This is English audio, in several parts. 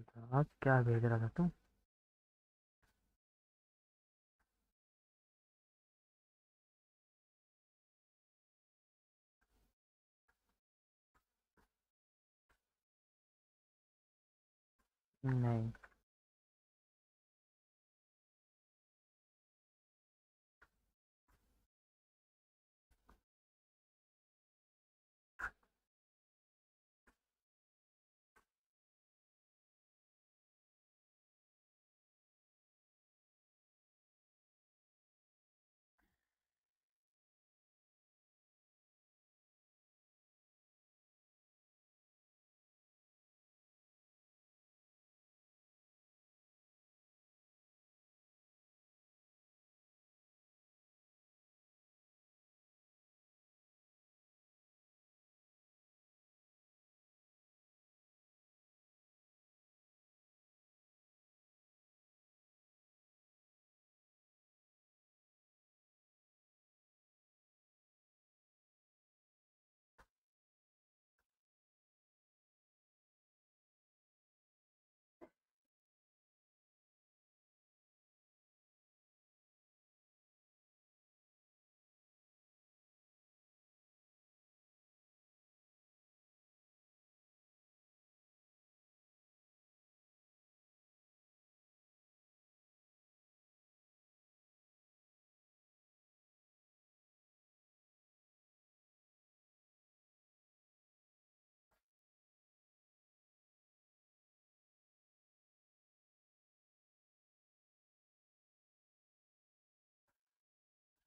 आज क्या भेज रहा था तू? नहीं।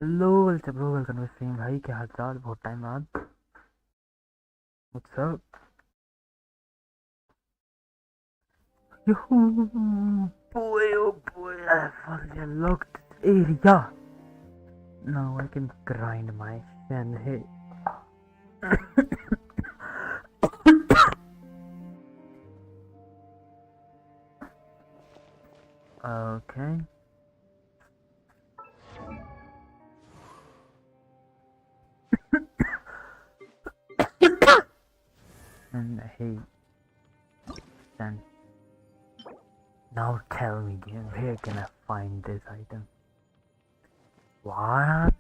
लो welcome bro, welcome to stream भाई। क्या हाल चाल? बहुत टाइम बाद। मुझसे boy, oh boy, I finally unlocked this area. Now I can grind my shen. Hey. Okay. And hey, then now tell me, game, where can I find this item? What?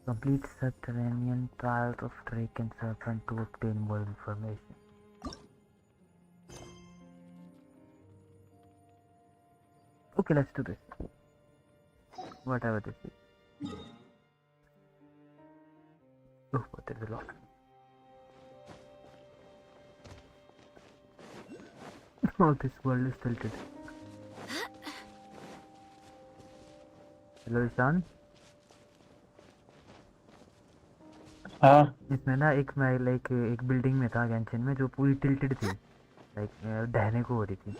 Complete subterranean trials of Drake and Serpent to obtain more information. Okay, let's do this. Whatever this is. Oh, but there's a lot. Oh, this world is tilted. Hello, Ishan. हाँ इसमें ना एक मैं like एक building में था Genshin में जो पूरी टिल्टेड थी, लाइक ढहने को हो रही थी।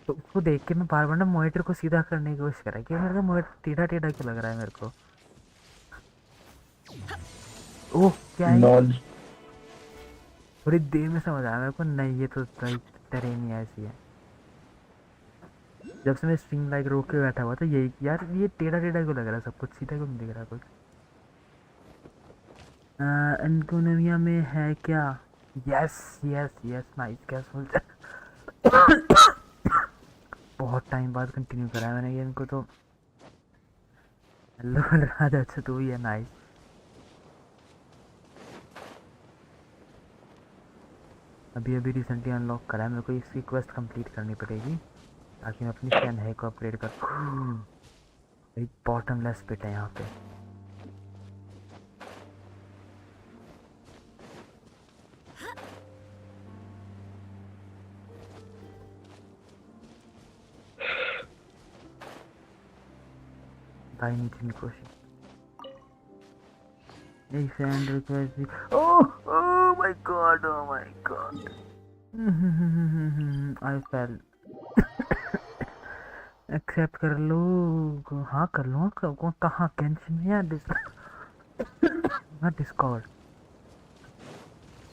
तो उसको देख के मैं बार बार ना मॉनिटर को सीधा करने की कोशिश करा कि मेरे को मॉनिटर टेढ़ा टेढ़ा क्यों लग रहा है मेरे को। ओह, क्या है ये? नॉन थोड़ी देर में समझ आया मेरे को, नहीं ये तो टेरेन ही ऐसी है। जब से मैं स्ट्रिंग लाइक रोक के बैठा हुआ था यही यार, ये टेढ़ा टेढ़ा क्यों लग रहा है सब कुछ, सीधा क्यों नहीं दिख रहा कुछ। इकोनॉमिया में है क्या? Yes yes yes, nice gas. बहुत टाइम बाद कंटिन्यू करा है मैंने गेम को तो। हेलो राज, अच्छा तो ही है, नाइस। अभी अभी रिसेंटली अनलॉक करा है, मेरे को इसकी क्वेस्ट कंप्लीट करनी पड़ेगी ताकि मैं अपनी शेन है को अपग्रेड कर। भाई बॉटमलेस पिट है यहाँ पे। भाई नीचे की कोशिश। एक friend request. Oh my god, oh my god. I fell. Accept कर लो। हाँ कर लो। कहाँ कैंसिल में या डिस्कॉर्ड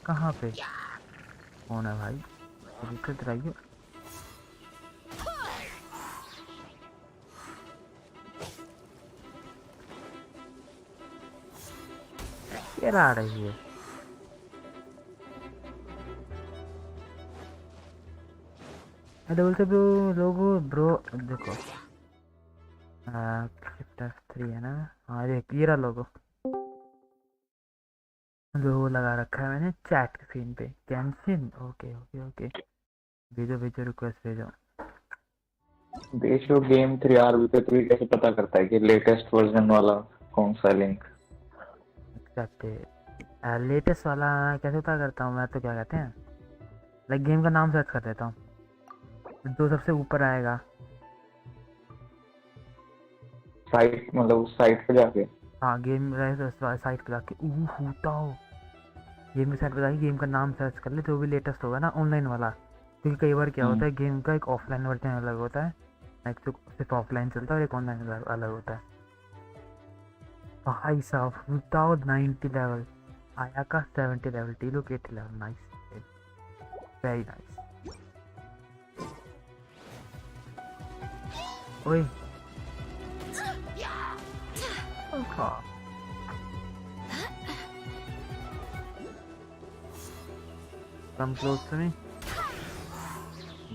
कहाँ पे कौन है भाई? दिक्कत रही। क्या आ रही है? अरे बोलते ब्रो लोगो ब्रो देखो शिफ्ट 3 है ना। हाँ देख ये रहा लोगो, लोगो लगा रखा है मैंने चैट स्क्रीन पे कैंसिल। ओके ओके ओके, भेजो भेजो रिक्वेस्ट भेजो। देशो गेम 3 RB पे तो ये कैसे पता करता है कि लेटेस्ट वर्जन वाला कौन सा लिंक? एक्सेप्ट लेटेस्ट वाला कैसे पता करता हूँ मैं, तो क्या कहते हैं लाइक गेम का नाम सर्च कर देता हूँ, जो सबसे ऊपर आएगा। साइट मतलब उस साइट पे जाके? हाँ गेम साइट पे जाके होता हो, गेम की साइट पे जाके गेम का नाम सर्च कर ले, जो भी लेटेस्ट होगा ना ऑनलाइन वाला। क्योंकि कई बार क्या होता है गेम का एक ऑफलाइन वर्जन अलग होता है, एक तो सिर्फ ऑफलाइन चलता है और एक ऑनलाइन अलग होता है। भाई साहब विदाउट 90 लेवल, आया का 70 लेवल, टीलो के 80 लेवल, नाइस वेरी नाइस। ओए हाँ कम क्लोज टू मी,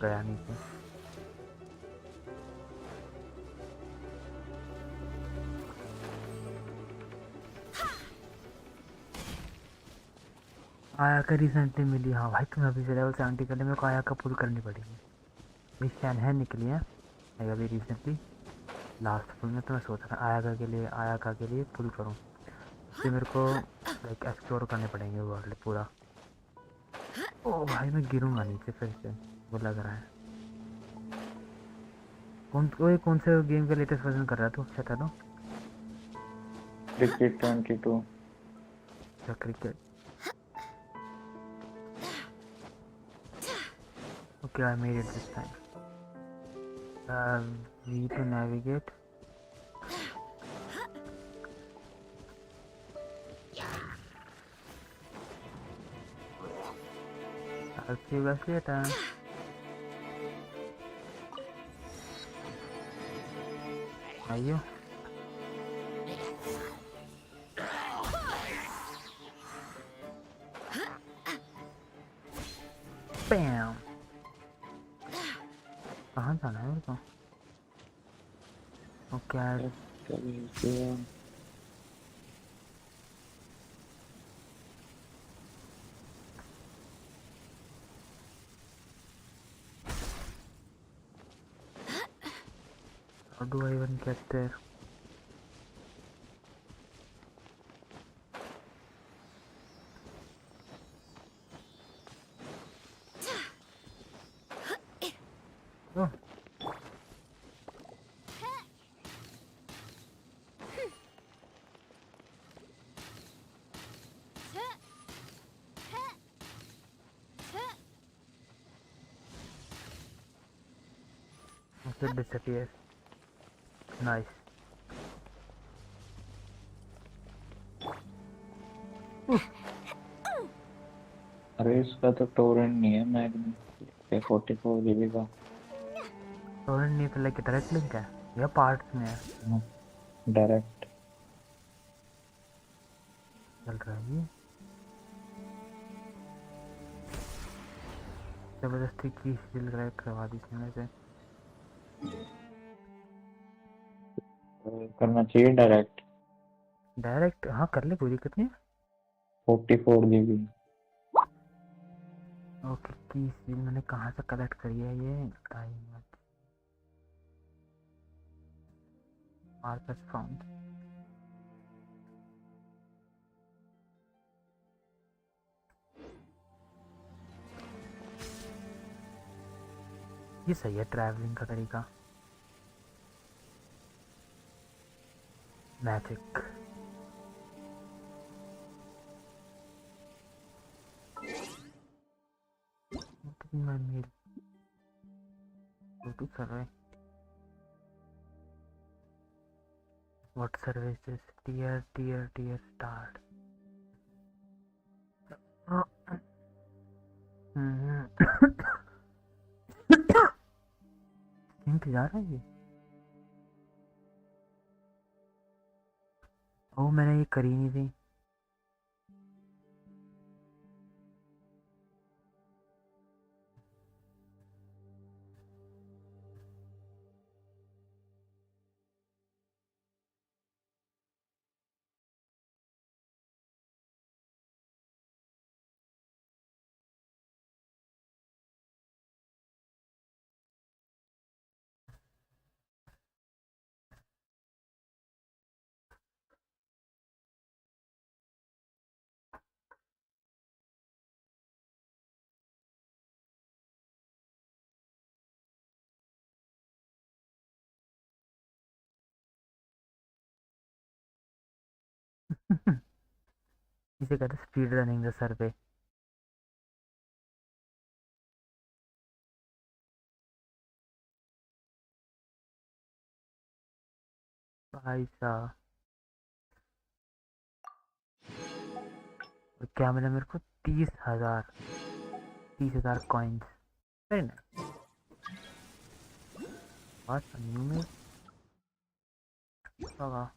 गया नीचे। आया का रिसेंटली मिली। हाँ भाई तुम्हें अभी से लेवल 70 के लिए मेरे को आया का पुल करनी पड़ेगी। मेरी स्टैन है निकली है अभी रिसेंटली लास्ट पुल में, तो मैं सोच रहा आया के लिए, आया के लिए पुल करूँ। फिर मेरे को लाइक एक्सप्लोर करने पड़ेंगे वर्ल्ड पूरा। ओ भाई मैं गिरूंगा नीचे फिर से, वो लग रहा है। कौन से गेम का लेटेस्ट वर्जन कर रहा है तू, अच्छा था तो cricket 22। Cricket. Okay I made it this time. We to navigate. I'll see you guys later. आइयो Bam. कहाँ जाना है मेरे को? Okay how do I even get there? Oh. It disappears. Nice. अरे इसका तो टोरेंट नहीं है मैग्नेट 44 GB का। टोरेंट नहीं तो लाइक डायरेक्ट लिंक है या पार्ट्स में है? डायरेक्ट। चल रहा है ये जबरदस्ती की स्किल क्रैक करवा दी इसने से। करना चाहिए डायरेक्ट। डायरेक्ट हाँ कर ले, कोई दिक्कत नहीं है। 44 GB। ओके की स्किल मैंने कहाँ से कलेक्ट करी है ये टाइम मार्कस फाउंड। ये सही है ट्रैवलिंग का तरीका। मैजिक मैं mail to survey what services tier start. इंतजार है ये। ओ मैंने ये करी नहीं थी। इसे कहते स्पीड रनिंग द सर्वे। भाई साहब, और क्या मिला मेरे को? 30,000, 30,000 coins. Very nice. What new में होगा?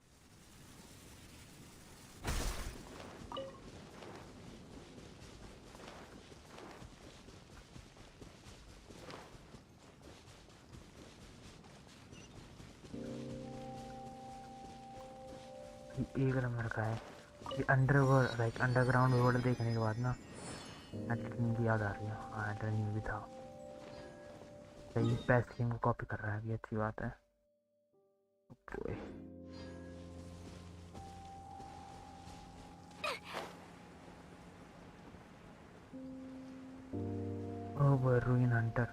एक नंबर का है ये। अंडरवर्ल्ड लाइक अंडरग्राउंड वर्ल्ड देखने के बाद ना एल्डन की याद आ रही है। हाँ, एल्डन में भी था। सही पैस गेम को कॉपी कर रहा है, अभी अच्छी बात है। ओए, oh ruin hunter,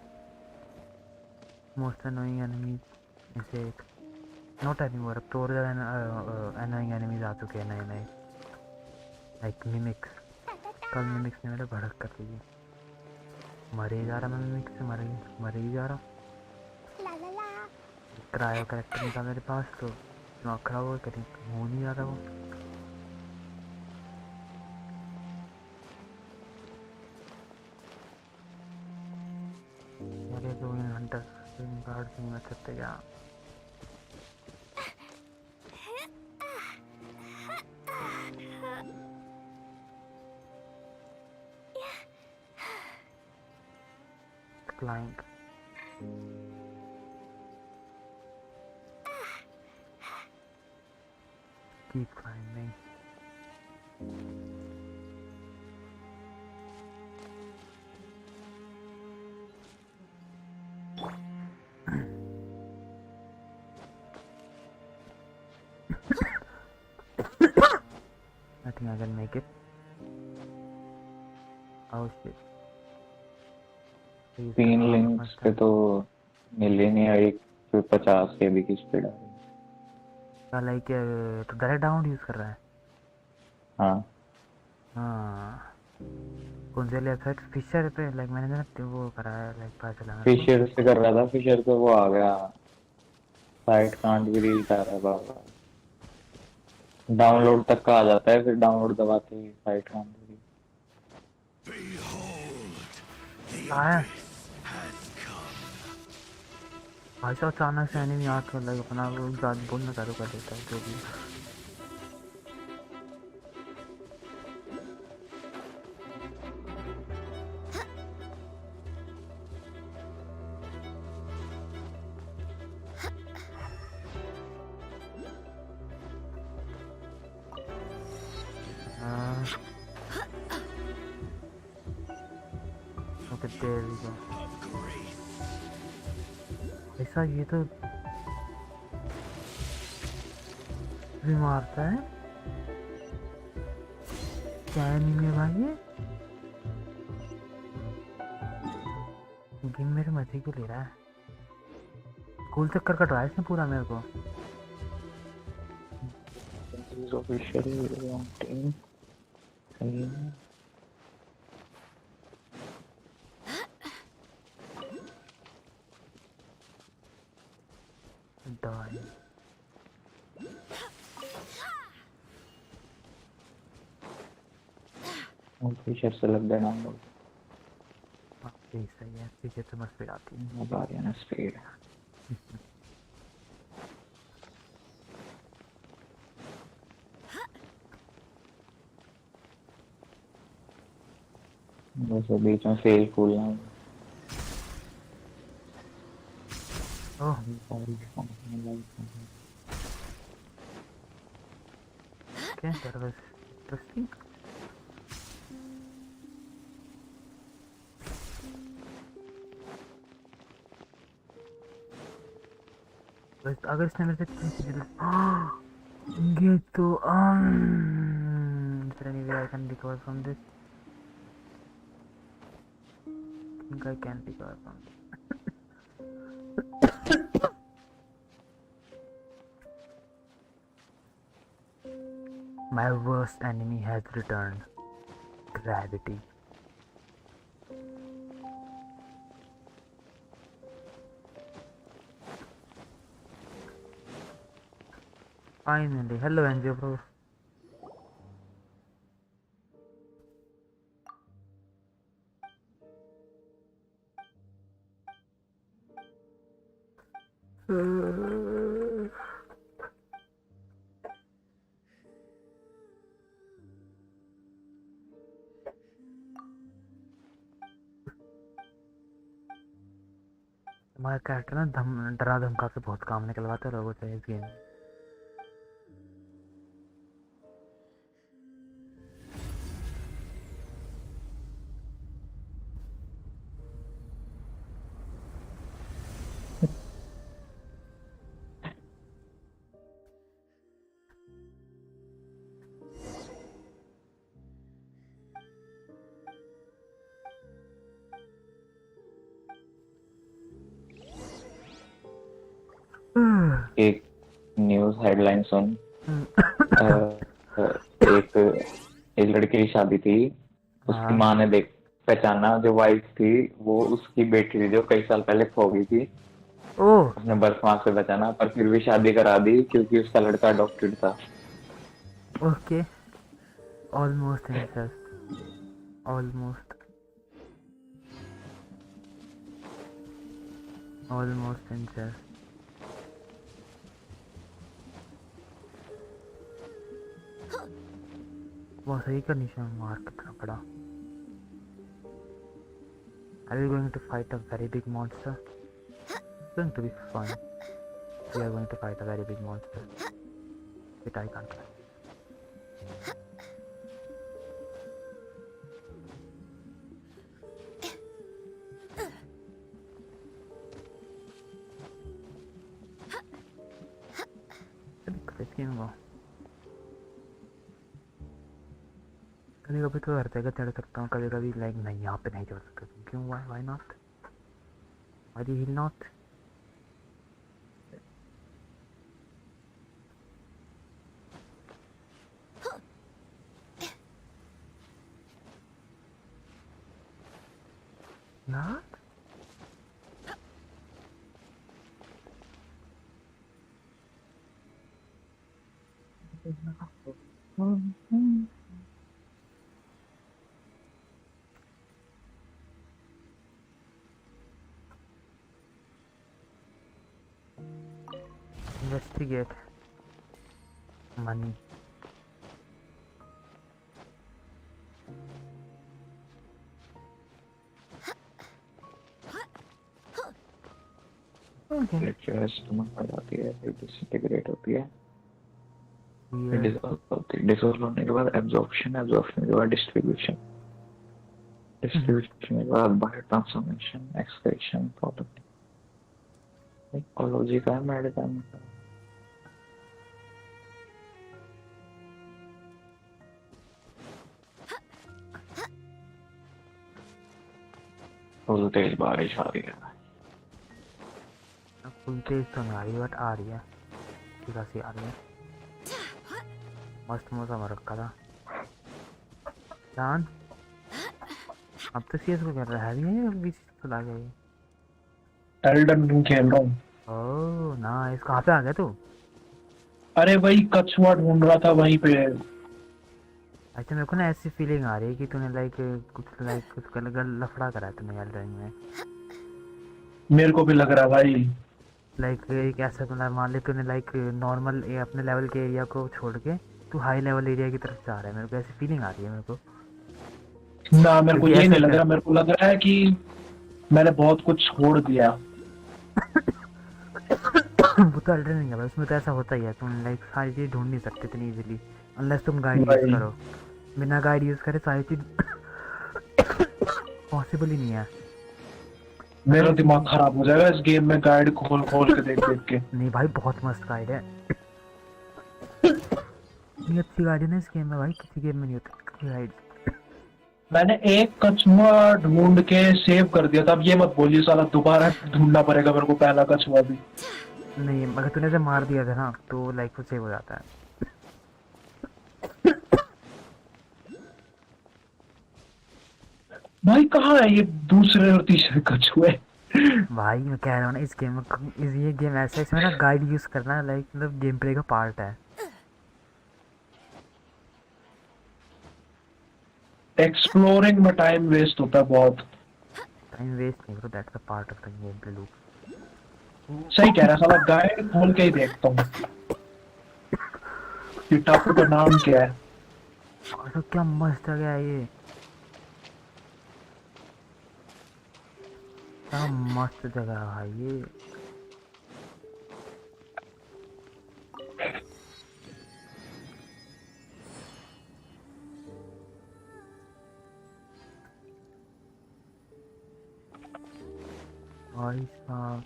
most annoying enemies में से एक। नॉट एनीमोर, अब तो और ज़्यादा अनोइंग एनिमीज आ चुके हैं नए नए, लाइक मिमिक्स। कल मिमिक्स ने मेरे भड़क कर दी। मरे ही जा रहा, मैं मिमिक्स से मरे ही जा रहा। क्रायो कैरेक्टर नहीं था मेरे पास तो दिमाग खराब हो, कहीं हो नहीं जा रहा वो। मेरे रूइन हंटर गार्ड नहीं बच सकते क्या? Climb, keep climbing. I think I can make it. Oh shit. Please 3 come on, links first पे time. तो मिले नहीं। एक पे 50 के भी की स्पीड आ रही है। लाइक तो डायरेक्ट डाउन यूज़ कर रहा है। हाँ, हाँ, कौन से वेबसाइट? फिशर पे लाइक मैंने ना वो करा है, लाइक पता चला मेरे को। फिशर से कर रहा था। फिशर पे वो आ गया, साइट कांट भी रीड आ रहा है बाबा। डाउनलोड तक का आ जाता है, फिर डाउनलोड दबाते ही साइट कांट भी। आया भाई साहब, अचानक से एनिमी आके लाइक अपना वो बोलना चालू कर देता है जो भी। Okay, there we go. ऐसा ये तो भी मारता है क्या एनिमी है भाई? ये गेम मेरे मजे को ले रहा है। स्कूल चक्कर कटवा है इसने पूरा मेरे को। ऑफिशियल टीम सही है। दवाई फिशर से लग गया डाउनलोड। सही है, पीछे से मस्त स्पीड आती है। अब आ गया ना स्पीड। बस वो बीच में फेल खोलना। Oh okay, that was interesting. बस अगर इसने मेरे से इतनी चीजें ये तो is there any way I can recover from this? think I can recover from this. My worst enemy has returned. Gravity. Finally, hello NGO bro. हमारा कैरेक्टर ना डरा धमका के बहुत काम निकलवाता है लोगों से इस गेम में। एक न्यूज़ हेडलाइन सुन। एक एक लड़के की शादी थी, उसकी माँ ने पहचाना, जो वाइफ थी वो उसकी बेटी थी जो कई साल पहले खो गई थी। ओह उसने बर्थ मार्क से बचाना, पर फिर भी शादी करा दी क्योंकि उसका लड़का डॉक्टर था। Okay, almost interest, almost interest. वो सही का निशान मार कितना बड़ा। Are you going to fight a very big monster? It's going to be fun. We are going to fight a very big monster. But I can't. कभी कभी तो हर जगह चढ़ सकता हूँ, कभी कभी लाइक नहीं, यहाँ पे नहीं चढ़ सकता। क्यों? Why not? Why the hill not? Not? Investigate. Money. Okay. जाती है, डिसइंटीग्रेट होती है, Yeah. डिसोल्व होने के बाद एब्जॉर्प्शन, एब्जॉर्प्शन के बाद डिस्ट्रीब्यूशन, डिस्ट्रीब्यूशन के बाद bio transformation, excretion, product. Ecology का है, मेडिसिन का। फुल तेज बारिश आ रही है। फुल तेज तो नहीं आ रही, बट आ रही है, खासी आ रही है। मस्त मौसम रखा था। जान अब तो सीएस को कर रहा है, भी बीच चला गया ये। एल्डन रिंग खेल रहा हूँ। ओह नाइस, कहाँ पे आ गया तू? अरे वही कछुआ ढूंढ रहा था वहीं पे। अच्छा, मेरे को ना ऐसी फीलिंग आ रही है कि तूने कुछ लफड़ा करा है तूने यार ड्राइंग में। मेरे को भी लग रहा भाई। एक ऐसा तो मान ले तूने नॉर्मल अपने लेवल के एरिया को छोड़ के तू हाई लेवल एरिया की तरफ जा रहा है। मेरे को ऐसी फीलिंग आ रही है मेरे को। ना, मेरे को ये नहीं लग रहा। मेरे को लग रहा है कि मैंने बहुत कुछ छोड़ दिया। वो तो अल्टर नहीं है भाई, उसमें तो ऐसा होता ही है। तुम सारी चीज़ ढूंढ नहीं सकते इतनी इजीली अनलेस तुम गाइड यूज़ करो। बिना गाइड यूज़ करे सारी चीज़ पॉसिबल ही नहीं है। मेरा दिमाग खराब हो जाएगा इस गेम में गाइड खोल खोल के देख देख के। नहीं भाई, बहुत मस्त गाइड है। इतनी अच्छी गाइड है ना इस गेम में भाई, किसी गेम में नहीं होती गाइड। मैंने एक कछुआ ढूंढ के सेव कर दिया था। अब ये मत बोलिए साला दोबारा ढूंढना पड़ेगा मेरे को पहला कछुआ भी। नहीं, अगर तूने से मार दिया था ना तो वो सेव हो जाता है। भाई कहाँ है ये दूसरे और तीसरे कछुए? भाई मैं कह रहा हूँ ना, इस गेम में ये गेम ऐसा है, इसमें ना गाइड यूज करना लाइक मतलब गेम प्ले का पार्ट है। एक्सप्लोरिंग में टाइम वेस्ट होता है बहुत। टाइम वेस्ट नहीं करो, that's a part of the game play loop. सही कह रहा है साला, गाइड खोल के ही देखता हूँ। ये टापू का नाम क्या है? और तो क्या मस्त जगह है ये, क्या मस्त जगह है भाई ये। भाई साहब,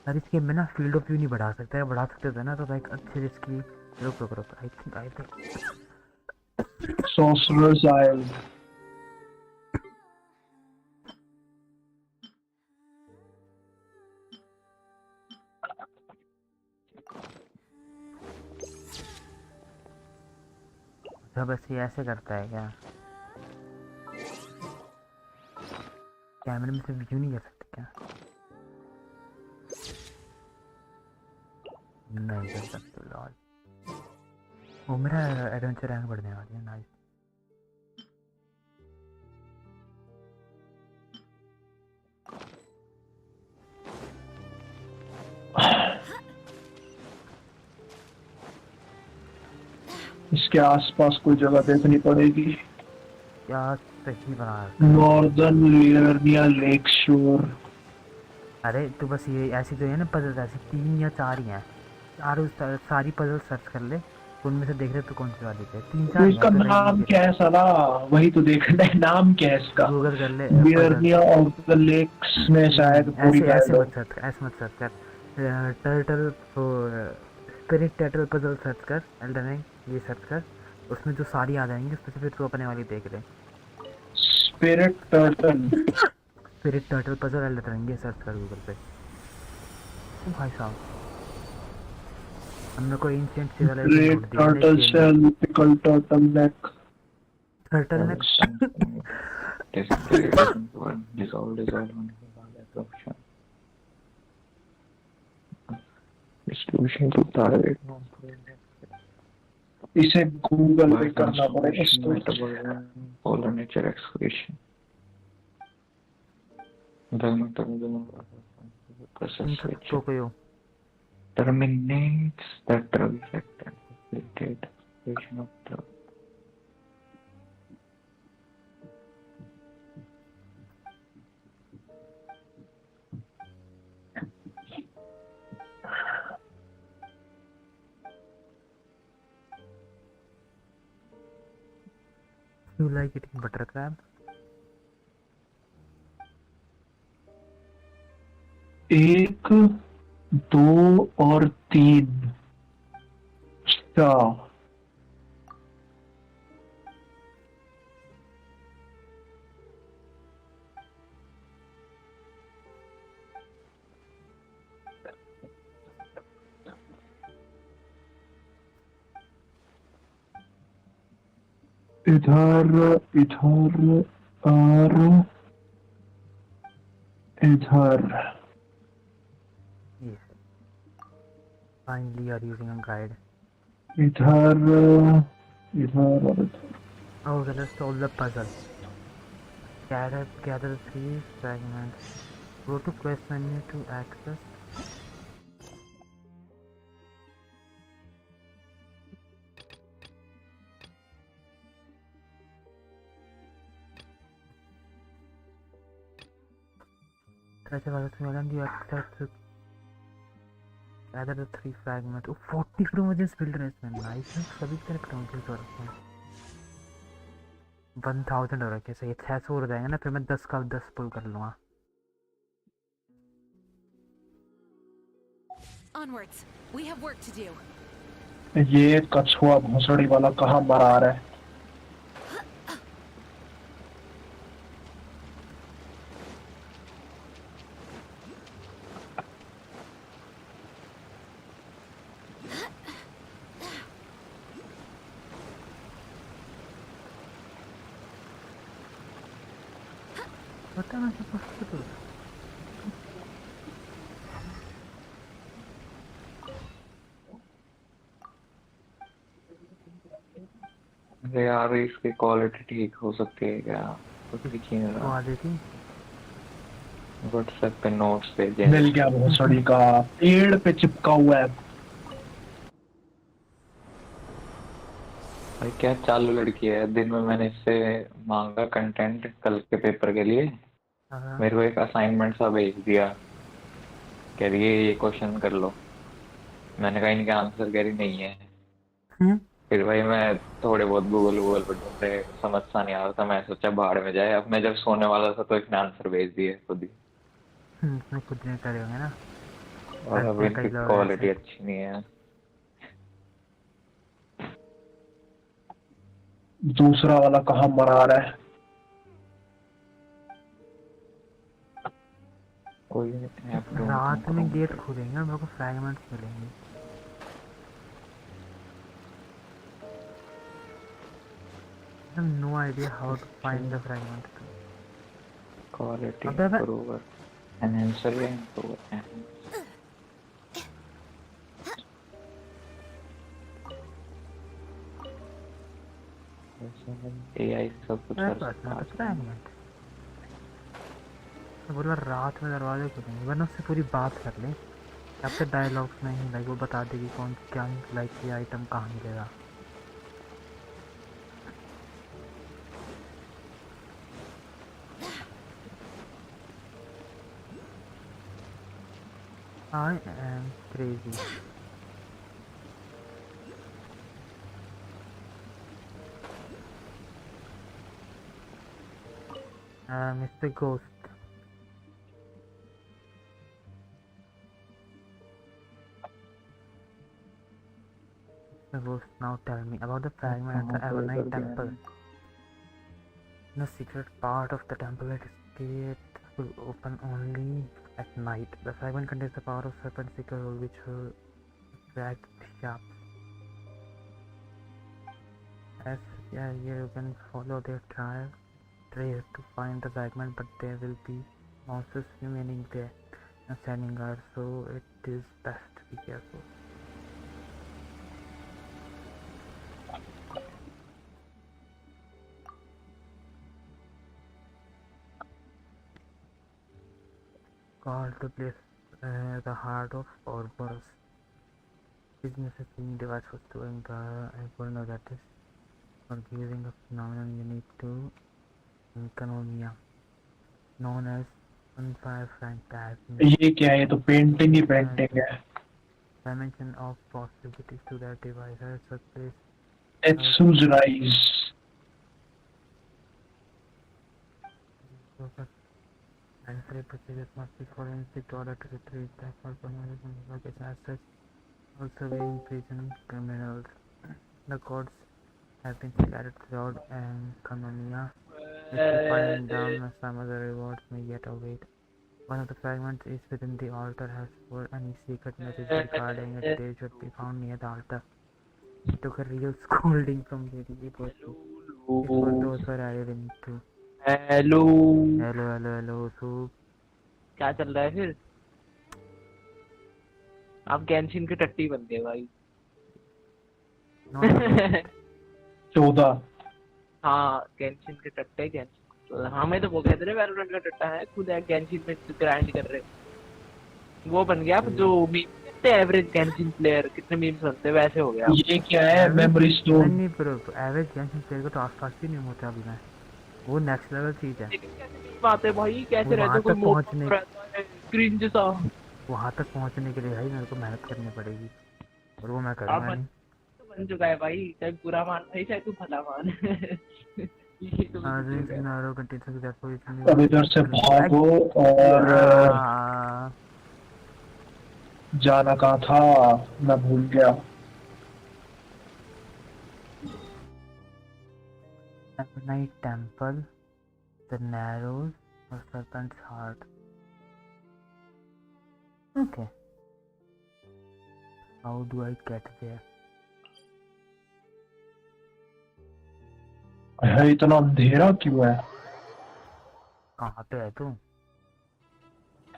यार इस गेम में ना फील्ड ऑफ व्यू नहीं बढ़ा सकते, बढ़ा सकते थे ना तो लाइक अच्छे से इसकी। रुक रुक रुक, आई थिंक सॉर्सरर्स आइलैंड। अच्छा बस ये ऐसे करता है क्या, कैमरे में से व्यू नहीं कर सकते क्या? नहीं कर सकते लॉल। वो मेरा एडवेंचर रैंक बढ़ने वाली है, नाइस। इसके आसपास कोई जगह देखनी पड़ेगी। क्या सही बना रखा है भाई। नॉर्दर्न लियर्निया लेक शोर। अरे तो बस ये ऐसी जो है ना पजल, ऐसी 3 या 4 ही हैं, चारों सारी पजल सर्च कर ले, तो उनमें से देख रहे तो कौन सी वाली है, 3 4 तो ही हैं इसका तो लाइक नाम इजी क्या रहेगा। है साला? वही तो देखना है, नाम क्या है इसका? गूगल कर ले पजल। लियर्निया ऑफ द लेक्स में शायद पूरी ऐसे ऐसे गाइड हो। मत सर्च कर, ऐसे मत सर्च कर। Turtle spirit turtle puzzle search कर, एल्डन रिंग ये सर्च कर, उसमें जो सारी आ जाएंगी उसमें से फिर तू अपने वाली देख ले। Spirit turtle. Spirit turtle puzzle Elden ring ये सर्च कर गूगल पे। ओ भाई साहब, हमने कोई एंशिएंट सिविलाइजेशन ग्रेट ढूंढ दी है लाइक टर्टल गेम में। Shell, pickle turtle neck. Turtle ने dissolve होने के बाद ऐसा ऑप्शन डिस्ट्रीब्यूशन टू टारगेट इसे गूगल पे बाय करना पड़ेगा ट्रांसफॉर्मेशन इसको। Metabolism polar nature excretion the metabolism process which Tokyo. terminates the drug effect and facilitates creation of drug. You like eating butter crab? एक, दो और तीन। अच्छा, इधर इधर और इधर। Yes. Finally, you are using a guide. इधर इधर और इधर। Okay, let's solve the puzzle. Gather 3 fragments. Go to quest menu to access. Treasure was melon. You access to gather the 3 fragments. Oh, 40 chromogens built in इसमें. Nice. सभी तरह chromogens हो रखे हैं. 1000 हो रखे हैं. सही 600 हो जाएंगे ना, फिर मैं 10 का 10 पुल कर लूँगा. Onwards. We have work to do. ये कछुआ भोसड़ी वाला कहाँ मरा रहा है? What am I supposed to do? अरे यार इसकी क्वालिटी ठीक हो सकती है क्या? कुछ दिख ही नहीं वो रहा। आ देती। व्हाट्सएप पे नोट्स भेजे। मिल गया भोसड़ी का, पेड़ पे चिपका हुआ है। भाई क्या चालू लड़की है, दिन में मैंने इससे मांगा कंटेंट कल के पेपर के लिए, हाँ। मेरे को एक असाइनमेंट सा भेज दिया, कह रही है ये क्वेश्चन कर लो। मैंने कहा इनके आंसर कह रही नहीं है। फिर भाई मैं थोड़े बहुत गूगल गूगल पर ढूंढे, समझ सा नहीं आ रहा था, मैं सोचा भाड़ में जाए। अब मैं जब सोने वाला था तो इसने आंसर भेज दिए खुद ही। इसने खुद नहीं करे होंगे ना। और अब करते हैं इनकी कई लोग क्वालिटी ऐसे। अच्छी नहीं है। दूसरा वाला कहाँ मरा रहा है? कोई ऐप ढूंढता हूँ रात में क्रोम गेट पे। खोलेंगे और मेरे को फ्रैगमेंट्स मिलेंगे। I have no idea how to find the fragments. Quality अबे अबे इम्प्रूवर, एनहेंसर या इम्प्रूवर, एआई सब कुछ मेरे कर पास सकता में है तो आजकल। फ्रैगमेंट। तो बोला रात में दरवाजे खोलेंगे, वरना उससे पूरी बात कर ले। अब तो डायलॉग्स में ही लाइक वो बता देगी कौन क्या लाइक ये आइटम कहाँ मिलेगा। I am crazy. Mr. Ghost. Mr. Ghost, now tell me about the fragment at the कहाँ पर कर Ebonite दिया temple. है? In the secret part of the temple, it gate will open only at night. The fragment contains the power of serpent seeker which will attract sharps. As yeah, you can follow their trail to find the fragment, but there will be monsters remaining there and standing guard, so it is best to be careful. Call to place the heart of Ouroboros. Business is being device for storing the know that is for using a phenomenon unique to economia, known as unfire phantasm. ये क्या है? ये तो painting ही painting है। Dimension of possibilities to that device has surface exudes rise. and three procedures must be followed in order to retrieve the information location as such, also being prison criminals. The codes have been scattered throughout Economia. If you find them, some other rewards may yet await. One of the fragments is within the altar has for any secret message regarding it. They should be found near the altar. He took a real scolding from Lady Percy. Before those were added into. Hello. Hello, hello, hello, soup. क्या चल रहा है फिर? आप Genshin के टट्टी बन गए भाई। Not me. 14। हाँ गेंशिन के टट्टे गेंशिन। हमें तो वो कहते रहे वैलोरेंट का टट्टा है, खुद है गेंशिन में ग्राइंड कर रहे। वो बन गया आप जो मीम कितने एवरेज गेंशिन प्लेयर कितने मीम्स बनते वैसे हो गया। ये क्या है? Memory stone. नहीं ब्रो, एवरेज गेंशिन प्लेयर को तो आसपास भी नहीं होता अभी मैं। वो नेक्स्ट लेवल चीज है। लेकिन कैसे मीम आते भाई, कैसे वो रहते वहाँ कोई तक मोटा पहुँचने रहता है क्रिंज सा। वहाँ तक पहुँचने के लिए भाई मेरे को मेहनत करनी पड़ेगी और वो मैं आप करूँगा बन नहीं। तो बन चुका है भाई, चाहे बुरा मान भाई चाहे तू भला मान। ये तो बन चुका है। नारो कंटिन्यूस दैट अब इधर से भागो और जाना कहाँ था? मैं भूल गया। Ebonite temple, the narrows or serpent's heart. Okay. How do I get there? है इतना अंधेरा क्यों है? कहाँ पे है तू?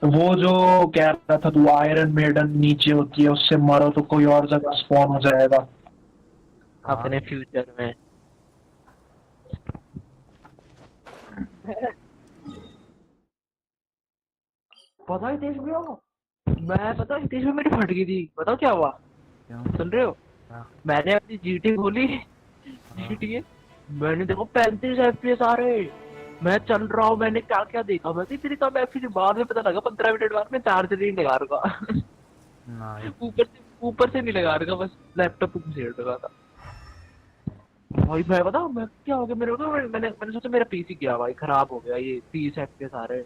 वो जो कह रहा था तू, आयरन मेडन नीचे होती है, उससे मारो तो कोई और जगह स्पॉन हो जाएगा। हाँ। अपने फ्यूचर में। पता है देश में हो, मैं पता है देश में मेरी फट गई थी, बताओ क्या हुआ? क्यों? सुन रहे हो? हाँ। मैंने अपनी जीटी खोली, जीटी मैंने देखो 35 FPS आ रहे, मैं चल रहा हूँ, मैंने क्या क्या देखा, मैं इतनी कम FPS, बाद में पता लगा 15 मिनट बाद में चार्जर नहीं लगा रखा। नाइस। ऊपर से नहीं लगा रखा, बस लैपटॉप पे घुसेड़ रखा था। भाई मैं बताऊँ मैं क्या हो गया मेरे को, मैंने सोचा मेरा पीसी क्या भाई खराब हो गया, ये 30 FPS आ रहे,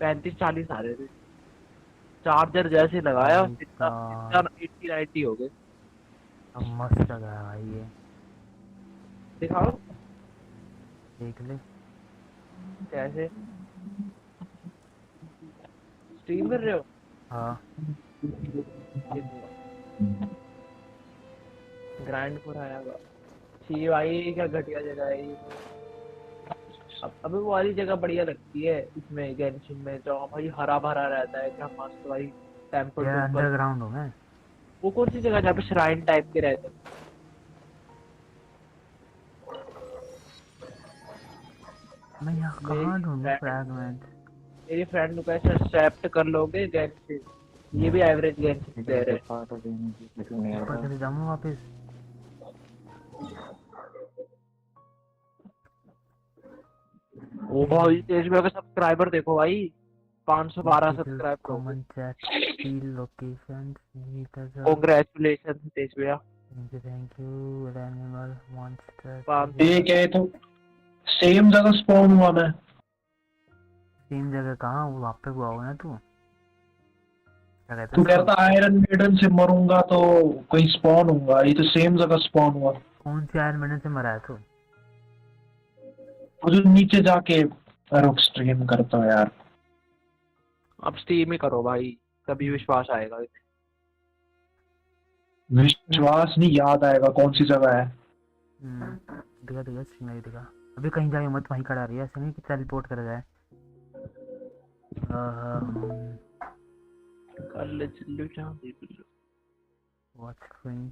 35-40 आ रहे थे। चार्जर जैसे लगाया भाई सीधा साहब, 80-90 हो गए। अब मस्त लग रहा है भाई ये। दिखाओ देख ले। कैसे स्ट्रीम कर रहे हो? हाँ। ग्राइंड पर आएगा। छी भाई क्या घटिया जगह है ये। अबे वो वाली जगह बढ़िया लगती है इसमें गेंशिन में, जो भाई हरा भरा रहता है, क्या मस्त भाई। टेंपल ये टूम्पल, अंडरग्राउंड हूँ मैं। वो कौन सी जगह जहाँ पे श्राइन टाइप के रहते हैं? मैं यहाँ कहाँ ढूंढूं फ्रैगमेंट? मेरी फ्रेंड को ऐसे एक्सेप्ट कर लोगे गेंशिन, ये भी एवरेज गेंशिन प्लेयर है। ऊपर चले जाऊँ वापस? ओ भाई तेज में सब्सक्राइबर देखो भाई, 512 सब्सक्राइबर हो गए। Common chat feel location. Congratulation Tej भैया। Thank you animal monster. ये क्या है, तो सेम जगह स्पॉन हुआ मैं। सेम जगह कहाँ? वो वहाँ पे हुआ होगा ना तू? क्या कहते तू हैं कह उसको? रहा था आयरन मेडन से मरूंगा तो कहीं स्पॉन होऊंगा, ये तो सेम जगह स्पॉन हुआ। कौन सी आयरन मैडम से मरा है तू? वो जो नीचे जाके रुक स्ट्रीम करता है यार। अब स्टीम ही करो भाई, तभी विश्वास आएगा। विश्वास नहीं, याद आएगा कौन सी जगह है। दिखा दिखा स्ट्रीम में दिखा। अभी कहीं जाए मत, वहीं खड़ा रही है, ऐसे नहीं कि टेलीपोर्ट कर जाए। कल चिल्लू जहाँ दे बिल्लू। What's screen?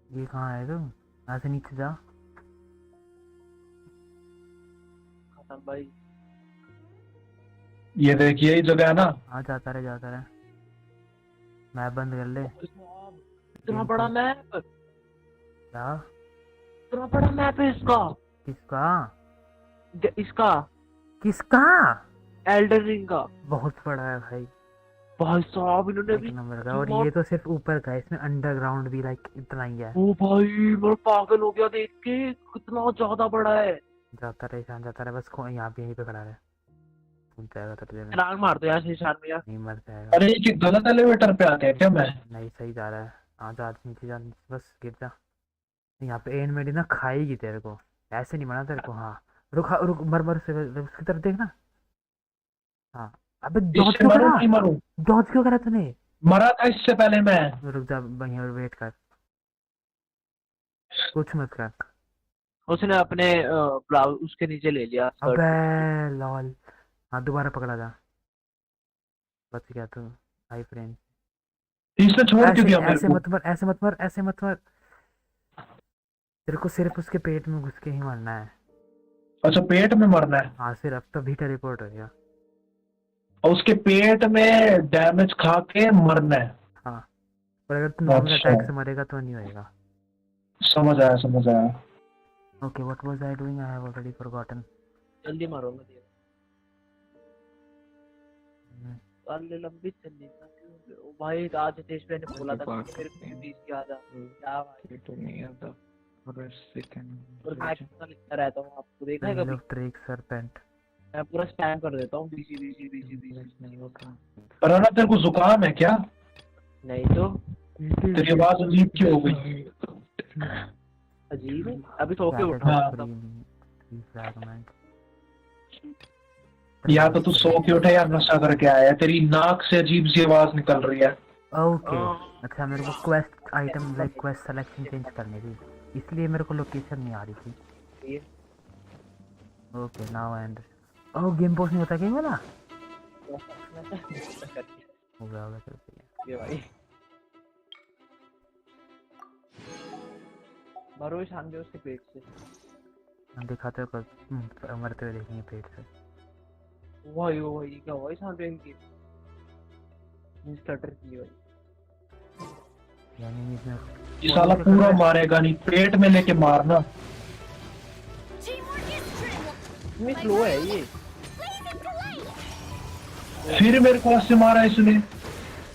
ये कहाँ है तू? यहाँ से नीचे जा। खत्म भाई। ये देखिए यही जगह है ना। हाँ जाता रहे जाता रहे। मैप बंद कर ले। इतना बड़ा मैप, क्या? इतना बड़ा मैप है इसका। किसका? इसका किसका? एल्डन रिंग का। बहुत बड़ा है भाई। भाई साहब इन्होंने एक भी नंबर का। और ये तो सिर्फ ऊपर का है, इसमें अंडरग्राउंड भी लाइक इतना ही है। ओ भाई मैं पागल हो गया देख के, कितना ज्यादा बड़ा है। जाता रहे शान, जाता रहे बस। यहाँ पे यहीं पे खड़ा रहे, घूम जाएगा तुझे में। नाग मार दो यार शान में यार। नहीं मर जाएगा। अरे ये गलत एलिवेटर पे आते हैं क्या मैं? नहीं सही जा रहा है। हाँ जा नीचे जा, बस गिर जा। यहाँ पे एन मेडी ना खाएगी तेरे को, ऐसे नहीं मना तेरे को। हाँ रुक, हाँ रुक, मर मर से उसकी तरफ देखना। हाँ। अबे डॉज इससे क्यों मरूं करा? नहीं मरूं? डॉज क्यों करा तूने? मरा था इससे पहले मैं। रुक जा वहीं और वेट कर, कुछ मत कर। उसने अपने ब्लाउज उसके नीचे ले लिया शर्ट अबे लॉल। हाँ दोबारा पकड़ा जा, बच गया तू हाई फ्रेंड। इसने छोड़ क्यों ऐसे दिया मेरे ऐसे को? मत मर, ऐसे मत मर, ऐसे मत मर। तेरे को सिर्फ उसके पेट में घुस के ही मरना है। अच्छा पेट में मरना है? हाँ सिर्फ, तभी टेलीपोर्ट हो गया। और उसके पेट में डैमेज खा के मरना है? हाँ, पर अगर तू नॉर्मल अच्छा। अटैक से मरेगा तो नहीं होएगा। समझ आया समझ आया। Okay what was I doing? I have already forgotten. जल्दी मारो मैं देख। अल्ले लंबी चलनी ओ भाई आज देश में ने बोला था कि मेरे को 20 की आजा क्या भाई तो नहीं आता और सेकंड और मैं कितना लिखता रहता हूँ, आपको देखा है कभी? Electric serpent. मैं पूरा स्पैम कर देता हूँ बीसी बीसी बीसी बीसी। नहीं होता। पर ना तेरे को जुकाम है क्या? नहीं तो तेरी आवाज अजीब क्यों हो गई? अजीब है, अभी सो के उठा हाँ। था। फ्रैगमेंट। या तो तू सो के उठे या नशा करके आया है, तेरी नाक से अजीब सी आवाज निकल रही है। ओके। अच्छा मेरे को quest item like quest selection change करनी थी, इसलिए मेरे को लोकेशन नहीं आ रही थी। ये okay now I understand. Oh game post नहीं होता गेम वाला। हो गया चल सही है। ये भाई मरो शान दे उसके पेट से। हम दिखाते हो कब मरते हुए देखेंगे पेट से। वही क्या वही शान दे की स्टार्टर की भाई। यानी इसमें ये साला पूरा मारेगा नहीं, पेट में लेके मारना। Teamwork is trick. इतनी स्लो है ये। फिर मेरे को ऐसे मारा इसने।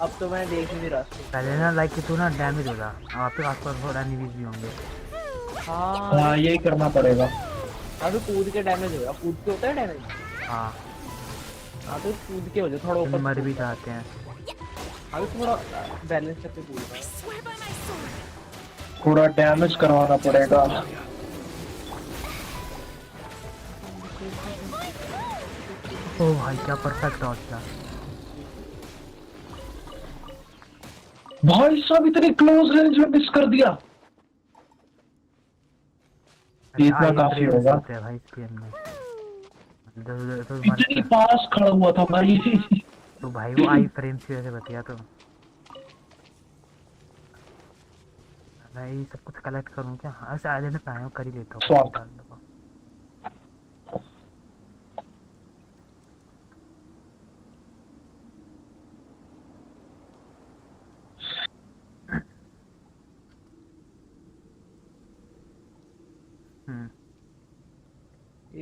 अब तो मैं देख ही नहीं रहा इसको। पहले ना लाइक तू ना डैमेज होगा, आपके आसपास थोड़ा एनिमीज भी होंगे। हाँ यही करना पड़ेगा। अभी कूद के डैमेज होगा, कूद के होता है डैमेज। हाँ हाँ तो कूद के हो जाए थोड़ा ऊपर मर भी जाते हैं। अभी थोड़ा बैलेंस करके कूद रहा I swear by my sword. थोड़ा डैमेज करवाना पड़ेगा। ओ भाई क्या परफेक्ट डॉज था। भाई साहब इतने क्लोज रेंज में मिस कर दिया। इतना काफी होगा। होते हैं भाई इस गेम में। इतनी पास खड़ा हुआ था भाई। तो भाई वो आई फ्रेम्स की वजह से बतिया। तो मैं ये सब कुछ कलेक्ट करूँ क्या? हाँ शायद मैं पाया कर ही लेता हूँ। Fuck.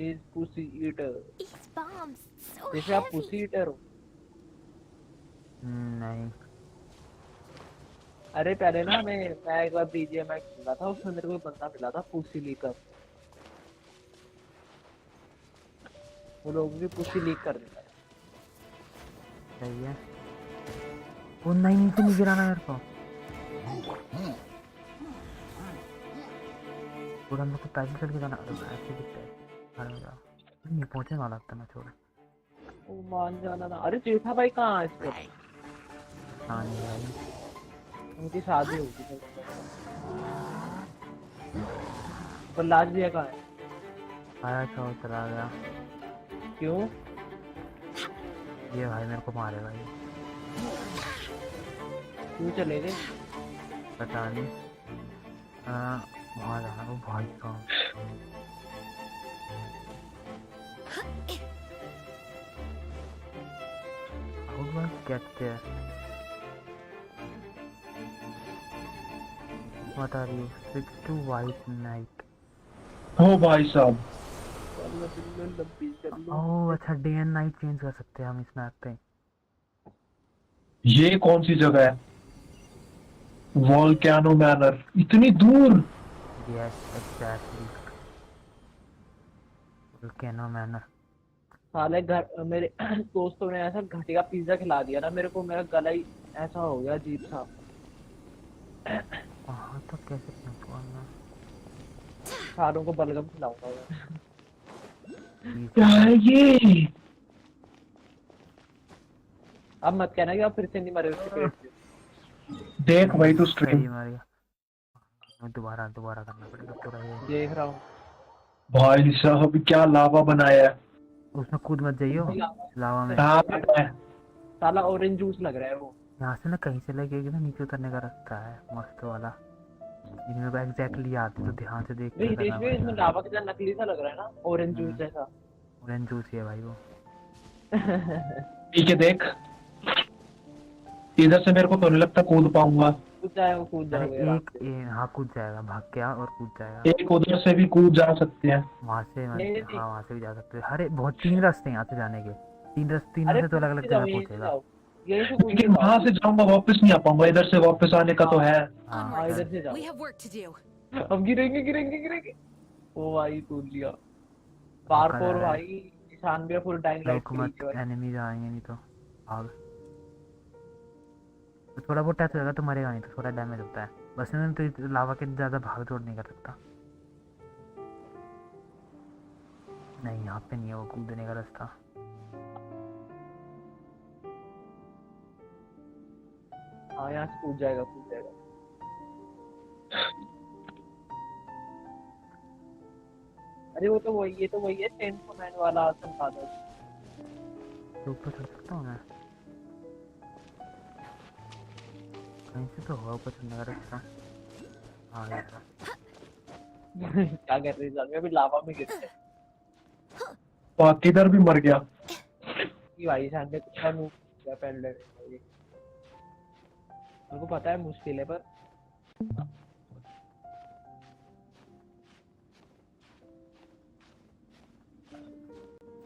Is pussy eater. These bombs so जैसे आप heavy. पुसी ईटर हो। नहीं अरे पहले ना मैं एक बार बीजीएमआई खेला था, उसमें मेरे को एक बंदा मिला था पुसी लीकर। वो लोग भी पुसी लीक कर देता है। सही है। वो नहीं नीचे नहीं गिराना मेरे को। पूरा मेरे को पैदल चल के जाना। अरे भाई ऐसे दिखता है। अरे यार नहीं पहुंचने वाला था मैं। छोड़ वो मान जाना ना। अरे जेठा भाई कहाँ है इस पे? हाँ नहीं भाई। उनकी शादी होगी। पर लाज भी है कहाँ है? आया था वो चला गया। क्यों? ये भाई मेरे को मारे भाई। क्यों चले गए? पता नहीं। वहाँ जाना वो भाई का। How do I get there? What are you? Switch to white knight. हो भाई साहब। ओह अच्छा डे एंड नाइट चेंज कर सकते हैं हम इस मैप पे। ये कौन सी जगह है? वॉल्केनो मैनर, इतनी दूर। Yes exactly volcano manner. साले घर मेरे दोस्तों ने ऐसा घटिया पिज्जा खिला दिया ना मेरे को, मेरा गला ही ऐसा हो गया अजीब सा। वहाँ तो कैसे पहुँचना? सारों को बलगम खिलाऊंगा मैं। क्या है ये? अब मत कहना कि आप फिर से नहीं मरे उसके पेट से। देख भाई तू स्ट्रीम। सही मार गया। दोबारा दोबारा करना पड़ेगा पूरा ये। देख रहा हूँ। भाई साहब क्या लावा बनाया है। उसमें कूद मत जाइयो लावा में। हाँ पता है। साला ऑरेंज जूस लग रहा है वो। यहाँ से ना कहीं से लगे ना नीचे उतरने का रास्ता है मस्त वाला। इनमें को एग्जैक्टली याद है तो ध्यान से देख के नहीं करना देख इसमें पड़ेगा। लावा कितना नकली सा लग रहा है ना, ऑरेंज जूस जैसा। ऑरेंज जूस ही है भाई वो। ठीक है देख, इधर से मेरे को तो नहीं लगता कूद पाऊंगा। कूद जाएगा कूद अरे जाएगा। हाँ कूद जाएगा भाग के आ और कूद जाएगा। एक उधर से भी कूद जा सकते हैं। वहाँ से नहीं। हाँ वहाँ से भी जा सकते हैं। अरे बहुत 3 रास्ते हैं यहाँ से जाने के। तीनों अरे से तो अलग अलग जगह पहुँचेगा। यही से कूद लेकिन वहां से जाऊंगा वापस नहीं आ पाऊंगा, इधर से वापस आने का तो है। हाँ इधर चल। से जाओ। We have work to do. अब गिरेंगे। ओ भाई कूद लिया। पार्कोर भाई निशान भी फुल डाइंग लाइट रुक मत एनिमीज आएंगे नहीं तो भाग। तो थोड़ा बहुत टच होगा तो मरेगा नहीं तो थोड़ा डैमेज होता है बस। में तो लावा के ज़्यादा भाग दौड़ नहीं कर सकता। नहीं यहाँ पे नहीं है वो कूदने का रास्ता। हाँ यहाँ से कूद जाएगा कूद जाएगा। अरे वो तो वही, ये तो वही है चेंसो मैन वाला संपादक। तो ऊपर चढ़ सकता हूँ मैं? कहीं से तो होगा ऊपर चढ़ने का रास्ता। हाँ ये रहा। क्या कर रही है अभी लावा में गिर गए किधर भी मर गया। कि भाई साहब ने कुछ मूव किया पहले। मेरे को पता है मुश्किल है पर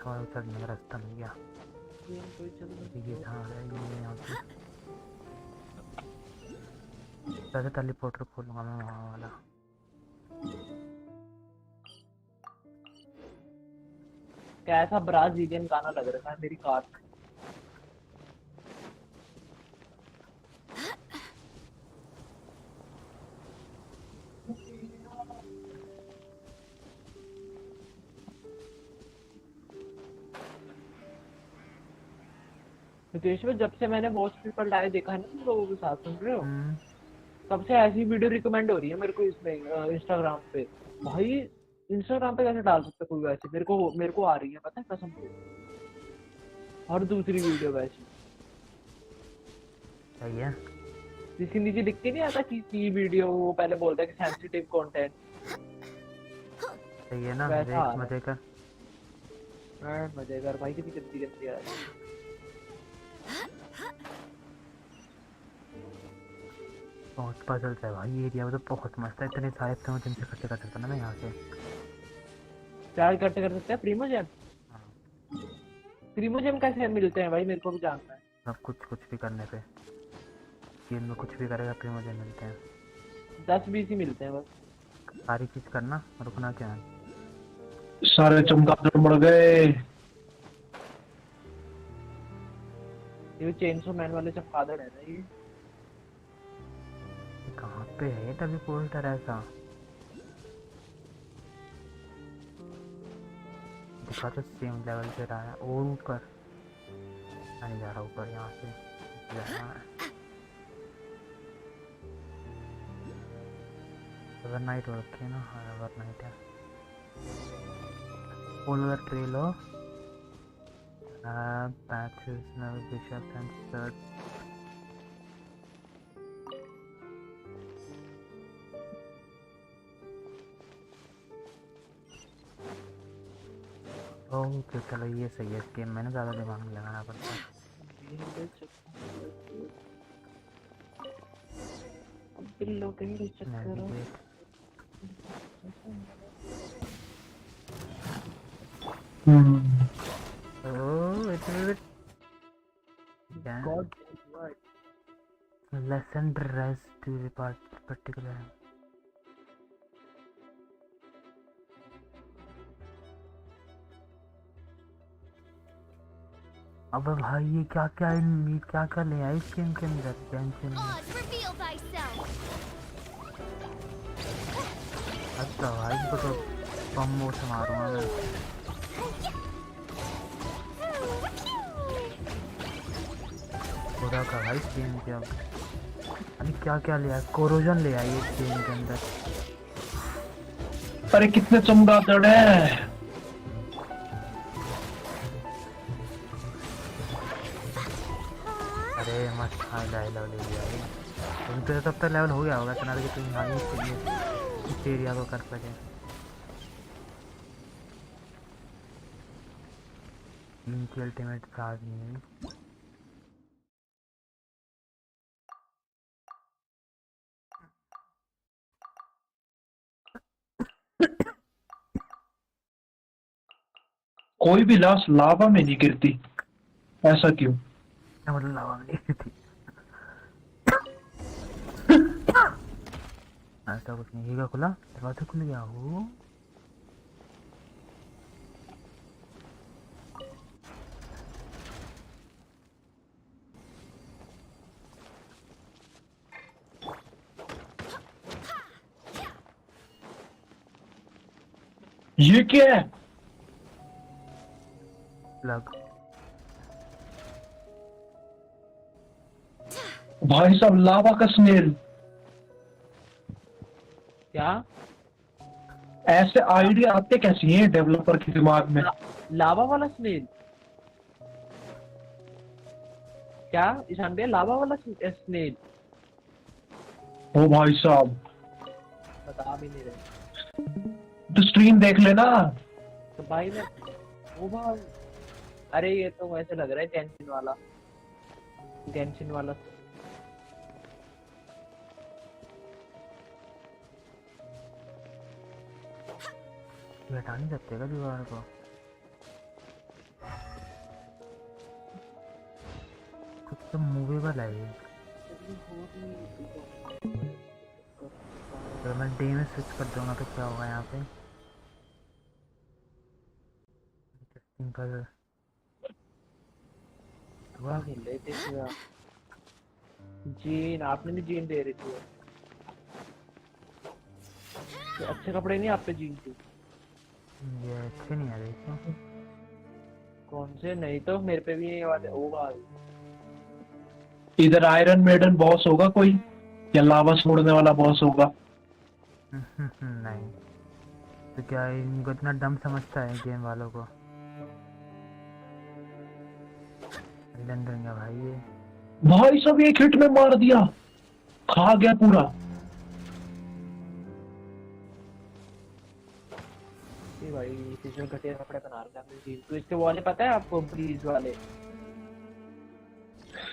कहाँ चढ़ने का रास्ता मिल गया। कोई चल ये कहाँ है ये यहाँ पे? पहले टेलीपोर्टर खोलूंगा मैं वहाँ वाला। कैसा ब्राजीलियन गाना लग रहा है मेरी कार में। नितेश में जब से मैंने वॉच पीपल डाई देखा है ना तुम लोगों के साथ, सुन रहे हो, तब से ऐसी वीडियो रिकमेंड हो रही है मेरे को इसमें इंस्टाग्राम पे। भाई इंस्टाग्राम पे कैसे डाल सकते कोई वैसे, मेरे को आ रही है पता है कसम से, हर दूसरी वीडियो वैसी। सही है। जिसके नीचे दिखती नहीं आता कि वीडियो वो पहले बोलता है कि सेंसिटिव कंटेंट। सही है ना? वैसा आ देख रहा मजे कर। है। मजेदार भाई, कितनी गंदी गंदी आ रही है। बहुत पजल है भाई, ये एरिया तो बहुत मस्त है। इतने सारे तो जिनसे इकट्ठे कर सकता ना मैं यहाँ से। क्या इकट्ठे कर सकते हैं प्रीमोजेम? हाँ। प्रीमोजेम कैसे मिलते हैं भाई, मेरे को भी जानना है। सब कुछ भी करने पे, गेम में कुछ भी करेगा फिर मुझे मिलते हैं। 10-20 ही मिलते हैं बस। सारी चीज करना, रुकना क्या है। सारे चमगादड़ मर गए। ये चेंसो मैन वाले चमगादड़ है ना ये। कहाँ पे है तभी पोस्टर ऐसा दिखा तो सेम लेवल पे रहा है। और ऊपर नहीं जा रहा, ऊपर यहाँ से जाना है। ओवरनाइट हो रखे ना। हाँ ओवरनाइट है। Follow the trail of patches, bishop and third. Okay चलो ये सही है। गेम में ना ज़्यादा दिमाग नहीं लगाना पड़ता। Navigate. Oh, wait a minute. Yeah. God, what? Lesson res to the particular. अब भाई ये क्या क्या ले आए इस गेम के अंदर गेंशिन में। अच्छा भाई इनको तो बम्बों से मारूंगा मैं। खुदा का भाई गेम के अब अभी क्या क्या ले आए। कोरोजन ले आई इस गेम के अंदर। अरे कितने चमगादड़ है। अरे मस्त हाई लेवल ले लिया उनके तब तक लेवल हो गया होगा इतना कि तुम हाई इस एरिया को कर सके। इनकी अल्टीमेट चार्ज नहीं है। कोई भी लाश लावा में नहीं गिरती, ऐसा क्यों? मतलब लावा में नहीं थी। ऐसा कुछ नहीं है। खुला दरवाजा खुल गया हो। ये क्या है? लग भाई साहब लावा का स्नेल, क्या? ऐसे आइडिया आते कैसे हैं डेवलपर के दिमाग में? लावा वाला स्नेल? क्या ईशान भैया, लावा वाला स्नेल? ओ भाई साहब, बता भी नहीं रहे। तो स्ट्रीम देख लेना। तो भाई मैं वो भाई, अरे ये तो वैसे लग रहा है गेंशिन वाला, गेंशिन वाला। ये हटा नहीं सकते क्या दीवार को? कुछ तो मूवेबल है ये। अगर मैं डे में स्विच कर दूंगा तो क्या होगा यहाँ पे? सिंपल क्या खेल रहे थे इसमें? जीन आपने भी जीन दे रही थी। तो अच्छे कपड़े नहीं आप पे जीन के? ये अच्छे नहीं आ रहे क्यों? कौन से? नहीं तो मेरे पे भी ये वाले होगा। इधर आयरन मेडन बॉस होगा कोई, या लावा छोड़ने वाला बॉस होगा? नहीं, तो क्या इनको इतना डम समझता है गेम वालों को? विलन देंगे भाई ये। भाई सब एक हिट में मार दिया, खा गया पूरा। ये भाई इसमें घटिया कपड़े बना रहे हैं जीन। तो इसके वाले पता है आपको, ब्रीज वाले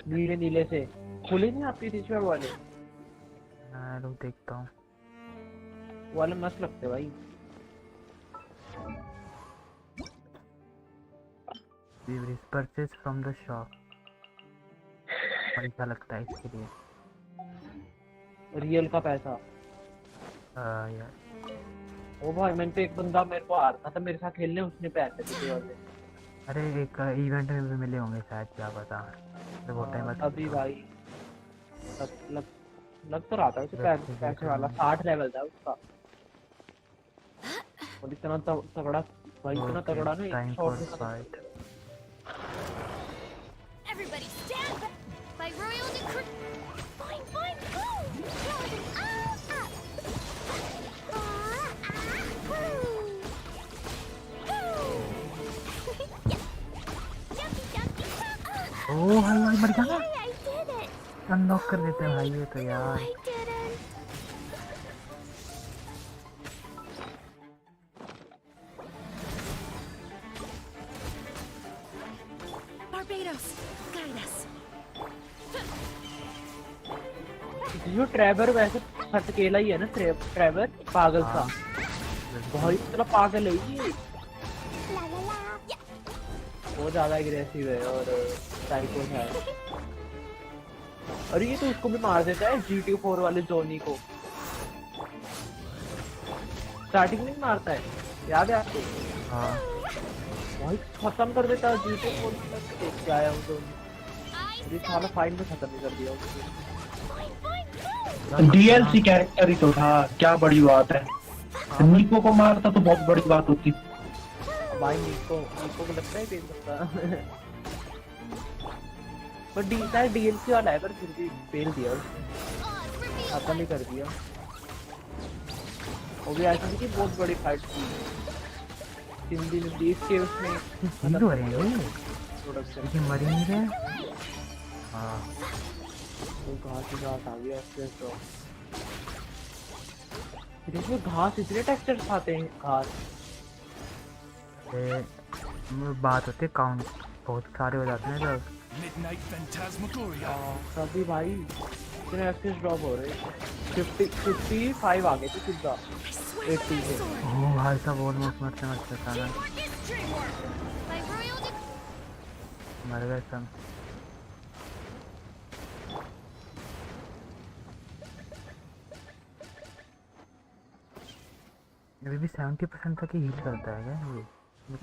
नीले नीले से खुले नहीं आपकी टीशर्ट वाले? हाँ लोग देखता हूँ। वाले मस्त लगते भाई। Purchase from the shop. पैसा लगता है इसके लिए? रियल का पैसा? यार ओ भाई मैंने तो एक बंदा मेरे को आ रहा था मेरे साथ खेलने, उसने पैसे दिए वाले। अरे एक इवेंट में भी मिले होंगे शायद, क्या पता। तो वो टाइम अभी भाई लग तो रहा था उसे पैसे वाला 60 लेवल था उसका। और इतना तगड़ा भाई, इतना तगड़ा ना, टाइम एक फॉर शॉट में fight. Everybody stand back. By royal decree. Fine, fine, boom. ओह भाई भाई मर जाना। I did it. अनलॉक कर देते हैं भाई ये तो यार। I did it. Barbados, guide us. जो ट्रेवर वैसे हटकेला ही है ना, ट्रेवर पागल सा। भाई इतना पागल है ये, La la la. Yeah. बहुत ज्यादा एग्रेसिव है और साइको है। अरे ये तो उसको भी मार देता है GT4 वाले जोनी को, स्टार्टिंग में मारता है, याद है आपको? हाँ भाई खत्म कर देता है GT4 में। देख के आया हूँ जोनी, अरे साला फाइल में खत्म ही कर दिया उसने। डीएलसी कैरेक्टर ही तो था, क्या बड़ी बात है। निको को मारता तो बहुत बड़ी बात होती। भाई निको को लगता है फेल करता पर डीएलसी वाला है, पर फिर भी फेल दिया उसने, खत्म ही कर दिया। वो भी ऐसा नहीं कि बहुत बड़ी फाइट थी, 3 दिन 20 के उसमें हीरो है ये, प्रोडक्शन। लेकिन मर ही नहीं रहे। हाँ तो घास ही घास आ गया उसके। तो इसमें घास इतने टेक्सचर्स आते हैं घास। बात होती है काउंट बहुत सारे हो जाते हैं जब। तभी भाई इतने एक्सेस ड्रॉप हो रहे हैं। 55 आ गए थे सीधा 80 से। ओह भाई साहब ऑलमोस्ट मरते मरते साला By royal decree. मर गए सब। अभी भी 70% तक ही हील करता है क्या ये?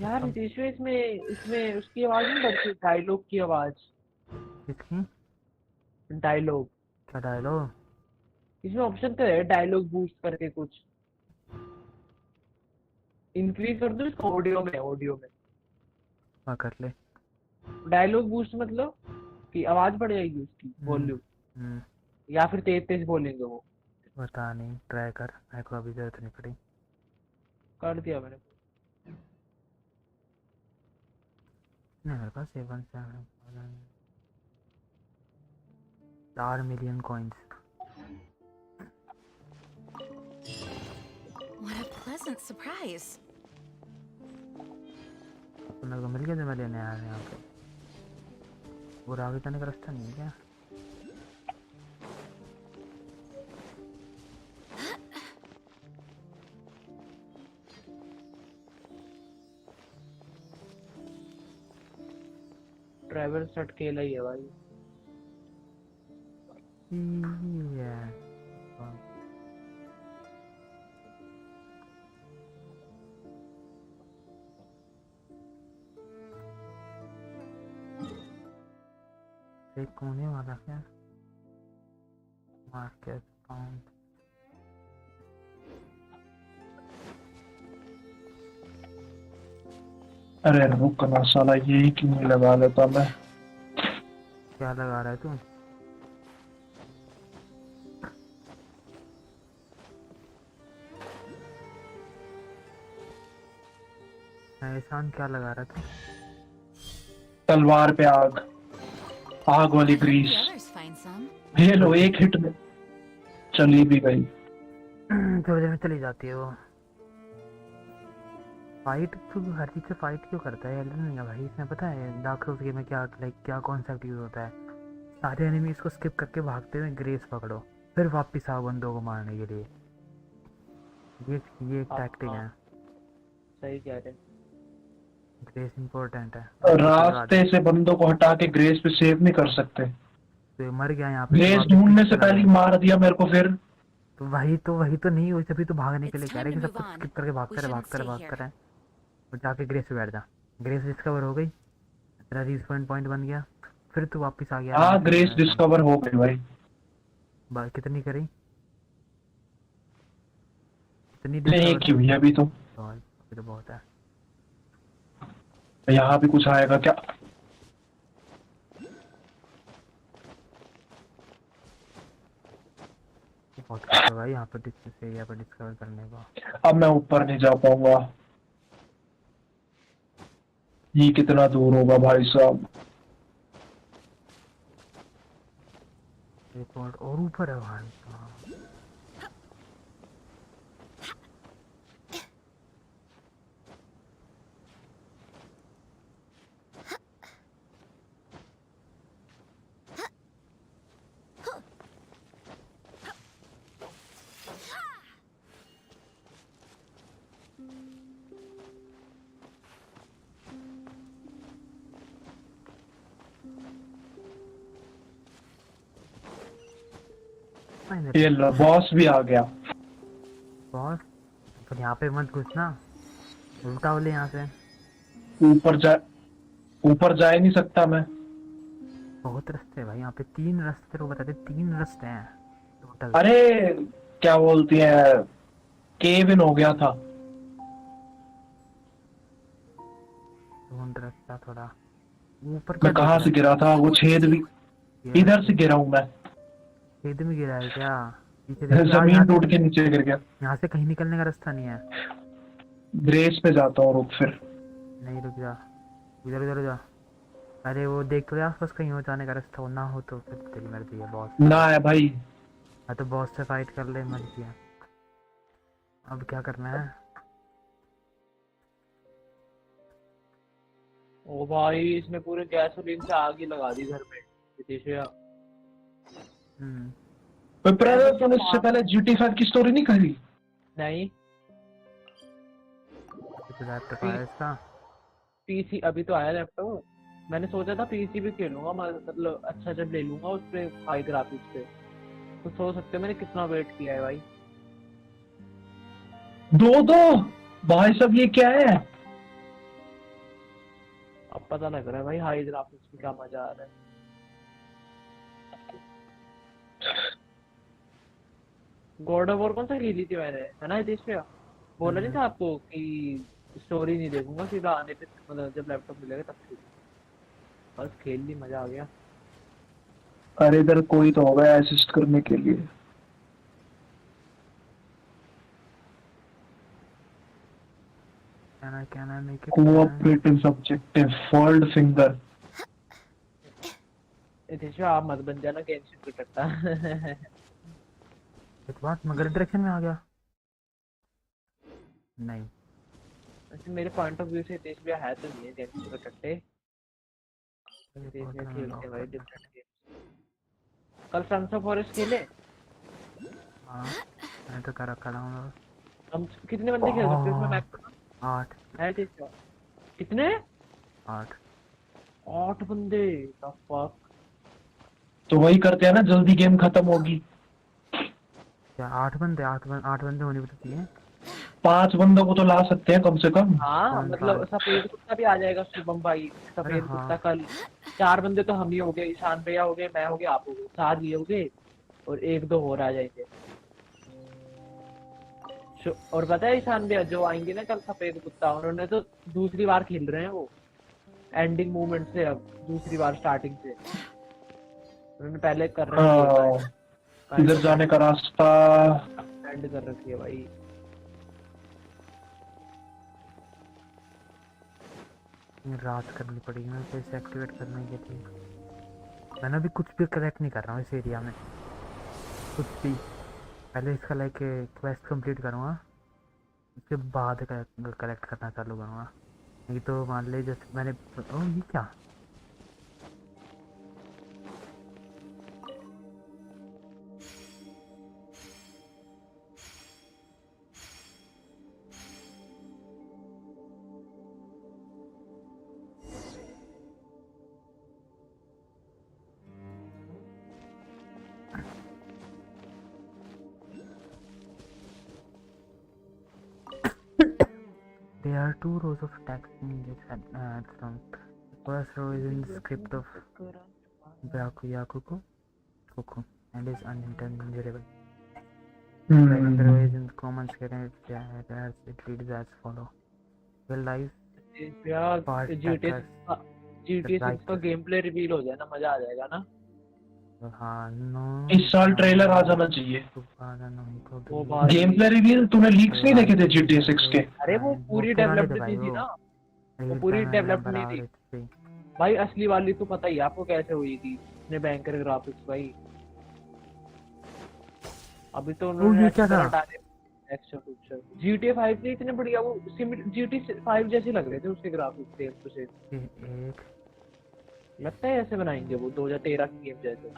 यार नितेश इसमें इसमें उसकी आवाज नहीं बढ़ती, डायलॉग की आवाज। किसकी? डायलॉग क्या डायलॉग? इसमें ऑप्शन तो है डायलॉग बूस्ट करके कुछ, इंक्रीज कर दो इसको ऑडियो में। हाँ कर ले। डायलॉग बूस्ट मतलब कि आवाज बढ़ जाएगी उसकी वॉल्यूम। या फिर तेज तेज बोलेंगे वो। पता नहीं, ट्राई कर, मेरे को अभी जरूरत नहीं पड़ी। कर दिया मैंने। नहीं मेरे पास 4 million coins. What a pleasant surprise. तो मेरे को मिल गया जो मैं लेने आया यहाँ पे। और आगे जाने का रास्ता नहीं है क्या? ट्रैवल सेट अकेला ही है भाई। Yeah. एक होने वाला क्या? Market count. अरे रुक ना साला, यही क्यों नहीं लगा लेता मैं। क्या लगा रहा है तू? एहसान क्या लगा रहा था? तलवार पे आग, आग वाली The grease. others find some. ये लो, एक हिट में चली भी गई। थोड़ी देर में चली जाती है वो। फाइट तू हर चीज से फाइट क्यों करता है एल्डन रिंग भाई? इसमें पता है डार्क सोल्स गेम में क्या लाइक क्या कॉन्सेप्ट यूज होता है? सारे एनिमीज को स्किप करके भागते हुए ग्रेस पकड़ो, फिर वापस आओ बंदों को मारने के लिए। ये एक टैक्टिक है। सही कह रहे। ग्रेस इंपॉर्टेंट है। रास्ते से बंदों को हटा के ग्रेस पे सेव नहीं कर सकते। तो ये मर गया यहाँ पे, तो ग्रेस वापस ढूंढने पीछे से चला पहले ही गया। मार दिया मेरे को फिर। तो वही तो नहीं हुई, तभी तो भागने के लिए It's कह रहे time कि to सब कुछ move on. स्किप करके We shouldn't stay भागता here. रहे। और जाके ग्रेस पे बैठ जा। ग्रेस डिस्कवर हो गई, तेरा रिस्पॉन पॉइंट बन गया, फिर तू वापस आ गया। हाँ, ग्रेस डिस्कवर हो गई भाई। कितनी करी? कितनी नहीं डिस्कवर की हुई अभी तो। अभी तो बहुत है। यहाँ भी कुछ आएगा क्या? बहुत कुछ है भाई यहाँ पे डिस्कस एरिया पे डिस्कवर करने को। अब मैं ऊपर नहीं जा पाऊंगा। ये कितना दूर होगा भाई साहब? एक और ऊपर है भाई साहब। ये लो, बॉस भी आ गया। बॉस पर यहाँ पे मत घुसना, उल्टा हो ले यहाँ से। ऊपर जा ही नहीं सकता मैं। बहुत रास्ते हैं भाई यहाँ पे, 3 रास्ते को बताते, 3 रास्ते हैं टोटल। अरे क्या बोलती है, केव इन हो गया था। ढूंढ रास्ता थोड़ा ऊपर। मैं कहाँ से गिरा था? वो छेद भी इधर से गिरा हूँ मैं। छेद में गिरा है क्या? पीछे देख, जमीन टूट के नीचे गिर गया। यहाँ से कहीं निकलने का रास्ता नहीं है। ग्रेस पे जाता हूँ, रुक फिर। नहीं रुक जा, इधर उधर जा। अरे वो देख तो आसपास कहीं हो जाने का रास्ता हो, ना हो तो फिर तेरी मर्जी है बॉस। ना है भाई। हाँ तो बॉस से फाइट कर ले, मर्जी है। अब क्या करना है? ओ भाई इसने पूरे गैसोलीन से आग ही लगा दी घर में। विदेशिया। ब्रदर तुमने इससे पहले GT5 की स्टोरी नहीं करी? नहीं। लैपटॉप आया इसका? पीसी अभी तो आया लैपटॉप। मैंने सोचा था पीसी भी खेलूंगा, मतलब अच्छा जब ले लूंगा उस पे हाई ग्राफिक्स पे, तो सोच सकते हो मैंने कितना वेट किया है भाई। दो भाई सब, ये क्या है? अब पता लग रहा है भाई हाई ग्राफिक्स में क्या मजा आ रहा है। गॉड ऑफ वॉर कौन सा खेली थी मैंने, है ना देश पे? बोला नहीं था आपको कि स्टोरी नहीं देखूंगा, सीधा आने पे मतलब जब लैपटॉप मिलेगा तब खेलूंगा। बस खेल ली, मजा आ गया। अरे इधर कोई तो होगा असिस्ट करने के लिए। Can I make it? Cooperative subjective fold finger. इधर आप मत बन जाना गेंशिन का टट्टा। एक बात मगर डायरेक्शन में आ गया। नहीं वैसे मेरे पॉइंट ऑफ व्यू से देश भी है तो नहीं है गेंशिन का टट्टे। ये देश में बटन खेलते लॉक हैं भाई करना। Different game. कल सन्स ऑफ फॉरेस्ट खेले। हाँ मैंने तो कर रखा था। हम कितने बंदे खेल सकते हैं इसमें मैक्सिमम? 8 है ठीक है। कितने? 8 8 बंदे। The fuck. तो वही करते हैं ना, जल्दी गेम खत्म होगी। क्या 8 बंदे 8 बंदे होने भी तो चाहिए। 5 बंदों को तो ला सकते हैं कम से कम। हाँ कौन मतलब 5? सफेद कुत्ता भी आ जाएगा शुभम भाई। अरे सफेद हाँ कुत्ता कल। 4 बंदे तो हम ही हो गए, ईशान भैया हो गए, मैं हो गया, आप हो गए, 4 ये हो गए। और 1-2 और आ जाएंगे। और पता है ईशान भैया जो आएंगे ना कल सफेद कुत्ता, उन्होंने तो दूसरी बार खेल रहे हैं वो। एंडिंग मूवमेंट से अब दूसरी बार स्टार्टिंग से। उन्होंने पहले कर रखी है हाँ, इधर जाने का रास्ता। एंड कर रखी है भाई। रात करनी पड़ेगी ना तो इसे एक्टिवेट करने के लिए। मैंने अभी कुछ भी कलेक्ट नहीं कर रहा हूँ इस एरिया में, कुछ भी। पहले इसका लाइक क्वेस्ट कंप्लीट करूँगा, उसके बाद कलेक्ट करना चालू करूँगा। नहीं तो मान ले जैसे मैंने ओ ये क्या There are 2 rows of text in this song. The first row is in the script of Byakuyakuku Kuku and is unintelligible. Second row is in the common script and it reads as follow. Well life यार part GTA 6 का game play reveal हो जाए ना, मजा आ जाएगा ना। हाँ no इस साल ट्रेलर आ जाना चाहिए। वो बात गेम प्ले रिवील तूने लीक्स नहीं देखे थे GTA 6 के? अरे वो पूरी पुराने थे डेवलप्ड भाई थी वो ना, वो पूरी डेवलप्ड नहीं थी बराबर भाई। असली वाली तो पता ही है आपको कैसे हुई थी, इतने भयंकर ग्राफिक्स भाई। अभी तो उन्होंने ये क्या था? डाले एक्स्ट्रा फीचर। GTA 5 के इतने बढ़िया, वो GTA 5 जैसे लग रहे थे उसके ग्राफिक्स सेम टू सेम। एक लगता है ऐसे बनाएंगे वो 2013 की गेम जैसे।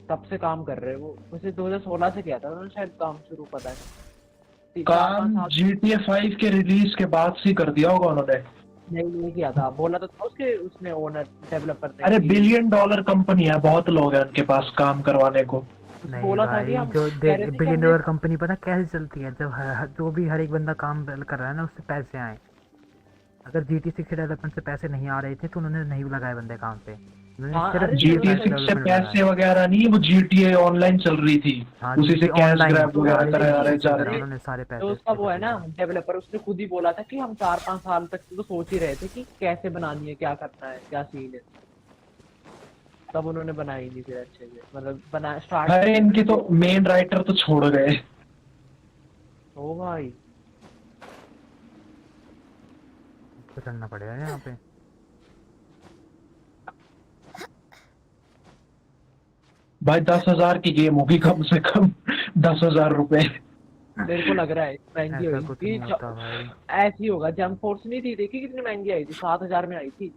तब से काम कर रहे हैं वो, वैसे 2016 से किया था उन्होंने शायद काम शुरू, पता है। काम GTA 5 के रिलीज के बाद से कर दिया होगा उन्होंने। नहीं किया था, बोला तो था उसके उसने ओनर डेवलपर ने। अरे $1 बिलियन कंपनी है, बहुत लोग हैं उनके पास काम करवाने को। नहीं बोला था भाई, कि हम जो कह रहे थे कि $1 हमने बिलियन कंपनी पता कैसे चलती है, जब जो भी हर एक बंदा काम कर रहा है ना उससे पैसे आए। अगर GTA 6 के डेवलपमेंट से पैसे नहीं आ रहे थे तो उन्होंने नहीं लगाए बंदे काम पे। GTA 6 से पैसे वगैरह नहीं, वो GTA ऑनलाइन चल रही थी, हाँ, उसी से कैश ग्रैब वगैरह कराए जा रहे थे। उन्होंने सारे तो पैसे उसका वो है ना डेवलपर, उसने खुद ही बोला था कि हम 4-5 साल तक तो सोच ही रहे थे कि कैसे बनानी है, क्या करना है, क्या सीन है। तब उन्होंने बनाई नहीं फिर अच्छे से, मतलब बना स्टार्ट। अरे इनके तो मेन राइटर तो छोड़ गए। ओ भाई तो करना पड़ेगा यहाँ पे। भाई 10,000 की गेम होगी कम से कम, 10,000 रुपए। मेरे को लग रहा है महंगी ऐसा हुई कुछ थी। नहीं होता भाई। ऐसी होगा, जंप फोर्स नहीं थी, देखी कितनी महंगी आई थी, 7,000 में आई थी।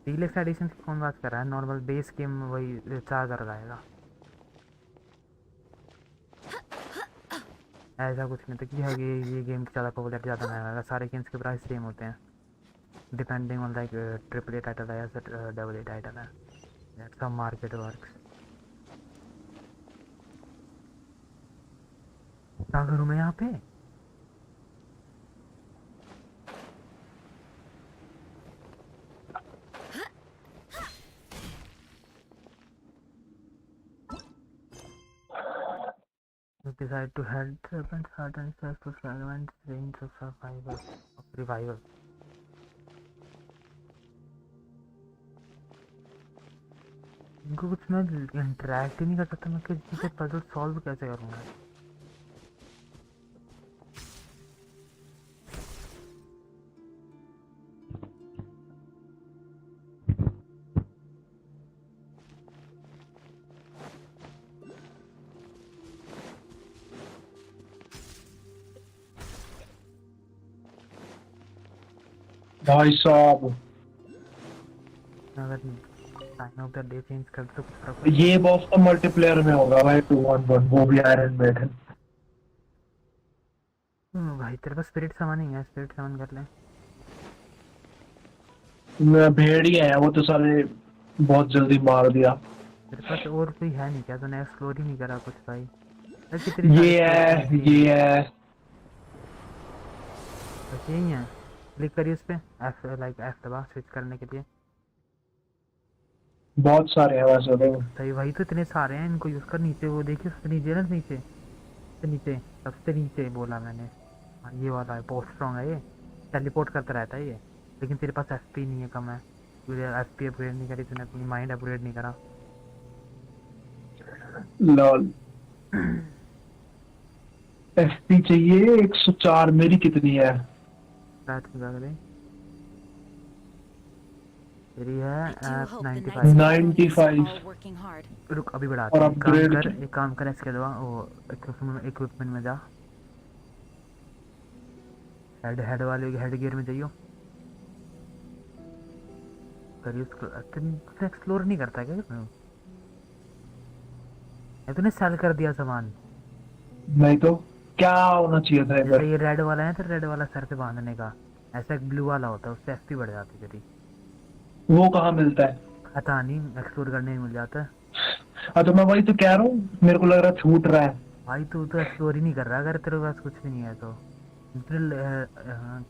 डीलक्स एडिशन की कौन बात कर रहा है? नॉर्मल बेस गेम वही 4,000 का आएगा। ऐसा कुछ नहीं था कि ये गेम ज़्यादा पॉपुलर ज़्यादा महंगा आएगा। सारे गेम्स के प्राइस सेम होते हैं depending on like triple A title है या डबल ए टाइटल है। That's how market works. क्या करूँ मैं यहाँ पे? You decide to help serpents hurt and serve to fragment range of survival of revival. इनको कुछ मैं इंटरेक्ट ही नहीं कर सकता, मैं किसी से पजल सॉल्व कैसे करूँगा? भाई साहब अगर time of the day change कर दो तो कुछ फर्क पड़ता ये बॉस तो मल्टीप्लेयर में होगा भाई, 2-1-1, वो भी आयरन मेडन। भाई तेरे पास स्पिरिट सामान ही है, स्पिरिट सामान कर ले। भेड़िया है वो तो साले, बहुत जल्दी मार दिया। तेरे पास और कोई है नहीं क्या? तूने एक्सप्लोर ही नहीं करा कुछ भाई? अरे कितनी सारी ये स्पिरिट है, मिलती हैं। ये है। बस यही है। क्लिक करिए उस पे, एफ लाइक एफ दबा स्विच करने के लिए। बहुत सारे हैं वैसे तो। सही, वही तो इतने सारे हैं, इनको यूज कर। नीचे वो देखिए, सबसे नीचे ना, नीचे सबसे नीचे, सबसे नीचे बोला मैंने। हाँ ये वाला है, बहुत स्ट्रॉन्ग है ये, टेलीपोर्ट करता रहता है ये। लेकिन तेरे पास एफपी नहीं है, कम है। तुझे एफपी अपग्रेड नहीं करी तूने, अपनी माइंड अपग्रेड नहीं करा। लॉल। एफपी चाहिए 104, मेरी कितनी है? रात की बात है, तेरी है I do hope the 95। Knights of Coronis 95। are all working hard. रुक अभी बढ़ाते और हैं, अपग्रेड एक काम कर इसके दवा वो इक्विपमेंट में जा, हेड वाले हेड गियर में जाइयो। करिए उसको। तूने एक्सप्लोर नहीं करता क्या तू? या तूने सेल कर दिया सामान? नहीं तो क्या होना चाहिए था जैसे इधर? ये रेड वाला है तो रेड वाला सर पे बांधने का, ऐसा एक ब्लू वाला होता है, उससे एफपी बढ़ जाती तेरी। वो कहाँ मिलता है? पता नहीं, एक्सप्लोर करने में मिल जाता है। हाँ तो मैं वही तो कह रहा हूँ, मेरे को लग रहा है छूट रहा है। भाई तू तो एक्सप्लोर ही नहीं कर रहा, अगर तेरे पास कुछ भी नहीं है तो।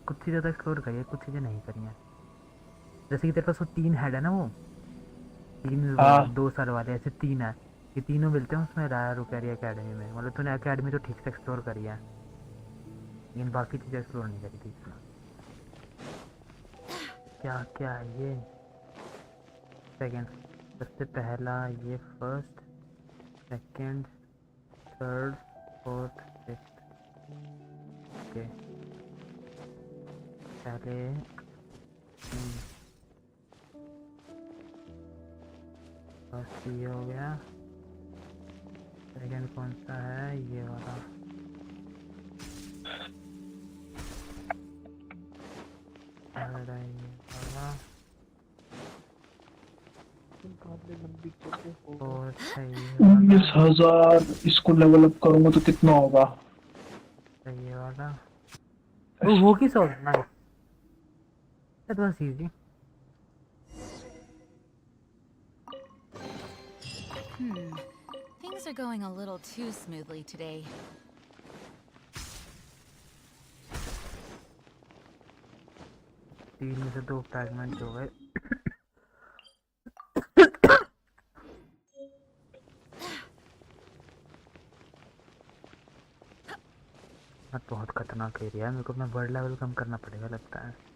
कुछ चीज़ें तो एक्सप्लोर करी है, कुछ चीज़ें नहीं करी हैं। जैसे कि तेरे पास वो 3 हेड है ना, वो 3 हाँ 2 साल वाले, ऐसे 3 है। ये तीनों मिलते हैं उसमें राया रुकैरी अकेडमी में। मतलब तूने अकेडमी तो ठीक से एक्सप्लोर करी है, लेकिन बाकी चीज़ें एक्सप्लोर नहीं करी ठीक से। क्या क्या है ये? सेकंड, सबसे पहला ये first, second, third, fourth, fifth. Okay, पहले फर्स्ट ये हो गया। सेकंड कौन सा है? ये वाला। थर्ड है ये वाला। फोर्थ है ये वाला। 19,000, इसको लेवल अप करूंगा तो कितना होगा? ये वाला वो होगी सौ। Nice, that was easy. Things are going a little too smoothly today. 3 में से 2 फ्रैगमेंट हो गए। बहुत खतरनाक एरिया है, मेरे को अपना वर्ड लेवल कम करना पड़ेगा लगता है।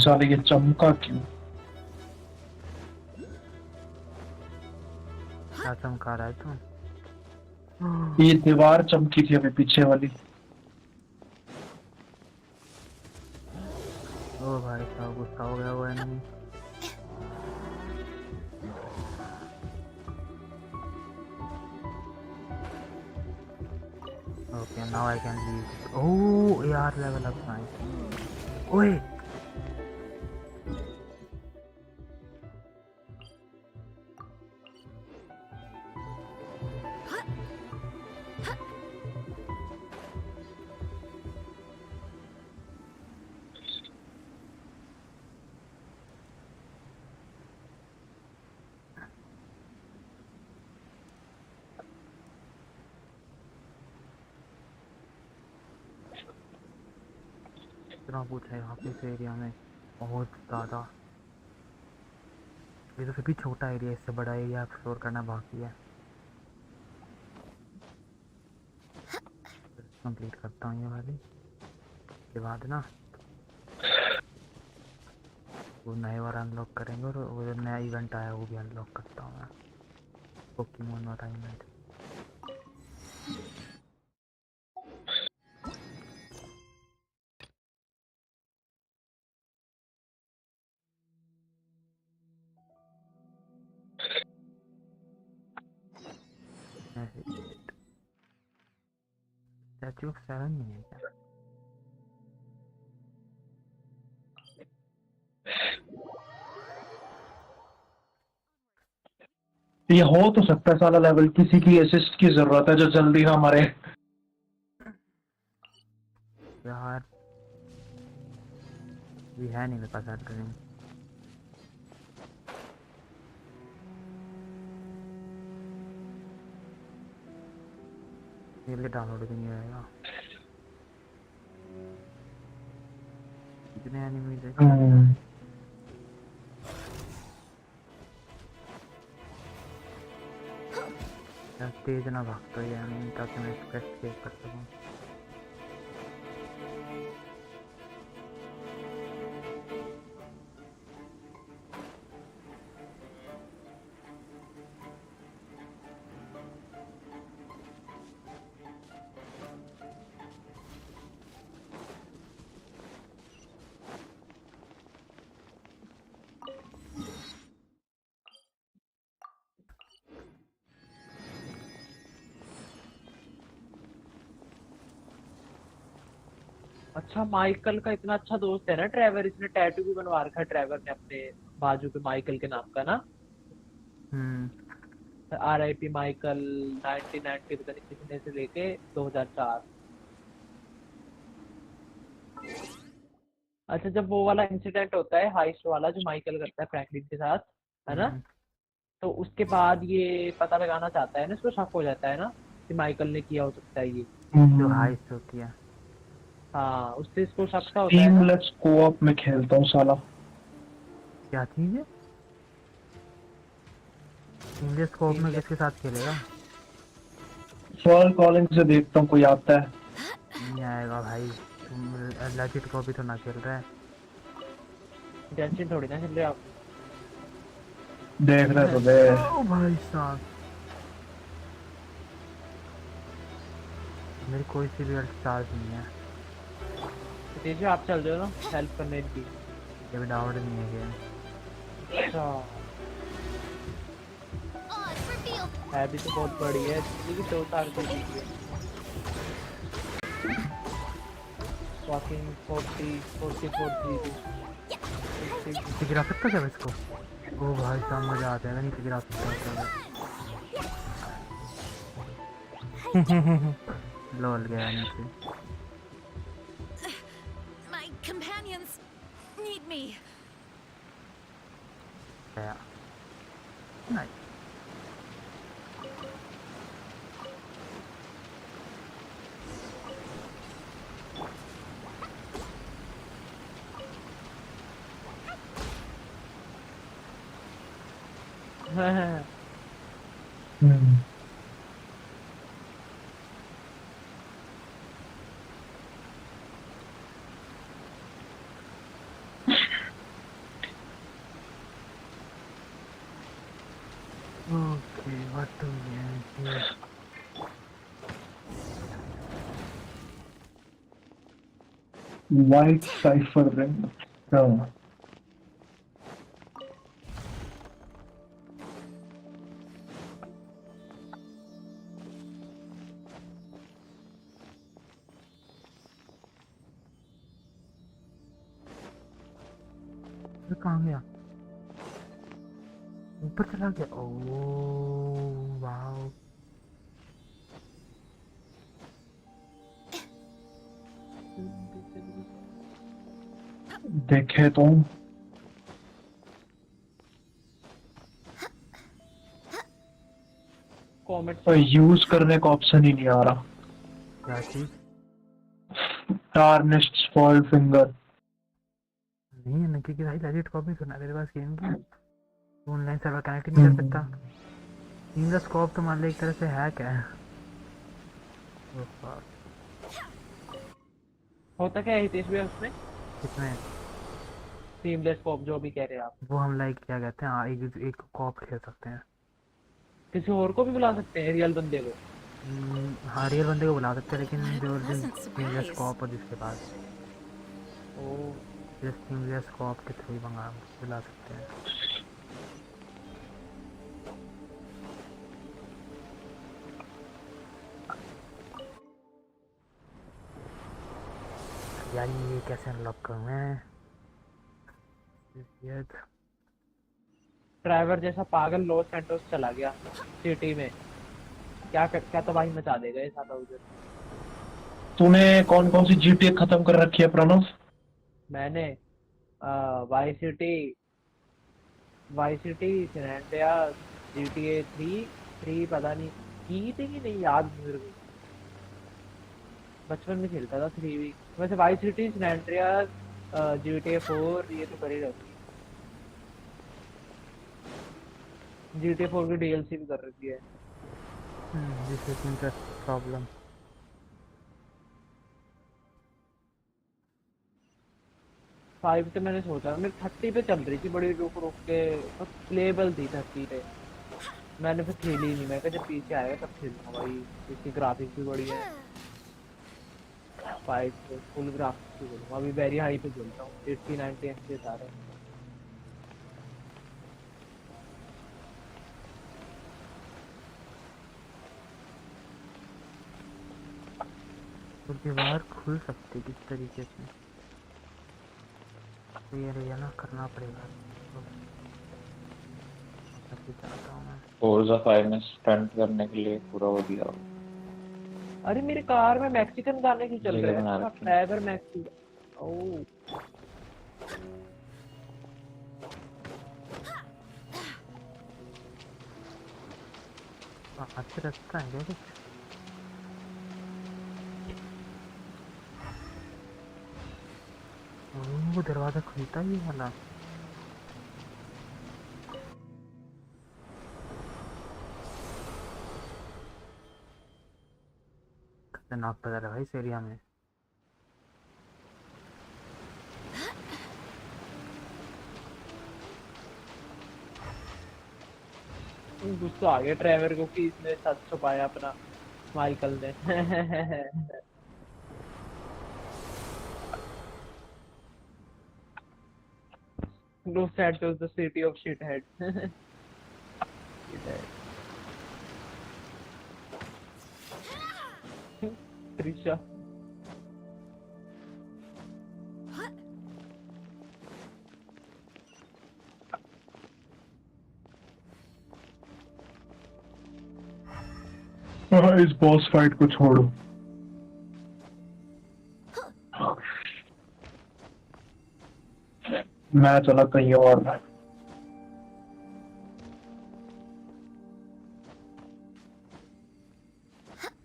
साले ये चमका क्यों? क्या चमका रहा है तू? ये दीवार चमकी थी अभी पीछे वाली। ओ भाई साहब, गुस्सा हो गया वो enemy. Okay now I can leave. Oh यार, लेवल अप नाइस। ओए इतना कुछ है यहाँ पे इस एरिया में, बहुत ज़्यादा। ये तो फिर भी छोटा एरिया, इससे बड़ा एरिया एक्सप्लोर करना बाकी है। कंप्लीट करता हूँ ये वाली, के बाद ना वो नए वाला अनलॉक करेंगे, और वो जो नया इवेंट आया वो भी अनलॉक करता हूँ मैं, पोकेमॉन वाला इवेंट। स्टैचू ऑफ 7 नहीं है क्या? ये हो तो सकता है साला लेवल, किसी की असिस्ट की जरूरत है जो जल्दी हमारे। यार भी है नहीं मेरे पास एड्रेन। ये लिए डाउनलोड भी नहीं आएगा। इतने एनिमी देखे यार, तेज ना भागता है एनिमी, ताकि मैं इसको एस्केप कर सकूं। अच्छा, माइकल का इतना अच्छा दोस्त है ना ट्रेवर, इसने टैटू भी बनवा रखा है ट्रेवर ने अपने बाजू पे माइकल के नाम का ना। RIP माइकल 1990 पता नहीं कितने से लेके 2004। अच्छा, जब वो वाला इंसिडेंट होता है हाइस्ट वाला जो माइकल करता है फ्रैंकलिन के साथ, है ना, तो उसके बाद ये पता लगाना चाहता है ना, इसको शक हो जाता है ना कि माइकल ने किया हो सकता है ये, जो हाइस्ट होती है। हाँ, उससे इसको शक सा होता है ना। टीमलेस कोऑप में खेलता हूँ साला। क्या चीज है? इंग्लिश स्कोप में किसके साथ खेलेगा? फॉल कॉलिंग से देखता हूँ कोई आता है। नहीं आएगा भाई, तुम लजिट को भी तो ना खेल रहा है। जेंशिन थोड़ी ना खेल रहे आप। देख रहे तो दे। ओ भाई साहब, मेरी कोई सी भी चार्ज नहीं है। तेजी आप चल रहे हो ना हेल्प करने की। ये भी डाउट नहीं है गेम। अच्छा, Oz, reveal. है भी तो बहुत बड़ी है, लेकिन 2 साल की है। Fucking 40 नीचे गिरा सकता क्या इसको? ओ भाई साहब मजा आता है, नीचे गिरा सकता है। लोल गया नीचे। My companions need me. गया। Nice. Okay, what do we have here? White cipher ring. No. ये कहाँ गया? ऊपर चला गया। ओह वाओ, देखे तो कमेंट यूज करने का ऑप्शन ही नहीं आ रहा। क्या चीज? Tarnished spoiled finger. नहीं है ना, क्योंकि भाई लेजिट कॉपी सुना तेरे पास गेम की, ऑनलाइन सर्वर कनेक्ट ही नहीं कर सकता। टीम का स्कोप तो मान ले एक तरह से हैक है। ओह fuck, होता क्या है हितेश भैया उसमें? कितने सीमलेस कॉप जो भी कह रहे हैं आप, वो हम लाइक क्या कहते हैं, एक कॉप खेल सकते हैं। किसी और को भी बुला सकते हैं रियल बंदे को? हाँ रियल बंदे को बुला सकते हैं, लेकिन My जो जिस pleasant टीमलेस surprise. कॉप और जिसके पास ओ, जिस टीमलेस कॉप के थ्रू ही मंगा बुला सकते हैं। यार ये कैसे अनलॉक करूँ मैं? ये ड्राइवर जैसा पागल लॉस सैंटोस चला गया सिटी में, क्या तबाही मचा देगा ये साला उधर। तूने कौन कौन सी जीटीए खत्म कर रखी है प्रणव? मैंने Vice City, San Andreas, GTA 3 पता नहीं की थी कि नहीं, याद नहीं मेरे को, बचपन में खेलता था 3 भी। वैसे Vice City, San Andreas, GTA 4 ये तो कर ही रखी है। GTA 4 की DLC भी कर रखी है। This is interest problem. 5 तो मैंने सोचा, मेरी 30 पे चल रही थी बड़ी रुक रुक के, प्लेबल थी 30 पे, मैंने फिर खेली ही नहीं। मैं कहा जब पीछे आएगा तब खेलूंगा भाई, इसकी ग्राफिक्स भी बढ़िया है। 5 पे फुल ग्राफिक्स भी खेलूंगा, अभी वेरी हाई पे खेलता हूँ, 80-90 FPS आ रहे हैं। तो दीवार खुल सकती है किस तरीके से? तो ये ना करना पड़ेगा। तो अभी चाहता हूँ मैं। फोर्जा 5 में स्टंट करने के लिए पूरा वो दिया हुआ। अरे मेरी कार में मैक्सिकन गाने क्यों चल जगह रहे बना हैं? रखी है। Driver Mexican. ओह, अच्छा रास्ता है क्या कुछ? वो दरवाजा खुलता ही है वाला। खतरनाक बाजार है भाई इस एरिया में। गुस्सा आ गया ड्राइवर को कि इसने सच छुपाया अपना, माइकल ने। Los Santos, the city of shitheads. Shithead. Trisha. इस बॉस फाइट को छोड़ो। मैं चला कहीं और।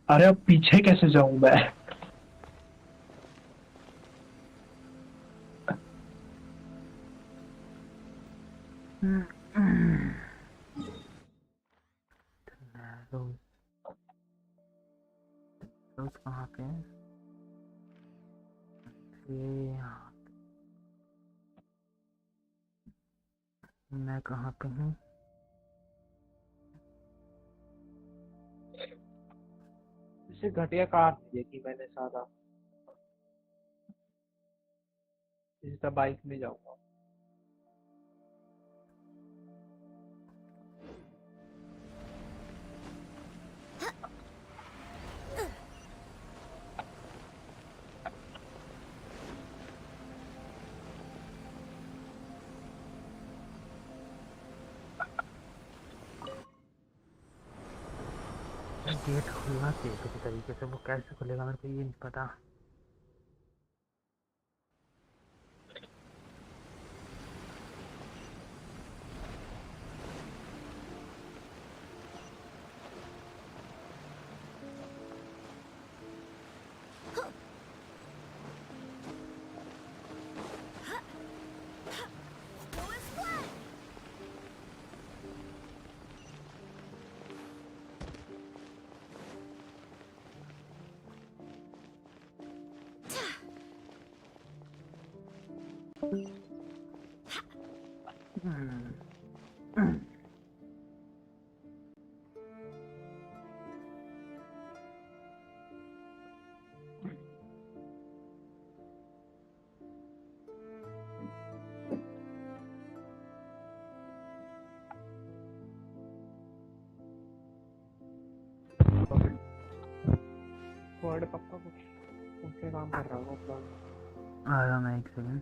अरे अब पीछे कैसे जाऊं मैं? रोज रोज कहाँ पे है? ये यहाँ। मैं कहाँ पे हूँ? इससे घटिया कार नहीं देखी मैंने सारा, इसका बाइक में जाऊंगा। गेट खुलना चाहिए किसी तरीके से, वो कैसे खुलेगा मेरे को ये नहीं पता। वर्ड पक्का कुछ उससे काम कर रहा हूँ अपना। आ रहा मैं एक सेकंड।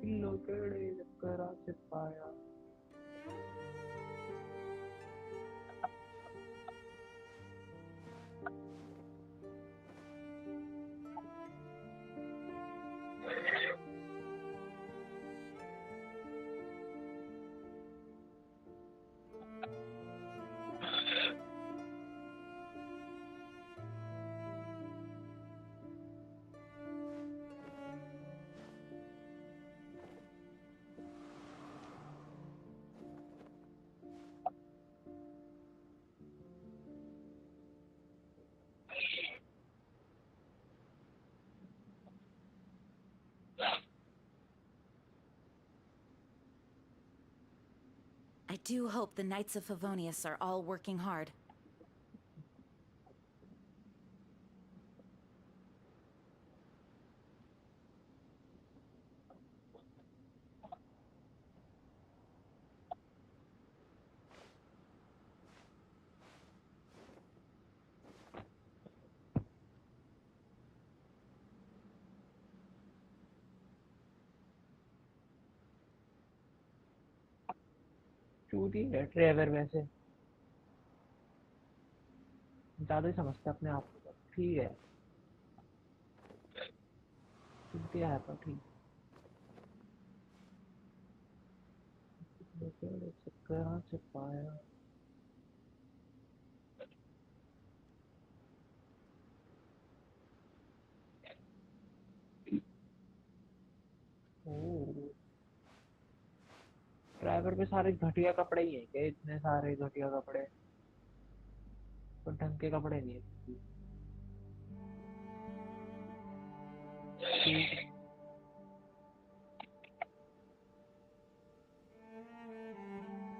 पिल्लो केड़े करा से पाया। I do hope the Knights of Favonius are all working hard. चूती है ट्रेवर वैसे ज्यादा ही समझते अपने आप को। ठीक है चूतिया है तो ठीक है। कहाँ से पाया ड्राइवर पे सारे घटिया कपड़े ही हैं क्या? इतने सारे घटिया कपड़े तो ढंग के कपड़े नहीं है।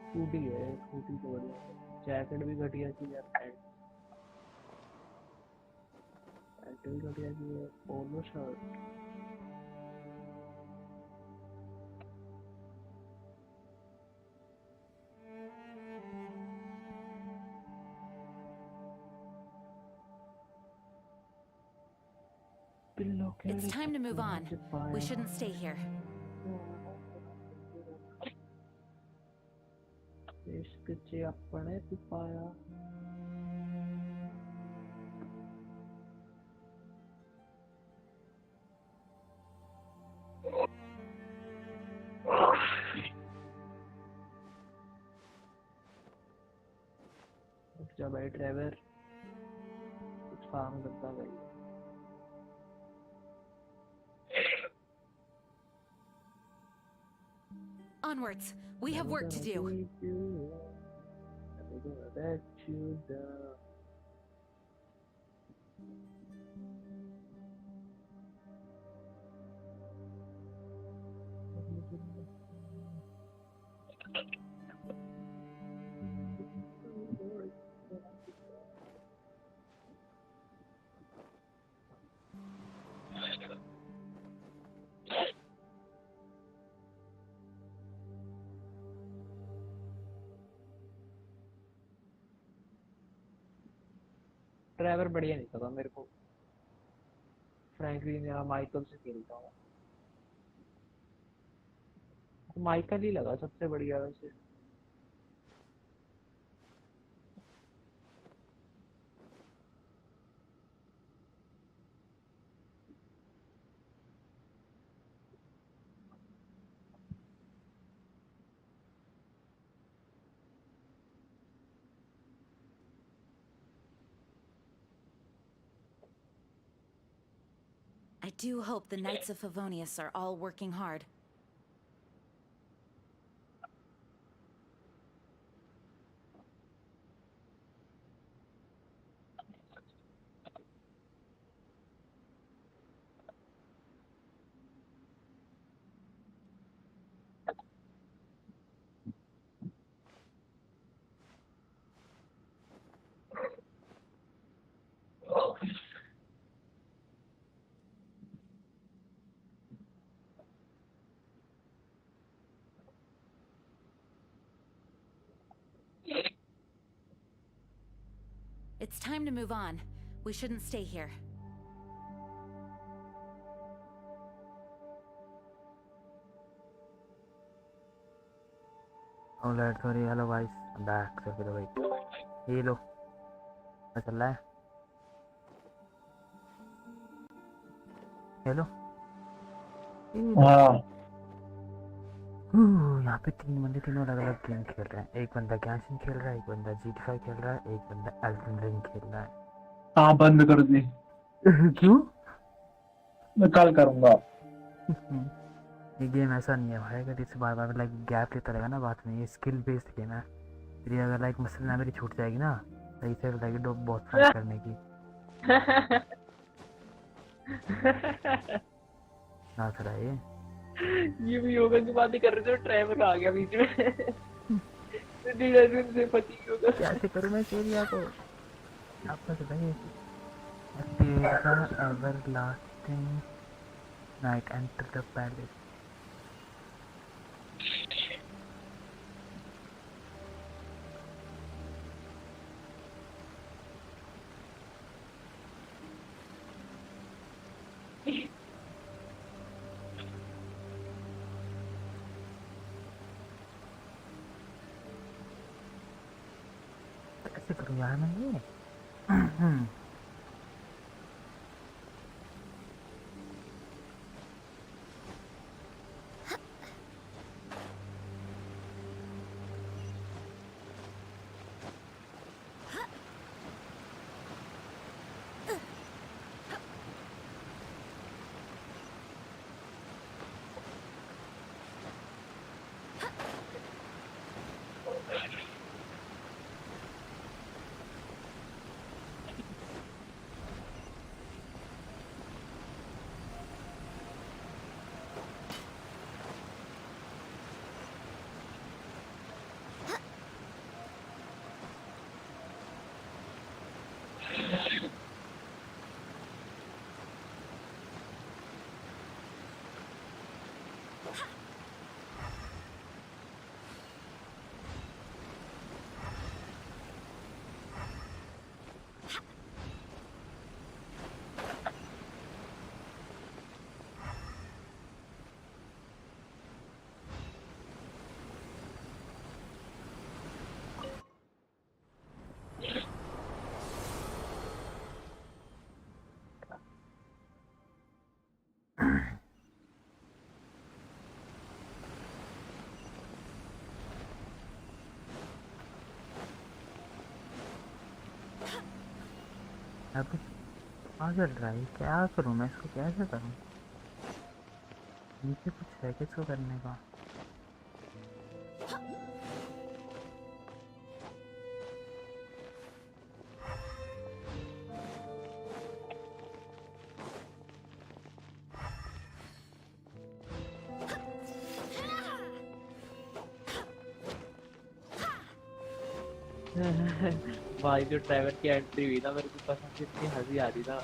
स्कूटी है स्कूटी तो बढ़िया। जैकेट भी घटिया सी है पैंट भी घटिया सी है polo shirt. It's time to move on. We shouldn't stay here. इश्क च अपने पाया। उठ जा भाई ड्राइवर कुछ काम करता भाई। Onwards. We have work to do. Driver बढ़िया नहीं लगा मेरे को। फ्रैंकली मैं माइकल से खेलता हूँ। माइकल ही लगा सबसे बढ़िया वैसे। I do hope the Knights of Favonius are all working hard. It's time to move on. We shouldn't stay here. Alright, sorry, hello guys, I'm back. Sir, the wait. Hello. क्या चल रहा है? Hello. हाँ यहाँ पे 3 बंदे तीनों अलग अलग गेम खेल रहे हैं। एक बंदा गैंशन खेल रहा है, एक बंदा GTA 5 खेल रहा है, एक बंदा एल्डन रिंग खेल रहा है। हाँ बंद कर दी। क्यों? मैं कल करूँगा। ये गेम ऐसा नहीं है भाई, अगर इसे बार बार लाइक गैप लेता रहेगा ना बात में, ये स्किल बेस्ड गेम है। फिर ये अगर लाइक मसल मेमोरी छूट जाएगी ना, सही से लाइक बहुत फाइट करने की ना चला ये भी योगा की बातें कर रहे थे, ट्रैवल आ गया बीच में। डिडक्शन से पति होगा। कैसे करूँ मैं इस एरिया को? आपका बताइए। Everlasting night enter the palace. कैसे करूँ यार मैं ये? अब आ चल रहा है, क्या करूँ मैं इसको, कैसे करूँ? नीचे कुछ है किसको करने का? भाई जो ट्रैवल की एंट्री हुई ना, मेरे को कसम से इतनी हंसी आ रही ना।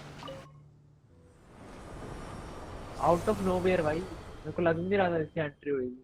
आउट ऑफ नोवेयर भाई, मेरे को लग नहीं रहा था इसकी एंट्री हुई।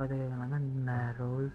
अरे ना नैरोज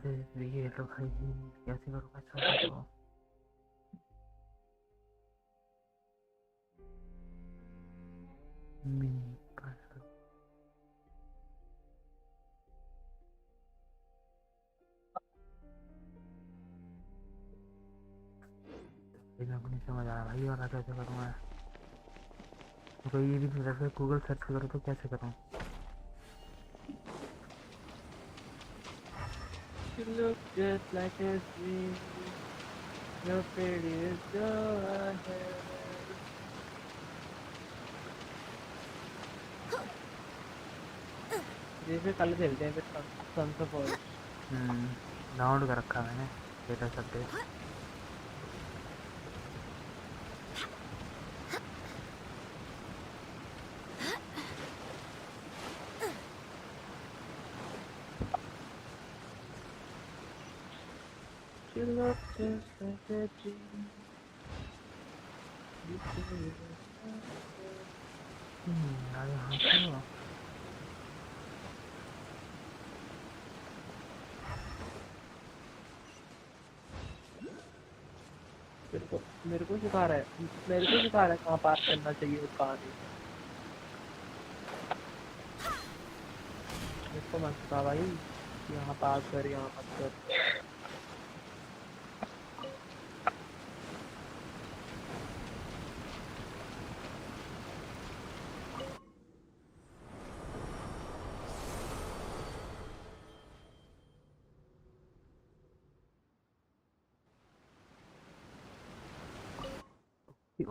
अरे ये तो भाई कैसे करूँगा ऐसा तो। मिनी पास मेरे को नहीं समझ आ रहा भाई, ये वाला कैसे करूँ मैं। तो ये भी नहीं लगता, गूगल सर्च करूँ तो कैसे करूँ। You look just like a dream. Your prettiest girl I have. जैसे कल खेलते हैं फिर सन्स ऑफ ऑल। डाउनलोड कर रखा मैंने status update. You look just like a dream. You prettiest girl I have. यार यहाँ तो मेरे को सिखा रहा है, मेरे को सिखा रहा है कहाँ पास करना चाहिए और कहाँ नहीं। मेरे को मत सिखा भाई, यहाँ पास कर यहाँ मत कर।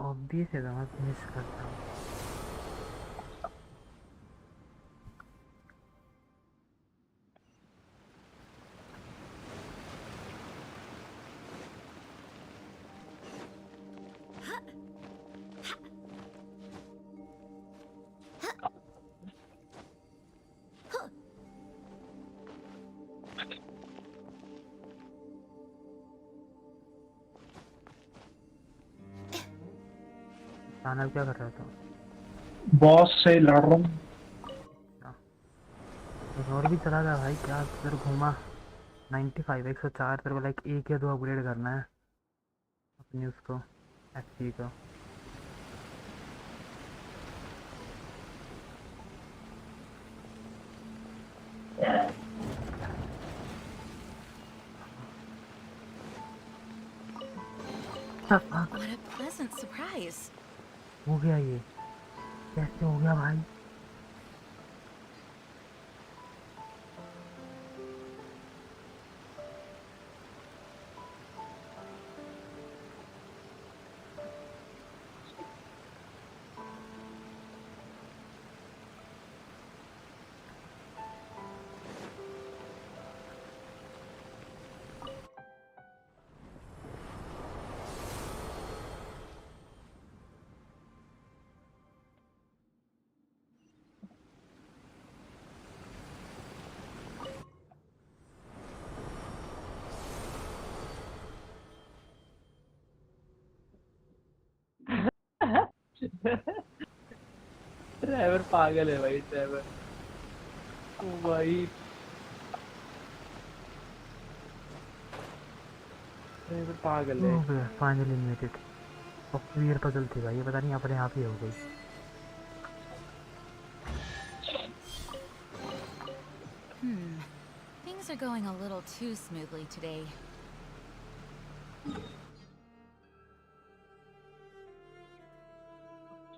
ऑब्वियस है, मैं मिस करता हूँ। तानव क्या कर रहा था? बॉस से लड़ रहा हूँ। एक और भी चला था भाई, क्या फिर घूमा। 95 104 तेरे को लाइक एक या दो अपग्रेड करना है अपनी उसको एचपी को। What a pleasant surprise. हो गया ये, कैसे हो गया भाई। ड्राइवर पागल है भाई, ड्राइवर। ओ भाई ड्राइवर पागल है। हो गया फाइनली मेड इट। और क्लियर पजल थी भाई, ये पता नहीं अपने आप ही हो गई। Things are going a little too smoothly today.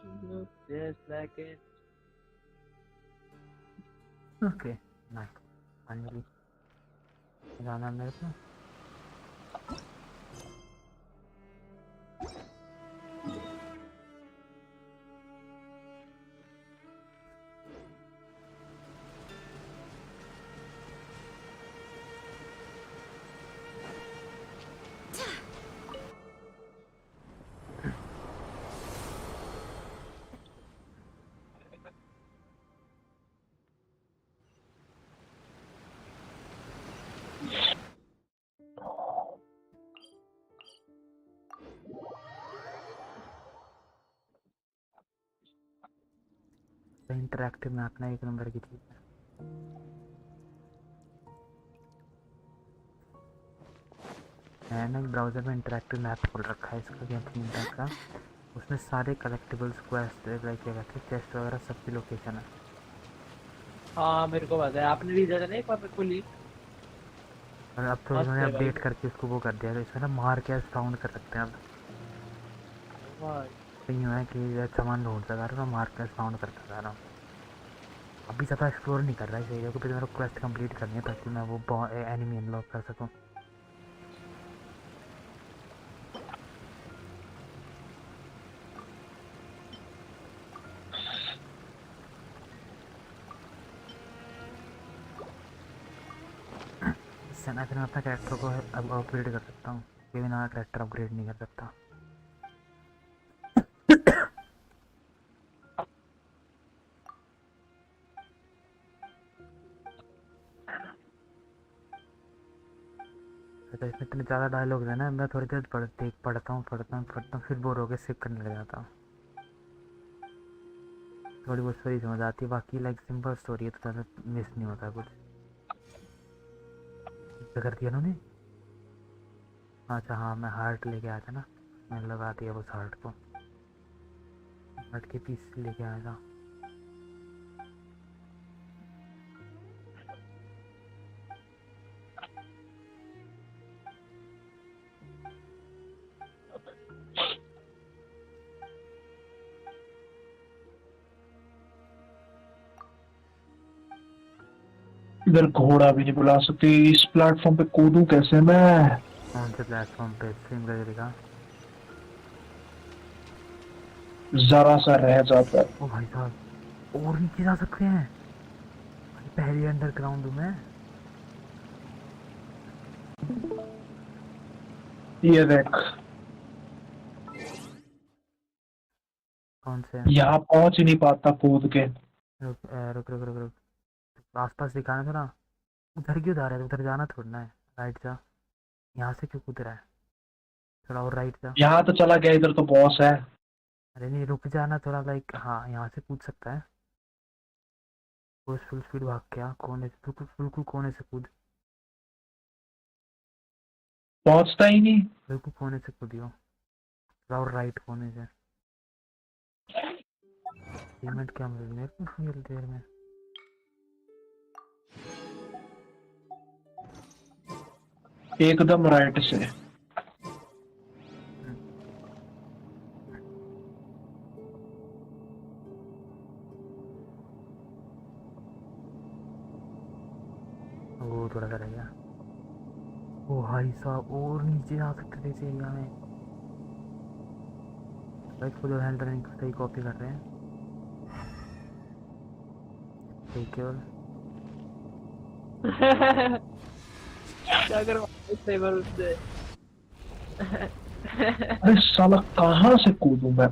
You look just like it. Okay nice, finally जाना मेरे को। इंटरेक्टिव में अपना एक नंबर की चीज़ है। मैंने ब्राउज़र में इंटरेक्टिव मैप खोल रखा है इसका गेंशिन इम्पैक्ट का। उसमें सारे कलेक्टिबल्स क्वेस्ट लाइक क्या कहते हैं चेस्ट वगैरह सबकी लोकेशन है। हाँ मेरे को पता है, आपने भेजा था ना एक बार मेरे को लिंक। और अब तो मस्त इन्होंने है भाई अपडेट करके उसको वो कर दिया है, तो इसमें ना मार के फाउंड कर सकते हैं अब। भाई। कहीं हुआ है कि सामान ढूंढता जा रहा हूँ, मार के फाउंड करता जा रहा हूँ। अभी ज़्यादा एक्सप्लोर नहीं कर रहा है इस एरिया को, फिर मेरे को क्वेस्ट कंप्लीट करनी है ताकि मैं वो एनिमी अनलॉक कर सकूँ। इससे ना फिर मैं अपने कैरेक्टर को अब अपग्रेड कर सकता हूँ, ये बिना कैरेक्टर अपग्रेड नहीं कर सकता। तो इसमें इतने ज़्यादा डायलॉग है ना, मैं थोड़ी देर पढ़ता हूँ फिर बोर हो के स्किप करने लग जाता हूँ। थोड़ी बहुत स्टोरी समझ आती है, बाकी लाइक सिंपल स्टोरी है तो ज़्यादा मिस नहीं होता कुछ। क्या कर दिया उन्होंने? अच्छा हाँ, मैं हार्ट लेके आया था ना, मैंने लगा दिया उस हार्ट को, हार्ट के पीस लेके आया था। इधर घोड़ा भी नहीं बुला सकते, इस प्लेटफॉर्म पे कूदूं कैसे मैं? कौन से प्लेटफॉर्म पे? स्ट्रीम वगैरह का? जरा सा रह जाता है। ओ भाई साहब, और नीचे जा सकते हैं भाई, पहले अंडरग्राउंड में। ये देख, कौन से? यहाँ पहुंच ही नहीं पाता कूद के। रुक आसपास दिखाना थोड़ा। उधर क्यों जा रहा है? उधर जाना थोड़ा है, राइट जा। यहाँ से क्यों कूद रहा है? थोड़ा और राइट जा। यहाँ तो चला गया, इधर तो बॉस है। अरे नहीं, रुक जाना थोड़ा, लाइक हाँ यहाँ से कूद सकता है। वो फुल स्पीड भाग क्या कोने से, बिल्कुल बिल्कुल कोने से कूद, पहुंचता ही नहीं। बिल्कुल कोने से कूदियो, थोड़ा और राइट कोने से। पेमेंट क्या मिल मेरे को मिल देर में? एकदम राइट से। वो थोड़ा सा रह गया। ओ भाई साहब, और नीचे जा सकते थे इस एरिया में। भाई इसको जो हैंड रनिंग सही कॉपी कर रहे हैं, सही केवल। क्या करवा सेवर उससे। अरे साला कहाँ से कूदूं मैं?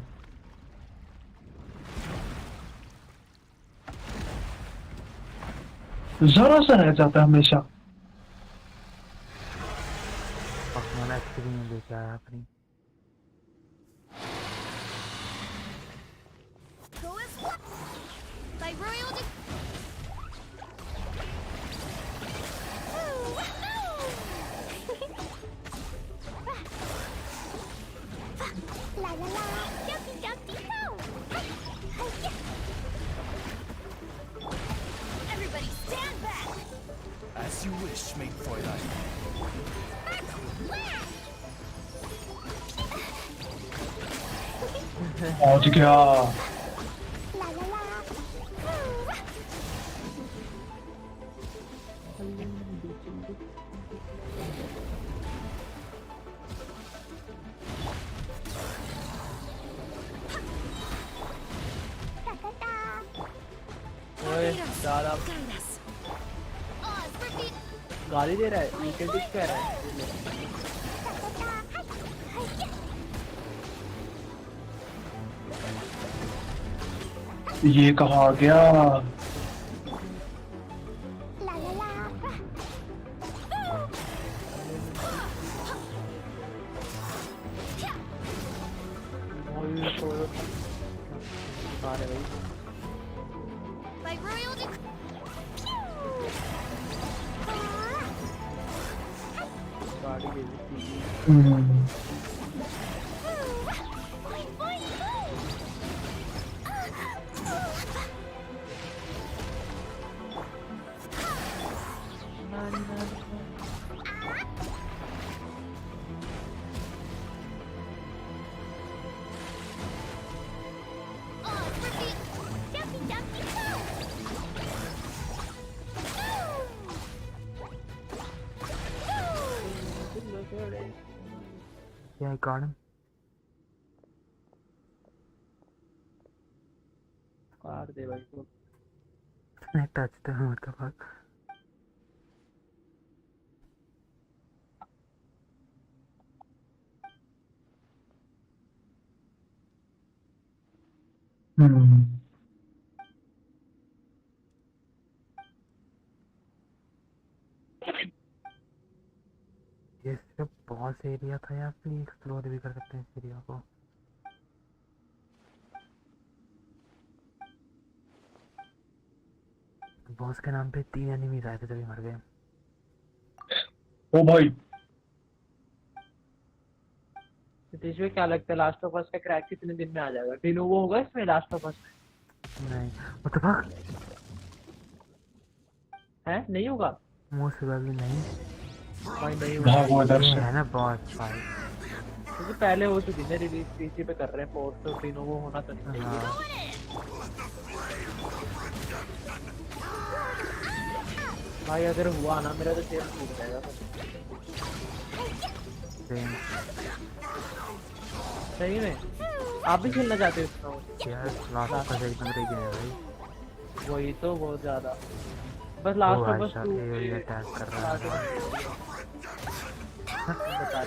जरा सा रह जाता है हमेशा। अपना एक्सपीरियंस लेके आया अपनी। Go as one. By royal La la la, jumpy jumpy go. Everybody stand back. As you wish, mein Fräulein. पहुंच गया। La la la. ओए ज्यादा Guide us. Oz, repeat. गाली दे रहा है, वीकेंड डिश कह रहा है। ये कहाँ गया? La la la. ओए छोड़ो। मारे भाई। By royal गाड़ी Yeah, I got him. काट दे भाई को। I touched him. What the fuck? ये सिर्फ बॉस एरिया था या फिर एक्सप्लोर भी कर सकते हैं इस एरिया को? बॉस के नाम पे 3 एनिमीज आए थे तभी मर गए। ओ भाई नितीश भाई क्या लगता है लास्ट ऑफ अस का क्रैक कितने दिन में आ जाएगा? डिनोवो होगा इसमें लास्ट ऑफ अस में? नहीं, what the fuck? है नहीं होगा? मोस्ट प्रोबेबली नहीं। भाई नहीं भाग होगा वो इधर ये से। है ना बॉस भाई। क्योंकि पहले हो चुकी है रिलीज, पीसी पे कर रहे हैं पोर्ट, तो डिनोवो होना तो नहीं चाहिए। हाँ। भाई अगर हुआ ना मेरा तो सेल टूट जाएगा। सेम। सही में आप भी खेलना चाहते हो इसमें? यार लास्ट का एक नंबर गया है भाई। वही तो बहुत ज्यादा। बस वो लास्ट ऑफ भाई अस साहब ये अटैक कर रहा है। बता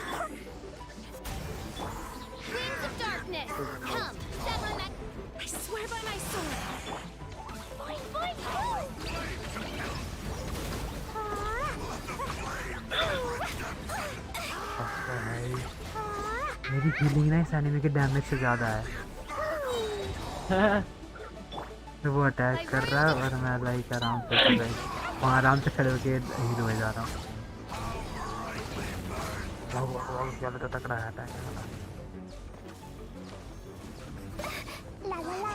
Winds of darkness, come, step on that. I swear by my sword. Fight, fight, fight. भाई मेरी फीलिंग ना इस एनिमी के डैमेज से ज़्यादा है। तो वो अटैक कर रहा है और मैं लाइक आराम से वहाँ आराम से खड़े होके हील हो जा रहा हूँ। बहुत ज़्यादा तकड़ा है attack. La la la.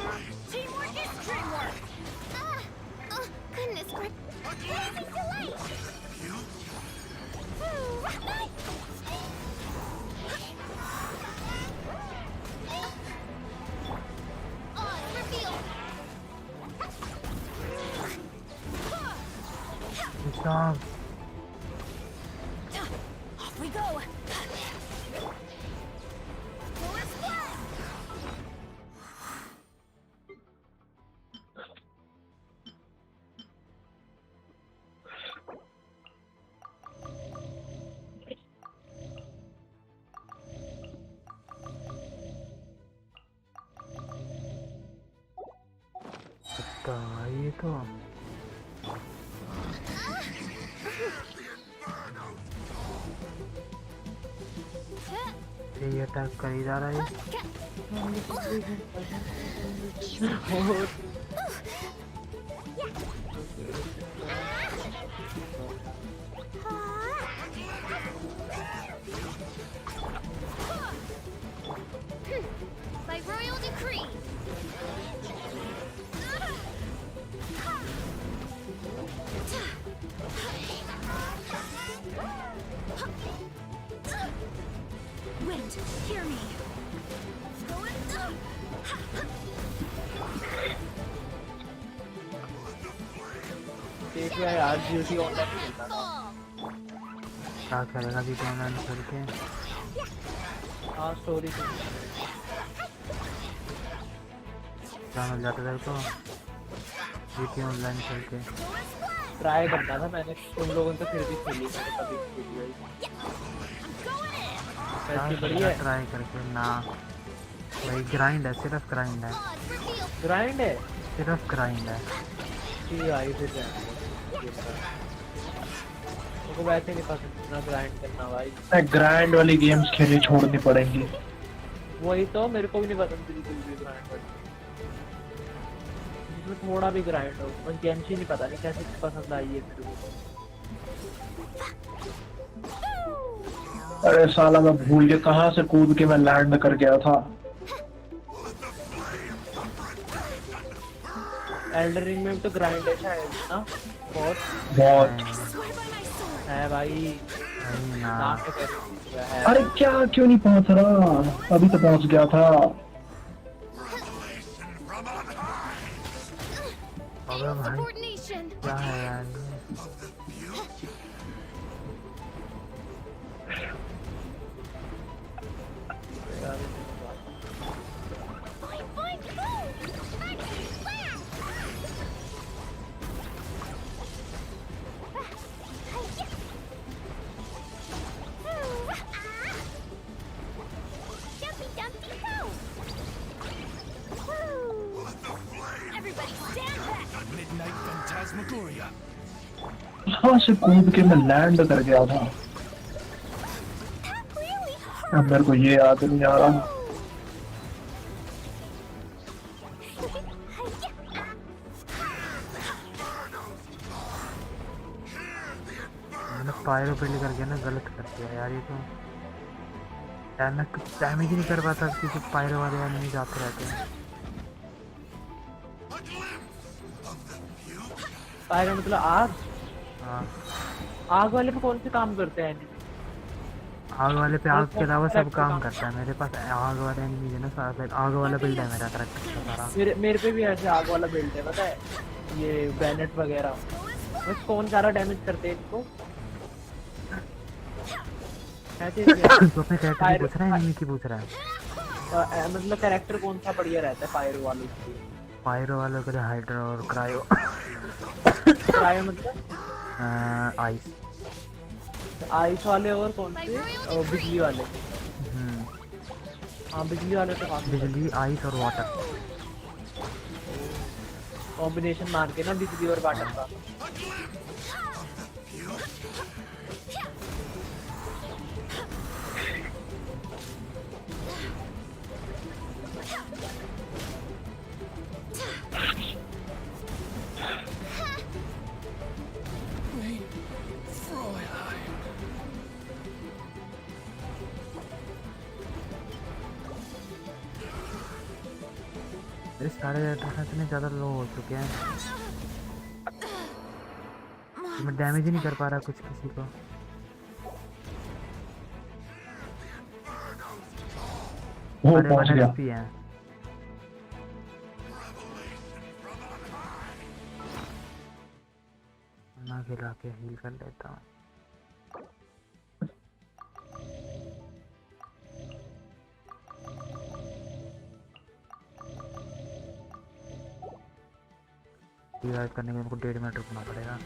Teamwork is dreamwork. Oh, goodness gracious. Amazing delight. Odds revealed. Off we go. Full splash. ये तो ये अटैक कर ही जा रहा है। By royal decree. Wind, hear me. देख रहा है यार ड्यूटी ऑनलाइन खेलता था। क्या करेगा भी ऑनलाइन खेल के? हाँ स्टोरी क्या मिल जाता है तो जीती ऑनलाइन खेल के? ट्राई करता था मैंने, तुम लोगों ने तो फिर भी खेली मैंने कभी खेली भाई। ऐसी बढ़िया है। ट्राई करके ना वही ग्राइंड है, सिर्फ ग्राइंड है, ग्राइंड है सिर्फ ग्राइंड है। ठीक है आई फिर मुझको वैसे नहीं पसंद इतना ग्राइंड करना भाई। ग्राइंड वाली गेम्स खेलनी छोड़नी पड़ेंगी। वही तो मेरे को भी नहीं पसंद बिल्कुल भी ग्राइंड वाली, जिसमें थोड़ा भी ग्राइंड हो। बस गेंशिन नहीं पता नहीं कैसे पसंद आई है मेरे को। अरे साला मैं भूल गया कहाँ से कूद के मैं लैंड कर गया था। एल्डर रिंग में भी तो ग्राइंड है शायद ना, बहुत बहुत। I swear by my sword. है भाई। नहीं ना। नाम तो कह रही है। अरे क्या क्यों नहीं पहुंच रहा, अभी तो पहुंच गया था। अबे भाई Insubordination. क्या है यार ये? Fine, fine, move. Jumpy, dumpty, go. Woo. Everybody stand back. Midnight Phantasmagoria. कहाँ से कूद के मैं लैंड कर गया था। That really hurt. अब मेरे को ये याद नहीं आ रहा। मैंने पायरो पे लेकर गया ना, गलत कर दिया यार। ये तो डैमेज ही नहीं कर पाता क्योंकि पायरो वाले आदमी जाते रहते हैं। पायरो मतलब आग। हाँ, आग वाले पे कौन से काम करते हैं? आग वाले पे आग के अलावा सब काम करता है। मेरे पास आग वाले एनिमीज है ना सारा, आग वाला बिल्ड है मेरा करेक्ट सारा। मेरे पे भी ऐसे आग वाला बिल्ड है, पता है, ये बैनेट वगैरह। बस कौन सारा डैमेज करते हैं इनको? ऐसे तो अपने कैरेक्टर की पूछ रहा है एनिमी की पूछ रहा है? मतलब कैरेक्टर कौन सा बढ़िया रहता है पायरो वालों के? पायरो वालों के लिए हाइड्रा और क्रायो। क्रायो मतलब आइस। आइस वाले और कौन से? बिजली वाले। हाँ बिजली वाले तो काफी बिजली, आइस और वाटर। कॉम्बिनेशन मार के ना बिजली और वाटर का। मेरे सारे कैरेक्टर इतने ज़्यादा लो हो चुके हैं, मैं डैमेज ही नहीं कर पा रहा कुछ किसी को। वो अरे पहुंच 1 गया। HP है। ना खिला के हील कर लेता हूँ। रिवाइव करने में हमको 1.5 मिनट रुकना पड़ेगा।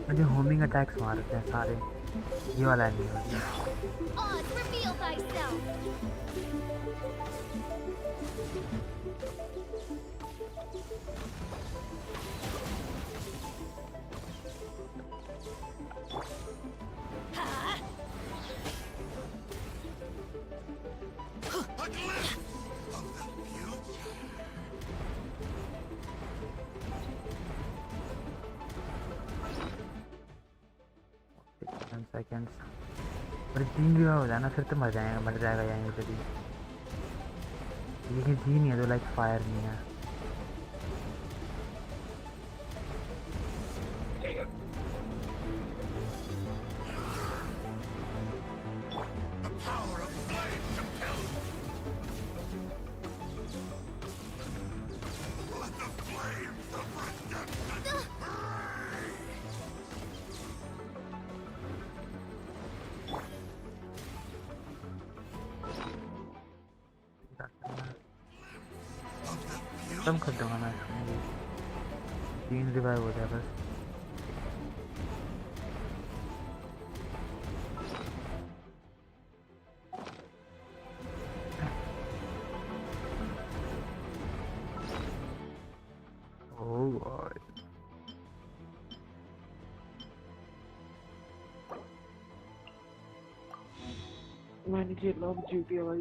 मुझे होमिंग अटैक्स मारते हैं सारे। ये वाला नहीं होता। Oz, reveal thyself. सेकेंड्स और 3 रिवाइव हो जाना, फिर तो मर जाएगा यहीं पे भी। ये जी नहीं है तो लाइक फायर नहीं है। खत्म कर दूंगा मैं इसमें, 3 रिवाइव हो जाए बस। ओह गॉड, मैं नहीं खेल रहा हूँ GTA भाई।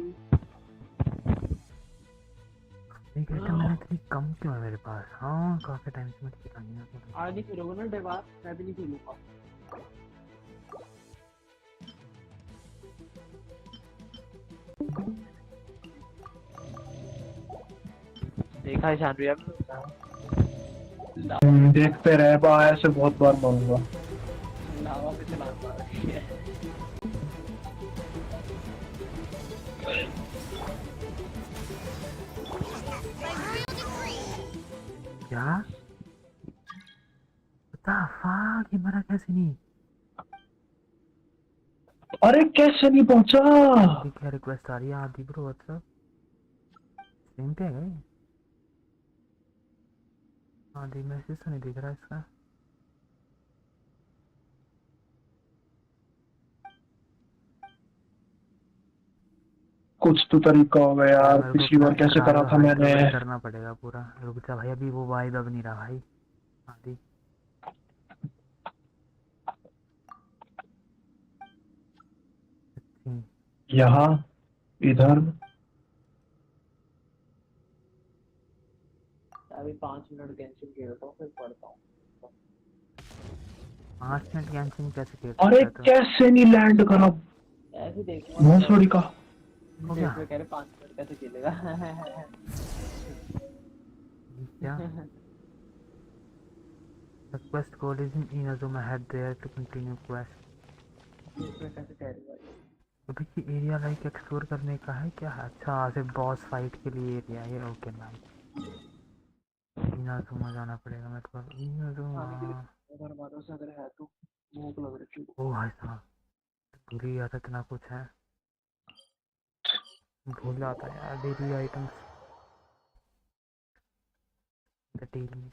नहीं कहते मैंने इतनी कम क्यों है मेरे पास। हाँ काफी टाइम से मैं खेला नहीं है। आज नहीं खेलोगे ना डेवार, मैं भी नहीं खेलूंगा। देखा है शानवी अब देखते रहे बा, ऐसे बहुत बार मरूंगा। लावा पे चला पा रही है। By royal decree. क्या पता फाक ये मरा कैसे नहीं। अरे कैसे नहीं पहुंचा? ठीक है रिक्वेस्ट आ रही है आदि ब्रो व्हाट्सएप सेम पे है आदि मैसेज तो नहीं दिख रहा इसका। कुछ तो तरीका होगा यार, मेरे को पिछली बार कैसे करा था मैंने। करना पड़ेगा पूरा। रुक जा भाई अभी वो वाइब अब नहीं रहा भाई आदि। यहाँ इधर अभी 5 मिनट गेंशिन खेलता हूँ फिर पढ़ता हूँ। 5 मिनट गेंशिन कैसे खेल अरे सकता है तो? कैसे नहीं लैंड करा ऐसे देखो भोसड़ी का। हो गया कह रहे 5 मिनट कैसे खेलेगा। क्या request code is in Inazuma head there to continue quest। इसमें कैसे कह रहे भाई। अभी ये एरिया लाइक एक्सप्लोर करने का है क्या। अच्छा सिर्फ बॉस फाइट के लिए एरिया है ओके मैम। इनाजुमा जाना पड़ेगा मेरे को इनाजुमा। अगर हमारे से अगर है तो भूख लग रही थी। ओ भाई साहब भूल ही गया था इतना कुछ है। भूल जाता है यार डेली आइटम्स द डेलीज।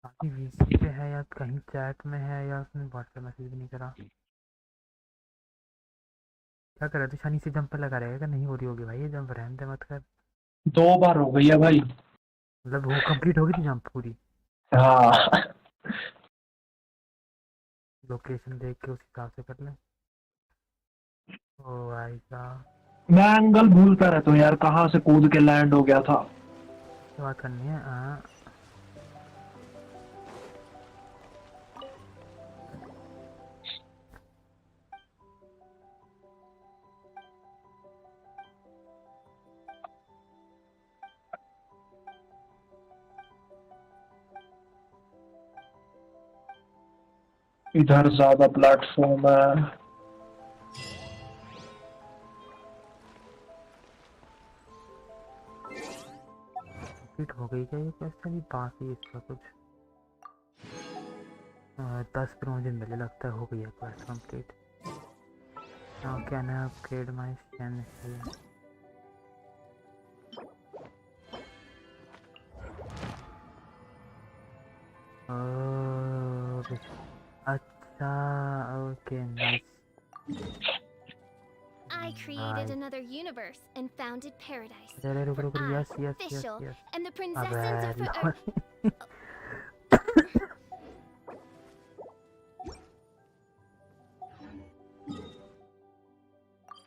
बाकी वीसी पे है या कहीं चैट में है या उसने व्हाट्सएप मैसेज भी नहीं करा। क्या कर रहा तू शनि से जंप पे लगा रहेगा नहीं हो रही होगी भाई ये जंप रहने दे मत कर। 2 बार हो गई है भाई। मतलब वो कंप्लीट होगी थी जंप पूरी। हाँ लोकेशन देख के उस हिसाब से कर ले। ओ भाई साहब मैं एंगल भूलता रहता हूँ यार, कहाँ से कूद के लैंड हो गया था। बात करनी है हाँ। इधर ज्यादा प्लेटफॉर्म है। कंप्लीट हो गई क्या ये क्वेश्चन ही बाकी इसका कुछ 10 मुझे मिले लगता है हो गई है quest complete. Now can I upgrade my channel. अच्छा okay nice. I created another universe and founded paradise. अरे रुक रुक I, yes yes yes official, yes. and the अबे princesses are for.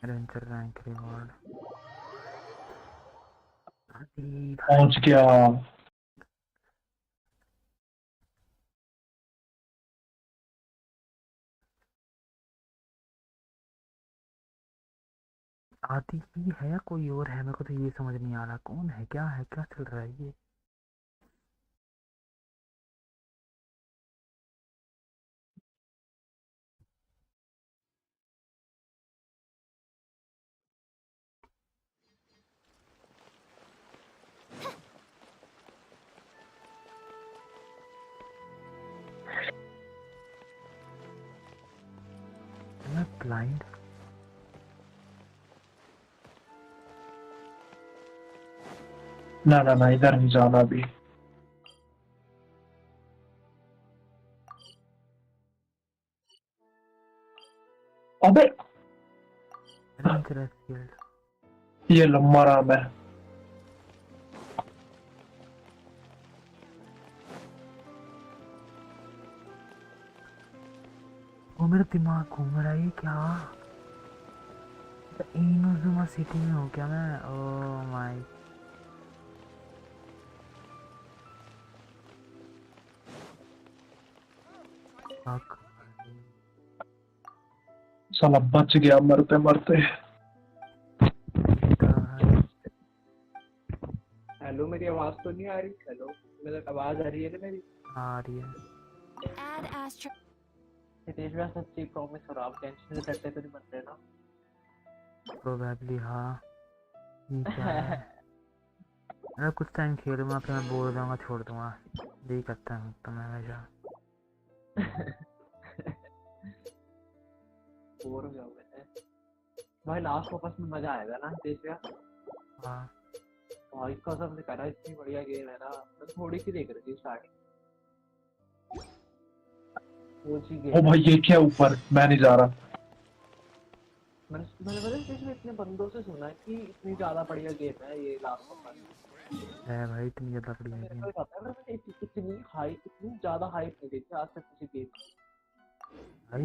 Adventure rank reward पहुंच गया। आदि ही है या कोई और है मेरे को तो ये समझ नहीं आ रहा कौन है क्या चल रहा है ये। मैं ब्लाइंड ना ना ना इधर नहीं जाना अभी। अबे एडवेंचरस फील्ड ये लंबा राम है। वो मेरा दिमाग घूम रहा है, ये क्या? इनोजुमा सिटी में हूँ क्या मैं? Oh my fuck. साला बच गया मरते मरते। हेलो, मेरी आवाज तो नहीं आ रही? हेलो, मेरी आवाज आ रही है ना मेरी? आ रही है। Add asterisk. हितेश भैया सच्ची प्रॉमिस करो, आप टेंशन से डरते तो नहीं बन रहे ना? प्रोबेबली हाँ। ये क्या है? अरे कुछ टाइम खेलूंगा फिर मैं बोर हो जाऊंगा, छोड़ दूंगा। यही करता हूँ तो मैं हमेशा। बोर हो जाओगे हैं? भाई लास्ट फोकस में मजा आएगा ना हितेश भैया? हाँ भाई कसम से कह रहा, इतनी बढ़िया गेम है ना। मैं थोड़ी सी देख रही थी स्टार्टिंग, वो सी ओ गेम है। भाई ये क्या ऊपर, मैं नहीं जा रहा। मैंने पता हितेश भैया इतने बंदों से सुना है कि इतनी ज्यादा बढ़िया गेम है ये लास्ट फोकस। है भाई, इतनी ज़्यादा बढ़िया मेरे को गेम। भी पता है, मैंने इतनी ज्यादा हाइप नहीं देखी आज तक किसी गेम की। हाइप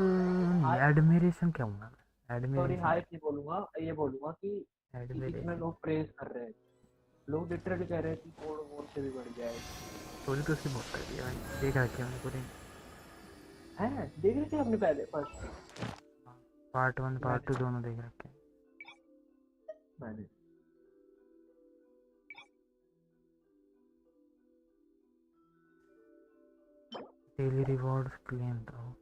नहीं, एडमिरेशन क्या हूँ मैं? Sorry, admiration. हाइप नहीं बोलूंगा, ये बोलूंगा कि इसमें एडमिरेशन लोग प्रेज कर रहे हैं। लोग लिटरली कह रहे हैं कि कोड वोड से भी बढ़ गया स्टोरी तो उसकी बहुत तगड़ी है भाई, देख रखी है मैंने पूरी। है। देख रहे थे हमने पहले फर्स्ट? पार्ट 1 पार्ट मैंने 2 दोनों देख रखे हैं। मैंने डेली रिवॉर्ड्स क्लेम तो।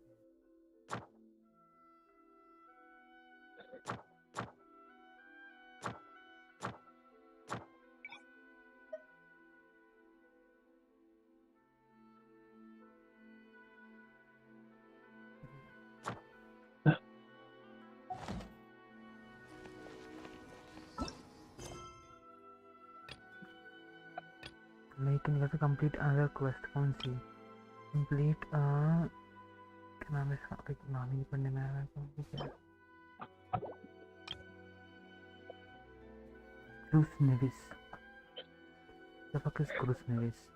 लेकिन कैसे कंप्लीट अनदर क्वेस्ट? कौन सी कंप्लीट? क्या नाम है इसका? एक नाम ही नहीं पढ़ने में आ रहा है, कौन सी क्या? क्रूस नेविस। The fuck is क्रूस नेविस?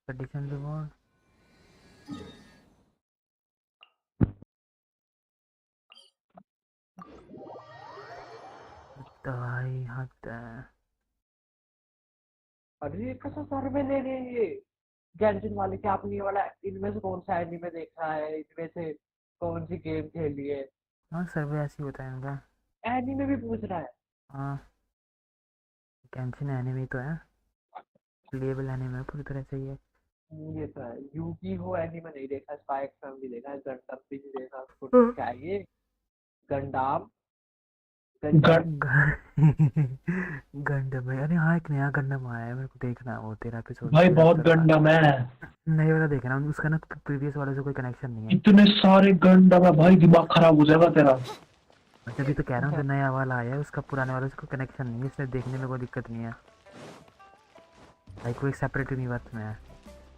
Addition reward. दवाई हद है। अरे कैसा सर्वे ले रहे हैं ये गैंजन वाले, क्या आपने ये वाला इनमें से कौन सा एनीमे देखा है, इनमें से कौन सी गेम खेली है? हाँ सर्वे ऐसे ही होता है इनका। एनीमे भी पूछ रहा है। हाँ गेंशिन एनिमे तो है, प्लेबल एनिमे पूरी तरह से ही है। ये तो है। यूकी हो एनीमे नहीं देखा, स्पाई एक्स भी देखा है, गंडम भी नहीं देखा, ग- क्या है ये? गंडाम, गंडम। गंडम है। अरे हाँ एक नया गंडम आया है, मेरे को देखना है वो, 13 एपिसोड भाई 13 बहुत एपिसोड का। गंडम है। नए वाला देखना, उसका ना प्रीवियस वाले से कोई कनेक्शन नहीं है। इतने सारे गंडम है भाई, दिमाग खराब हो जाएगा तेरा। मैं तभी तो कह रहा हूँ, जो नया वाला आया है उसका पुराने वाले से कोई कनेक्शन नहीं है, इसलिए देखने में कोई दिक्कत नहीं है भाई, कोई सेपरेट यूनिवर्स में है।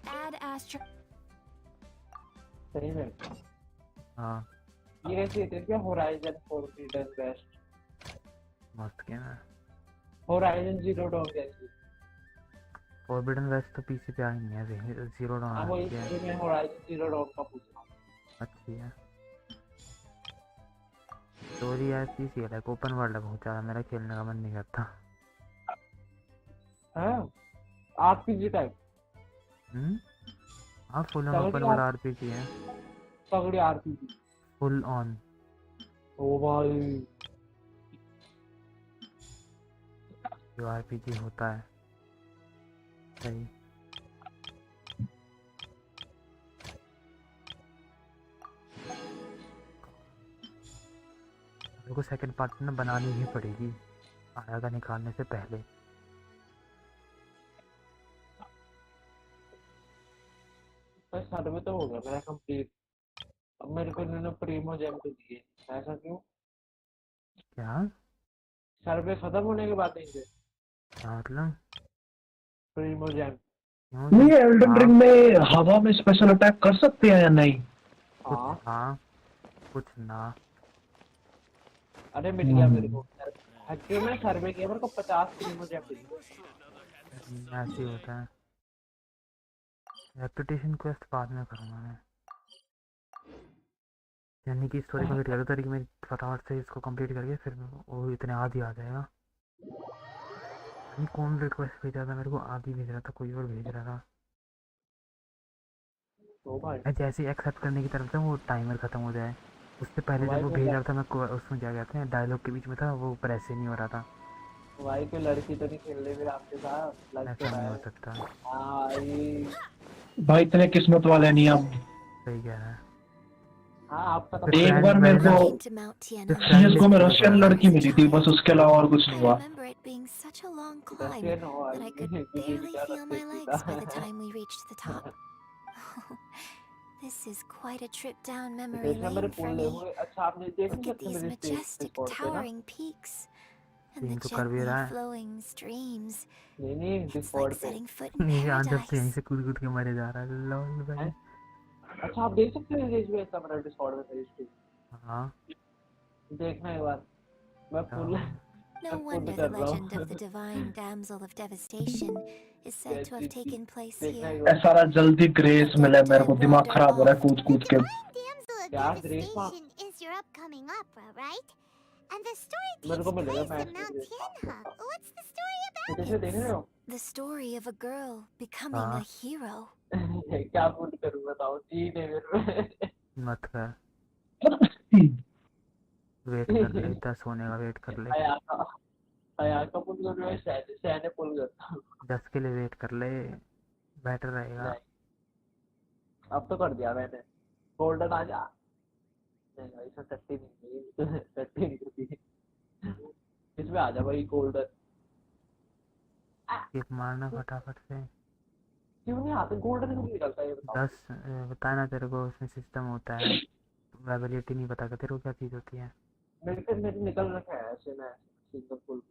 Add asterisk. सही में हाँ ये कैसी है क्या? होराइजन फोरबिडन वेस्ट, मस्त गेम है। होराइजन जीरो डॉन जैसी। फॉरबिडन वेस्ट तो पीसी पे आई नहीं है, जीरो डॉन हाँ आ वही, चुकी है। मैं होराइजन जीरो डॉन का पूछ रहा हूँ। अच्छी है स्टोरी यार, पीसी है लाइक ओपन वर्ल्ड है बहुत ज़्यादा, मेरा खेलने का मन नहीं करता। हाँ, आरपीजी टाइप, हाँ फुल ऑन तगड़ी ओपन वर्ल्ड आरपीजी है। तगड़ी आरपीजी। Full on. ओ भाई, जो आरपीजी होता है सही। मेरे को सेकंड पार्ट ना बनानी ही पड़ेगी आयाका निकालने से पहले। बस सर्वे तो हो गया मेरा कंप्लीट। अब मेरे को इन्होंने प्रीमो जेम तो दिए, ऐसा क्यों? क्या? सर्वे खत्म होने के बाद देंगे क्या मतलब? Primogem. क्यों नहीं, जी? एल्डन रिंग हाँ में हवा में स्पेशल अटैक कर सकते हैं या नहीं? कुछ हाँ। हाँ कुछ ना। अरे मिल गया मेरे को। एक्चुअली मैं सर्वे किया, मेरे को 50 प्रीमो जेम मिली। ऐसे ही होता है। रेपुटेशन क्वेस्ट बाद में करूँगा मैं, यानी कि स्टोरी कंप्लीट कर दो ताकि मैं फटाफट से इसको कंप्लीट करके फिर वो इतने आदि आ जाएगा। नहीं कौन रिक्वेस्ट भेज रहा था मेरे को, आदि भेज रहा था, कोई और भेज रहा था। तो भाई मैं जैसे ही एक्सेप्ट करने की तरफ था वो टाइमर खत्म हो जाए, उससे पहले जब भाई वो कोई भेज रहा था मैं उसमें क्या कहते हैं डायलॉग के बीच में था, वो प्रेस ही नहीं हो रहा था। भाई कोई लड़की तो नहीं खेल रही फिर आपके साथ, लग तो ऐसा रहा नहीं हो है। सकता। हाँ ये। भाई इतने किस्मत वाले नहीं हम। सही कह रहा है। हाँ आपका तो फिर एक फ्रेंड बार मैंने मेरे ना, को Looking to Mount फिर Tian'an. फ्रेंड सीएसगो लिस्ट में पे रशियन देखा। When I was लड़की a मिली थी, बस child, उसके अलावा और कुछ I नहीं हुआ। remember it being such a long climb Russian हो that I could किसी barely क्या feel my रखते legs by the time we reached the top. This is quite a trip down memory देखना मेरे lane for पुल me. देखोगे। अच्छा आप नहीं देख नहीं Look at सकते these मेरे majestic, डिस्कॉर्ड पे ना। towering peaks and scene the तो कर भी gently रहा है। flowing streams. नहीं It's डिस्कॉर्ड like पे setting foot in ये आंसर से यहीं paradise. से कूद कूद के मरे जा रहा है, लॉल हैं? भाई। अच्छा आप देख सकते हो रेज में ऐसा मेरा डिस्कॉर्ड में रजिस्ट्री। हाँ देखना एक बार। मैं पुल जाओ। No मैं पुल wonder the कर रहा legend of the हूँ। divine damsel of devastation is said to have गैंशिन की taken place देखना here. एक बार। ऐसा रहा जल्दी ग्रेस A मिले, मेरे dead-eyed को दिमाग wander खराब हो रहा है oft. कूद The कूद के। Divine Damsel of क्या ग्रेस माँ Devastation is your upcoming opera, right? And the story मेरे takes को मिलेगा place मैच in में Mount ग्रेस माँ Tianhe. What's the story about जैसे it? देख रहे हो। The story of a girl becoming हाँ a hero. क्या पुल करूँ बताओ जी ने मेरे मत कर, वेट कर ले, 10 होने का वेट कर ले। अयाका अयाका पुल कर रहे हो सैने सैने पुल करता हूँ। 10 के लिए वेट कर ले, बेटर रहेगा। नहीं अब तो कर दिया मैंने। गोल्डन आ जा। नहीं भाई इसमें 30 नहीं 30 नहीं होती। इसमें आ जा भाई गोल्डन। एक मारना फटाफट से। क्यों नहीं आता गोल्डन क्यों नहीं निकलता ये बताओ। 10 बताया ना तेरे को, उसमें सिस्टम होता है, वेबिलिटी नहीं पता तेरे को क्या चीज़ होती है। मेरे निकल रखा है ऐसे मैं सिंगल फुल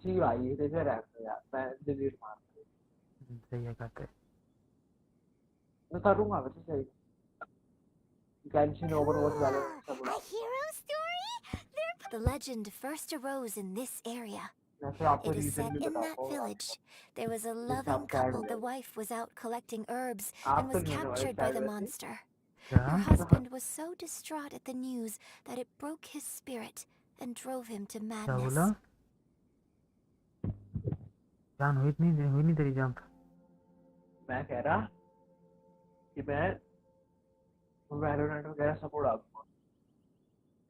जी भाई ये देखो रैप यार मैं डिलीट मार सही है कहते। मैं करूंगा वैसे सही। गेंशिन ओवरवॉच वैलोरेंट सब A hero story? The legend first arose in this area. मैं फिर आपको It is रीजन said भी in that बताता हूँ village there was a जिससे loving आप सैड हो couple. The जाओगे। wife was out collecting herbs आप and तो was नहीं होने वाले captured by सैड the वैसे। monster. क्या Her husband was so distraught at the news that it broke his spirit and drove him to क्या madness. बोला? जान हुई नहीं तेरी जंप। मैं कह रहा कि मैं वैलोरेंट वगैरह सब उड़ा दूंगा।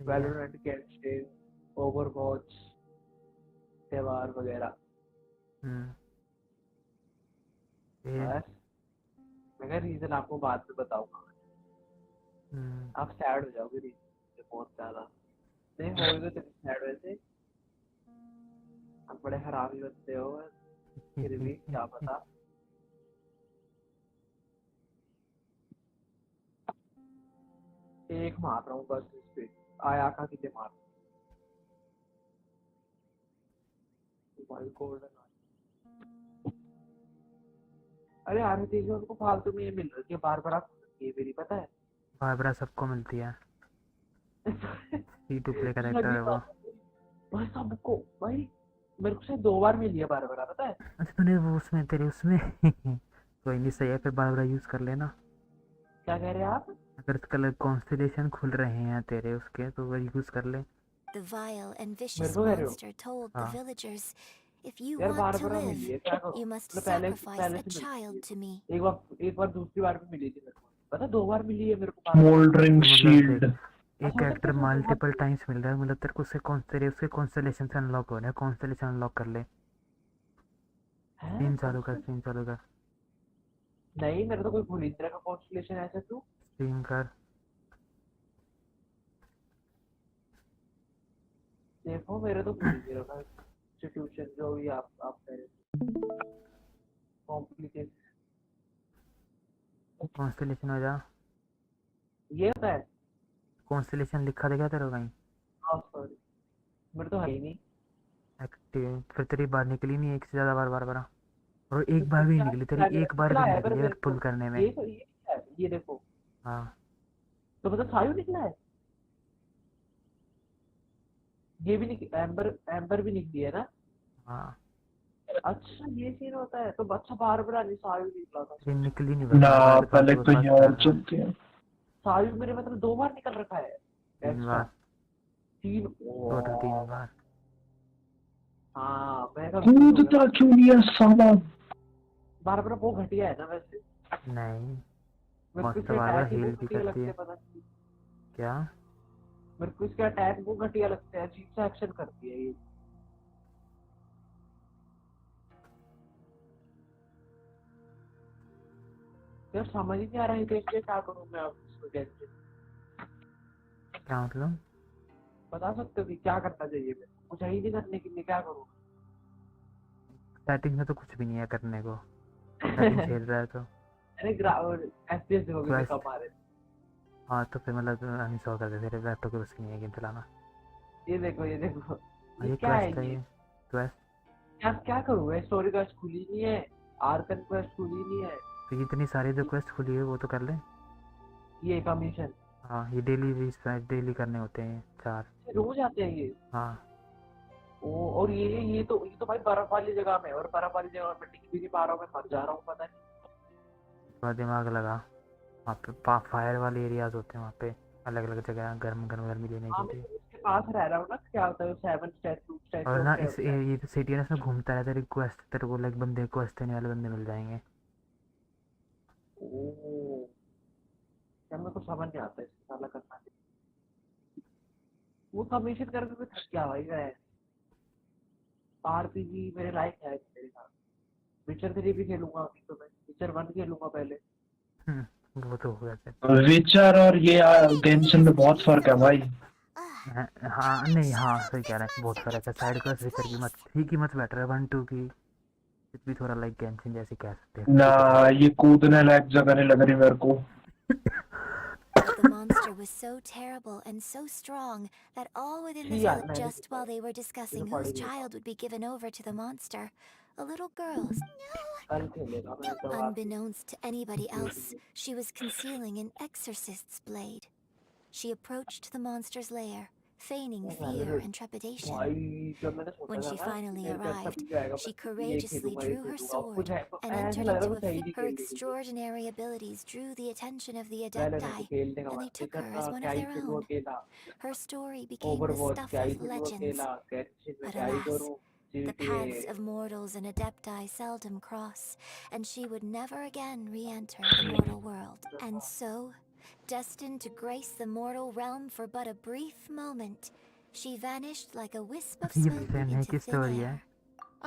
वैलोरेंट गेंशिन ओवरवॉच त्योहार वगैरह ये बस। मैं कह रीजन आपको बाद में बताऊंगा। आप सैड हो जाओगे रीजन से बहुत ज्यादा। नहीं होगे तो सैड वैसे। आप बड़े हरामी बनते हो फिर भी क्या पता। एक मार रहा हूँ बस इस पे आयाका की मार भाई गोल्डन। अरे आने दीजिए उनको फालतू में ये मिल रही है बार बार आप ये मेरी पता है। बारबरा सबको मिलती है, फ्री टू प्ले कैरेक्टर है वो। भाई सबको भाई मेरे को शायद 2 बार मिली है बार बार पता है। अच्छा तूने वो उसमें तेरे उसमें कोई नहीं, सही है, फिर बारबरा यूज़ कर लेना। क्या कह रहे हैं आप? अगर कलर कॉन्स्टेलेशन खुल रहे हैं तेरे उसके तो वो यूज़ कर ले। The vile and मेरे vicious को कह रहे हो? monster told the हाँ villagers, "If you यार want bar to bar live, मिली है क्या करूं? you must मतलब sacrifice पहले a से मिली child है। to me." एक बार दूसरी बार भी मिली थी मेरे को पता 2 बार मिली है मेरे को बार बार। मोल्डरिंग मतलब शील्ड। देख, एक अच्छा कैरेक्टर मतलब कैसे 2 बार मल्टीपल टाइम्स मिल रहा है, मतलब तेरे को उसके कॉन्स्टेलेशन से अनलॉक हो रहा है, कॉन्स्टेलेशन अनलॉक कर ले। है स्ट्रीम चालू कर, स्ट्रीम चालू कर, नहीं मेरा तो कोई भूलिंद्रा का कॉन्स्टेलेशन ऐसा क्यों? स्ट्रीम कर। देखो मेरे तो भूलिंद्रा का इंस्टीट्यूशन जो भी आप कह रहे हो कॉम्प्लिकेट कॉन्स्टेलेशन हो जा, ये होता है। कॉन्स्टेलेशन लिखा दिखा तेरे को कहीं? हाँ सॉरी मेरे तो है ही नहीं। एक्टिव फिर तेरी बात निकली नहीं, एक से ज़्यादा बार बार बार। और एक बार भी नहीं निकली तेरी, एक बार भी निकला नहीं है पर निकली मेरे यार पुल को करने में। ये देखो, हाँ तो मतलब सायु निकला है। ये भी निकला, एम्बर एम्बर भी निकली है ना। हाँ अच्छा ये सीन होता है, तो अच्छा बार बार नहीं सायु निकला था। तेरी निकली नहीं, बस ना बार बार दिखा पहले के बकवास कहीं कर और रहा है। चलते हैं। सायु मेरे मतलब 2 बार निकल रखा है 3 एक्स्ट्रा। बार, 3। टोटल 3 बार। हाँ मैं कंफ्यूज हो गया, कूदता क्यों नहीं है साला? बार बार वो घटिया है ना वैसे। नहीं, मेरे को मस्त इसके बार बार अटैक ही हील वो भी घटिया करती लगते है। हैं, पता नहीं क्या? मेरे को इसके अटैक वो घटिया लगते हैं, अजीब सा एक्शन करती है ये। यार समझ ही नहीं आ रहा है कि क्या करूं मैं अब इसको कैसे। क्या मतलब? बता सकते हो कि क्या करना चाहिए मेरे को, कुछ है ही नहीं करने के लिए, क्या करूं। सेटिंग में तो कुछ भी नहीं है करने को, सेटिंग खेल रहा है तो। अरे एफपीएस देखो कितने क्वेस्ट, कम आ रहे हैं। हाँ तो फिर मतलब अनइंस्टॉल कर दे, तेरे लैपटॉप के बस की नहीं है गेम चलाना। ये देखो ये देखो, हाँ, ये ये क्या है क्वेस्ट है, ये। ये क्वेस्ट। क्या क्या करूं, स्टोरी क्वेस्ट खुली नहीं है, आर्कन क्वेस्ट खुली नहीं है। तो ये इतनी सारी जो क्वेस्ट खुली है वो तो कर ले। ये कमीशन हाँ ये डेली, डेली करने होते हैं 4। रोज आते हैं ये। हाँ ओ और ये तो भाई बर्फ वाली जगह में, और बर्फ वाली जगह में टिक भी नहीं पा रहा हूँ, मैं मर जा रहा हूँ पता नहीं। थोड़ा दिमाग लगा, वहाँ पे फायर वाले एरियाज होते हैं, वहाँ पे अलग अलग जगह गर्म गर्म गर्मी लेने हाँ के मैं लिए। तो उसके पास रह रहा हूँ ना, क्या होता है 7 स्टैचू और स्टैचू ना ऑफ इस ये सिटी है ना, इसमें घूमता रहता है, रिक्वेस्ट तेरे को लाइक बंदे क्वेस्ट देने वाले बंदे मिल जाएंगे। ओ यार मेरे को समझ नहीं आता इसका साला करना है। वो कमीशन करके मैं थक गया भाई मैं। आरपीजी मेरे लायक है मेरे साथ। विचर 3 भी खेलूंगा अभी तो, मैं विचर 1 खेलूंगा पहले। वो तो हो जाता विचर और ये गेंशिन में बहुत फर्क है भाई। है। हाँ नहीं, हाँ सही कह रहा है, बहुत फर्क है। साइड क्वेस्ट विचर की मत ठीक ही मत बेटर है, 1 2 की भी थोड़ा लाइक गेंशिन जैसे कह सकते हैं, ना 50% ये कूदने लायक जगह नहीं लग रही मेरे को। But the monster was so terrible and so strong that all within the यार village, मैंने just while they were discussing पढ़ whose ही लिया, child would be given over to the monster, a little girl, कल खेलेगा मैं तो unbeknownst to anybody else, she was concealing an exorcist's blade. She approached the monster's lair, feigning fear and trepidation. भाई जब मैंने सोचा When था she ना finally मेरे को अच्छा arrived, भी आएगा, she मैं ये courageously खेलूंगा ये drew her खेलूंगा, अब कुछ sword है and ऐसा entered लग रहा into है a सही feat. नहीं Her खेल रही है। extraordinary abilities drew the attention of the पहले मेरे को Adepti, खेलने का and मन they took her करता, as one क्या of ही their खेलूं own. अकेला। Her story became the Overwatch stuff क्या ही of खेलूं legends. अकेला, गेंशिन में But क्या ही alas, करूं, the paths GTA. of mortals and Adepti seldom cross, and she would never again re-enter the mortal world. And so, destined to grace the mortal realm for but a brief moment, she vanished like a wisp of ये smoke fan है into की thin story है। air.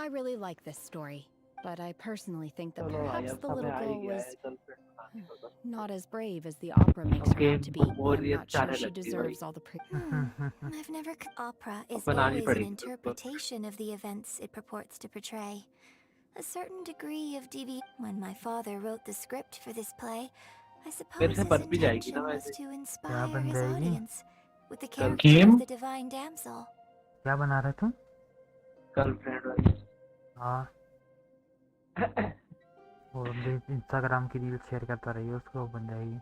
I really like this story, but I personally think that चलो भाई perhaps अब the समय little आ ही girl गया was है गर्लफ्रेंड बनाने का बस। not as brave as the opera makes अब her out game to be. और I'm ये not sure जाने she लगती है भाई, deserves all the praise. I've never. Opera अब is बनानी always an पड़ेगी उसको। interpretation of the events it purports to portray. A certain degree of When my father wrote the script for this play, I suppose मेरे से his बन भी जाएगी ना intention was वैसे। to क्या inspire बन his जाएगी? audience with the Girl- character Game? of the divine damsel. क्या बना रहे तुम? गर्लफ्रेंड वाली। हाँ वो इंस्टाग्राम की रील शेयर करता रहिए, उसको बन जाएगी।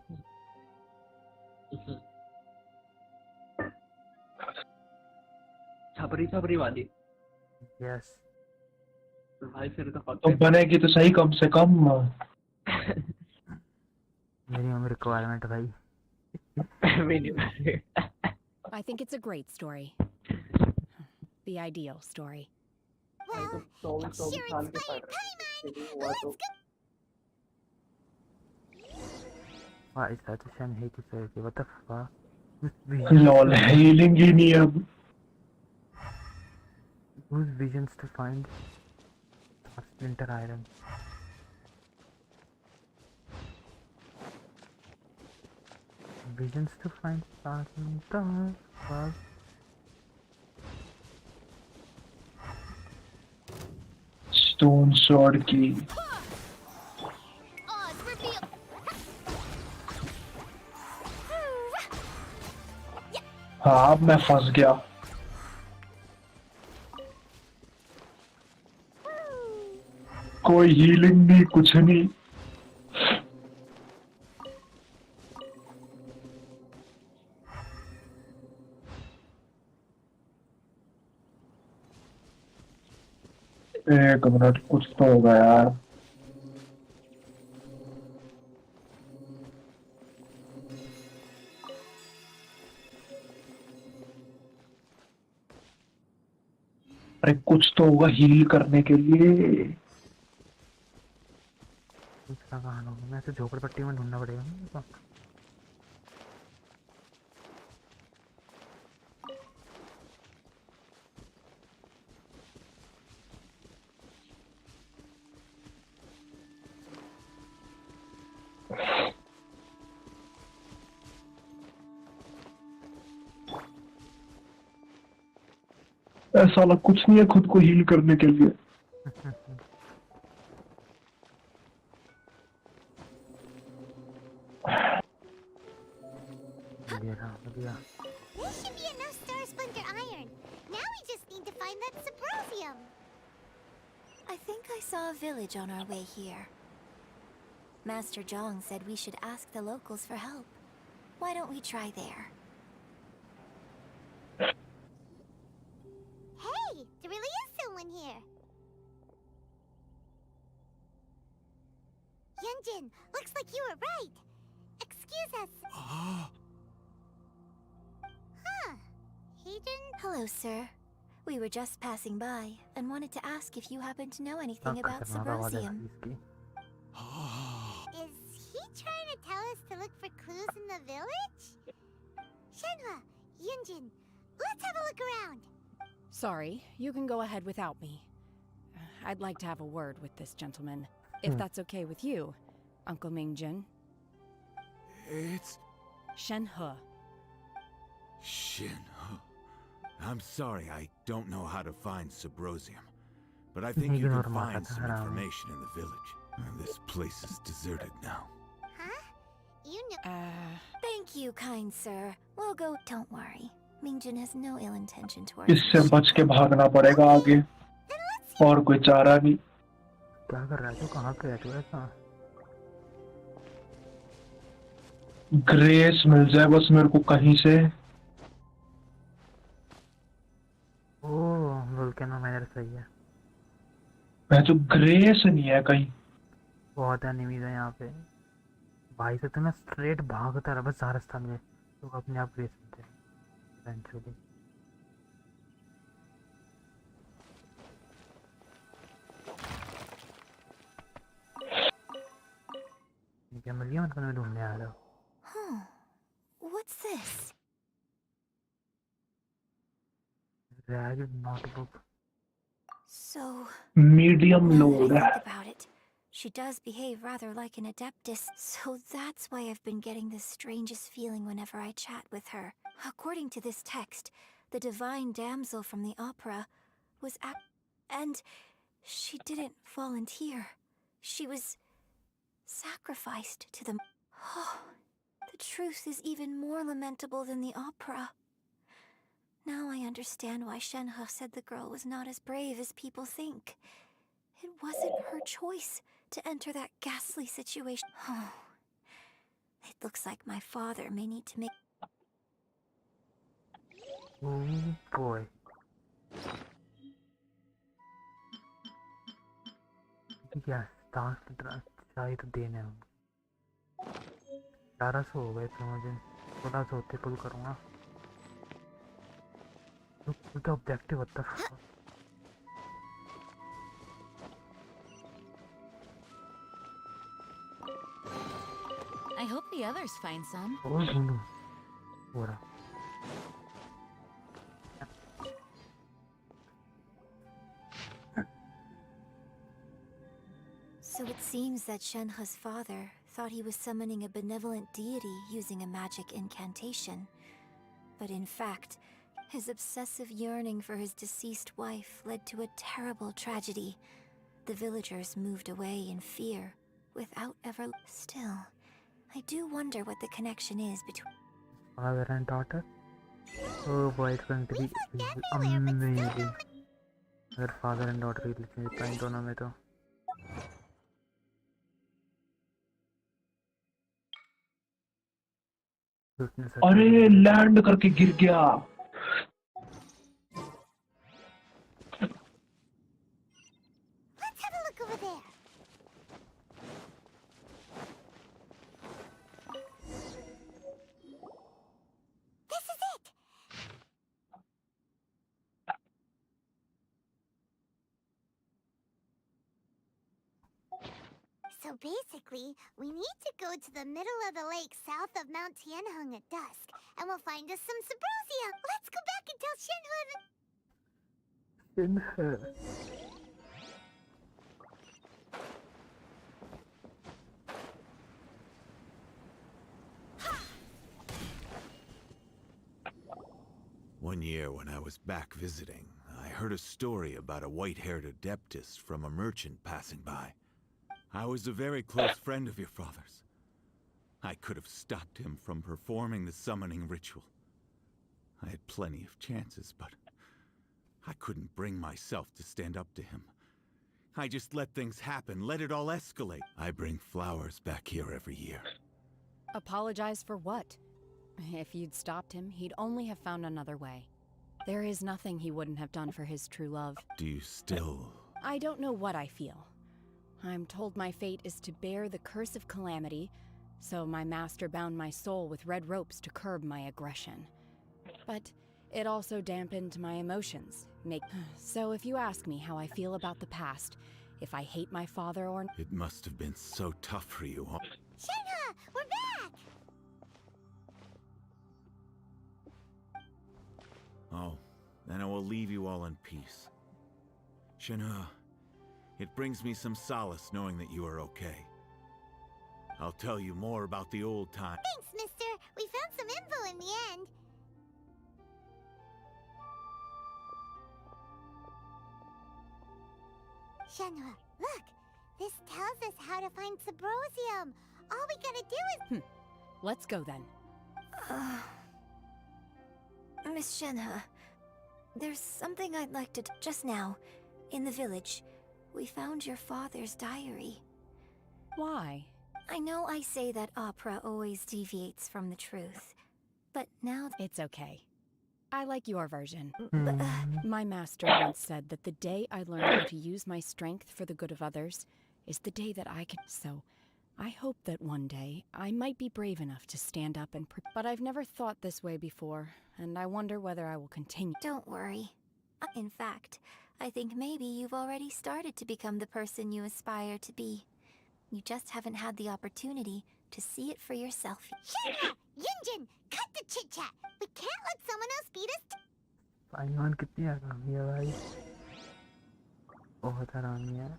छपरी छपरी वाली। यस तो भाई फिर तो तो पक्का बनेगी तो सही कम से कम। मिनिमम रिक्वायरमेंट भाई। Minimum. I think it's a great story. The ideal story. भाई तो 24 साल के पढ़ रहे हैं, इसके लिए हुआ तो Why is that a shame? Hate is okay. What the fuck? Lol healing ही नहीं है अब। Whose visions to find splinter iron? Visions to find splinter. Fuck. Stone sword की Oz reveal. हाँ अब मैं फंस गया। कोई हीलिंग नहीं, कुछ नहीं। एक मिनट, कुछ तो होगा यार। अरे कुछ तो होगा हील करने के लिए। दूसरा कहाँ होगा? मैं ऐसे झोपड़पट्टी में ढूंढना पड़ेगा ना मेरे को। ऐसा लग कुछ नहीं है खुद को हील करने के लिए। बढ़िया। This should be enough star splinter iron. Now we just need to find that Sabrosium. I think I saw a village on our way here. Master Zhang said we should ask the locals for help. Why don't we try there? Hey, there really is someone here. Yunjin, looks like you were right. Excuse us. Huh. He didn't. Hello, sir. We were just passing by and wanted to ask if you happen to know anything about Sabrosium. Is he trying to tell us to look for clues in the village? Shenhua, Yunjin, let's have a look around. Sorry, you can go ahead without me. I'd like to have a word with this gentleman, if that's okay with you, Uncle Mingjin. It's Shenhe. Shin. I'm sorry, I don't know how to find Sabrosium, but I think you can find some information in the village. This place is deserted now. Huh? You know. Thank you, kind sir. We'll go. Don't worry. Mingjin has no ill intention towards इससे बच के भागना पड़ेगा आगे, और कोई चारा नहीं। क्या कर रहा है तू? कहाँ पे है तू? ऐसा ग्रेस मिल जाए बस मेरे को कहीं से। वोल्केनो मैनर सही है। मैं जो ग्रेस नहीं है कहीं। बहुत एनिमीज है यहाँ पे भाई। से तो ना स्ट्रेट भागता रहा, बस रास्ता मिले तो अपने आप ग्रेस मिलते हैं इवेंचुअली। क्या मिल गया? मतलब मैं ढूंढने आ रहा हूँ। Huh. What's this? Ragged notebook. So, medium now load that I है। think about it, she does behave rather like an adeptus, so that's why I've been getting the strangest feeling whenever I chat with her. According to this text, the divine damsel from the opera was and she didn't volunteer. She was sacrificed to them. Oh, the truth is even more lamentable than the opera. Now I understand why Shenhe said the girl was not as brave as people think. It wasn't her choice to enter that ghastly situation. Oh, it looks like my father may need to make... Oh boy. क्या चाहिए तो देने हम 1800 हो गए तो मुझे 1600 होते पुल करूँगा। तो ऑब्जेक्टिव होता है। I hope the others find some. और ढूंढूं हो रहा। So it seems that Shenhe's father thought he was summoning a benevolent deity using a magic incantation. But in fact, his obsessive yearning for his deceased wife led to a terrible tragedy. The villagers moved away in fear, without ever... Still, I do wonder what the connection is between... Father and daughter? Oh boy, it's going to be amazing. अगर father and daughter relationship point होना में तो लूटने से अरे land करके गिर गया। Let's have a look over there. This is it. So basically, we need to go to the middle of the lake south of Mount Tianheng at dusk, and we'll find us some Subrosia. Let's go back and tell Shenhua that... One year when I was back visiting, I heard a story about a white-haired adeptus from a merchant passing by. I was a very close friend of your father's. I could have stopped him from performing the summoning ritual. I had plenty of chances, but I couldn't bring myself to stand up to him. I just let things happen, let it all escalate. I bring flowers back here every year. Apologize for what? If you'd stopped him, he'd only have found another way. There is nothing he wouldn't have done for his true love. Do you still... I don't know what I feel. I'm told my fate is to bear the curse of calamity, so my master bound my soul with red ropes to curb my aggression. But it also dampened my emotions. So if you ask me how I feel about the past, if I hate my father or... It must have been so tough for you. Shenhua, we're back! Oh, then I will leave you all in peace. Shenhua, it brings me some solace knowing that you are okay. I'll tell you more about the old time. Thanks, mister. We found some info in the end. Shenhua, look! This tells us how to find Subrosium. All we gotta do is... Let's go then. Miss Shenhua, there's something I'd like to... Just now, in the village, we found your father's diary. Why? I know I say that opera always deviates from the truth, but now... It's okay. I like your version. But, My master once said that the day I learn how to use my strength for the good of others is the day that I can... So, I hope that one day I might be brave enough to stand up and... But I've never thought this way before, and I wonder whether I will continue. Don't worry. In fact, I think maybe you've already started to become the person you aspire to be. You just haven't had the opportunity to see it for yourself. Shenhua! Yunjin! Cut the chit-chat! We can't let someone else beat us. पाइवान कितनी आरामी है भाई, बहुत आरामी है.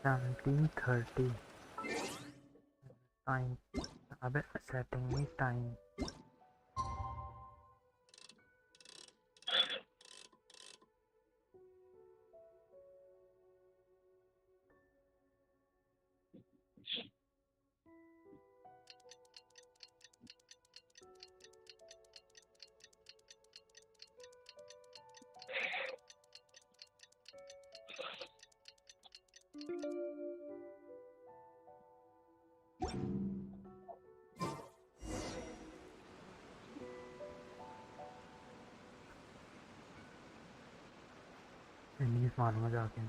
Seventeen 30 time. अबे setting में time. Enemies मारूंगा जाके.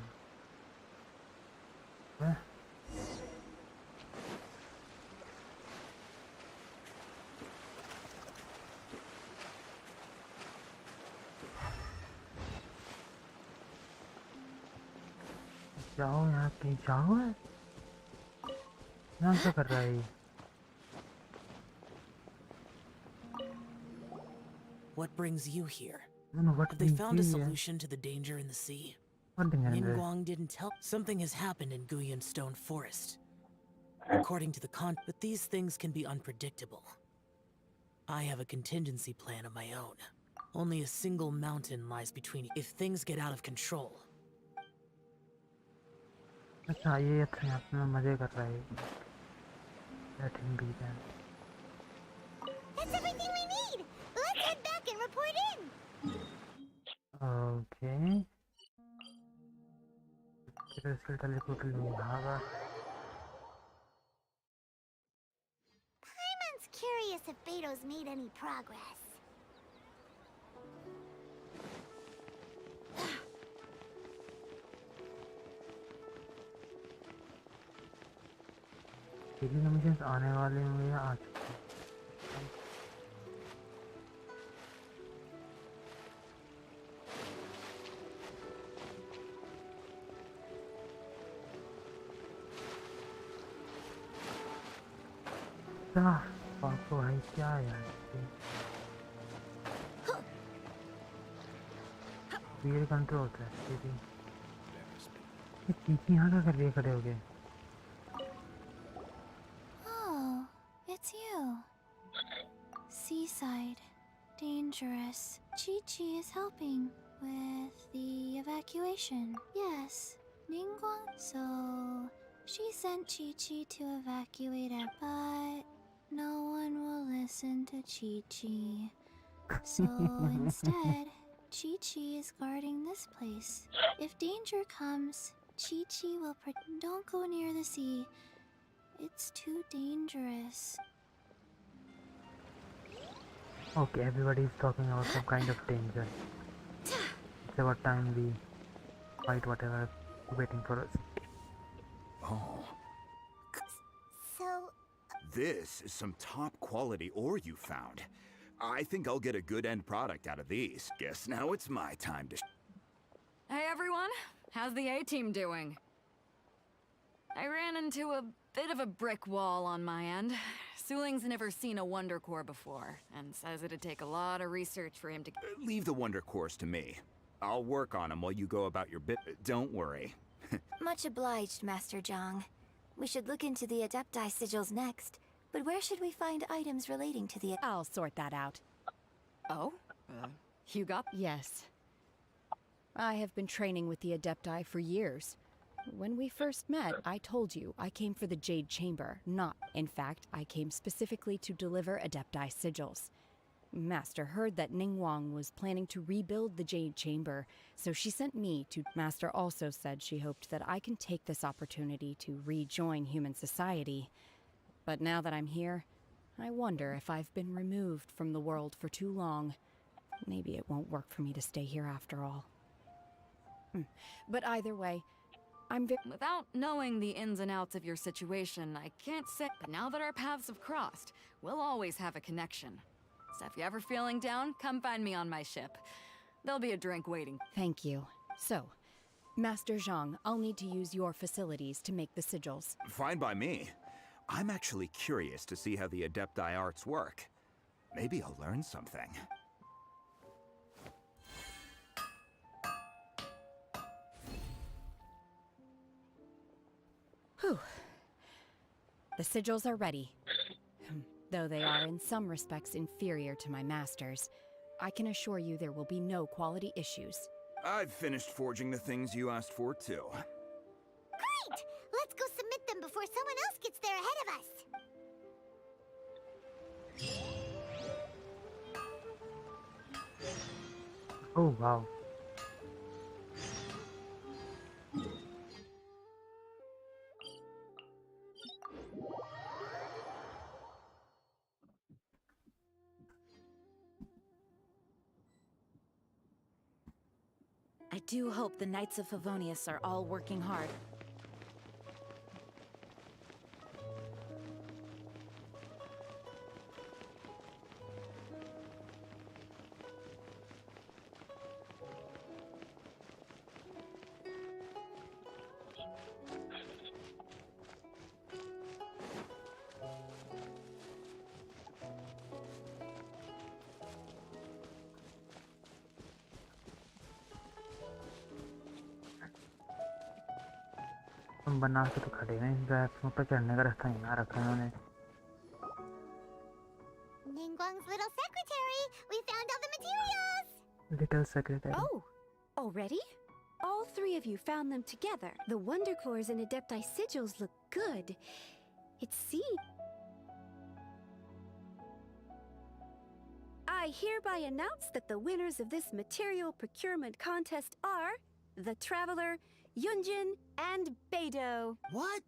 जाओ यहाँ कहीं जाओ. यहाँ क्या कर रहा है ये? What brings you here? What Have they found a solution to the danger in the sea? Ningguang didn't tell. Something has happened in Guyan Stone Forest. according to the but these things can be unpredictable. I have a contingency plan of my own. Only a single mountain lies between if things get out of control. अच्छा ये अच्छा यहाँ पे मजे कर रहा है। Let him be then. That's everything we need! Let's head back and report in! Okay. Crystal teleport यहाँ का। Paimon's curious if Beto's made any progress. Daily commissions आने वाले होंगे या आ चुके हैं? पापा भाई क्या है यार ये कंट्रोल होता है ये चीची यहाँ का कर रही है खड़े हो गए Oh, it's you. Seaside. Dangerous. Chi-Chi is helping with the evacuation. Yes, Ningguang. So, she sent Chi-Chi to evacuate it, but no one will listen to Chi-Chi. So, instead, Chi-Chi is guarding this place. If danger comes, Chi-Chi will don't go near the sea. It's too dangerous. Okay, everybody is talking about some kind of danger. It's about time we fight whatever is waiting for us. Oh. So, This is some top quality ore you found. I think I'll get a good end product out of these. Guess now it's my time to... Hey everyone, how's the A-team doing? I ran into a bit of a brick wall on my end. Suling's never seen a Wonder Core before, and says it'd take a lot of research for him to... Leave the Wonder Cores to me. I'll work on them while you go about your bit. Don't worry. Much obliged, Master Zhang. We should look into the Adepti sigils next, but where should we find items relating to the... I'll sort that out. Oh? You got... Yes. I have been training with the Adepti for years. When we first met, I told you I came for the Jade Chamber, not... In fact, I came specifically to deliver Adepti sigils. Master heard that Ningguang was planning to rebuild the Jade Chamber, so she sent me to... Master also said she hoped that I can take this opportunity to rejoin human society. But now that I'm here, I wonder if I've been removed from the world for too long. Maybe it won't work for me to stay here after all. But either way, Without knowing the ins and outs of your situation, I can't say... But now that our paths have crossed, we'll always have a connection. So if you're ever feeling down, come find me on my ship. There'll be a drink waiting. Thank you. So, Master Zhang, I'll need to use your facilities to make the sigils. Fine by me. I'm actually curious to see how the Adepti arts work. Maybe I'll learn something. Whew. The sigils are ready. Though they are in some respects inferior to my master's, I can assure you there will be no quality issues. I've finished forging the things you asked for, too. great! Let's go submit them before someone else gets there ahead of us. Oh wow. I do hope the Knights of Favonius are all working hard. बना के तो खड़े हैं, इन raps पर चढ़ने का रास्ता नहीं बना रखा है उन्होंने। Ningguang's little secretary! We found all the materials! Little secretary. Oh, already? All three of you found them together. The Wonder Cores and Adepti sigils look good. It seems. I hereby announce that the winners of this material procurement contest are the Traveler, Yunjin, and Beidou. What?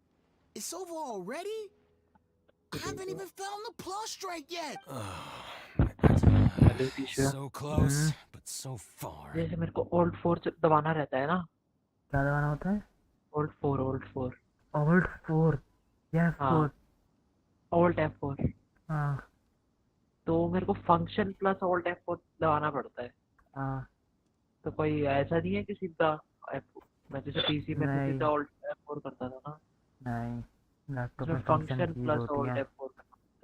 It's over already? I haven't even found the plus strike yet. So close, but so far. जैसे मेरे को Alt 4 दबाना रहता है ना। क्या दबाना होता है? Alt 4, Alt 4। Alt 4 या F4? Alt F4। हाँ। तो मेरे को फंक्शन प्लस Alt F4 दबाना पड़ता है। हाँ। तो कोई ऐसा नहीं है कि सीधा मैं जैसे पीसी में तो सीधा Alt F4 करता था ना। नहीं, लैपटॉप में फंक्शन प्लस Alt F4।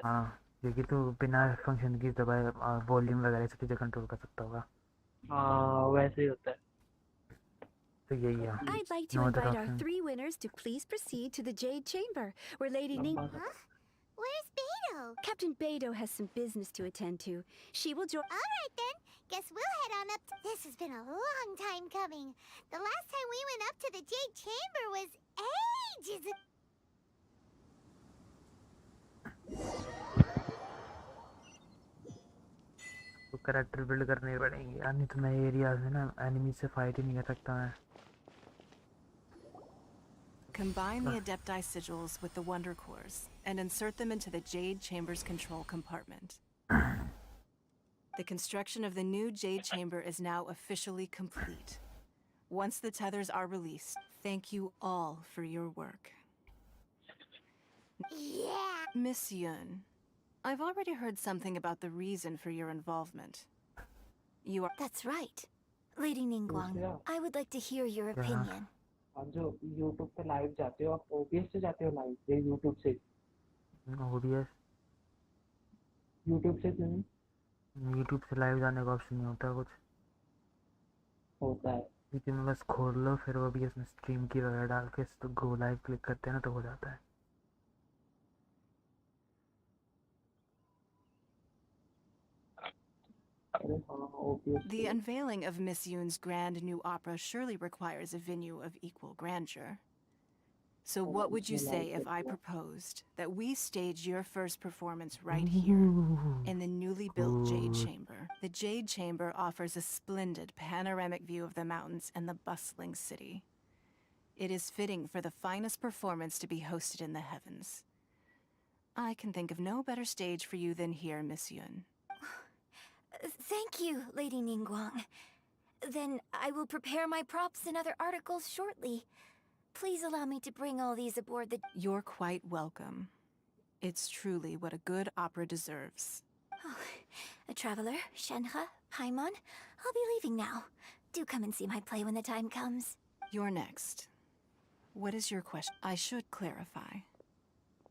हाँ, क्योंकि तो बिना फंक्शन की दबाए वॉल्यूम वगैरह सब चीज़ें कंट्रोल कर सकता होगा। हाँ, वैसे ही होता है। तो यही है। I'd like to invite our three winners to please proceed to the Jade Chamber, where Lady Ning. Huh? Where's Beidou? Captain Beidou has some business to attend to. She will join. All right then. Guess we'll head on up. This has been a long time coming. The last time we went up to the Jade Chamber was ages ago. तो character build करने पड़ेंगे यार, नहीं तो नए areas में ना enemy से फाइट ही नहीं कर सकता मैं। Combine the Adepti sigils with the Wonder Cores and insert them into the Jade Chamber's control compartment. The construction of the new Jade Chamber is now officially complete. Once the tethers are released, thank you all for your work. Yeah! Miss Yun, I've already heard something about the reason for your involvement. You are— That's right. Lady Ningguang, I would like to hear your opinion. आप जो YouTube पे live जाते हो, आप OBS से जाते हो live या YouTube से? OBS। YouTube से क्यों? YouTube से लाइव जाने का ऑप्शन नहीं होता कुछ। होता है। लेकिन बस खोल लो, फिर OBS में स्ट्रीम की वगैरह डाल के तो गो लाइव क्लिक करते हैं ना तो हो जाता है। The unveiling of Miss Yoon's grand new opera surely requires a venue of equal grandeur. So what would you say if I proposed that we stage your first performance right here, in the newly built Jade Chamber? The Jade Chamber offers a splendid panoramic view of the mountains and the bustling city. It is fitting for the finest performance to be hosted in the heavens. I can think of no better stage for you than here, Miss Yun. Thank you, Lady Ningguang. Then I will prepare my props and other articles shortly. Please allow me to bring all these aboard the— You're quite welcome. It's truly what a good opera deserves. Oh, a traveler, Shenhe, Paimon, I'll be leaving now. Do come and see my play when the time comes. You're next. What is your question? I should clarify.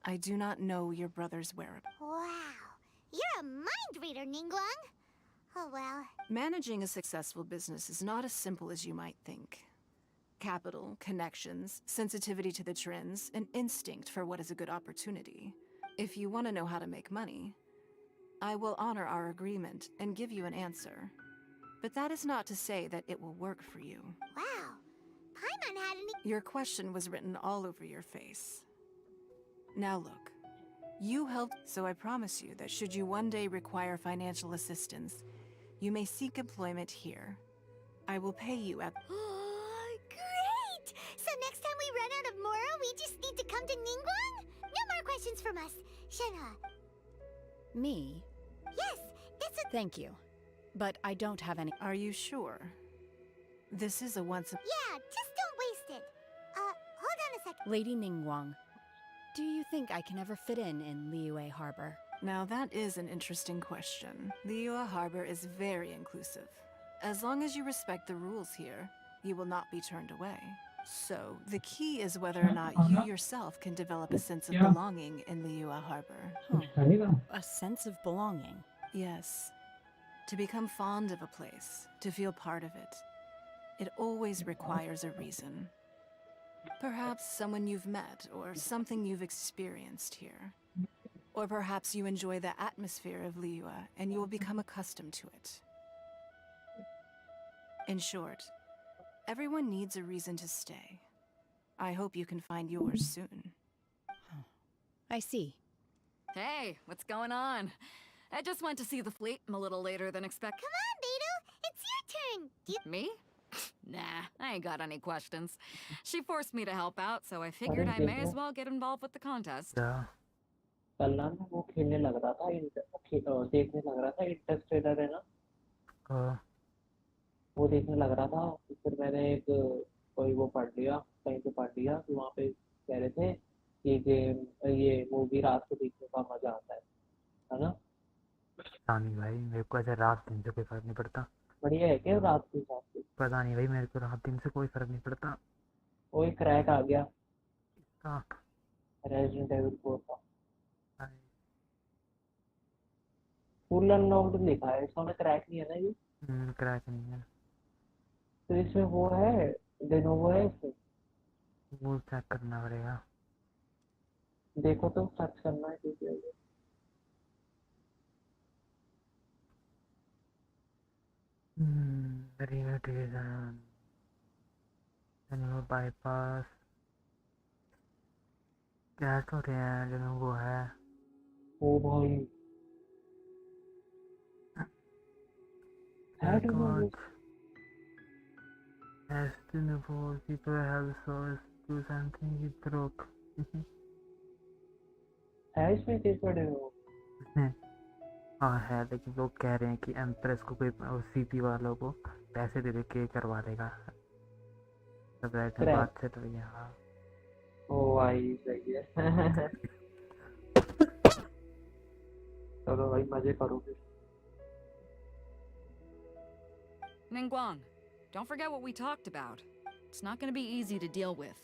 I do not know your brother's whereabouts. Wow. You're a mind reader, Ningguang. Oh well. Managing a successful business is not as simple as you might think. Capital, connections, sensitivity to the trends, an instinct for what is a good opportunity. If you want to know how to make money, I will honor our agreement and give you an answer. But that is not to say that it will work for you. Wow. Paimon had an— Your question was written all over your face. Now look, you helped, so I promise you that should you one day require financial assistance, you may seek employment here. I will pay you at— Great! So next time we run out of Moro, we just need to come to Ningguang? No more questions from us. Shenhe. Me? Yes, that's a— Thank you. But I don't have any— Are you sure? This is a once— Yeah, just don't waste it. Hold on a second. Lady Ningguang, do you think I can ever fit in Liyue Harbor? Now that is an interesting question. Liyue Harbor is very inclusive. As long as you respect the rules here, you will not be turned away. So, the key is whether or not you yourself can develop a sense of belonging in Liyue Harbor. A sense of belonging? Yes. To become fond of a place, to feel part of it. It always requires a reason. Perhaps someone you've met or something you've experienced here. Or perhaps you enjoy the atmosphere of Liyue and you will become accustomed to it. In short, everyone needs a reason to stay. I hope you can find yours soon. I see. Hey, what's going on? I just went to see the fleet. I'm a little later than expected. Come on, Beto. It's your turn. Me? Nah, I ain't got any questions. She forced me to help out, so I figured I may as well get involved with the contest. Yeah. कल ना वो खेलने लग रहा था देखने लग रहा था इंटरस्टेलर है ना वो देखने लग रहा था फिर मैंने एक कोई वो पढ़ लिया कहीं पे पढ़ लिया कि वहाँ पे कह रहे थे कि गेम ये मूवी रात को देखने का मजा आता है ना? पता नहीं भाई, मेरे को ऐसे रात दिन से कोई फर्क नहीं पड़ता। बढ़िया है क्या रात के हिसाब से? पता नहीं भाई, मेरे को रात दिन से कोई फर्क नहीं पड़ता। वो एक क्रैक आ गया हाँ। रेजिडेंट एविल 4 का फुल अनलॉक्ड लिखा है इसमें, क्रैक नहीं है ना ये? क्रैक नहीं है। तो इसमें वो है डेनोवो है इसमें? वो चेक करना पड़ेगा। देखो तो सर्च करना है ठीक है। रिलेटिविज़न बाईपास क्या तो रहे हैं जो वो है। ओ भाई people have source to something you broke. है इसमें किस पर डेमो? हाँ है, लेकिन लोग कह रहे हैं कि एम्प्रेस को कोई सीपी वालों को पैसे दे के करवा देगा। सब ऐसे बात चल रही है। हाँ ओ भाई सही है। चलो भाई मजे करो फिर। Ningguang, don't forget what we talked about. It's not going to be easy to deal with.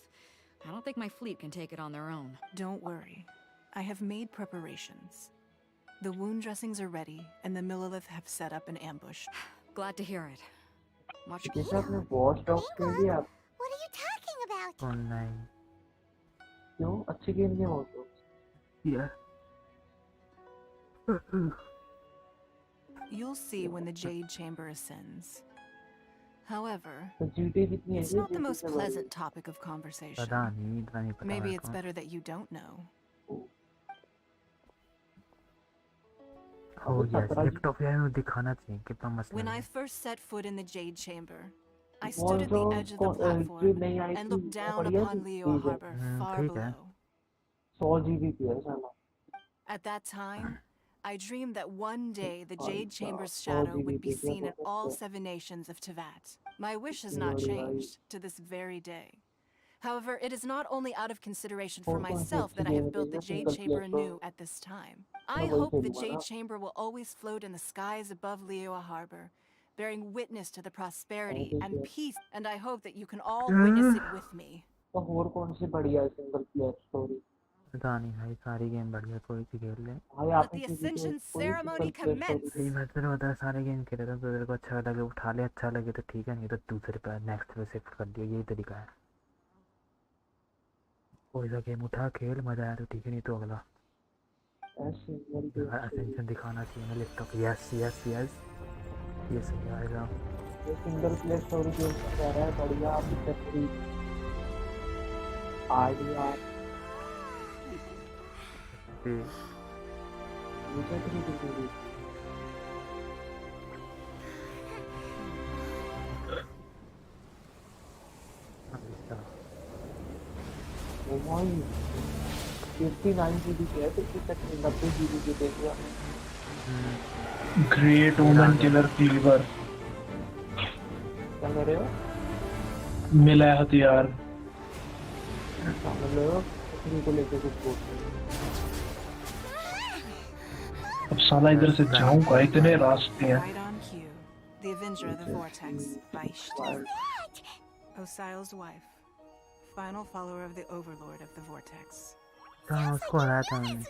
I don't think my fleet can take it on their own. Don't worry. I have made preparations. The wound dressings are ready, and the Millilith have set up an ambush. Glad to hear it. Watch what are you talking about? Online. क्यों अच्छी game नहीं हो तो? Yeah. You'll see when the Jade Chamber ascends. However, it's not the most pleasant topic of conversation. Maybe it's better that you don't know. Oh yes, lift off यार मुझे दिखाना चाहिए कितना मस्त। When I first set foot in the Jade Chamber, I stood at the edge of the platform and looked down upon Liyue Harbor far below. 100 GB At that time, I dreamed that one day the Jade Chamber's shadow would be seen at all 7 nations of Tevat. My wish has not changed to this very day. However, it is not only out of consideration for myself that I have built the Jade Chamber anew at this time. I hope the Jade Chamber will always float in the skies above Liyue Harbor, bearing witness to the prosperity and peace, and I hope that you can all witness it with me. पता नहीं भाई, सारी game बढ़िया, कोई सी खेल ले। Let the ascension ceremony commence. मैं तेरे बता सारे गेम खेले तो तेरे को अच्छा लगे उठा ले, अच्छा लगे तो ठीक है, नहीं तो दूसरे पे नेक्स्ट पे शिफ्ट कर दिया। यही तरीका है। कोई सा गेम उठा खेल, मजा आया तो ठीक है, नहीं तो अगला। असेंशन दिखाना चाहिए ना लैपटॉप। यस यस यस ये सही आएगा। ये सिंगल प्लेयर स्टोरी गेम कह रहा है बढ़िया आइडिया। मुझे तो नहीं दिख ओ भाई 59 GB है तो कितना 90 GB की दे दिया। ग्रेट वुमन किलर फीवर क्या कर रहे हो? मिला है हथियार। मतलब किसी को लेके कुछ बोल। अब साला इधर से जाऊंगा, इतने रास्ते हैं। Right on cue. The Avenger of the Vortex, Vaishti. Osial's wife. Final follower of the Overlord of the Vortex. उसको हराया था मैंने।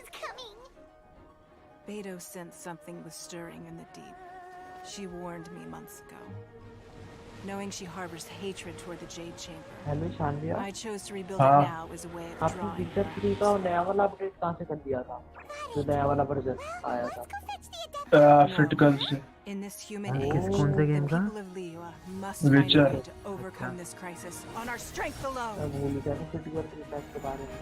Beto sensed something was stirring in the deep. She warned me months ago. knowing she harbors hatred toward the Jade Chamber. Hello शानविया, I chose to rebuild हाँ। it now as a way of आपने drawing विचर 3 का नया वाला update कहाँ से कर दिया था? जो नया वाला वर्जन आया था। Critical से In this human हाँ, age, किस कौन से the गेम का? people of Liyue must find a Witcher. way to overcome this crisis on our strength alone. मैं भूल गया था क्रिटिकल 3 पैक के बारे में।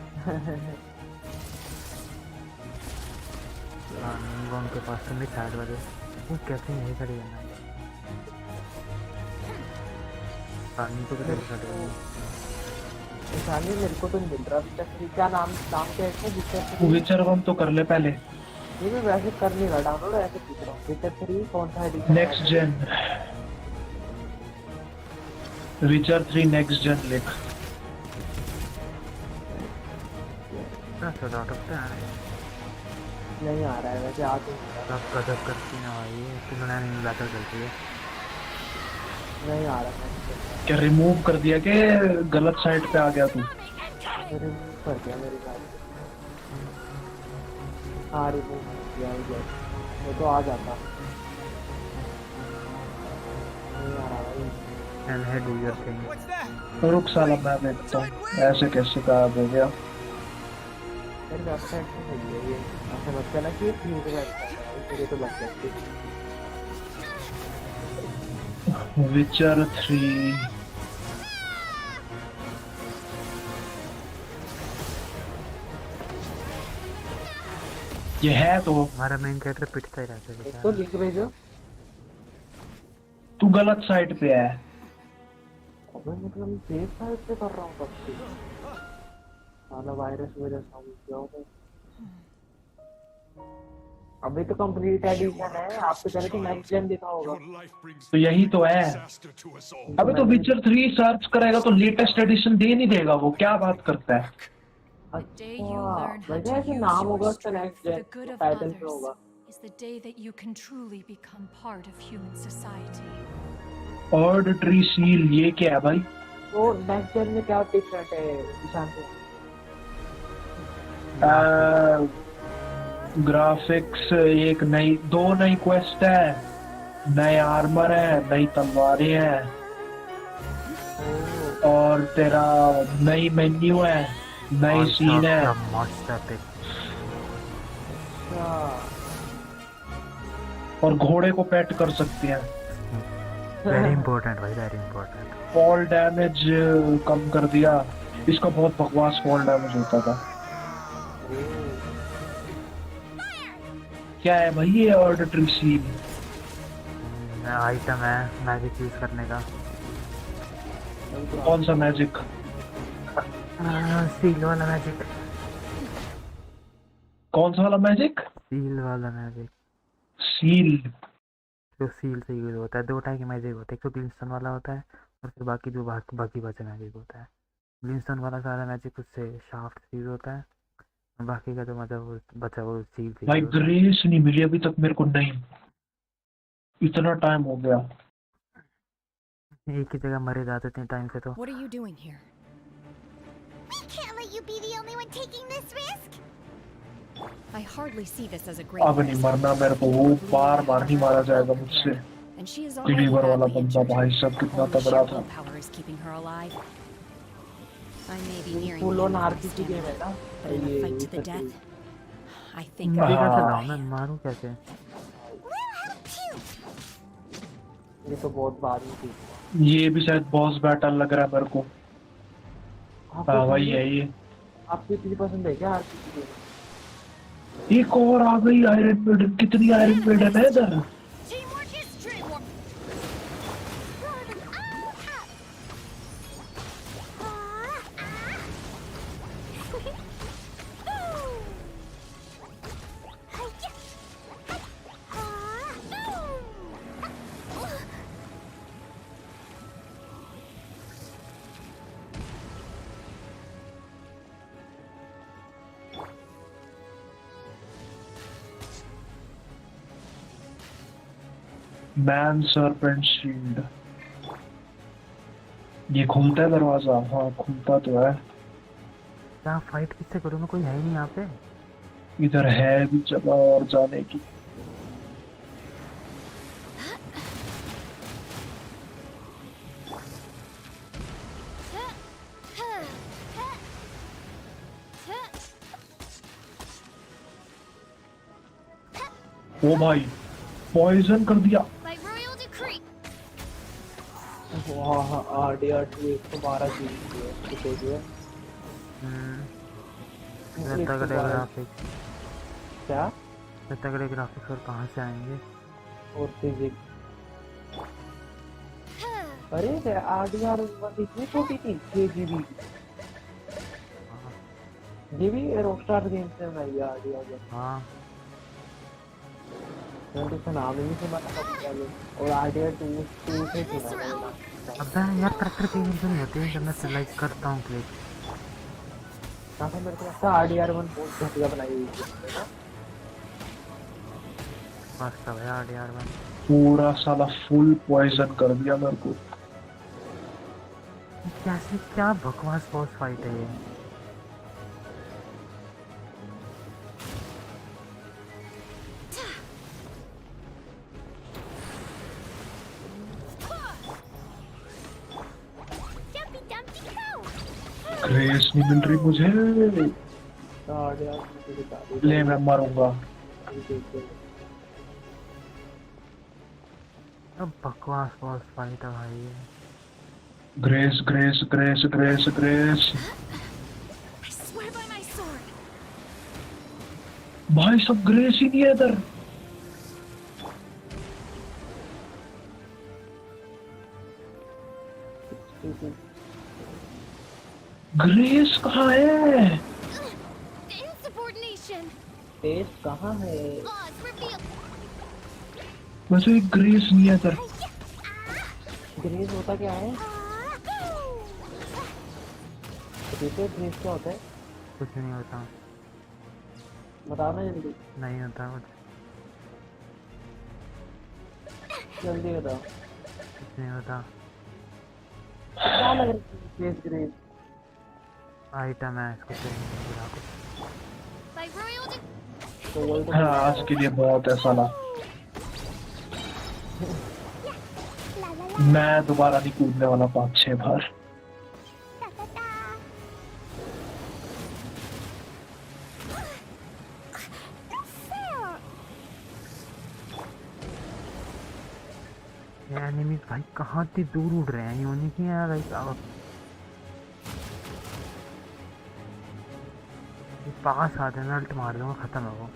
हाँ, उनके पास तो नहीं साइड वाले वो कैसे यही खड़ी है ना पानी तो किधर खड़े हैं शानवी मेरे को तो नहीं मिल रहा विचर 3 क्या नाम क्या है इसका विचर विचर हम तो कर ले पहले। ये मैं वैसे कर नहीं रहा डाउनलोड ऐसे पूछ रहा हूँ विचर 3 कौन सा एडिशन नेक्स्ट जेन विचर 3 नेक्स्ट जेन लिख। थोड़ा सकते हैं नहीं आ रहा है वैसे आ तो सब गजब करती ना भाई तुमने नहीं बैटल करती है नहीं आ रहा है क्या रिमूव कर दिया कि गलत साइड पे आ गया तू? रिमूव कर दिया मेरे साथ। हाँ रिमूव कर दिया वो तो आ जाता नहीं आ रहा भाई। एंड है डू योर थिंग रुक साला मैं देखता हूँ ऐसे कैसे गायब हो गया। मेरे वेबसाइट पे सही है ये ऐसा लगता है ना कि ये फ्री वेबसाइट है मुझे तो लगता है विचर 3 ये है तो हमारा मेन कैरेक्टर पिटता ही रहता है एक तो लिंक भेजो तू गलत साइड पे है। अबे मतलब सेफ साइड पे कर रहा हूँ कब से साला वायरस वजह से हो गया अभी तो कंप्लीट एडिशन है आप तो कह रहे थे नेक्स्ट जेन देखा होगा तो यही तो है। अबे तो विचर 3 सर्च करेगा तो लेटेस्ट एडिशन दे नहीं देगा वो क्या बात करता है। अच्छा वजह ऐसे नाम होगा उसका नेक्स्ट जेन टाइटल में होगा is the day that you can truly become part of human society. Auditory seal ये क्या है भाई? तो नेक्स्ट जेन में क्या डिफरेंट है ईशान से? ग्राफिक्स एक नई 2 नई क्वेस्ट है नए आर्मर है नई तलवारें हैं और तेरा नई मेन्यू है नई सीन है। और घोड़े को पेट कर सकते हैं। वेरी इंपॉर्टेंट भाई वेरी इंपॉर्टेंट। फॉल डैमेज कम कर दिया इसका बहुत बकवास फॉल डैमेज होता था। क्या है भाई ये ऑर्डिटरी सील? आइटम है मैजिक यूज करने का। कौन सा मैजिक? सील वाला मैजिक। कौन सा वाला मैजिक? सील वाला मैजिक। सील जो सील से यूज होता है 2 टाइप के मैजिक होते हैं एक तो ब्लिंस्टन वाला होता है और फिर बाकी जो बाकी बचा मैजिक होता है। ब्लिंस्टन वाला सारा मैजिक उससे शाफ्ट से यूज होता है बाकी का जो मतलब बचा वो सील से। भाई ग्रेस नहीं मिली अभी तक मेरे को नहीं इतना टाइम हो गया। एक ही जगह मरे जाते इतने टाइम से तो। What are you doing here? We can't let you be the only one taking this risk. I hardly see this as a great अब नहीं मरना मेरे को वो बार नहीं मारा जाएगा मुझसे। डिलीवर वाला बंदा भाई सब कितना तगड़ा था। फुल ऑन आरपीजी गेम है ना I think मैं मारूं कैसे? ये तो बहुत बात थी। ये भी शायद बॉस बैटल लग रहा है मेरे को। हाँ भाई है ये। आपको इतनी पसंद है क्या आरपीजी गेम? एक और आ गई आयरन मेडन। कितनी आयरन मेडन है इधर? Man serpent shield. ये खुलता है दरवाजा? हाँ खुलता तो है। क्या फाइट किससे करूँ मैं? कोई है ही नहीं यहाँ पे। इधर है भी जगह और जाने की। ओ भाई पॉइजन कर दिया। By royal decree. हाँ RDR 2 112 GB है कितने की है? तगड़े ग्राफिक्स, क्या? तगड़े ग्राफिक्स और कहाँ से आएंगे? और फिजिक्स। अरे RDR 1 इतनी छोटी थी 6 GB। ये भी रॉकस्टार गेम्स से बनाई है RDR 1। हाँ मैंने तो इसका नाम ही नहीं सुना था कभी पहले, और RDR 2 से सुना है नाम। अबे यार ट्रैक्टर के गेम नहीं होते हैं, जब मैं सिलेक्ट करता हूँ क्लिक। काफी मेरे को लगता है RDR 1 बहुत घटिया बनाई हुई है ना। वास्तव है RDR 1 पूरा साला फुल पॉइजन कर दिया मेरे को। कैसे, क्या बकवास बॉस फाइट है ये। Dumpy dumpty go. ग्रेस नहीं मिल रही मुझे। ले मैं मरूंगा। अब बकवास बॉस फाइट है भाई ये। Grace grace grace grace grace. I swear by my sword. भाई सब ग्रेस ही नहीं है इधर। ग्रेस कहाँ है? Insubordination. पेस कहाँ है? Laws revealed. वैसे एक ग्रेस नहीं है इधर। ग्रेस होता क्या है? देखो ग्रेस क्या होता है? कुछ नहीं होता। बताओ ना जल्दी। नहीं होता कुछ। जल्दी बताओ। कुछ नहीं होता। क्या लग रहा है ग्रेस? आइटम है, इसको चाहिए बुला कुछ। By royal तो हाँ आज के लिए बहुत है साला। मैं दोबारा नहीं कूदने वाला 5-6 बार। ये एनिमीज भाई कहाँ इतनी दूर उड़ रहे हैं, यूं नहीं कि यार लाइक पास आ जाना, अल्ट मार दूंगा, खत्म है वो।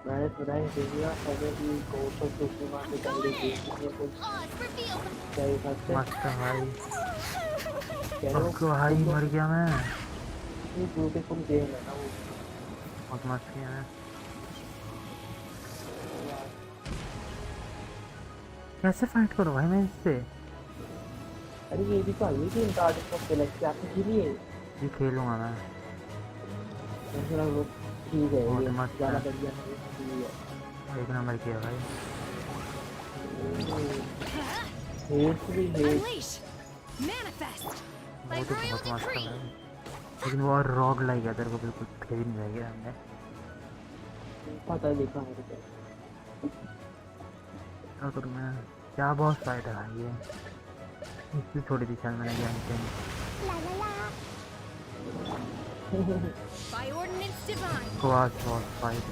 मैंने सुना है इंडिया समय की कोर्स ऑफ सुप्रीमा से पहले गेम कुछ क्या ही सच है? मस्त है भाई। कह रहे हो उसको भाई मर गया मैं। इतनी ब्यूटीफुल गेम है ना वो। बहुत मस्त किया है। कैसे फाइट करो भाई मैं इससे? अरे ये भी तो आई थी इनका आर्टिस्ट ऑफ सेलेक्ट आपने खेली है? ये खेलूंगा मैं। ठीक है बहुत ये मस्त ज़्यादा है। बढ़िया नहीं है। एक नंबर किया भाई। हेट भी हेट। Unleash. Manifest. वो तो बहुत मस्त है भाई। लेकिन वो और रॉग लाइक है, तेरे को बिल्कुल खेल नहीं रहेगा हमने। पता देखा मेरे को। क्या करूँ मैं? क्या बॉस फाइट है भाई ये। इसकी छोड़ी थी शायद मैंने गेम। By ordinance divine. बकवास बॉस फाइट।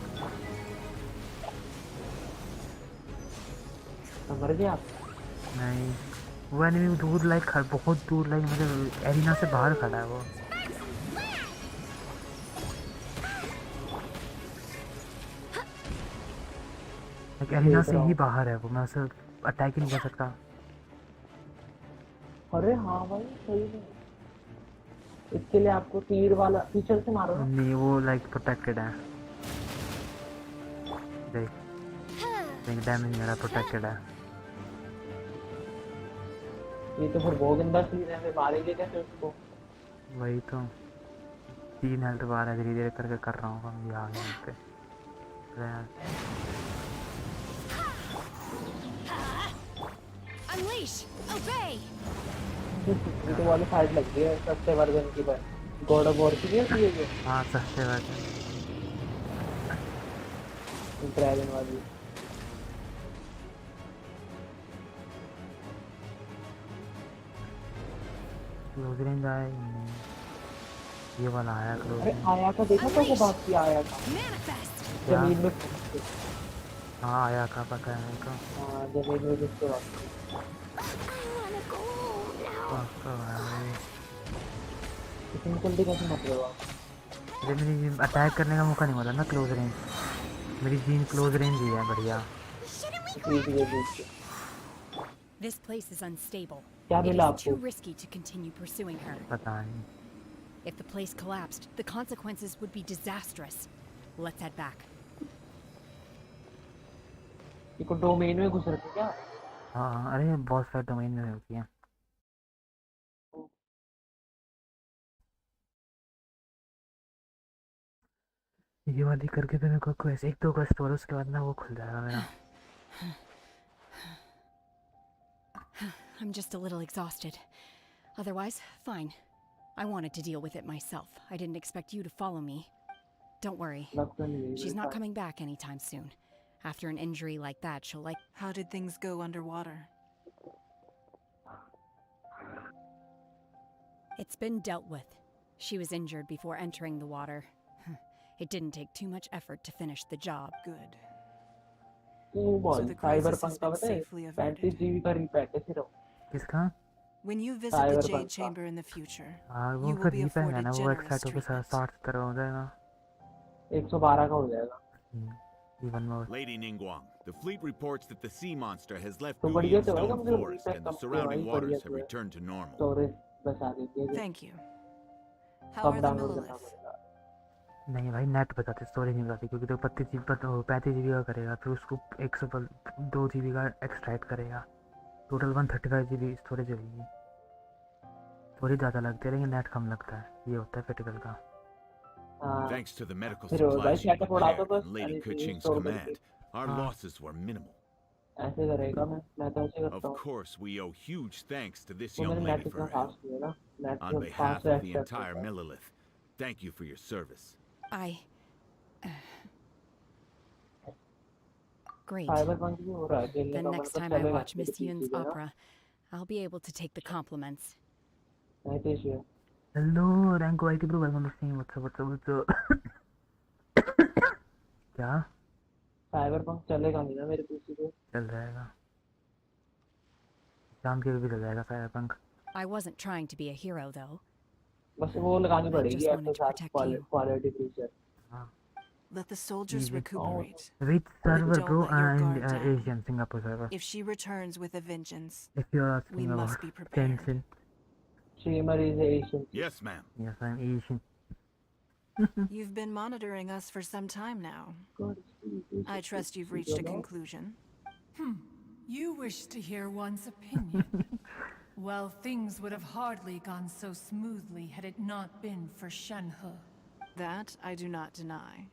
मर गया आप? नहीं, वो एनिमी दूर लाइक बहुत दूर लाइक मतलब एरिना से बाहर खड़ा है वो। लाइक एरिना से ही बाहर है वो, मैं उसे अटैक ही नहीं कर सकता। अरे हाँ भाई सही है। इसके लिए आपको तीर वाला पीछे से मारो ना। नहीं वो लाइक प्रोटेक्टेड है। देख डैमेज मेरा प्रोटेक्टेड है। ये तो फिर बहुत गंदा सीन है, मारेंगे कैसे उसको? वही तो 3 हेल्थ बार है, धीरे धीरे करके कर रहा हूँ हम यहाँ पे। Unleash. Obey. ये तो वाली फाइट लग गई है सस्ते वर्जन की पर गॉड ऑफ वॉर की नहीं है ये? हाँ सस्ते वर्जन ड्रैगन वाली। क्लोज रेंज आया ही नहीं, ये वाला आया क्लोज अरे रेंज। आया का देखा कैसे भाग किया आया का क्या? जमीन में हाँ आया का पता है का। हाँ जमीन में घुस के भाग इतनी जल्दी कैसे मत रहे हो आप? अरे मेरी अटैक करने का मौका नहीं मिला ना क्लोज रेंज, मेरी जीन क्लोज रेंज ही है बढ़िया। This place is unstable. क्या It मिला is आपको? too risky to continue pursuing her. पता नहीं। If the place collapsed, the consequences would be disastrous. Let's head back. ये को डोमेन में घुस रहे थे क्या? हाँ अरे बहुत सारे डोमेन में होती है। ये वाली करके तो मेरे को क्वेस्ट एक दो क्वेस्ट और उसके बाद ना वो खुल जाएगा मेरा। I'm just a little exhausted. Otherwise, fine. I wanted to deal with it myself. I didn't expect you to follow me. Don't worry. She's not coming back anytime soon. After an injury like that, she'll like... How did things go underwater? It's been dealt with. She was injured before entering the water. It didn't take too much effort to finish the job. Good. So the crisis has been safely averted. 35 GB का repack है सिर्फ। किसका? When you visit the Jade Chamber in the future, हाँ वो you फिर will be repack है afforded ना, वो generous एक्साइट होके treatment. 60 हो जाएगा। 112 का हो जाएगा। Even more. Lady Ningguang, the fleet reports that the sea monster has left तो बढ़िया Guyin's तो है, stone कम से कम forest repack and the come surrounding करवाई, waters बढ़िया have तो है। returned to normal. स्टोरेज बचा देती है। Thank you. How are the Millilith? नहीं भाई नेट बताते, स्टोरेज नहीं बताती, क्योंकि तो 35 GB का करेगा फिर उसको 102 GB का एक्सट्रैक्ट करेगा, टोटल 135 GB स्टोरेज रहेगी। स्टोरेज ज़्यादा लगती है लेकिन नेट कम लगता है, ये होता है क्रिटिकल का। Thanks to the medical फिर भाई supplies you सेटअप उड़ा तो prepared बस and Lady Kuching's store command, our हाँ। losses were minimal. ऐसे करेगा मैं तो ऐसे करता Of हूँ। course, we owe huge thanks to this तो young मैंने lady नेट for इतना her help. फास्ट किया ना, नेट On तो behalf fast of the accept entire करता है। Millilith, thank you for your service. Great. Cyberpunk भी हो रहा है खेलने Then का, next मतलब time I चलेगा watch Miss Yoon's opera, I'll be able to take the compliments. नहीं तो इशू है। हेलो रैंक आई थी bro, welcome to stream. What's up क्या साइबरपंक चलेगा नहीं ना मेरे पीसी पे। चल जाएगा, शाम के भी चल जाएगा cyberpunk. I wasn't trying to be a hero though. बस वो लगानी I पड़ेगी just यार wanted तो to साथ protect you. Quality feature. Let the soldiers Easy. recuperate. Which server Don't bro? let your In guard down. Asian, Singapore server. If she returns with a vengeance, If you're we asking must about be prepared. Genshin. Streamer is Asian. Yes, ma'am. Yes, I'm Asian. You've been monitoring us for some time now. I trust you've reached a conclusion. You wish to hear one's opinion. Well, things would have hardly gone so smoothly had it not been for Shenhe. That I do not deny.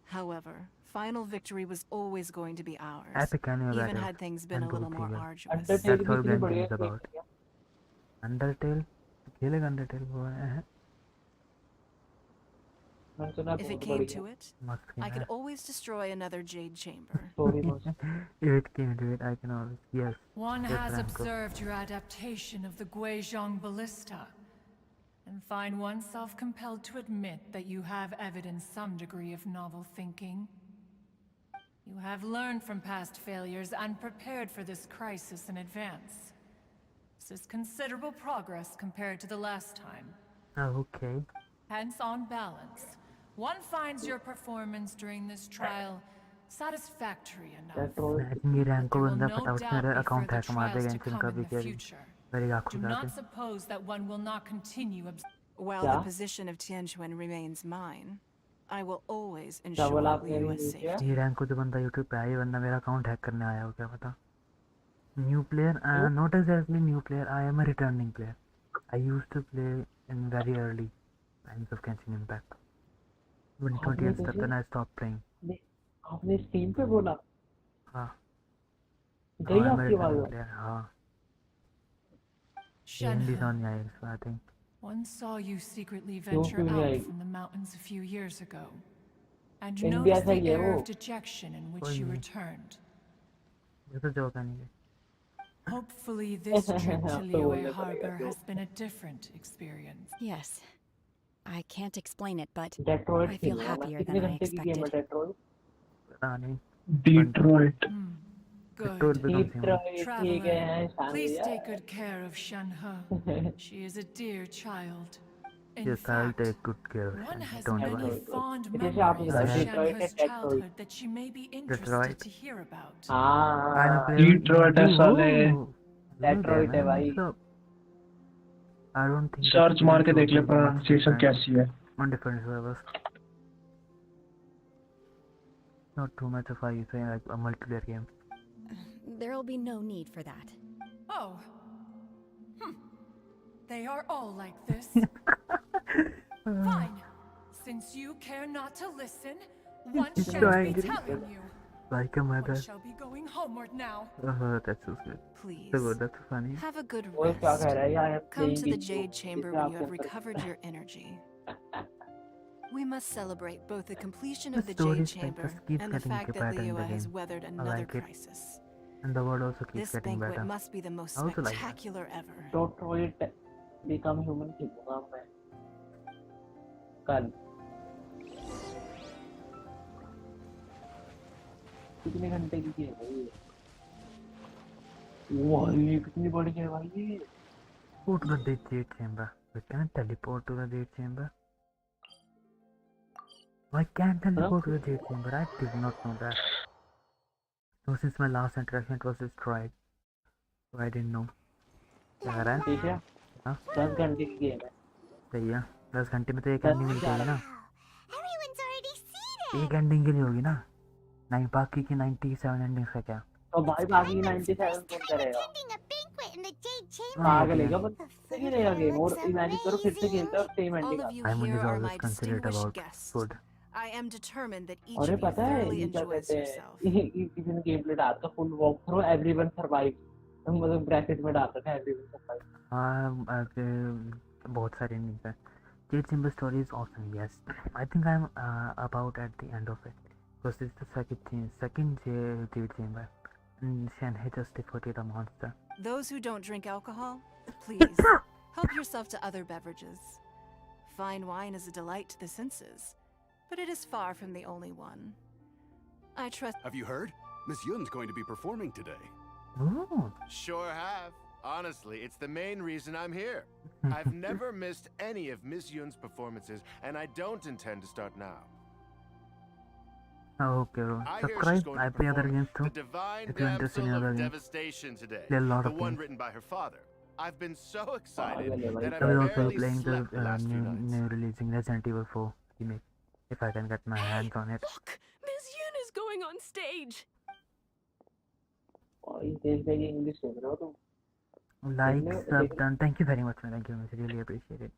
However, final victory was always going to be ours, Epic anime even battle. had things been a little more arduous. That's all Genshin is about. Undertale? खेलेगा Undertale वो है? If it came to it, I could always destroy another Jade Chamber. If it came to it, I can always, yes. One yes, has Ranko. observed your adaptation of the Guizhong ballista, and find oneself compelled to admit that you have evidenced some degree of novel thinking. You have learned from past failures and prepared for this crisis in advance. This is considerable progress compared to the last time. Okay. Hence, on balance, one finds your performance during this trial satisfactory enough. ये rank को बंदा no फटाफट doubt मेरा be account further hack मार trials देगा to Genshin come का in भी the क्या future. मेरी आँख Do खुल not जाती। suppose that one will not continue. While the position of Tianquan remains mine, I will always ensure Liu's safety. ये रैंक को जो बंदा YouTube पे आया, ये बंदा मेरा अकाउंट हैक करने आया हो, क्या पता। New player, not exactly new player. I am a returning player. I used to play in very early times of Genshin Impact. 2020 and stuff, then I stopped playing. आपने स्टीम पे बोला? हाँ। गई आपकी आवाज़? हाँ। Shenhe, I think. one saw you secretly venture out from the mountains a few years ago, and noticed the air of dejection in which you returned. ये तो जोक है नहीं। Hopefully this trip to अब तो Liyue बोलने Harbor पड़ेगा has been a different experience. Yes. I can't explain it, but Detroit I feel खेलना है ना happier कितने than I घंटे की गेम है expected. डेट्रॉइट पता नहीं Detroit. Good. पेट्रोल पे कम से कम डेट्रॉइट ठीक है Traveler, शांति please यार take good care of Shanhe. She is a dear child. In yes I'll fact, take good care of one him has don't many worry fond जैसे आप memories बताओ of Detroit है Shanhe's Detroit childhood that she may be interested Detroit to hear about. I'm a हाँ player Detroit है साले. Detroit है भाई I don't think that search मार के experience देख would ले be much प्रोनाउंसिएशन different कैसी है. on different servers. Not too much of I say like a multiplayer game. There'll be no need for that. Oh. They are all like this. Fine. Since you care not to listen, one He's shall so be angry. telling you. Like a mother. One shall be going homeward now. That's so good. Please. So good, that's funny. Have a good वो क्या rest. कह रहा है यार Come to the Jade Chamber when you have recovered your energy. We must celebrate both the completion The of the story Jade is like Chamber just keeps and the getting fact that better in the Liyue has game. weathered I another like it. crisis. And the world also keeps This getting banquet better. must be the most I also like that. spectacular ever. Detroit become human खेलूंगा मैं कल कितने घंटे की game है ये वाह ये कितनी बड़ी है भाई ये Go to the Jade Chamber. We can teleport to the Jade Chamber. Why can't teleport to the Jade Chamber? I did not know that. No, since my last interaction it was destroyed. So I didn't know. क्या कर रहा है? ठीक है हाँ 10 घंटे की game है सही है 10 घंटे में तो एक एंडिंग मिल जाएगी ना Everyone's already seen it. एक एंडिंग के लिए होगी ना नहीं बाकी की 97 एंडिंग्स का क्या तो भाई बाकी 97 कौन करेगा Attending a banquet in the Jade Chamber. पागल है क्या बस सही रहेगा गेम और इमेजिन करो फिर से खेलते और सेम All एंडिंग of आता you Diamond here is are always my considerate distinguished about guests. food. I am determined that each और of you पता है thoroughly ये क्या enjoys कहते yourself. हैं किसी ने गेम प्ले डाला था full walk through everyone survive मतलब ब्रैकेट में डालता था एवरीवन सर्वाइव बहुत सारे एंडिंग्स हैं Jade Chamber story is awesome yes I think I'm about at the end of it because this is the second Jade Chamber and Shanhe just defeated a monster. Those who don't drink alcohol, please help yourself to other beverages. Fine wine is a delight to the senses, but it is far from the only one. I trust. Have you heard? Miss Yun's going to be performing today. Ooh. Sure have. Honestly, it's the main reason I'm here. I've never missed any of Miss Yun's performances, and I don't intend to start now. Okay, bro. I hear she's Subscribe. going I to play other perform games too. The Divine If you're interested in Damsel other of games, Devastation today. there are a lot The of one games. written by her father. I've been so excited Oh, that I I've will also barely be playing the slept the last few nights. new releasing Resident Evil 4 remake if I can get my hands on it. Look! Miss Yun is going on stage! और इस देश में English सुन रहे हो तुम Like, sub, done. Thank you very much, man. Thank you very much. Really appreciate it.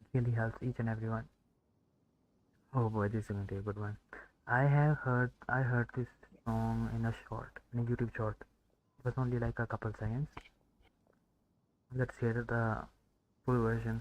It really helps each and everyone. Oh boy, this is going to be a good one. I heard this song in a short, in a YouTube short. It was only like a couple seconds. Let's hear the full version.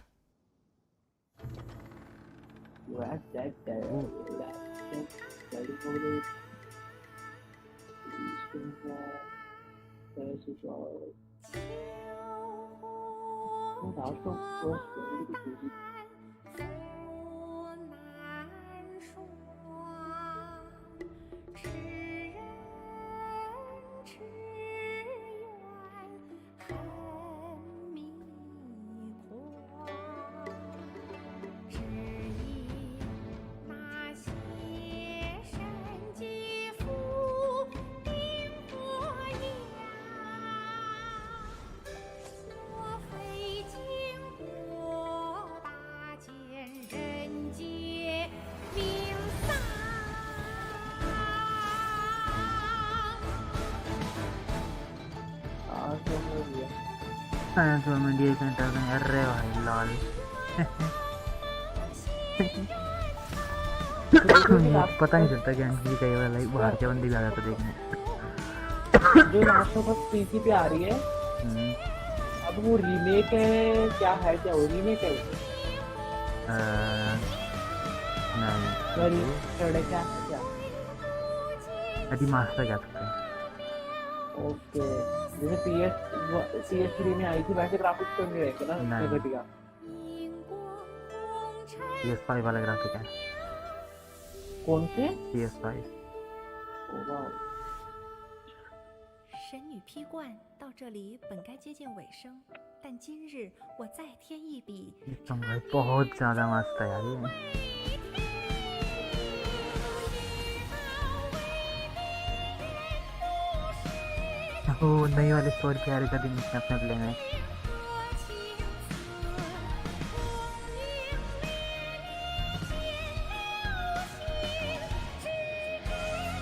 Media centre में अरे भाई लाल पता नहीं चलता कि entry कई बार like बाहर के बंदे भी आ जाते देखने जो लास्ट ऑफ अस पीसी पे आ रही है अब वो रीमेक है क्या वो रीमेक है नहीं क्या है क्या रिमास्टर क्या सकते हैं ओके जैसे PS3 में आई थी वैसे ग्राफिक्स तो नहीं रहेंगे ना इसमें घटिया। PS5 वाला ग्राफिक है। कौन से? PS5 神女劈冠到这里本该接近尾声，但今日我再添一笔。 बहुत ज़्यादा मस्त है यार ये। वो नई वाली स्टोरी तैयारी कर दी इसने अपने प्ले में।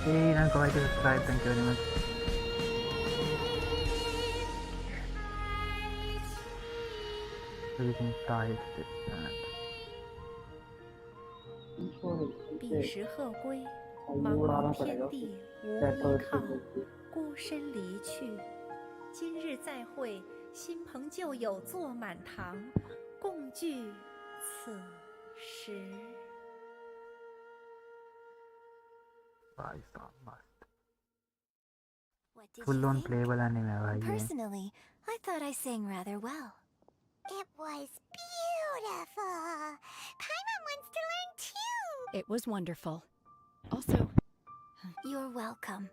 Hey, don't forget to subscribe. Thank you very much. So you can start this. 彼时鹤归，茫茫天地无依靠，孤身离去。今日再会，新朋旧友坐满堂，共聚此时。 Full on playable anime है भाई ये। Personally, I thought I sang rather well. It was beautiful. Paimon wants to learn too. It was wonderful. Also, You're welcome.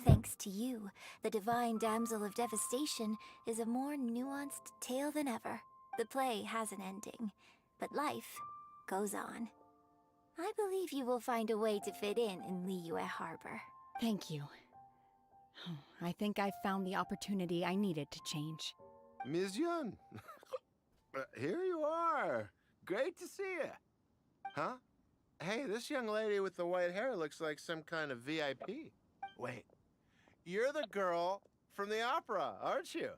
Thanks to you, the Divine Damsel of Devastation is a more nuanced tale than ever. The play has an ending, but life goes on. I believe you will find a way to fit in Liyue Harbor. thank you. I think I've found the opportunity I needed to change. Ms. Yun, here you are. Great to see you. Huh? Hey, this young lady with the white hair looks like some kind of VIP. Wait, you're the girl from the opera, aren't you?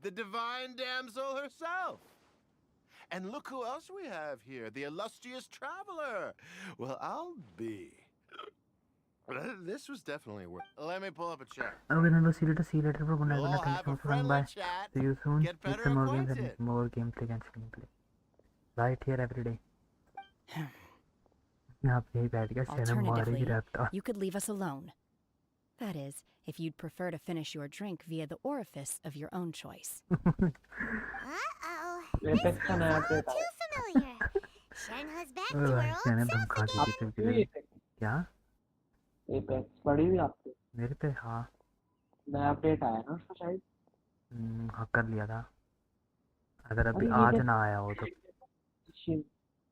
The divine damsel herself. And look who else we have here, the illustrious traveler. Well, I'll be. This was definitely worth. Let me pull up a chair. Okay, then see you later, bro. Good night, We'll all Thank have you a so much. Bye. friendly chat. See you soon. Get With better some more games acquainted. and more gameplay gameplay. Right here every day. यहाँ पे बैठ गया शर्म मारेगी Alternatively, रैप्टा। you could leave us alone. That is, if you'd prefer to finish your drink via the orifice of your own choice. Uh-oh. This Apex का नया looks update too familiar. Shenhua's back to oh her भाई old मैंने self धमका दी again. थी तुझे। क्या? Apex पड़ी हुई आपको? मेरे पे हाँ। नया अपडेट आया ना उसका शायद? हाँ कर लिया था। अगर अभी अरे ये आज क्या- ना आया हो तो।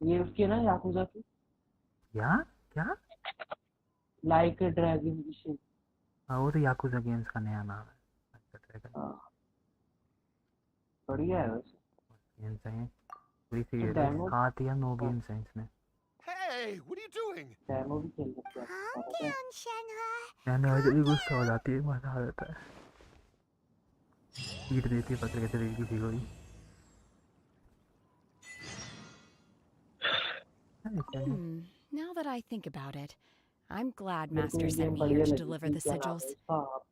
ये उसकी है ना याकुजा की? क्या? Like a dragon wishing. हाँ वो तो याकुजा गेम्स का नया नाम है। बढ़िया है वैसे। गेम्स हैं। पूरी सी demo- आती है 9 गेम्स हैं इसमें। Hey, what are you doing? Demo भी खेल सकते हैं। Calm down, Shenhua. मैंने आज भी गुस्सा हो जाती है मजा आ जाता है। पीट देती है पकड़ के तेरी किसी को भी। Now that I think about it, I'm glad Master sent me here to deliver the sigils.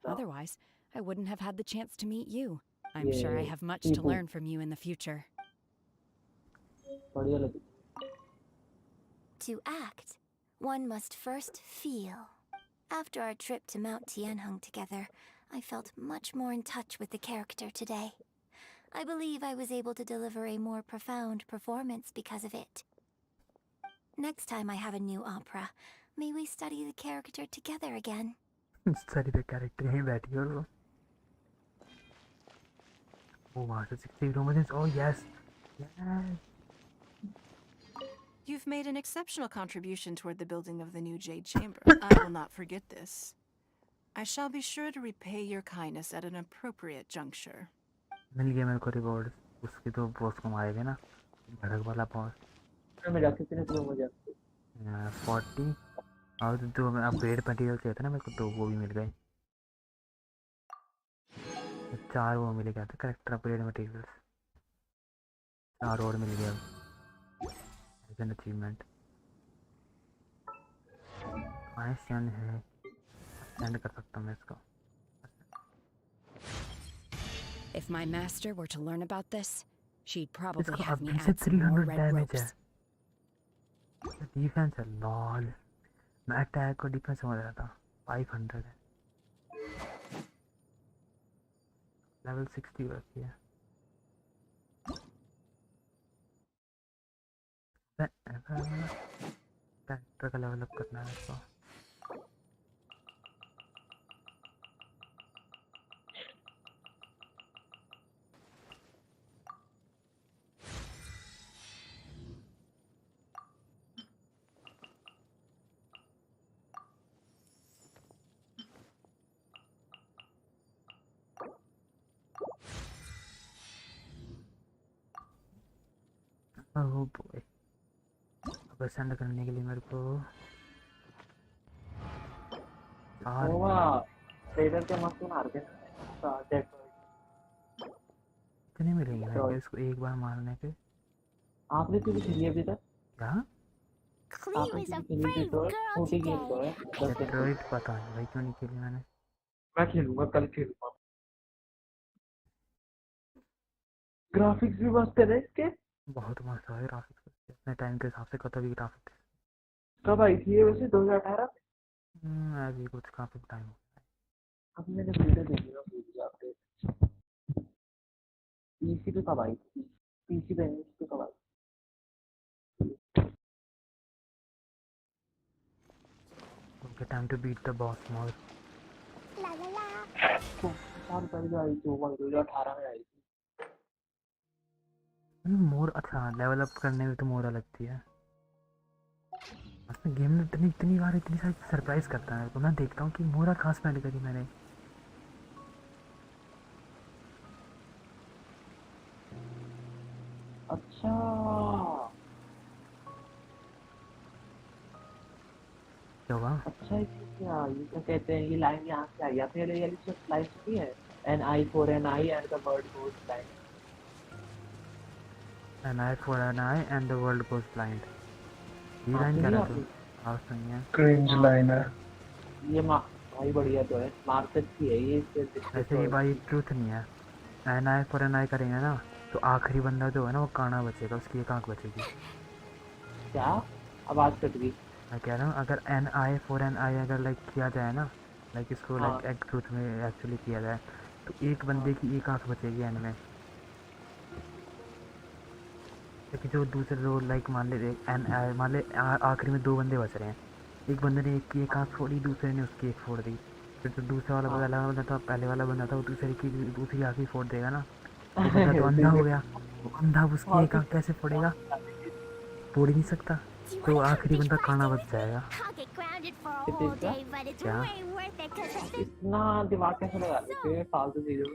Otherwise, I wouldn't have had the chance to meet you. I'm sure I have much to learn from you in the future. बढ़िया लगी। To act, one must first feel. After our trip to Mount Tianheng together, I felt much more in touch with the character today. I believe I was able to deliver a more profound performance because of it. Next time I have a new opera, may we study the character together again. Study the character यहीं बैठी हो वो। Oh wow, so 60 kilometers. Oh yes. Yes. You've made an exceptional contribution toward the building of the new Jade Chamber. I will not forget this. I shall be sure to repay your kindness at an appropriate juncture. मिल गया मेरे को reward. उसकी तो boss को मारे थे ना। भड़क वाला बॉस। मेरा कितने किलो मुझे? 40 और जो मैं अपग्रेड मटेरियल चाहिए था ना मेरे को तो वो भी मिल गए। 4 वो मिल गया था करेक्टर अपग्रेड मटेरियल्स। 4 और मिल गया। As an achievement. आयशन है। सेंड कर सकता हूँ मैं इसको। If my master were to learn about this, she'd probably इसको have me अभी से add some more 300 red damage है। ropes. डिफेंस है लॉल। मैं अटैक और डिफेंस समझ रहा था 500 है। लेवल 60 बाकी है। कैरेक्टर का लेवल अप करना है इसको। ओह बॉय, अब सेंड करने के लिए मेरे को ट्रेडर के मस्त मार के कितने मिलेंगे मेरे को इसको एक बार मारने पे? आपने तो खेली अभी तक? क्या? Cleo is a brave girl today. Detroit पता नहीं भाई क्यों नहीं खेली मैंने। मैं खेलूंगा, कल खेलूंगा। ग्राफिक्स भी मस्त है ना इसके। बहुत मस्त है ग्राफिक्स, अपने टाइम के हिसाब से कतई भी ग्राफिक्स। कब आई थी ये वैसे? 2018 में? अभी कुछ काफी टाइम। अब मैंने वीडियो देखी ना, वीडियो अपडेट। पीसी पे कब आई थी? पीसी पे कब आई? Okay, time to beat the boss more. La la la. कौन पहले आई थी? 2018 में आई थी। मोर अच्छा लेवल अप करने में तो मोर लगती है। गेम में इतनी बार इतनी सारी सरप्राइज करता है तो मैं देखता हूँ कि मोरा कहाँ स्पेंड करी मैंने। अच्छा क्या हुआ? अच्छा क्या ये क्या कहते हैं? ये लाइन यहाँ से आई है, पहले ये लाइन सुनी है? An eye for an eye and the world goes blind. An eye for an eye and the world goes blind. ये लाइन क्या है? आप सुनिए। क्रिंज लाइन है ये भाई बढ़िया तो है, मार्केट की है ये। ऐसे ये भाई ट्रूथ नहीं है। एन आई फॉर एन आई करेंगे ना तो आखिरी बंदा जो है ना वो काना बचेगा, उसकी एक आंख बचेगी। क्या? आवाज कट गई। मैं कह रहा हूँ अगर एन आई फॉर एन आई अगर लाइक किया जाए ना, लाइक इसको लाइक एक ट्रूथ में एक्चुअली किया जाए तो एक बंदे की एक आंख बचेगी एन में। लेकिन जो दूसरे लोग लाइक मान ले एन आई मान ले आखिरी में दो बंदे बच रहे हैं, एक बंदे ने एक की एक आंख फोड़ी, दूसरे ने उसकी एक फोड़ दी, फिर जो दूसरा वाला बंदा था पहले वाला बंदा था वो दूसरी आंख ही फोड़ देगा ना, तो बंदा तो अंधा हो गया। वो अंधा उसकी एक आंख कैसे फोड़ेगा? फोड़ ही नहीं सकता, तो आखिरी बंदा खाना बच जाएगा। क्या इतना दिमाग कैसे लगा रहे फालतू चीजों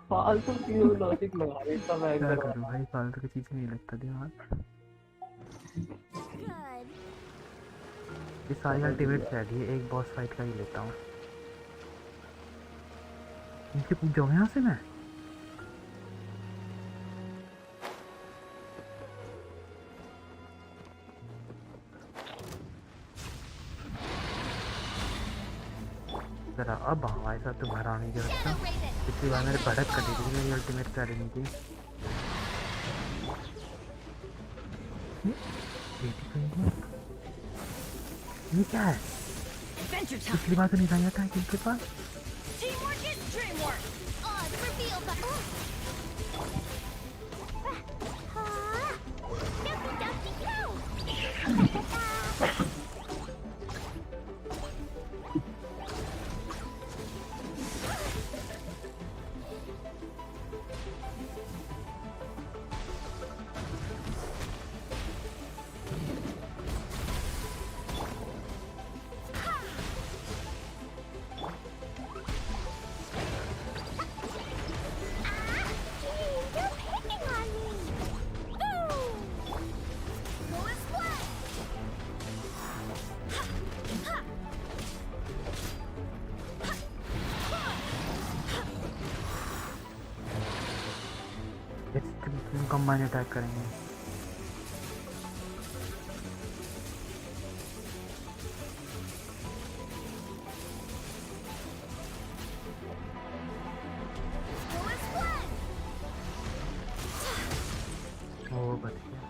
फालतू चीजों में लॉजिक लगा रहे सब। क्या करूं भाई, फालतू की चीज नहीं लगता दिमाग। ये सारी अल्टीमेट सेट है, एक बॉस फाइट का ही लेता हूँ। नीचे कूद जाऊँ यहाँ से मैं? जरा अब हमारे साथ तुम्हारा आने की रखता। पिछली बार मेरे भड़क कर दी थी मेरी अल्टीमेट स्ट्रैटेजी थी। ये क्या है? पिछली बार तो नहीं आया था इनके पास। कंबाइन अटैक करेंगे। ओ बच गया।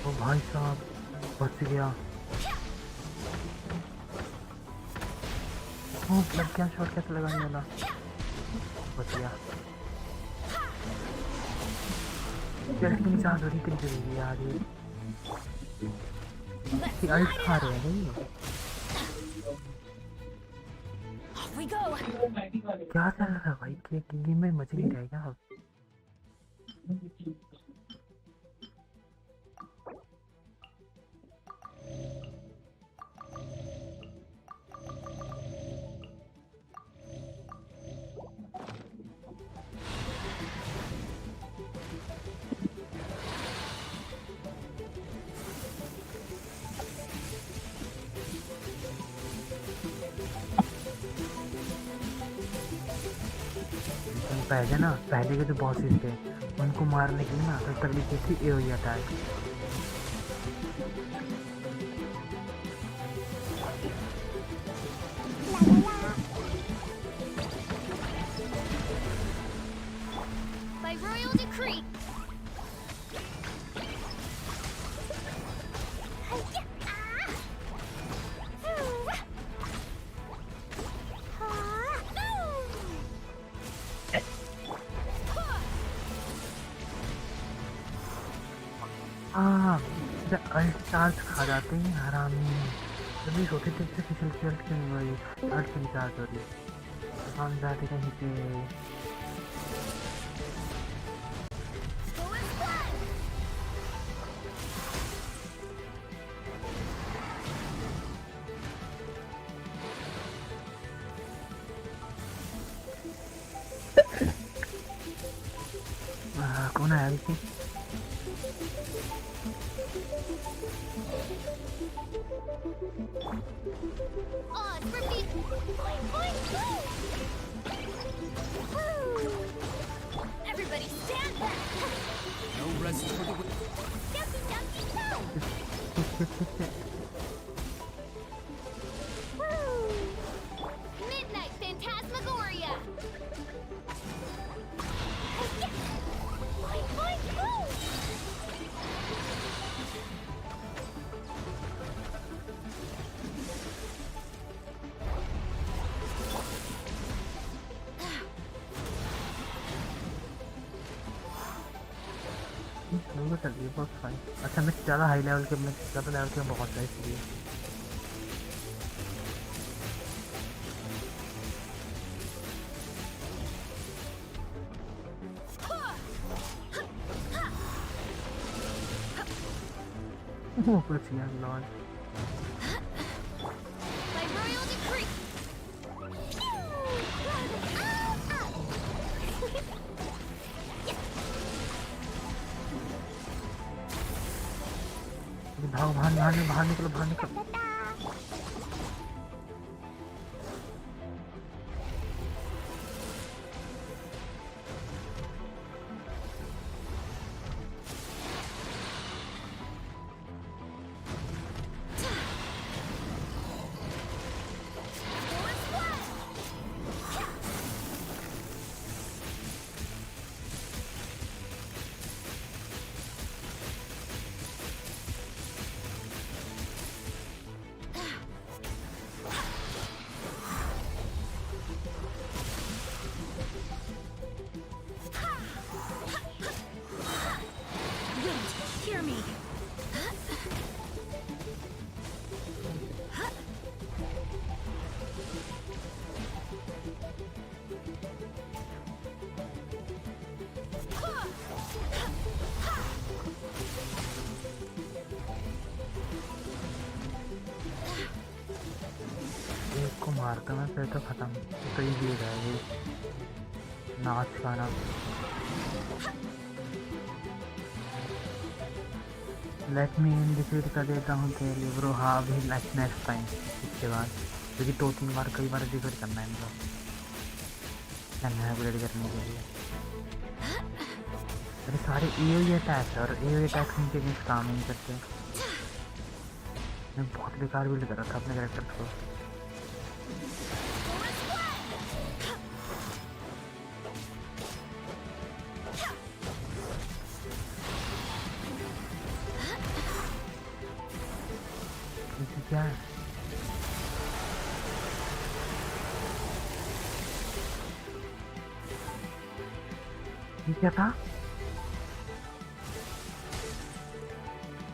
ओ भाई साहब बच गया। ओ लग गया शॉट कैसे लगाने वाला बच गया यार इतनी चार्ज हो रही इतनी जल्दी यार ये अल्ट खा रहे हैं नहीं क्या चल रहा है भाई कि गेम में मजे नहीं रहेगा अब पहले ना पहले के जो बॉसेस थे उनको मारने के लिए ना तो तकलीफ थी AOE attack By royal decree. Alt charge खा जाते हैं हरामी जब भी सोते थे इससे फिसल के अल्ट क्यों नहीं हुई अल्ट की चार्ज हो रही हम जाते कहीं पे कौन आया अभी Everybody stand back. No rest for the wicked. Dumpy, dumpy, no. Midnight Phantasmagoria. Boing, boing, boom. चलिए बहुत फाइन अच्छा मैं ज़्यादा हाई लेवल के मैं ज़्यादा लेवल के बहुत है इसलिए कुछ यार लॉर्ड By royal decree. भाग बाहर निकलो Hear me. एक को मारता मैं फिर तो खत्म तो ये भी है नाच गाना लेट मी इंडिकेट कर देता हूँ कि ब्रो हाँ अभी नेक्स्ट टाइम इसके बाद क्योंकि 2-3 बार कई बार डिफर करना है मतलब अपग्रेड करने के लिए अरे सारे एओई अटैक और एओई अटैक इनके अगेंस्ट काम नहीं करते मैं बहुत बेकार बिल्ड कर रहा था अपने कैरेक्टर को क्या है ये क्या था?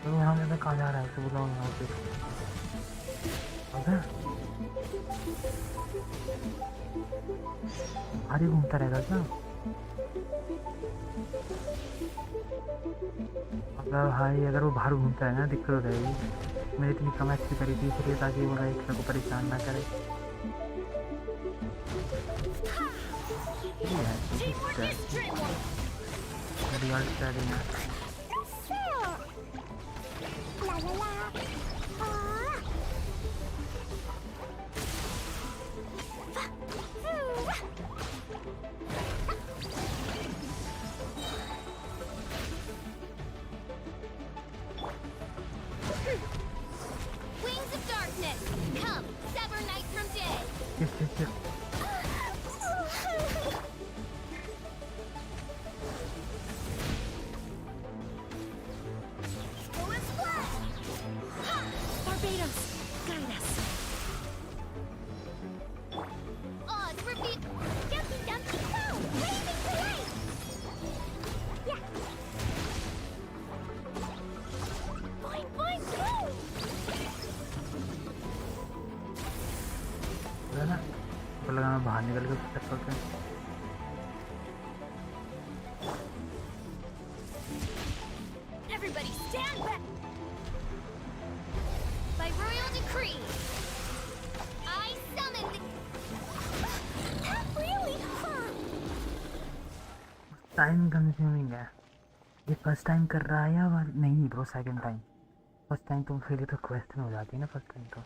तो यहाँ में कहाँ जा रहा है? तो बुलाओ यहाँ पे। अबे बाहर ही घूमता रहेगा क्या? अगर भाई अगर वो बाहर घूमता है ना दिक्कत हो जाएगी। मैंने इतनी कम एक्सपी करी थी इसलिए ताकि वो एक को परेशान ना करे। Wings of darkness, come, sever night from day. Barbados, guide us. Odds reveal. Dumpy dumpy go, blazing to light. Yeah. Boing boing boom. ना तो लगा मैं बाहर निकल के स्टेप करते हैं। Everybody stand back. By royal decree, I summon the... That really hurt. Time consuming है। ये फर्स्ट टाइम कर रहा है या नहीं bro? Second time. First time तुम फिर तो क्वेश्चन हो जाती है ना फर्स्ट टाइम तो।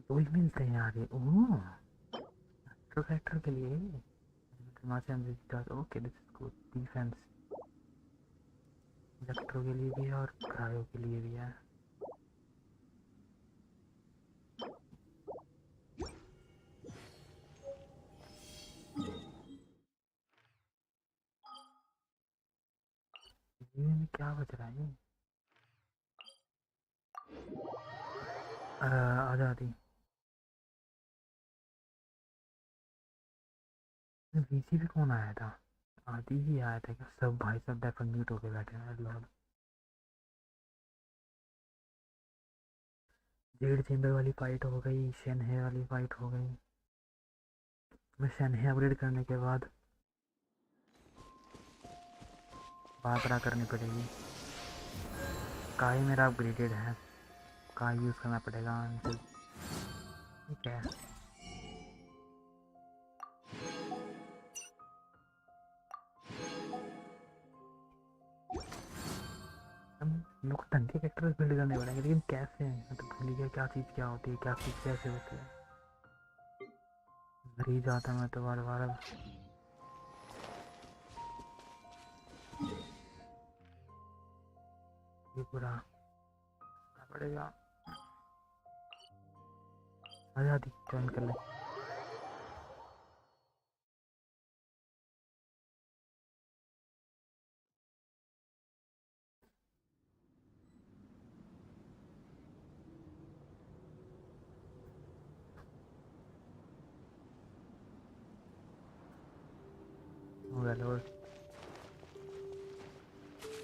दो ही मिलते हैं यार ये। ओह कैरेक्टर के लिए okay this is good. Defence electro के लिए भी है और क्रायो के लिए भी है। ये क्या बच रहा है? आज़ादी वीसी भी कौन आया था? आदि ही आया था क्या? सब भाई सब डेफिनेट म्यूट होके बैठे हैं लॉर्ड। जेड चेंबर वाली फाइट हो गई, शेनहे वाली फाइट हो गई। मैं शेनहे अपग्रेड करने के बाद बातरा करनी पड़ेगी। काई मेरा अपग्रेडेड है, काई यूज़ करना पड़ेगा। ठीक है हम लोग ढंग के कैरेक्टर बिल्ड करने पड़ेंगे, लेकिन कैसे? मतलब भूल गया क्या चीज़ क्या होती है, क्या चीज़ कैसे होती है। मरी जाता मैं तो बार बार। ये पूरा पड़ेगा। आज़ादी ज्वाइन कर ले।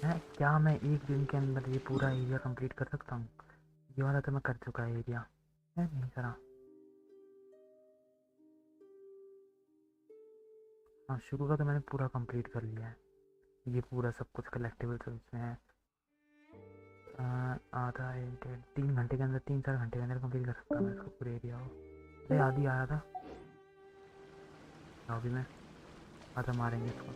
है क्या मैं एक दिन के अंदर ये पूरा एरिया कंप्लीट कर सकता हूँ? ये वाला तो मैं कर चुका है एरिया है, नहीं करा। हाँ शुरू का तो मैंने पूरा कंप्लीट कर लिया है। ये पूरा सब कुछ कलेक्टिबल तो इसमें है। आधा 3 घंटे के अंदर 3-4 घंटे के अंदर कंप्लीट कर सकता हूँ इसको पूरे एरिया को। अरे आदि आ रहा था अभी में आधा मारेंगे इसको।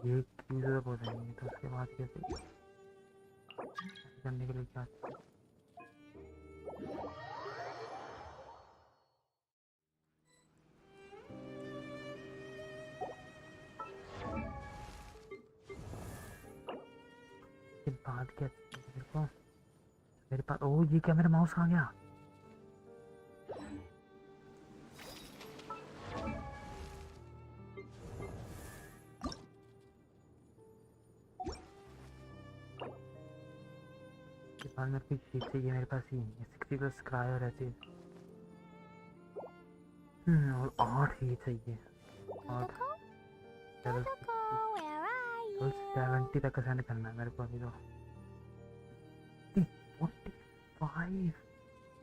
ये यूजर हो जाएंगे तो उसके बाद कैसे करने के लिए क्या? बात क्या मेरे को, मेरे पास ओ ये क्या मेरा माउस आ गया? और मेरे को चीज चाहिए, मेरे पास ही 60+ क्राई और ऐसे और 8 ही चाहिए और लेवल 70 तक सेंड करना है मेरे को अभी तो 45।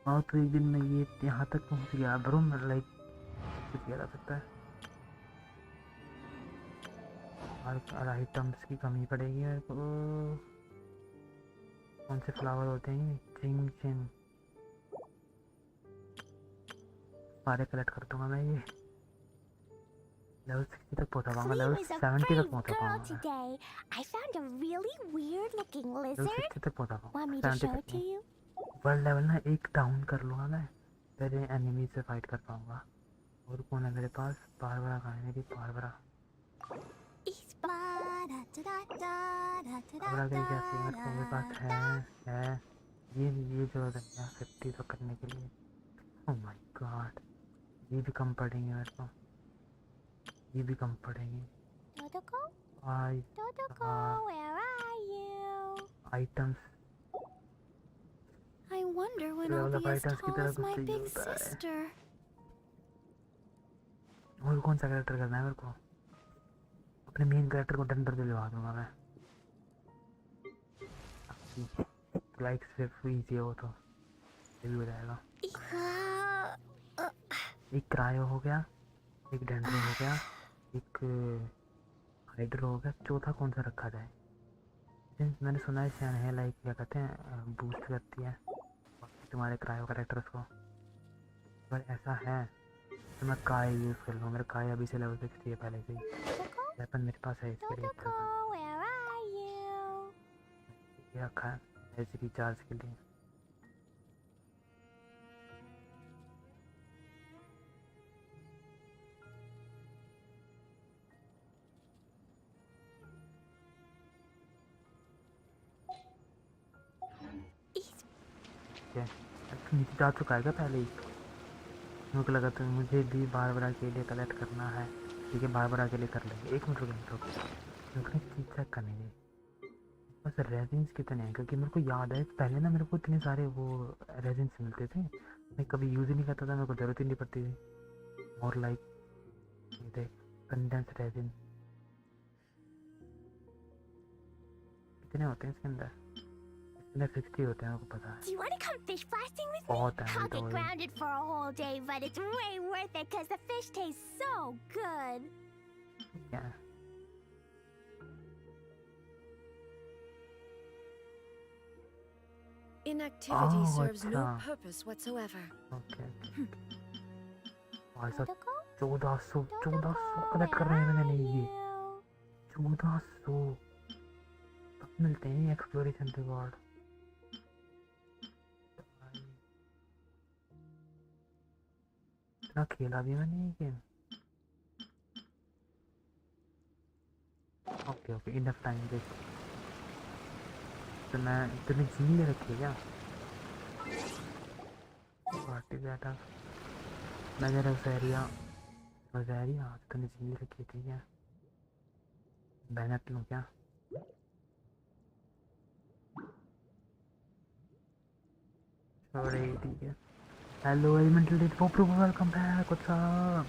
हाँ तो एक दिन में ये यहाँ तक पहुँच गया ब्रो, लाइक कुछ किया जा सकता है। और आइटम्स की कमी पड़ेगी मेरे को। कौन से फ्लावर होते हैं? चिंग सारे कलेक्ट कर दूंगा मैं। ये लेवल 60 तक पहुंचा पाऊंगा, लेवल 70 तक पहुंचा पाऊंगा। Today, I found a really weird-looking level lizard. 60 तक पहुंचा Want me पाऊंगा, to 70 show it तक to नहीं। you? वर्ल्ड लेवल ना 1 डाउन कर लूँगा मैं, फिर एनिमी से फाइट कर पाऊँगा। और कौन है मेरे पास? बारबरा कहाँ है मेरी? बारबरा बारबरा का क्या सीन मेरे पास है ये जो है 50 तो करने के लिए। ओह माय गॉड, ये भी कम पड़ेंगे मेरे को, ये भी कम पड़ेंगे। Where are you? Items I wonder when level I'll of be as items की tall तरह as कुछ my चाहिए big होता है। sister. और कौन सा कैरेक्टर करना है मेरे को? अपने मेन कैरेक्टर को डंडर दिलवा दूंगा मैं, लाइक सिर्फ इजी है वो तो, ये भी हो जाएगा। एक क्रायो हो गया, एक डेंड्रो हो गया, एक हाइड्रो हो गया, चौथा कौन सा रखा जाए? मैंने सुना है शैन है लाइक क्या कहते हैं बूस्ट करती है तुम्हारे क्रायो कैरेक्टर्स को। अगर ऐसा है तो मैं काय यूज़ कर लूँ, मेरा काय अभी से लेवल 60 है पहले से ही, वेपन मेरे पास है इसके लिए। ये रखा है ऐसे रिचार्ज के लिए। नीचे जा चुका है क्या पहले ही? मेरे को लगा तो मुझे भी बारबरा के लिए कलेक्ट करना है। ठीक है बारबरा के लिए कर लेंगे। एक मिनट रुको, चीज चेक करने दे बस। रेजिन्स कितने हैं? क्योंकि मेरे को याद है पहले ना मेरे को इतने सारे वो रेजिन्स मिलते थे, मैं कभी यूज़ ही नहीं करता था, मेरे को ज़रूरत ही नहीं पड़ती थी। और लाइक ये देख कंडेंस रेजिन कितने होते हैं इसके अंदर? 60 होते हैं, आपको पता है। Do you want to come fish blasting with me? बहुत है I'll तो get grounded for a whole day, but it's way worth it because the fish taste so good. Yeah. Inactivity Oh, serves no अच्छा। purpose whatsoever. Okay भाई साहब 1400 collect कर रहे हैं मैंने ये 1400 कब मिलते हैं एक्सप्लोरेशन रिवॉर्ड? इतना खेला भी मैंने ये गेम। ओके इनफ टाइम देख तो मैं इतनी जीन ले रखी है क्या? पार्टी बैठा मैं जरा रोज़ेरिया इतनी जीन ले रखी है। ठीक है बैनट लूँ क्या? ठीक है। हेलो एलिमेंटल डेट पॉपरो वेलकम बैक। कुछ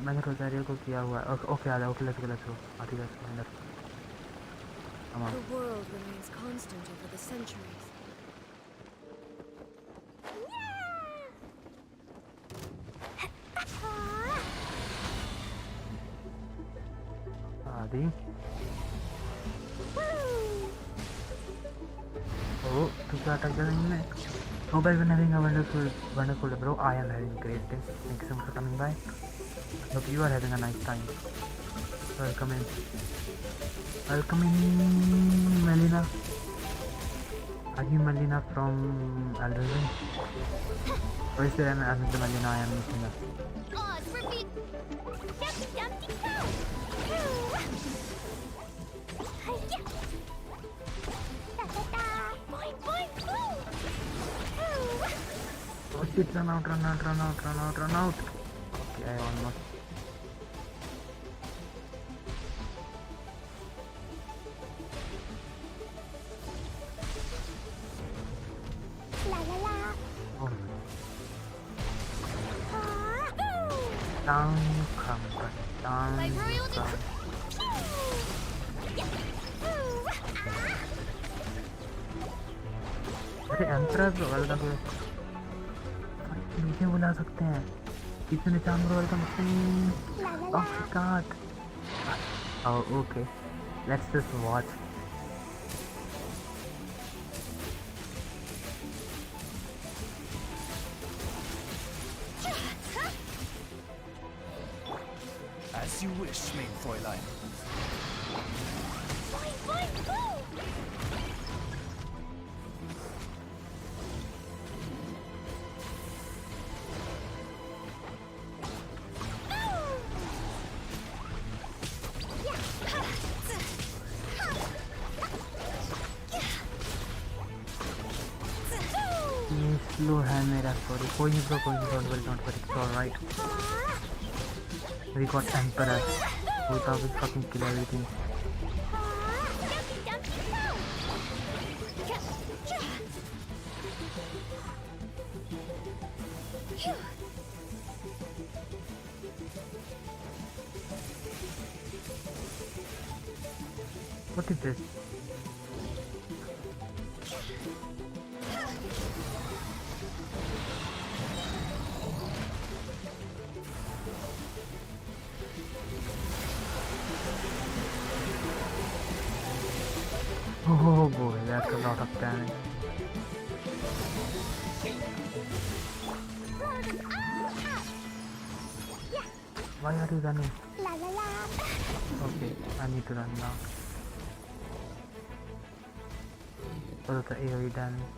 मैंने रोज़ेरिया को किया हुआ है। ओके आ जाओ। ओके लेट्स गो आती है अंदर। The world remains constant over the centuries. आदि ओ तू क्या अटक गया नहीं? Oh guys, we're having a wonderful day, bro. I am having a great day. Thank you so much for coming by. Hope you are having a nice time. Welcome in, Melina. Are you Melina from RYZEN? Or is there another Melina I am missing? Oh, it's for me. Dumpty dumpty go. Boing boing boom. Oh shit, run out. Okay, I almost. Down come, down My royal come. अरे emperor welcome to नीचे बुला सकते हैं कितने चांद welcome oh God oh okay let's just watch As you wish, main Fräulein. Slow है मेरा sorry कोई नहीं ब्रो कोई नहीं don't worry it's alright we got emperor we thought we fucking kill everything What is this? Oh boy, that's a lot of damage. Why are you running? Okay, I need to run now. What is the AoE damage?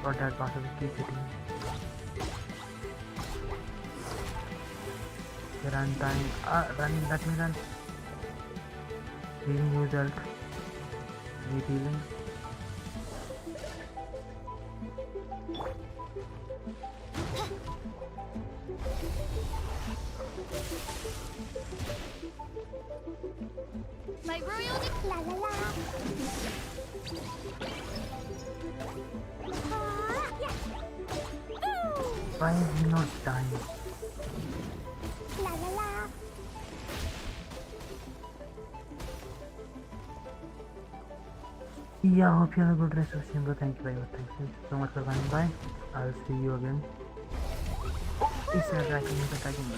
Got that boss of the sitting. Run time. Run, let me run. Healing result. Need healing. My royal la la la. Why is he not dying? La la la. Yeah, hope you have a good rest of the Thank you very much. Thank you so much for coming by. I'll see you again. He's attacking.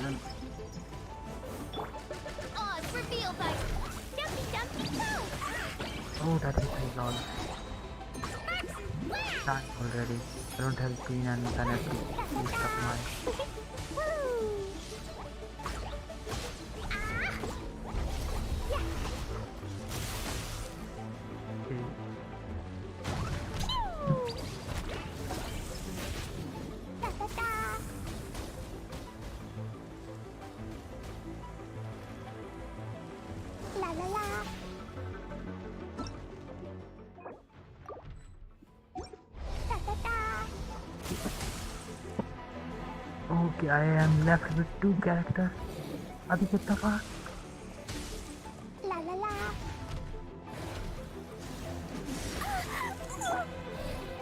Oz revealed by Dumpy Dumpy Toe. Oh, that is my lol. Done already. I don't have green and planet to use up mine. La la la. Okay, I am left with 2 characters. Abhi kitna fast? La la la.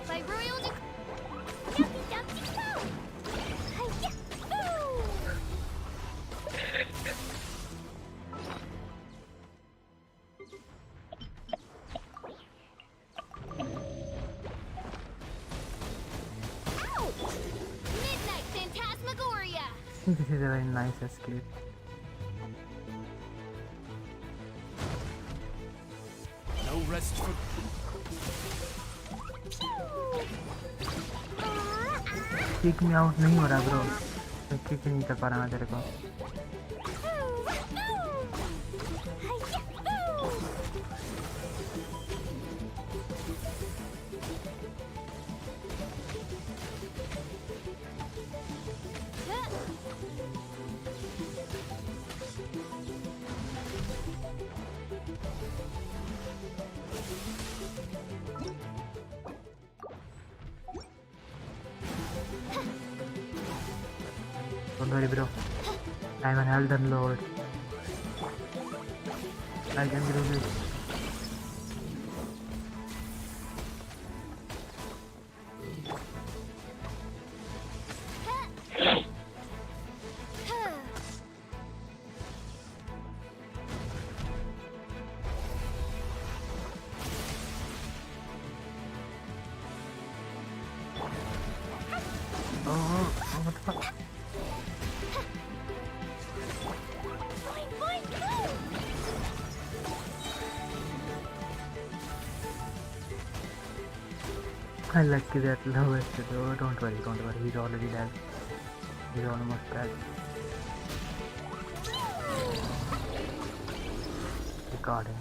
My royal Dumpy Dumpy Toe. Hiya. Midnight Phantasmagoria! This is a very nice escape. No rest for... Kick me out नहीं हो रहा bro. मैं kick नहीं कर पा रहा मैं तेरे को. Don't worry, bro. I'm an Elden Lord. I can do this. Oh, what the fuck? I like that lowest. Oh, don't worry, he's already dead. He's almost dead. He got him.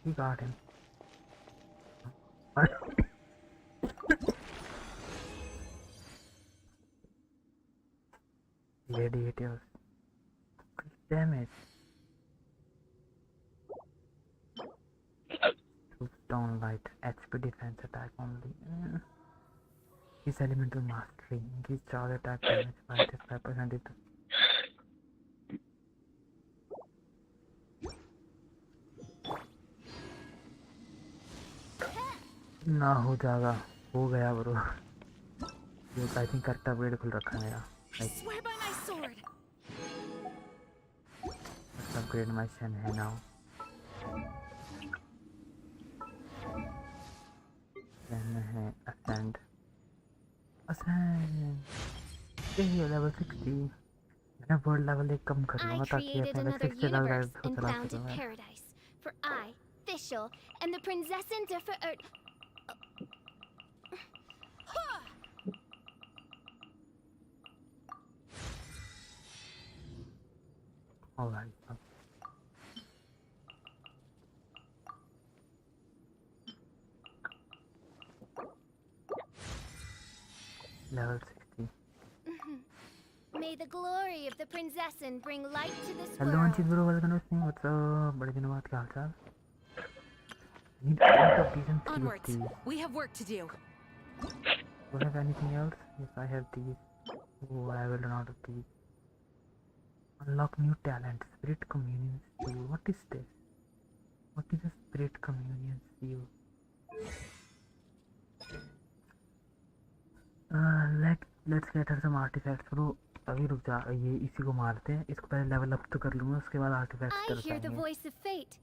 He got him. Gladiators. Damage. Down light. HP defense attack only. His elemental mastery. Increase charge attack damage by 5%. ना हो जाएगा हो गया bro ये I think correct upgrade खुल रखा है मेरा अपग्रेड माय शन है नाउ है असेंड ये लेवल 60 मैं वर्ल्ड लेवल एक कम कर लूंगा ताकि अपने 60 लेवल को चला सकूं for I, Fischl, and the Prinzessin Alright. Level 60. May the glory of the Prinzessin bring light to this Hello, world. Anchit bro, welcome to me. What's up? बड़े दिनों बाद क्या हालचाल? Need a lot of season 3 of these. We have work to do. Do I have anything else? Yes, I have these. Oh, I will run out of these. Unlock new talent. Spirit Communion Seal. What is this? What is a Spirit Communion Seal? Let's get her some artifacts, bro. अभी रुक जा ये इसी को मारते हैं इसको पहले लेवल अप तो कर लूँगा उसके बाद आर्टिफैक्ट्स I कर hear the पाएंगे voice of fate,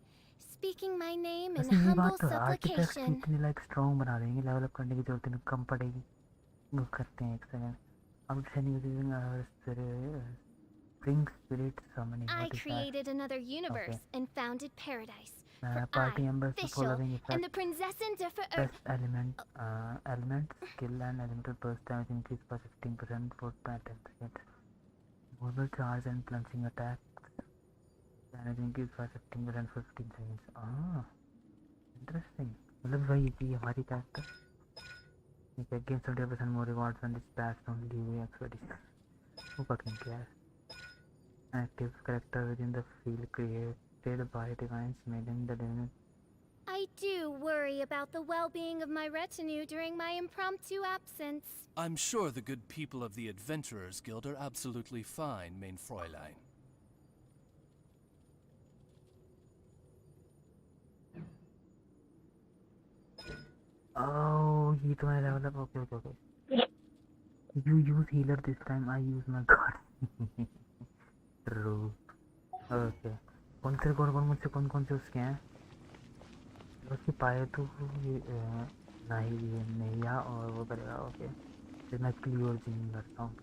speaking my name in वैसे ये humble बात तो आर्टिफैक्ट्स supplication. इतने लाइक स्ट्रॉन्ग बना देंगे लेवल अप करने की जरूरत नहीं कम पड़ेगी वो करते हैं एक सेकंड अब using spring spirit summoning I created another universe and founded paradise. party members following And effect the Prinzessin best element skill and elemental burst damage increase by 15% for 10 seconds mobile charge and plunging attacks damage increase by 15% for 15 seconds interesting मतलब वही थी हमारी character ठीक है gain 70% more rewards when dispatched on leeway expedition who fucking cares active character within the field created by divines made in the divine. I do worry about the well-being of my retinue during my impromptu absence. I'm sure the good people of the Adventurers Guild are absolutely fine, mein Fräulein. Oh, ये तो मैं level up. Okay. You use healer this time. I use my god. True. Okay. कौन से उसके हैं उसकी पाए तो नहीं या और वो करेगा ओके फिर मैं क्लियर चेंज करता हूँ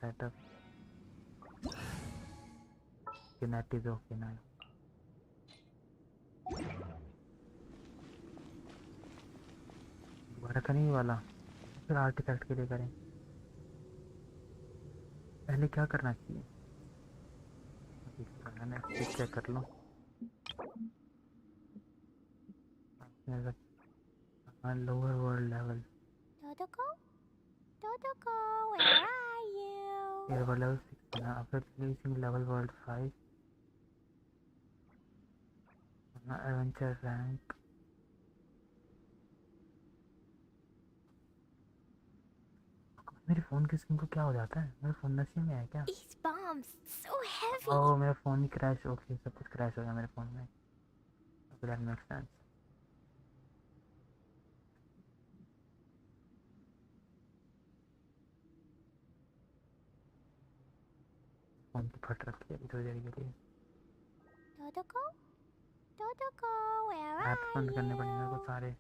सेटअप किनेट इज ओके ना दोबारा करने वाला फिर आर्टिफैक्ट के लिए करें पहले क्या करना चाहिए चेक कर लो lower world level Dodoko, where are you? level 6 after reaching level world 5 adventure rank मेरे फ़ोन की स्क्रीन को क्या हो जाता है? मेरा फ़ोन नशे में है क्या? These bombs, so heavy. ओह मेरा फ़ोन ही क्रैश, ओके सब कुछ क्रैश हो गया मेरे फ़ोन में। Okay that makes sense. Phone की फट रखी है अभी थोड़ी देर के लिए। Dodoko? Dodoko, where apps are बंद करने पड़ेंगे मेरे को you? सारे।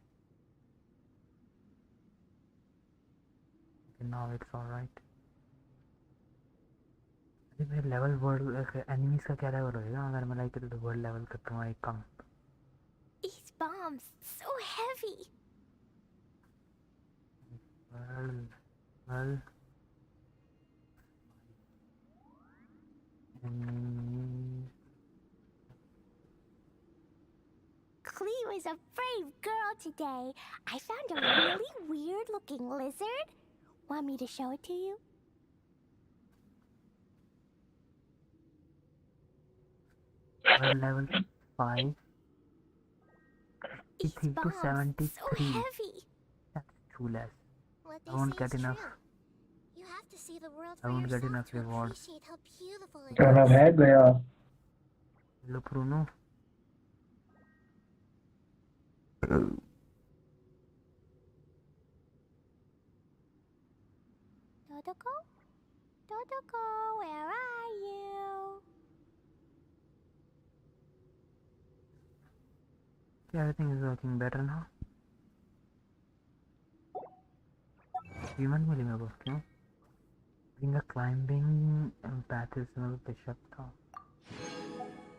Now it's alright. अरे मेरे लेवल वर्ल्ड एनिमीज का क्या लेवल होएगा अगर मैं लाइक वर्ल्ड लेवल करता हूँ एक कम? These bombs, so heavy. World world enemy Cleo is a brave girl today. I found a really weird looking lizard. Want me to show it to you? World level 5 These 83 to bombs, so 73. heavy. That's too less. What I they won't say get is enough. true. You have to see the world I for won't get yourself enough to rewards. appreciate how beautiful it चलो is. है गया। Hello Bruno. Dodoko? Dodoko, where are you? Everything is working better now. Human मिली मेरे को क्यों? Being a climbing path is not bishop था।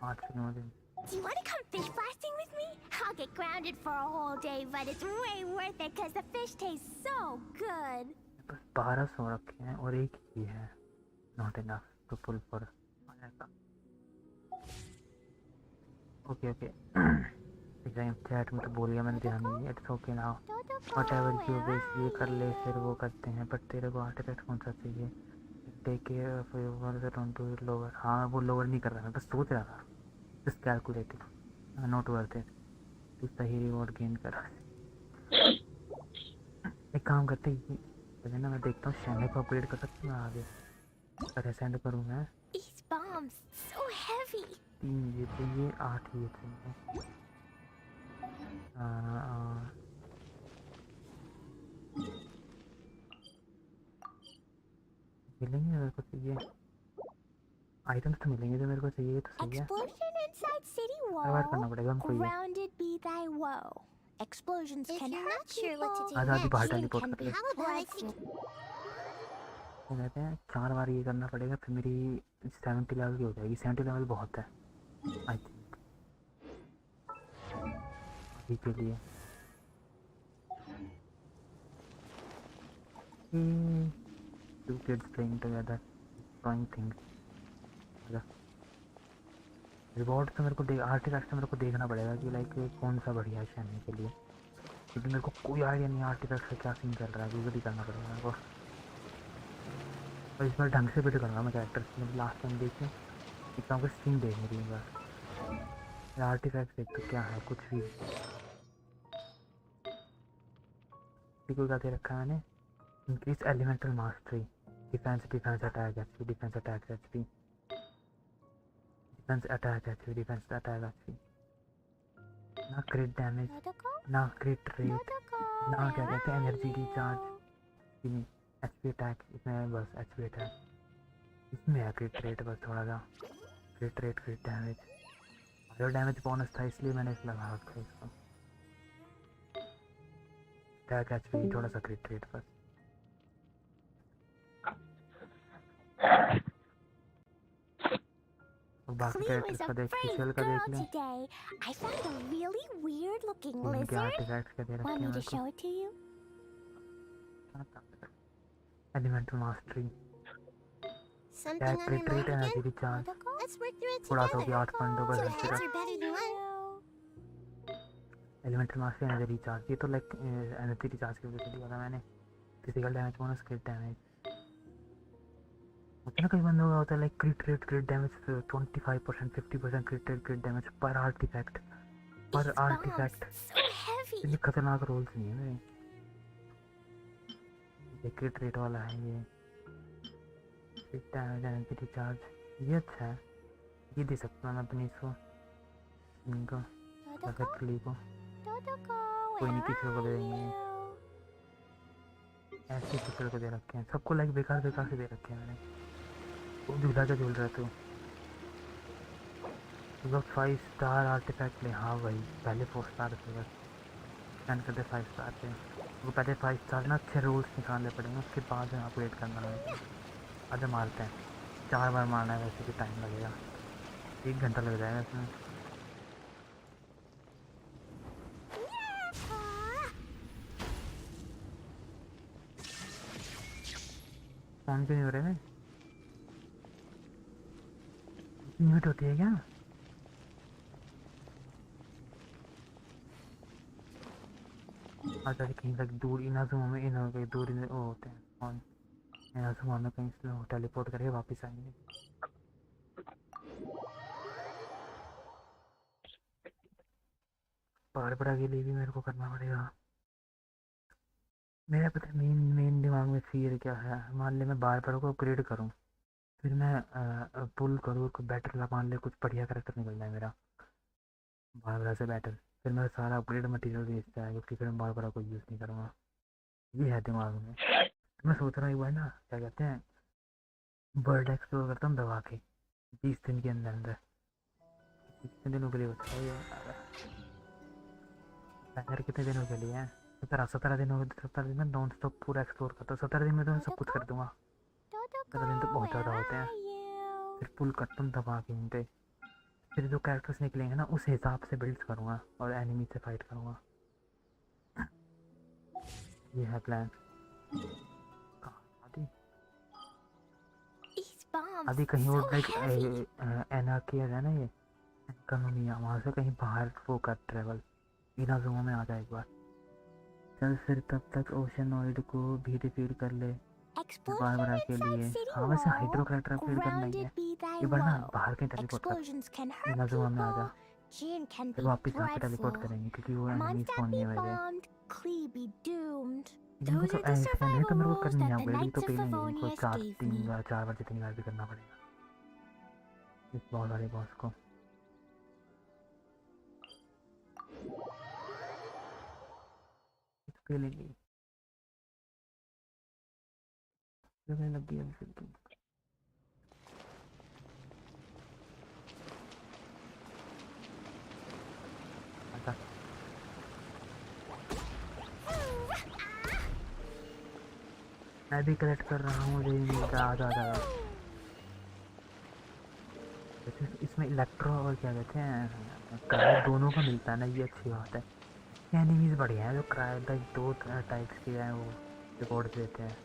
8 second में। Do you want to come fish blasting with me? I'll get grounded for a whole day, but it's way worth it because the fish taste so good. बस 1200 रखे हैं और एक ही है। Not enough to pull for Ayaka. Okay okay. Chat में तो बोल गया मैंने ध्यान नहीं दिया। It's okay now. Whatever you wish ये कर ले फिर वो करते हैं बट तेरे को आर्टिफैक्ट कौन सा चाहिए? Take care of your don't do it lower. हाँ वो लोअर नहीं कर रहा मैं बस सोच रहा था just calculating not worth it. तू सही रिवॉर्ड गेन कर। एक काम करते हैं ना मैं देखता हूँ शैने को अपग्रेड कर सकते हैं आगे। अरे सेंड करूँ मैं। These bombs, so heavy. 3 ये चाहिए 8 ये चाहिए। मिलेंगे मेरे को चाहिए आइटम्स तो मिलेंगे जो मेरे को चाहिए तो सही है। Explosion inside city सर्वाइव करना wall. पड़ेगा हमको ये। Grounded be thy woe. Explosions If can you're hurt not sure what to people. do आज़ादी बाहर next, टेलीपोर्ट can कर be ले। how about I think वो कहते हैं 4 बार ये करना पड़ेगा फिर मेरी 70 लेवल की हो जाएगी। 70 लेवल बहुत है आई थिंक अभी के लिए। Two kids playing together, trying things. Reward तो मेरे को आर्टिफैक्ट तो मेरे को देखना पड़ेगा कि लाइक कौन सा बढ़िया है शैनी के लिए क्योंकि मेरे को कोई आइडिया नहीं आर्टिफैक्ट का क्या सीन चल रहा है। गूगल ही करना पड़ेगा मेरे को और इस बार ढंग से बिल्ड करूँगा मैं कैरेक्टर मतलब लास्ट टाइम देखे एक काम कर स्ट्रीम देख मेरी एक बार आर्टिफैक्ट देख तो क्या है कुछ भी को क्या दे रखा है मैंने। Increase elemental mastery defence attack HP defence attack HP defence attack HP defence attack HP ना क्रिट डैमेज ना क्रिट रेट ना क्या कहते हैं एनर्जी रिचार्ज एचपी अटैक इसमें बस एचपी अटैक इसमें है क्रिट रेट बस थोड़ा सा क्रिट रेट क्रिट डैमेज और डैमेज बोनस था इसलिए मैंने इस लगा रखा इसको अटैक एचपी थोड़ा सा क्रिट रेट बस। Cleo is a brave girl today. I found a really weird looking lizard. Want me to show it to you? Elemental mastery. something on your mind again? energy recharge. Let's work through it थोड़ा सा together. भी 8.2% Two heads are better than one. Elemental mastery energy recharge ये तो like energy recharge की वजह से दिया था मैंने। फिजिकल डैमेज बोनस क्रिट डैमेज होता है ना कई बंदों का होता है लाइक क्रिट डैमेज 25% 50% क्रिट डैमेज पर आर्टिफैक्ट इतनी खतरनाक रोल्स नहीं है मेरे सेक्रेट रेट वाला है ये, एनर्जी रिचार्ज, ये अच्छा है, ये दे सकता हूँ मैं अपनी इसको, इनको परफेक्टली को, कोई नहीं किसी को दे देंगे, ऐसे किसी को दे रखे हैं सबको, लाइक बेकार बेकार से दे रखे हैं मैंने। वो झूला जो झूल रहा था तो 5 स्टार आर्टिफैक्ट ले, हाँ भाई पहले 4 स्टार थे बस, स्कैन करते 5 स्टार थे, वो पहले 5 स्टार ना अच्छे रोल्स निकालने पड़ेंगे, उसके बाद में अपग्रेड करना है। अरे मारते हैं 4 बार मारना है, वैसे भी टाइम लगेगा, 1 घंटा लग जाएगा इसमें। फोन क्यों नहीं हो रहे हैं, म्यूट होती है क्या? अच्छा कहीं तक दूर इनाजुमा में, इन कहीं दूर वो होते हैं फोन, इनाजुमा में कहीं से टेलीपोर्ट करके वापस आएंगे। बारबरा के लिए भी मेरे को करना पड़ेगा। मेरा पता है मेन दिमाग में फिर क्या है, मान ले मैं बारबरा को अपग्रेड करूं, फिर मैं पुल करूँ को बेटर, मान ले कुछ बढ़िया करेक्टर निकल जाए मेरा बारबरा से बेटर, फिर मेरा सारा अपग्रेड मटेरियल वेस्ट जाएगा, क्योंकि फिर मैं बारबरा को यूज़ नहीं करूँगा। ये है दिमाग में, तो मैं सोच रहा हूँ एक बार ना क्या कहते हैं, वर्ल्ड एक्सप्लोर करता हूँ दबा के 20 दिन के अंदर अंदर, कितने दिनों के लिए बचा है यार, कितने दिनों के लिए है, 17 दिनों, 17 दिन में नॉन स्टॉप पूरा एक्सप्लोर करता हूँ, 17 दिन में तो मैं सब कुछ कर दूँगा, 17 दिन तो बहुत ज़्यादा होते हैं। फिर पुल करता हूँ दबा के उन पे, फिर जो कैरेक्टर्स निकलेंगे ना उस हिसाब से बिल्ड करूँगा और एनिमी से फाइट करूँगा, ये है प्लान। अभी कहीं और लाइक एनार्किया है ना, ये इकोनॉमिया, वहाँ से कहीं बाहर वो कर ट्रेवल, इनाजुमा में आ जाए एक बार, चल फिर तब तक ओशनॉइड को भी डिफीट कर ले बारबरा के लिए। हाँ वैसे हाइड्रो करेक्टर अपग्रेड करना ही है, ये बार ना बाहर कहीं टेलीपोर्ट कर, इनाजुमा में आ जा, फिर वापस यहाँ पे टेलीपोर्ट करेंगे क्योंकि वो एनिमी स्पॉन नहीं हुए थे। इनको तो ऐसा नहीं तो मेरे को करनी है अपग्रेड, तो पहले इनको 4 बार जितनी बार भी करना पड़ेगा इस बहुत सारे बॉस को। पहले नहीं लग गई अभी फिर मैं भी कलेक्ट कर रहा हूँ, इसमें इलेक्ट्रो और क्या कहते हैं क्रायो दोनों का मिलता है ना, ये अच्छी बात है। एनिमीज बढ़िया है जो क्रायो 2 टाइप्स के हैं, वो रिकॉर्ड देते हैं।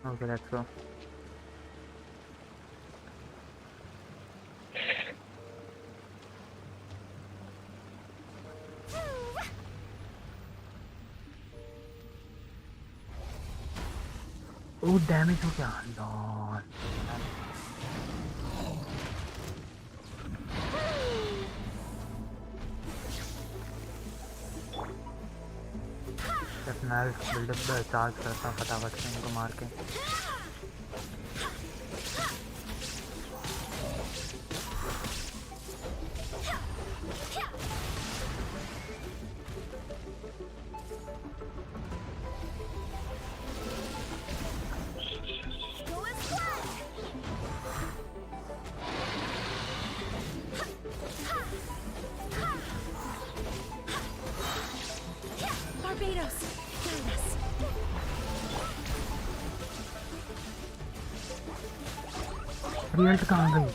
Okay, let's go. Oh, damage हो गया, लॉल। अपना बिल्डअप चार्ज करता फटाफट से इनको मार के। रिजल्ट कहाँ गई?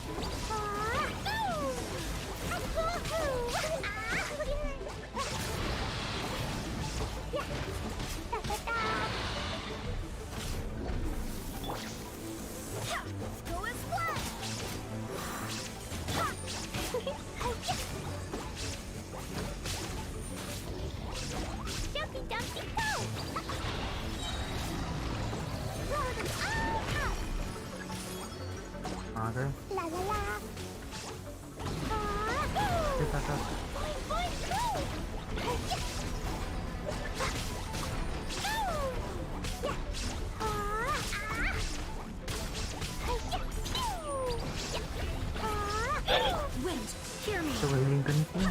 Jumpy, jumpy, go! Roll them all up! आ गए La la la! देखा था Boing, boing, go! Wind, hear me. तो वही लिंक नहीं किया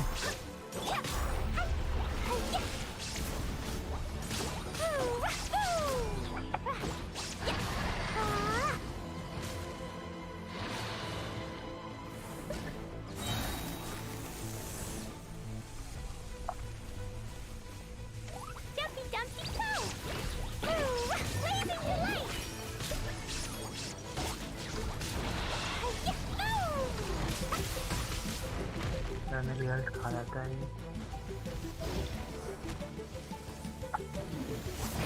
Jumpy, jumpy, go! Blazing delight! मैंने रिजल्ट खा जाता है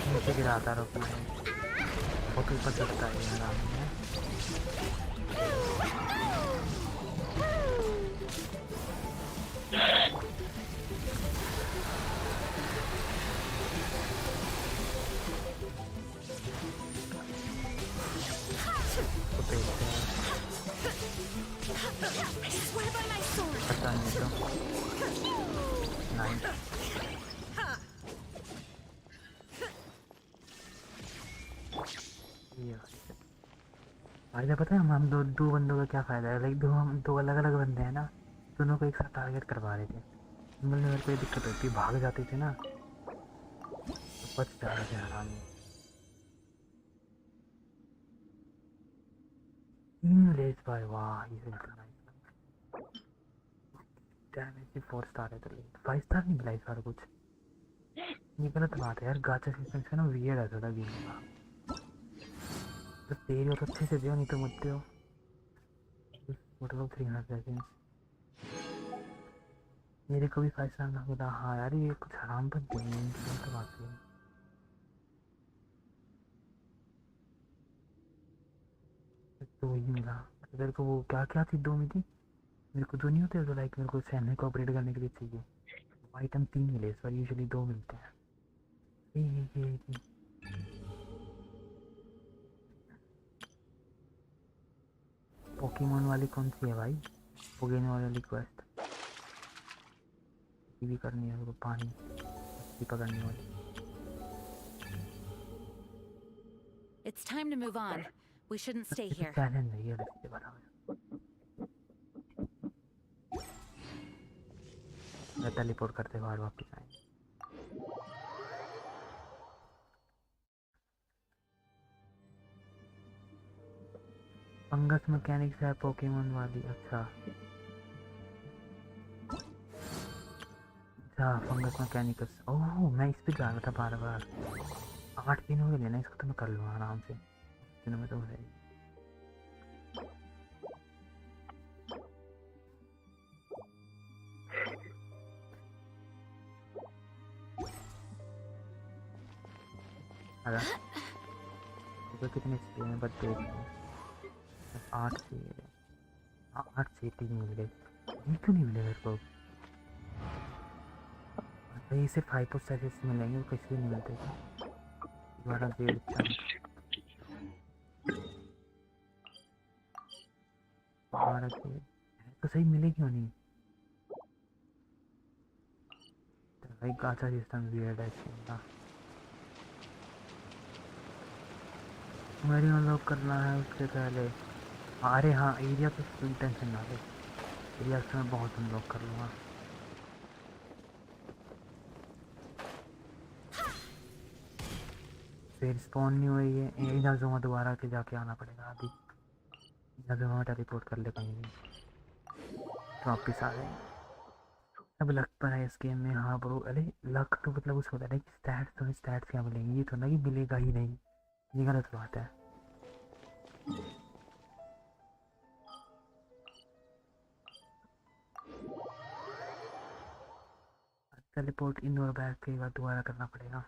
नीचे गिराता रुकना है बहुत ऊपर चढ़ता है आराम में तो देखते हैं I swear by my sword. पता नहीं तो नाइस पता है हम दो बंदों का क्या फायदा है लाइक हम दो अलग अलग बंदे हैं ना दोनों को एक साथ टारगेट करवा रहे थे सिंगल लेवल पे दिक्कत होती भाग जाते थे ना तो बच जा रहे थे आराम में लेस भाई वाह ये डैमेज 4 स्टार है तो 5 स्टार नहीं मिला इस बार कुछ ये गलत बात है यार गाचा सिस्टम से ना वियर्ड है थोड़ा गेम का तो तेरी और अच्छे से दियो नहीं तो मत दियो मतलब 300 सेकंड मेरे को भी 5 स्टार ना मिला हाँ यार ये कुछ हराम बन गई है इनकी तो बात है तो वही मिला तेरे को वो क्या क्या थी 2 में थी मेरे को 2 नहीं होते तो लाइक मेरे को सैनिक को ऑपरेट करने के लिए चाहिए आइटम 3 मिले इस बार यूजुअली 2 मिलते हैं ये पोकेमोन वाली कौन सी है भाई पोकेमोन वाली क्वेस्ट ये भी करनी है उसको पानी पकड़ने वाली It's time to move on. We shouldn't stay here. Challenge है ये इसके बराबर मैं टेलीपोर्ट करते बाद वापस आएंगे फंगस मैकेनिक्स है पोकेमोन वाली अच्छा फंगस मैकेनिक्स ओह मैं इस पे जा रहा था बार बार 8 दिन हो गए लेना इसको तो मैं कर लूँगा आराम से दिनों में तो है तो कितने चाहिए मैं बस देख रहा हूँ 8 चाहिए 8 से 3 मिल गए ये क्यों नहीं मिले मेरे को अच्छा ये सिर्फ हाइपोस्टैसिस मिलेंगे किसी भी नहीं मिलते दोबारा डेढ़ दोबारा तो सही मिले क्यों नहीं तो भाई गाचा सिस्टम वियर्ड है इसका मेरी अनलॉक करना है उससे पहले अरे हाँ एरिया पे कोई टेंशन ना ले एरिया से मैं बहुत अनलॉक कर लूँगा फिर स्पॉन नहीं हुई है इनाजुमा दोबारा के जाके आना पड़ेगा अभी इनाजुमा में टेलीपोर्ट कर ले कहीं भी तो वापस आ गए अब लक पर है इस गेम में हाँ ब्रो अरे लक तो मतलब उस होता है कि स्टैट्स क्या मिलेंगे ये तो ना कि मिलेगा ही नहीं ये गलत बात है टेलीपोर्ट इनडोर बैग के बाद दोबारा करना पड़ेगा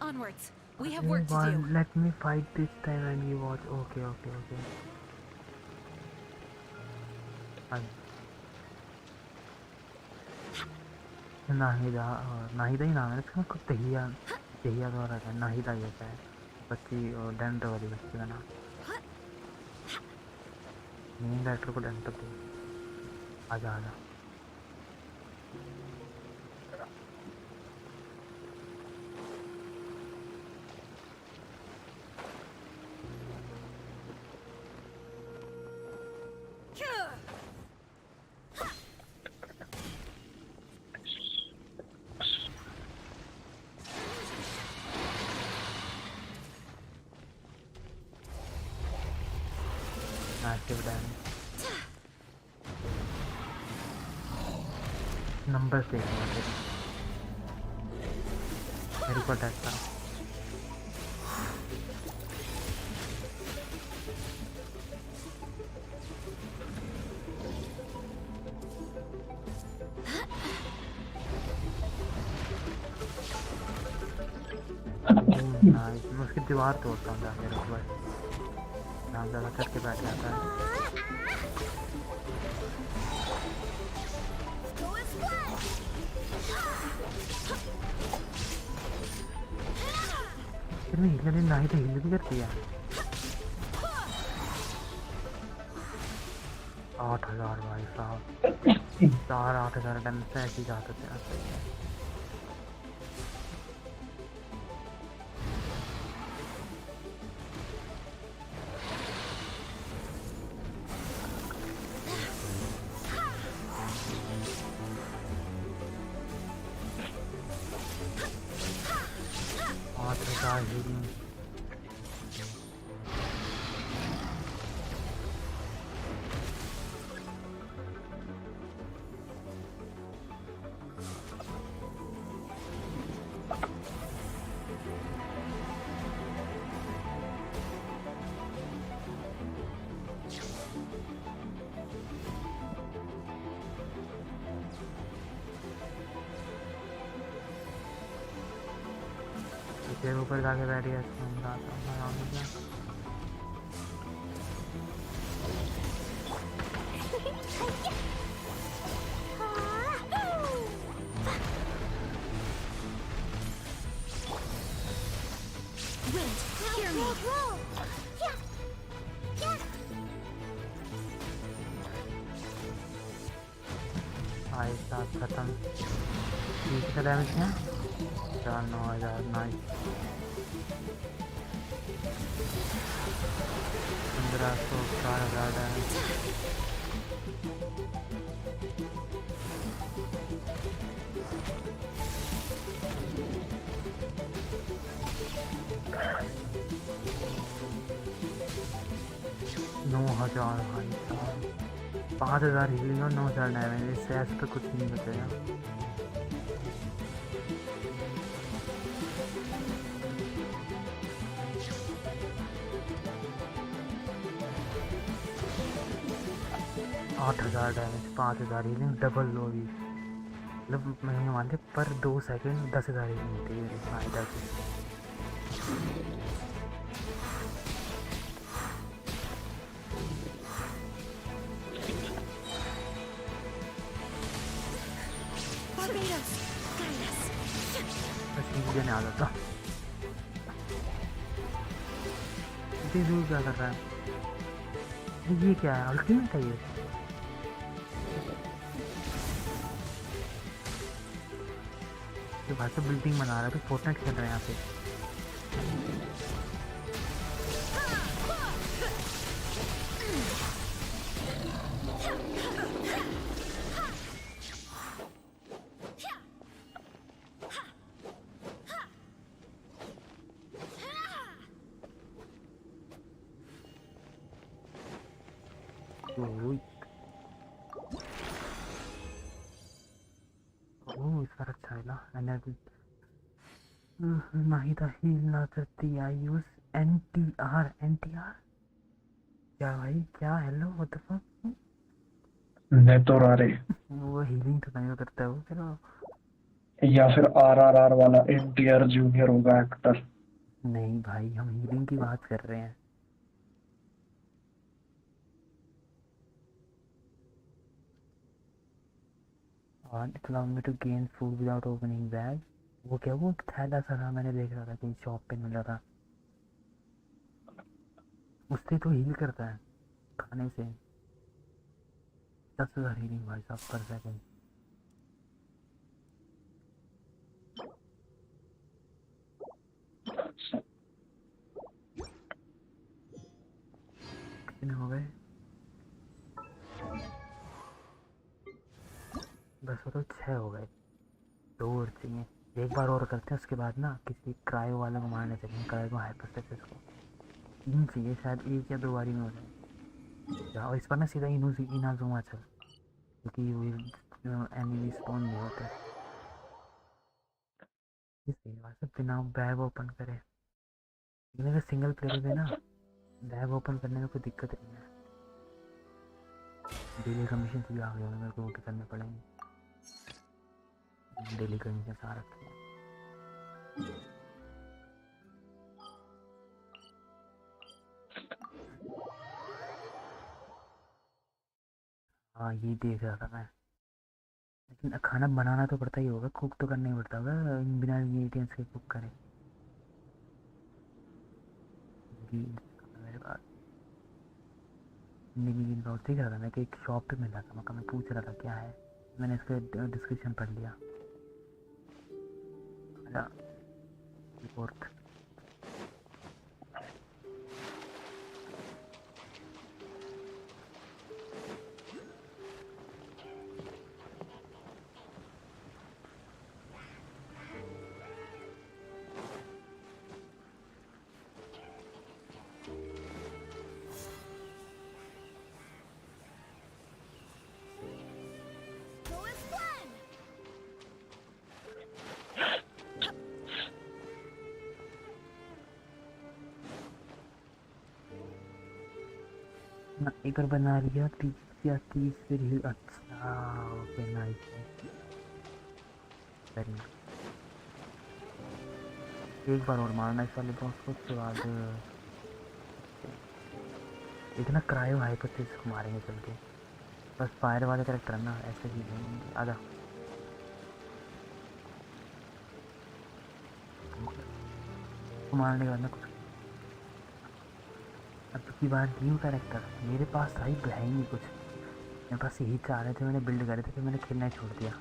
Onwards. We have work to do. Let me fight this time and you watch. Okay. Nahida ही नाम है इसका। कुछ दहिया द्वारा है, नाहिदा ये है बच्ची, और डेंटो वाली बच्ची का नाम। मेन डायरेक्टर को डेंटो दे। आजा नंबर से मेरे को अटैक था। मैं उसकी दीवार तोड़ता हूँ जाके, रुक बस यहाँ ज़्यादा करके बैठ जाता है। फिर मैं हील नहीं तो हील भी करती है। 8000 भाई साहब, 4-8000 डन से ऐसी जाते थे। ऊपर जाके बैठ गया। खत्म। कितना डैमेज है? 9,000। नाइस। 1500, 4,000 डैमेज। भाई साहब, 5,000 हीलिंग और 9,000 डैमेज। इससे ऐसे तो कुछ नहीं बचेगा। आठ 8,000 डैमेज, 5,000 हीलिंग, डबल लो भी। मतलब मैं मान लिया पर 2 सेकंड 10,000 हीलिंग होती है फायदा की। नहीं आ जाता। क्या कर रहा है? ये क्या है? अल्टीमेट है ये? तो भाई तो बिल्डिंग बना रहा है, तो फोर्टनाइट खेल रहे हैं यहाँ पे। नाहिदा हील ना करती। आई यूज NTR। क्या भाई? क्या? Hello what the fuck? मैं तो आ रही। वो हीलिंग तो नहीं करता है वो। फिर या फिर RRR वाला NTR जूनियर होगा एक्टर। नहीं भाई, हम हीलिंग की बात कर रहे हैं। और it allow me to gain food without opening bag. वो क्या, वो थैला सा था, मैंने देख रहा था कहीं शॉप पे मिला था। उससे तो हील करता है खाने से। 10,000 हीलिंग भाई साहब पर सेकंड। कितने हो गए? बस वो तो 6 हो गए, 2 और चाहिए। एक बार और करते हैं, उसके बाद ना किसी क्रायो वाले को मारने चलेंगे, क्रायो हाइपोस्टेसिस को। 3 चाहिए शायद, 1 या 2 बारी में हो जाए। और इस पर ना सीधा इनाजुमा चल, क्योंकि वो एनिमी स्पॉन नहीं होते। इसलिए वैसे बिना बैग ओपन करे, लेकिन अगर सिंगल प्लेयर पे ना बैग ओपन करने में कोई दिक्कत नहीं है। डेली कमीशन भी आ गए होंगे, मेरे को वो भी करने पड़ेंगे। डेली कमीशन आ रखे हैं। हाँ ये देख रहा था मैं, लेकिन खाना बनाना तो पड़ता ही होगा, कुक तो करना ही पड़ता होगा, बिना इंग्रेडिएंट्स के कुक करें। मेरे पास निकी का देख रहा था मैं कि एक शॉप पे मिला था, मैं पूछ रहा था क्या है, मैंने इसका डिस्क्रिप्शन पढ़ लिया। रिपोर्ट एक बार बना लिया, 30 या 30 फिर ही। अच्छा ओके नाइस। एक बार और मारना इस वाले बॉस को, उसके बाद इतना क्रायो हाइपोथेसिस को मारेंगे चल के। बस फायर वाले कैरेक्टर ना ऐसे ही लेंगे आधा। मारने के बाद ना कुछ अब की बार न्यू कैरेक्टर मेरे पास आई है ही नहीं कुछ। मेरे पास यही चाह रहे थे, मैंने बिल्ड करे थे, फिर मैंने खेलना ही छोड़ दिया।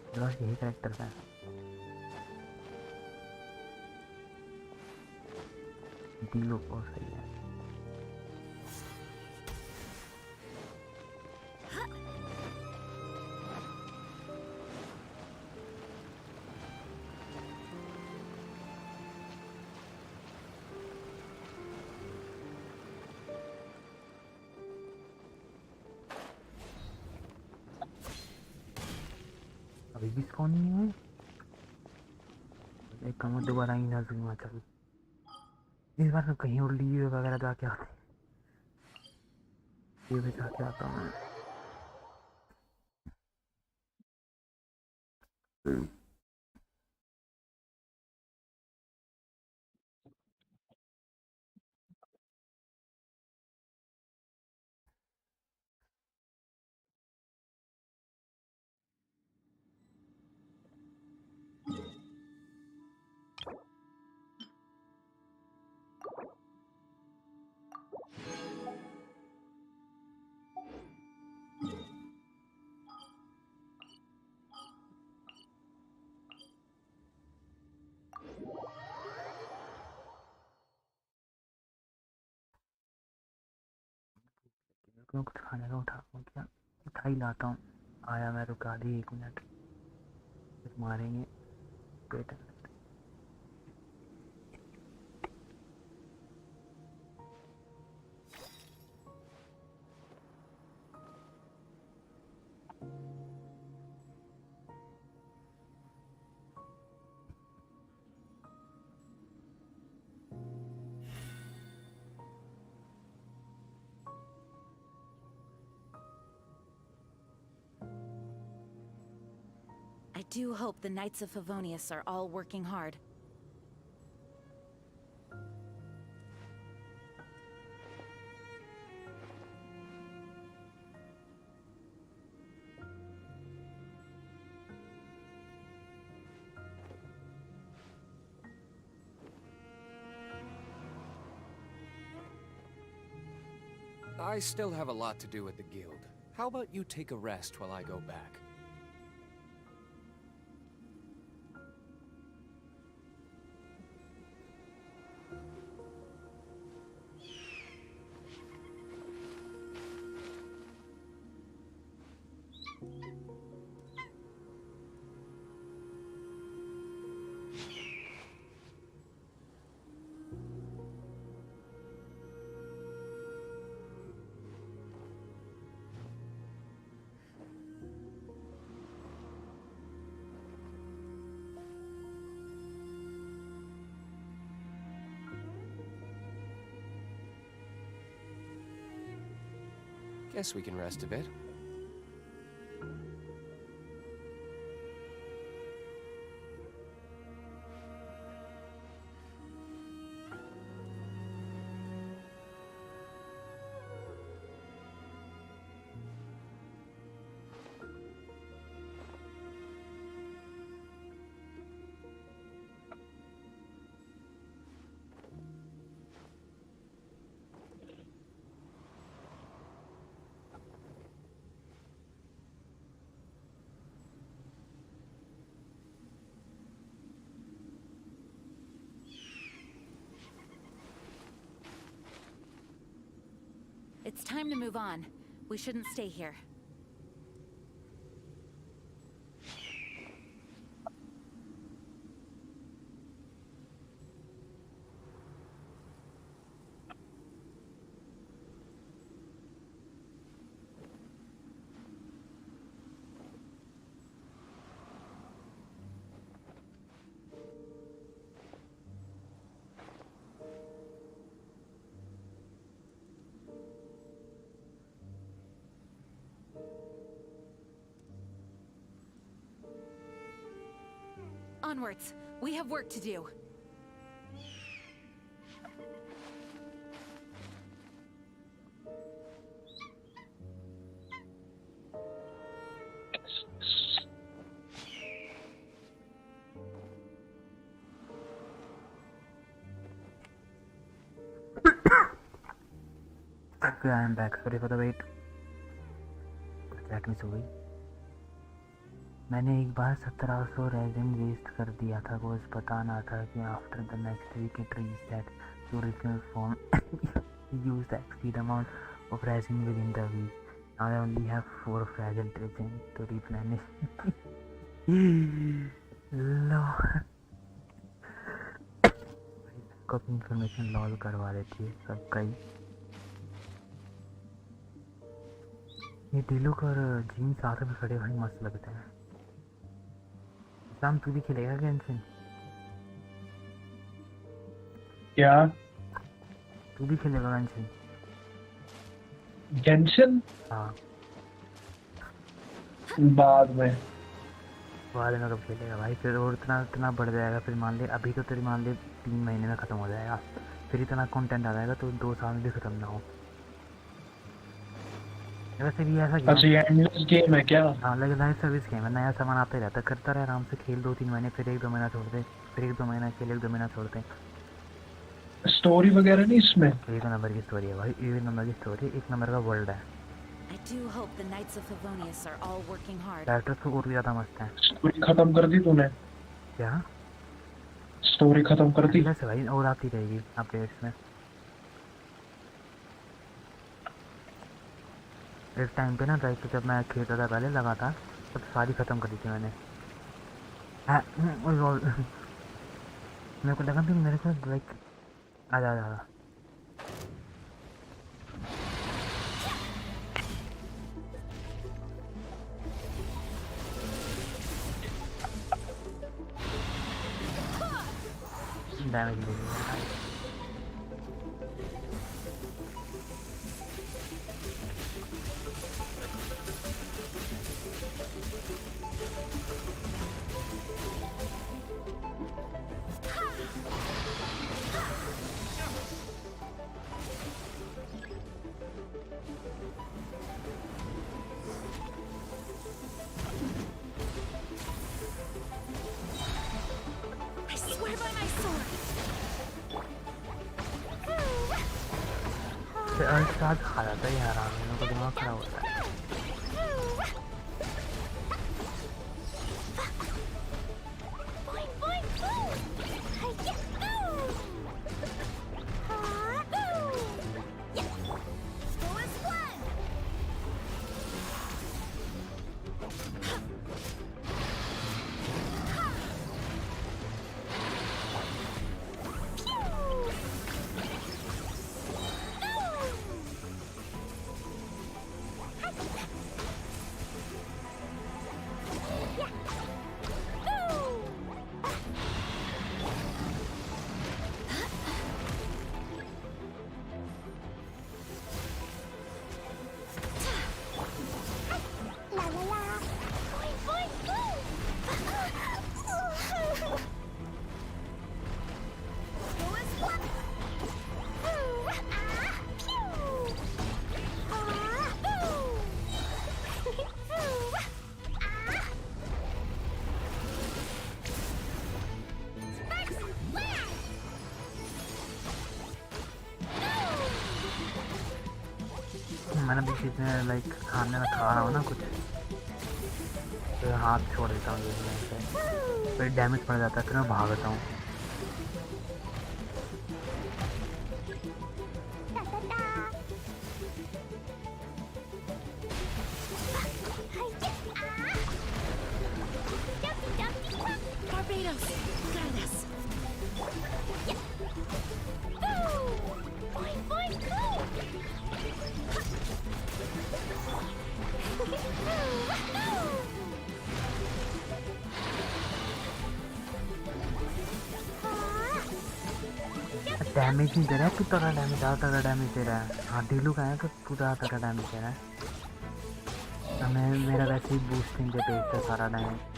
मेरे पास यही कैरेक्टर था। डीलो को सही है। अभी भी स्पॉन नहीं हुए। एक काम दोबारा ही ना जूम चल। इस बार तो कहीं और लीव वगैरह जाके आते, ये भी जाके आता हूँ मैं। क्यों कुछ खाने का उठाऊँ क्या? उठा ही लाता हूँ। आया मैं, रुका दी 1 मिनट, फिर मारेंगे पेट। do hope the Knights of Favonius are all working hard. I still have a lot to do at the guild. How about you take a rest while I go back? Guess we can rest a bit. It's time to move on. We shouldn't stay here. Onwards. We have work to do. Okay, I am back. Sorry for the wait. That miss हो गई. मैंने एक बार 1700 resin waste कर दिया था. बस बताना था कि after the next week it reset to original form. Use the exceed amount of resin within the week. Now I only have 4 fragile resin to replenish. लो कॉपी इंफॉर्मेशन लॉल करवा देती है सबका ही. ये डिलुक और जीन साथ में खड़े भाई मस्त लगते हैं. शाम तू भी खेलेगा गेंशिन? क्या? तू भी खेलेगा गेंशिन? गेंशिन? हाँ. बाद में कब खेलेगा भाई? फिर और इतना बढ़ जाएगा. फिर मान ले अभी तो तेरी मान ले 3 महीने में ख़त्म हो जाएगा. फिर इतना कंटेंट आ जाएगा तो 2 साल में भी ख़त्म ना हो. वैसे भी ऐसा गेम है क्या? हाँ लेकिन लाइव सर्विस गेम है. नया सामान आता ही रहता. करता रहे आराम से. खेल 2-3 महीने फिर 1-2 महीना छोड़ दे. फिर 1-2 महीना खेल 1-2 महीना छोड़ दे. स्टोरी वगैरह नहीं इसमें? 1 नंबर की स्टोरी है भाई. 1 नंबर की स्टोरी. 1 नंबर का वर्ल्ड है. I do hope the Knights of Favonius are all working hard. Characters तो और भी ज़्यादा मस्त हैं. स्टोरी खत्म कर दी तूने? क्या? स्टोरी खत्म कर दी? से भाई और आती रहेगी अपडेट्स में. एक टाइम पे ना लाइक जब मैं खेलता था पहले लगातार तब सारी ख़त्म कर दी थी मैंने. मेरे को लगा कि मेरे को लाइक आजा. डैमेज ले लिया. अर्थ साथ खा जाता है यार, आदमी का दिमाग खराब होता है। मैंने भी बीच में लाइक खाने में खा रहा हूँ ना कुछ, तो हाथ छोड़ देता हूँ से, फिर डैमेज पड़ जाता है, फिर मैं भागता हूँ। डैमेज नहीं दे रहा है, तू तगड़ा डैमेज, ज़्यादा तगड़ा डैमेज दे रहा है। हाँ ढीलू का है तो तू ज़्यादा तगड़ा डैमेज दे रहा है। हमें मेरा वैसे ही बूस्टिंग पे भेजता है सारा डैमेज।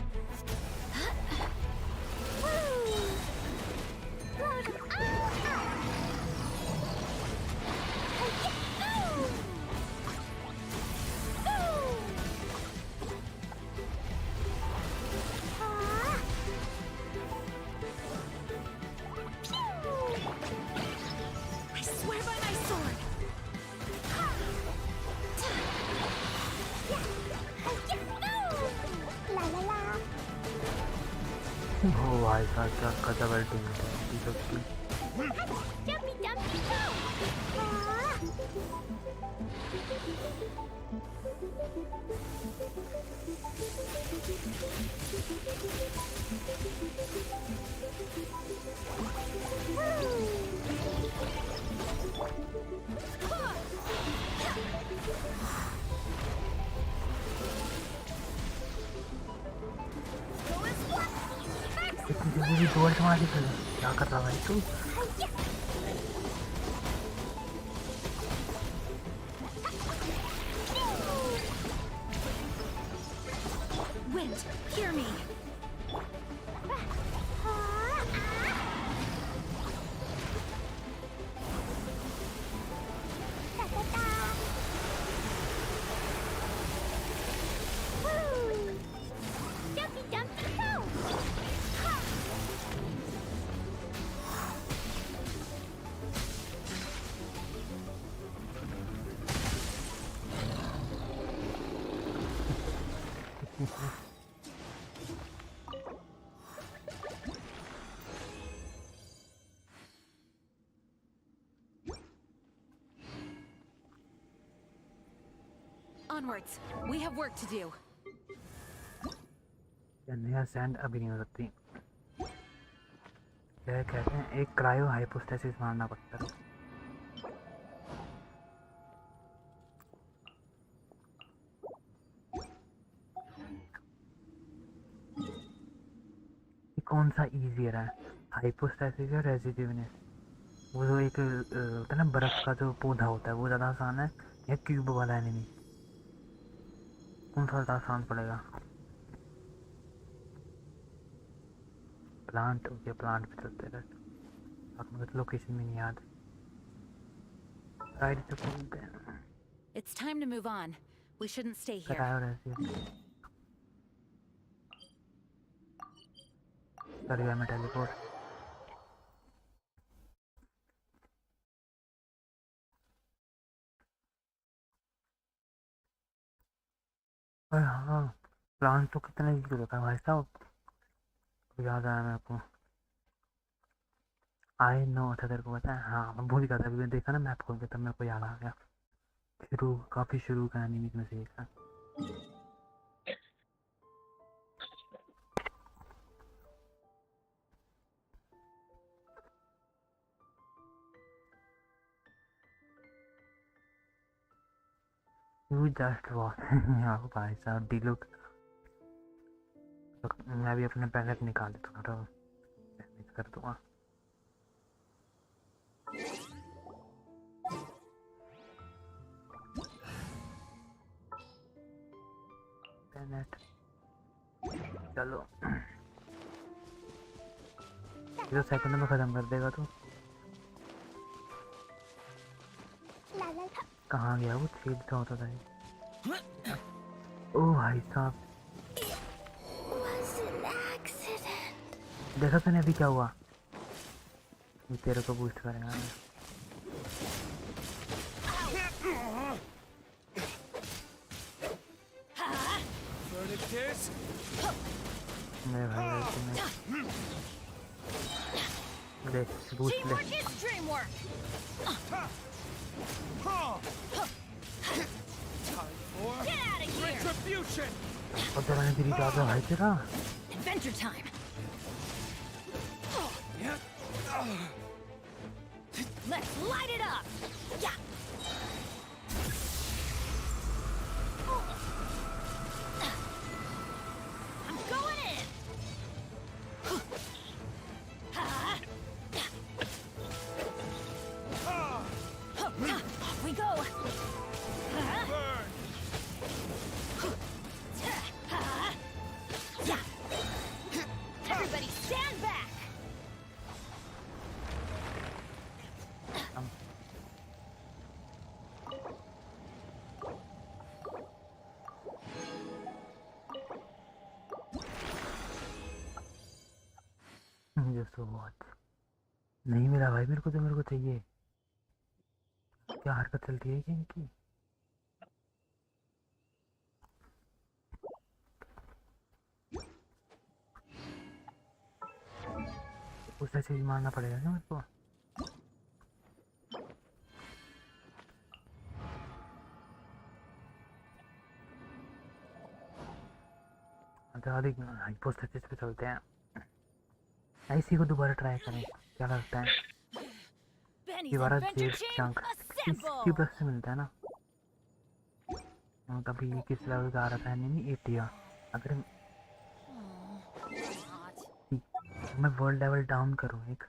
ओ भाई साहब क्या गजब अल्टीमेट है। इतनी दौड़ मार दी, क्या कर रहा भाई तू? Wind, hear me. Onwards. We have work to do. नया सैंड अभी नहीं हो सकती। क्या कहते हैं, एक क्रायो हाइपोस्टेसिस मारना पड़ता है। कौन सा इजी रहा है, हाइपोस्टेसिस या रेजिड्यूनेस? वो जो एक होता है ना बर्फ का जो पौधा होता है, वो ज़्यादा आसान है या क्यूब वाला एनिमी? कौन सा ज़्यादा आसान पड़ेगा? प्लांट, ओके प्लांट पे चलते रहते। अब मुझे तो लोकेशन में नहीं याद। राइट से बोलते हैं। It's time to move on. We shouldn't stay here. कराया ऐसे कर गया मैं टेलीपोर्ट। अरे हाँ, प्लान तो कितना ही होता है भाई साहब। याद आया मेरे को। आई नो, अच्छा तेरे को पता है, हाँ मैं भूल गया था, अभी मैंने देखा ना मैप खोल के तब मेरे को याद आ गया। शुरू, काफी शुरू का एनिमी में से एक है। You just walk। हाँ भाई साहब डिलुक। मैं भी अपने पैकेट निकाल लेता हूँ, तो डैमेज कर दूंगा। पैकेट चलो, ये तो सेकंड में खत्म कर देगा तू। कहाँ गया वो छेद सा होता था ये। ओ भाई साहब, देखा तूने अभी क्या हुआ? ये तेरे को बूस्ट करेगा। मेरे भाई ले बूस्ट ले। और जरा ने तेरी ज्यादा भाई तेरा। Adventure time. Let's light it up. Yeah. I'm going in. Off we go. Yeah. Everybody stand back. मुझे सो बहुत नहीं मिला भाई मेरे को, जो मेरे को चाहिए। क्या हरकत चलती है गेम की? उसे चीज मारना पड़ेगा क्या मेरे को? पोस्ट पे चलते हैं, इसी को दोबारा ट्राई करें, क्या लगता है? दोबारा जेड चंक 60+ से मिलता है ना? तभी किस लेवल का आ रहा था नहीं 80। अगर मैं वर्ल्ड लेवल डाउन करूँ एक,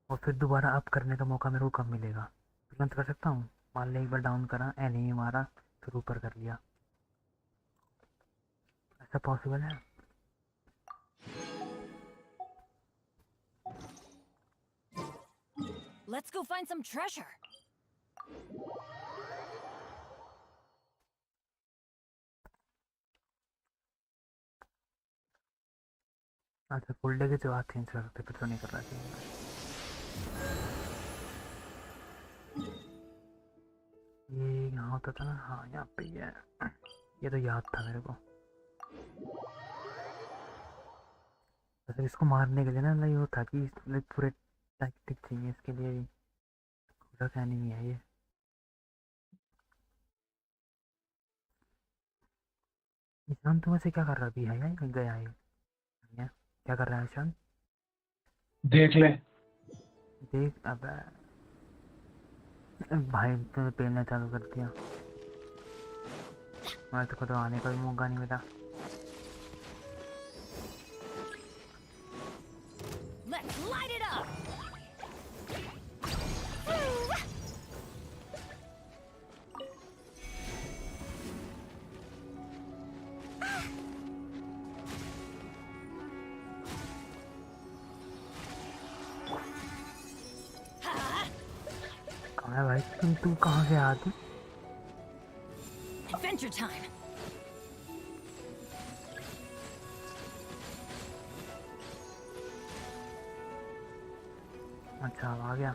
और फिर दोबारा अप करने का मौका मेरे को कब मिलेगा? तुरंत कर सकता हूँ? मान ले एक बार डाउन करा, एनिमी मारा, फिर ऊपर कर लिया, ऐसा पॉसिबल है? Let's go find some treasure. अच्छा फुल डे के जवाब चेंज कर सकते, फिर तो नहीं कर रहा चाहिए। ये यहाँ होता था ना, हाँ यहाँ पे ही है, ये तो याद था मेरे को। वैसे इसको मारने के लिए ना ये था कि पूरे टैक्टिक चाहिए इसके लिए भी, पूरा का एनिमी है ये। ईशान तुम ऐसे क्या कर रहा अभी है या गया है? क्या कर रहा है ईशान? देख ले। देख अब भाई तुमने पेलना चालू कर दिया, मैं तो आने का भी मौका नहीं मिला। Let's light it up. कहाँ है भाई तू कहाँ से आती? Adventure time. अच्छा आ गया।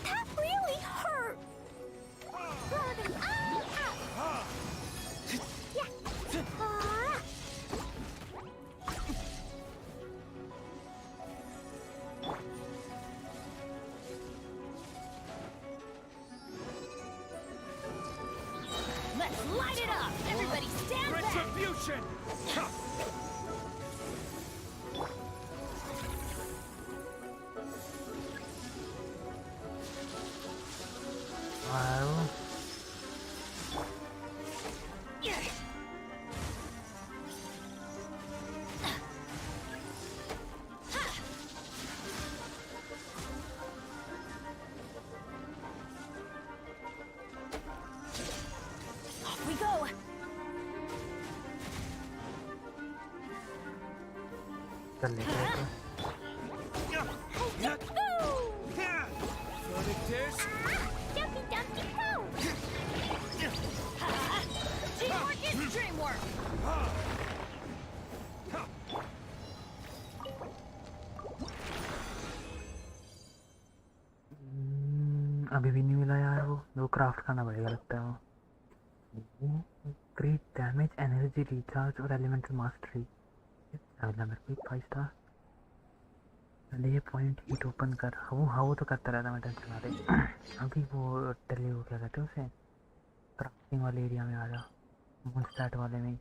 That really hurt. Let's light it up! Everybody stand back! Retribution! Wow. Off we go! चल लेते हैं Sonic Dish! Dumpy Dumpty Poo! Teamwork is dreamwork! अभी भी नहीं मिला यार वो क्राफ्ट करना पड़ेगा लगता है वो ग्रेट डैमेज एनर्जी रिचार्ज और एलिमेंटल मास्टरी मिला मेरे को 5 स्टार। पहले ये पॉइंट हीट ओपन कर वो तो करता रहता मैं टेंशन आ रही। अभी वो टेली वो क्या कहते हैं उसे क्राफ्टिंग वाले एरिया में आ जा मून स्टैट वाले में।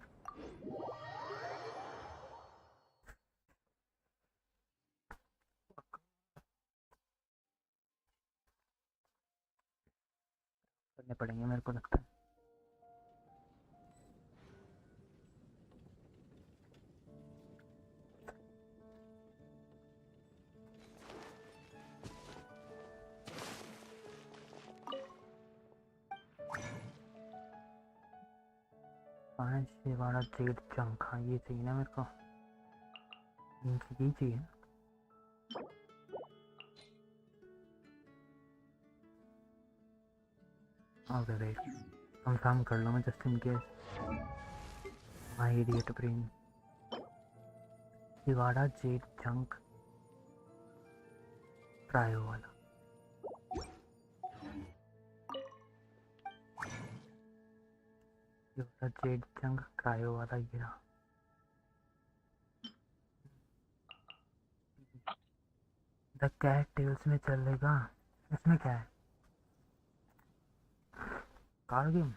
करने पड़ेंगे मेरे को लगता है। पाँच से 12 जेड चंक हाँ ये चाहिए ना मेरे को यही चाहिए। ओके वेट कंफर्म कर लो मैं just in case my idiot brain. दिवाड़ा जेड चंक ट्रायो वाला जेड चंक क्रायो वाला ये रहा। द कैट टेल्स में चलेगा इसमें क्या है कार्ड गेम।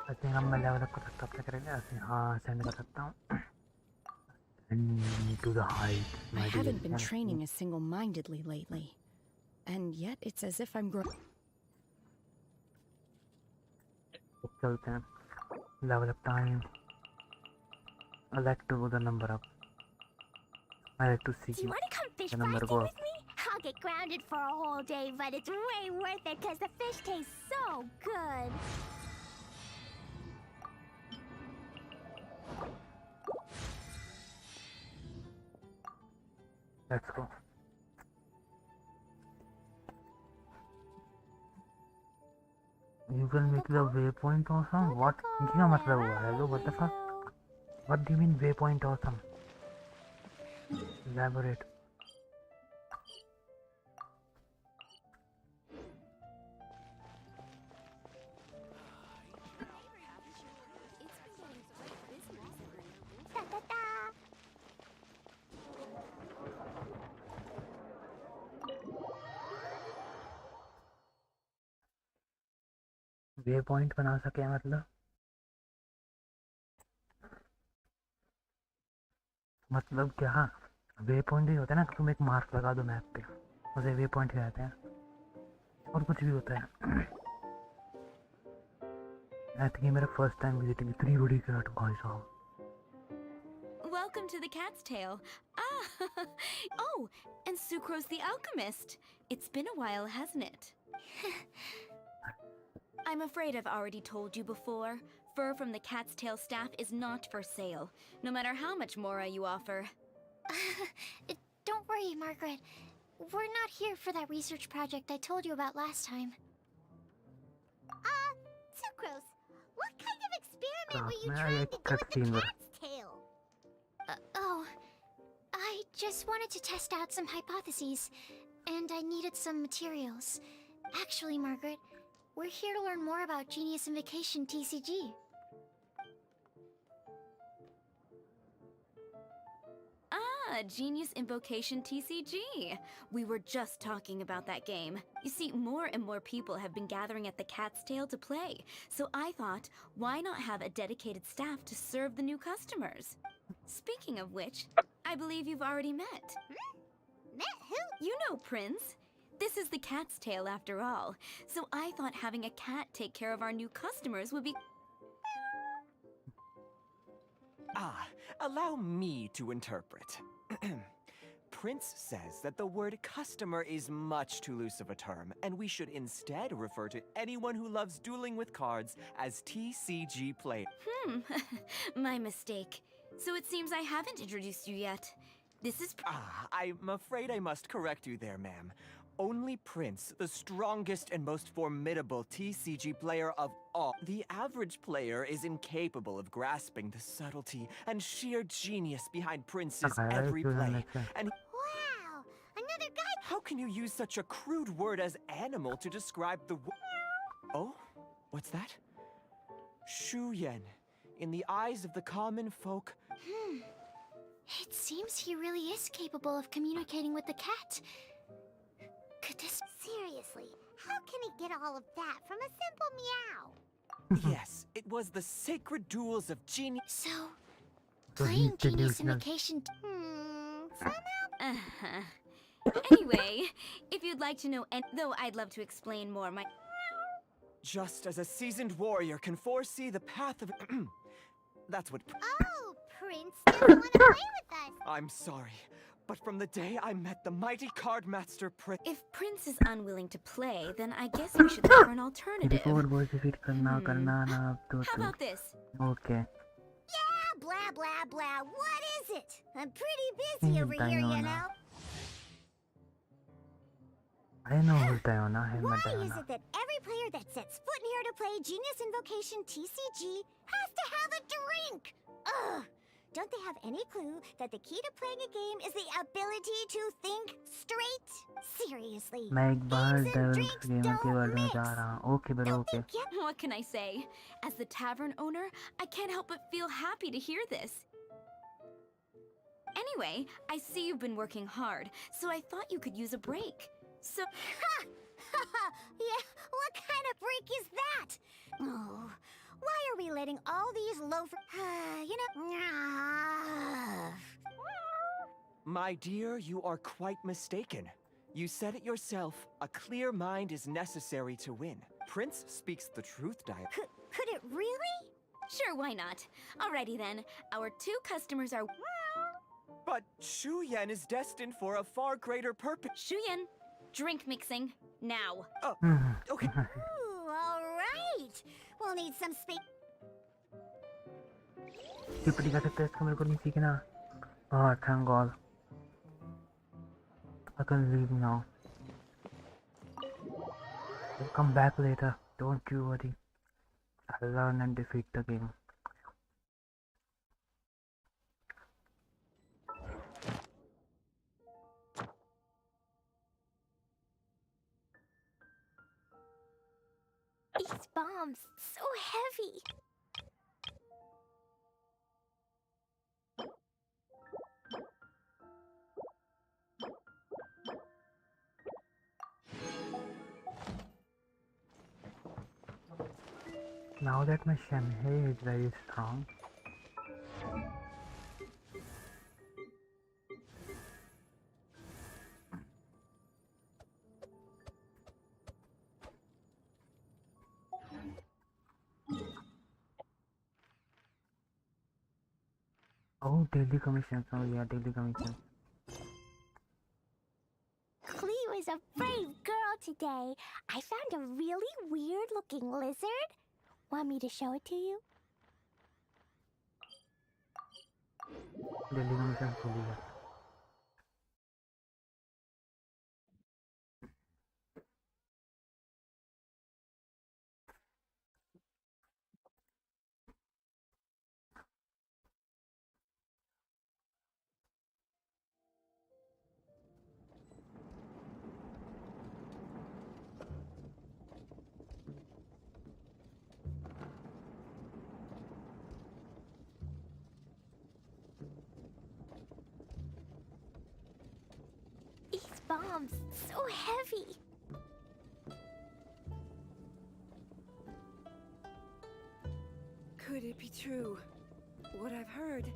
अच्छा हम मैं लेवल अप कर सकता हूँ करेंगे ऐसे हाँ सेंड कर सकता हूँ। To the height. I haven't been training as single-mindedly lately, and yet it's as if I'm growing. चलते हैं level up time. I like to go the number up. I like to see Do you want to come fish the number blasting go up. with me? I'll get grounded for a whole day, but it's way worth it because the fish taste so good. Let's go. You can make the waypoint awesome. What? क्या मतलब हुआ? Hello, what the fuck? What do you mean waypoint awesome? Elaborate. Way point बना सके मतलब क्या way point ही होता है ना तुम एक मार्क लगा दो मैप पे उसे वे पॉइंट कहते हैं और कुछ भी होता है। आई थिंक ये मेरा फर्स्ट टाइम विजिटिंग इतनी बड़ी कैट भाई साहब। Welcome to the Cat's Tail. Ah, oh, and Sucrose the Alchemist. It's been a while, hasn't it? I'm afraid I've already told you before. Fur from the Cat's Tail staff is not for sale, no matter how much Mora you offer. Don't worry, Margaret. We're not here for that research project I told you about last time. Sucrose, what kind of experiment were you मैं trying एक to do with the cutscene पर cat's tail? Oh, I just wanted to test out some hypotheses, and I needed some materials. Actually, Margaret, we're here to learn more about Genius Invocation TCG. Ah, Genius Invocation TCG. We were just talking about that game. You see, more and more people have been gathering at the Cat's Tail to play, so I thought, why not have a dedicated staff to serve the new customers? Speaking of which, I believe you've already met. Met who? You know, Prince. This is the Cat's Tail after all, so I thought having a cat take care of our new customers would be... Ah, allow me to interpret. Prince says that the word customer is much too loose of a term, and we should instead refer to anyone who loves dueling with cards as TCG players. My mistake. So it seems I haven't introduced you yet. This is... Ah, I'm afraid I must correct you there, ma'am. Only Prince, the strongest and most formidable TCG player of all. The average player is incapable of grasping the subtlety and sheer genius behind Prince's every play. And Wow, another guy. how can you use such a crude word as animal to describe the Oh, what's that? Shuyen. In the eyes of the common folk... It seems he really is capable of communicating with the cat. Could this... Seriously, how can he get all of that from a simple meow? Yes, it was the sacred duels of genius. So, playing Genius Invocation... Somehow... Anyway, if you'd like to know, though I'd love to explain more, my... Just as a seasoned warrior can foresee the path of... That's what... Oh, Prince doesn't want to play with us. I'm sorry, but from the day I met the mighty card master Prince... If Prince is unwilling to play, then I guess we should look for an alternative. How about this? Okay. Yeah, blah, blah, blah. What is it? I'm pretty busy over here, you know. I know who's Diana. Why is it that every player that sets foot in here to play Genius Invocation TCG has to have a drink? Ugh! Don't they have any clue that the key to playing a game is the ability to think straight? Seriously. मैं एक बार devils gamer के world में जा रहा हूँ. Okay, but okay. What can I say? As the tavern owner, I can't help but feel happy to hear this. Anyway, I see you've been working hard, so I thought you could use a break. So... Yeah, what kind of break is that? Oh, why are we letting all these loafers... you know... My dear, you are quite mistaken. You said it yourself, a clear mind is necessary to win. Prince speaks the truth, Diana. Could it really? Sure, why not? Alrighty then, our two customers are... But Shuyen is destined for a far greater purpose. Shuyen, drink mixing, now. Oh, okay. Ooh, all right. We'll need some space. टिप्पणी का सकते इसका मेरे को नहीं सीखना. Oh, thank God. I can leave now. I'll come back later. Don't you worry. I'll learn and defeat the game. These bombs, so heavy. Now that my Shenhe is very strong, Oh, daily commissions. Oh yeah, daily commissions. Cleo is a brave girl today. I found a really weird-looking lizard. Want me to show it to you? Daily commissions खुली है. These bombs, so heavy. Could it be true? What I've heard?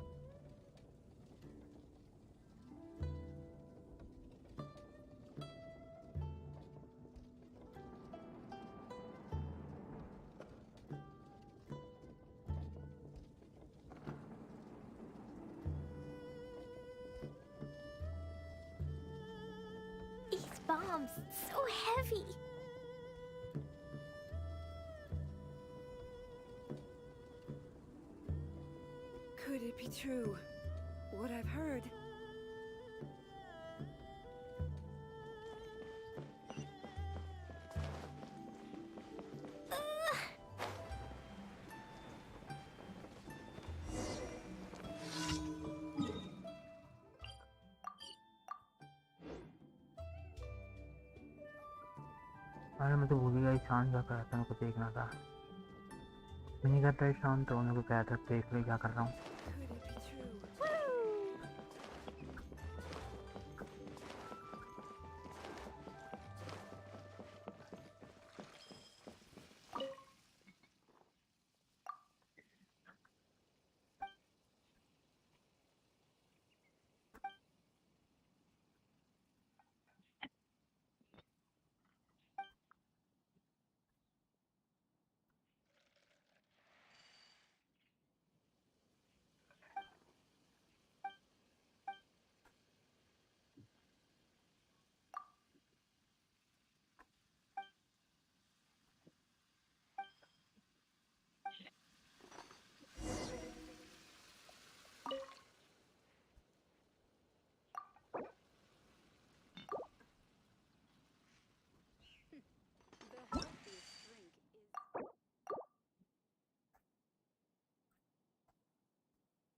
These bombs, so heavy. Could it be true? What I've heard? अरे मैं तो भूल गया ईशान क्या कर रहा था, मेरे को देखना था. मैं नहीं करता ईशान, तो मेरे को कहा था देख ले क्या कर रहा हूँ.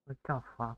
What the fuck?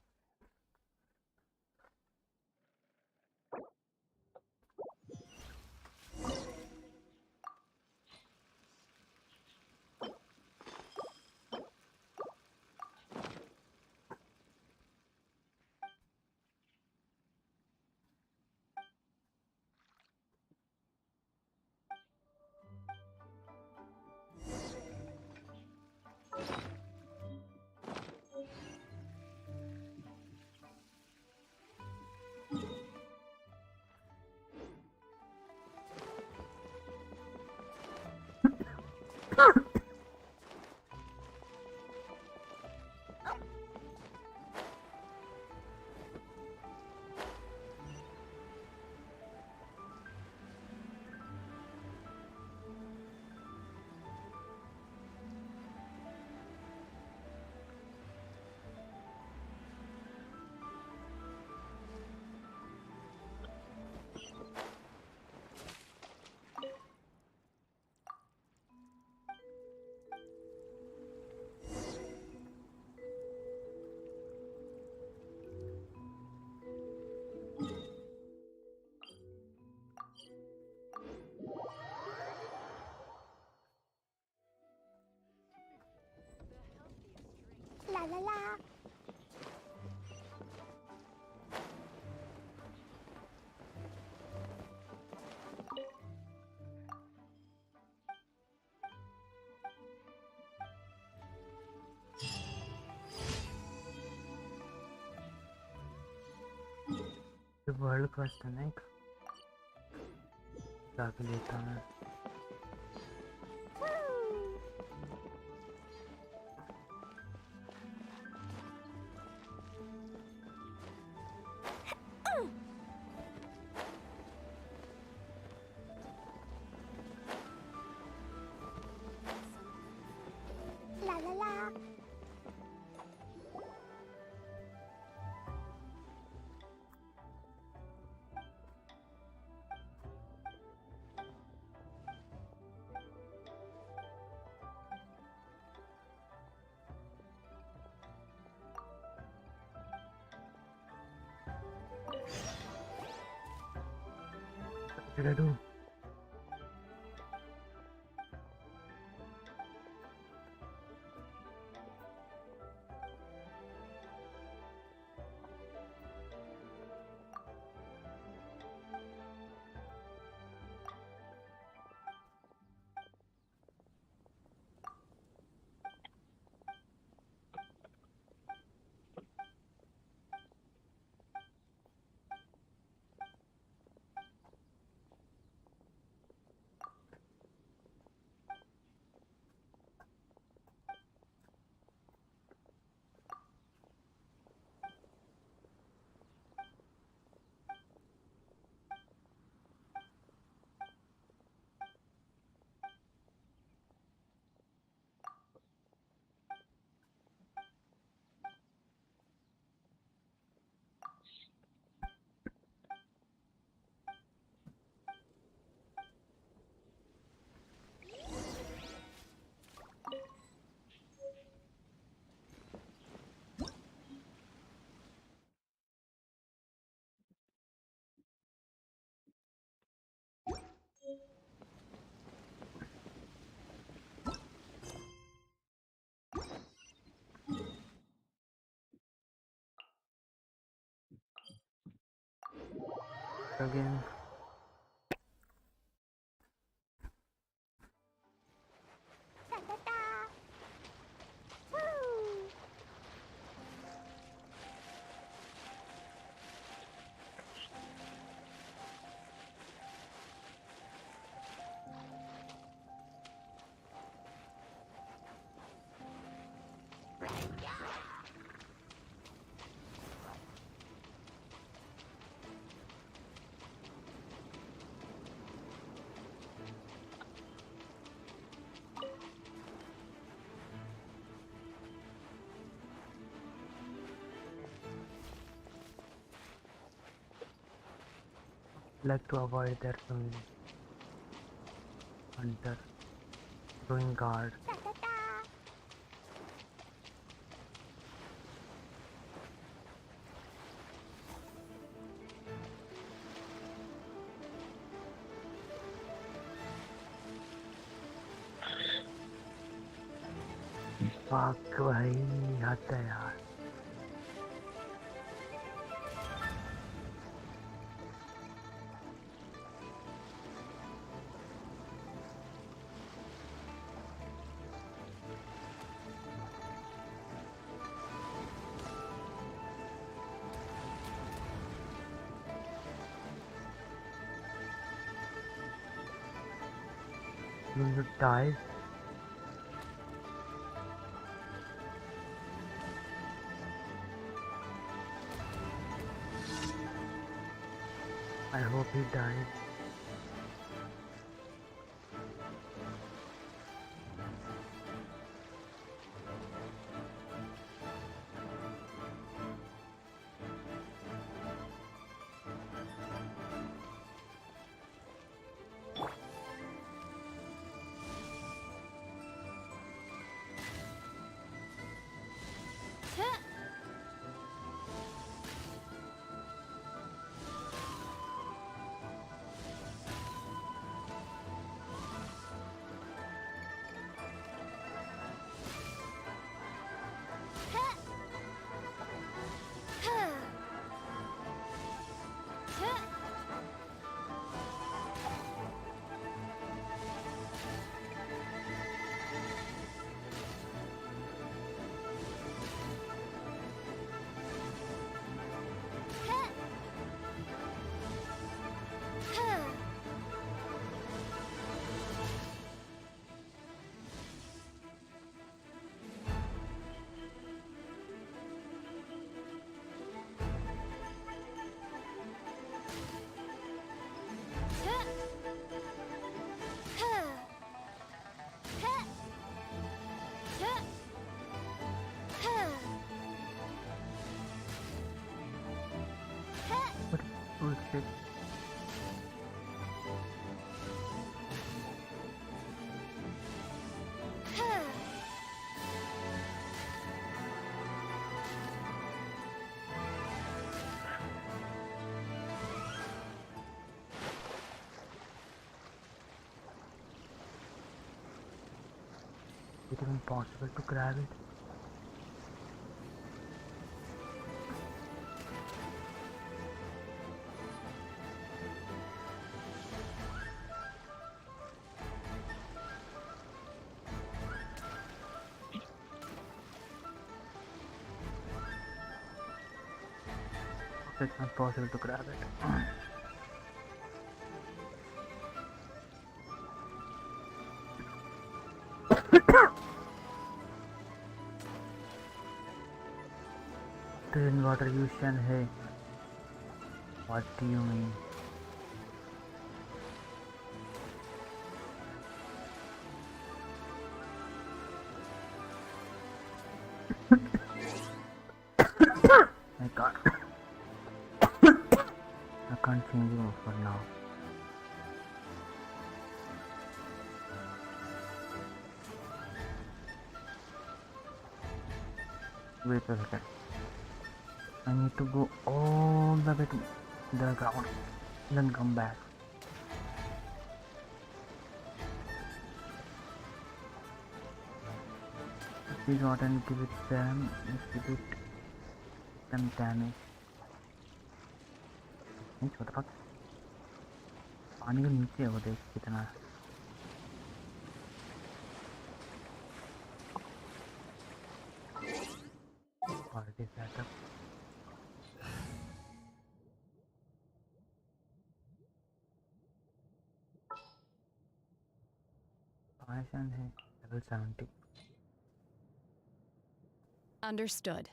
La la la. The world question है जाके लेता मैं. What did I do? Again. Like to avoid that hunter doing guard. Fuck भाई आता है यार. Going to die. I hope he dies. Is it even possible to grab it? It's not possible to grab it. Then water you shan hai. What do you mean? I can't change it for now. Wait a second. I need to go all the way to the ground, then come back. If we got and give it them, give it them damage. What the fuck? पानी के नीचे है वो, देख कितना. Already set up. Passion है level 70. Understood.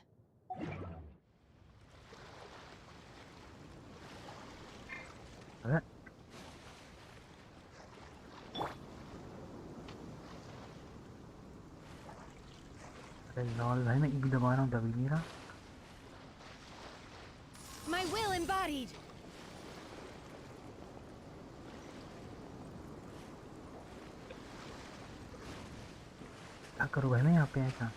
अरे lol भाई, मैं एक दबा रहा हूँ दबी नहीं रहा. My will embodied. क्या करूँ भाई मैं यहाँ पे ऐसा?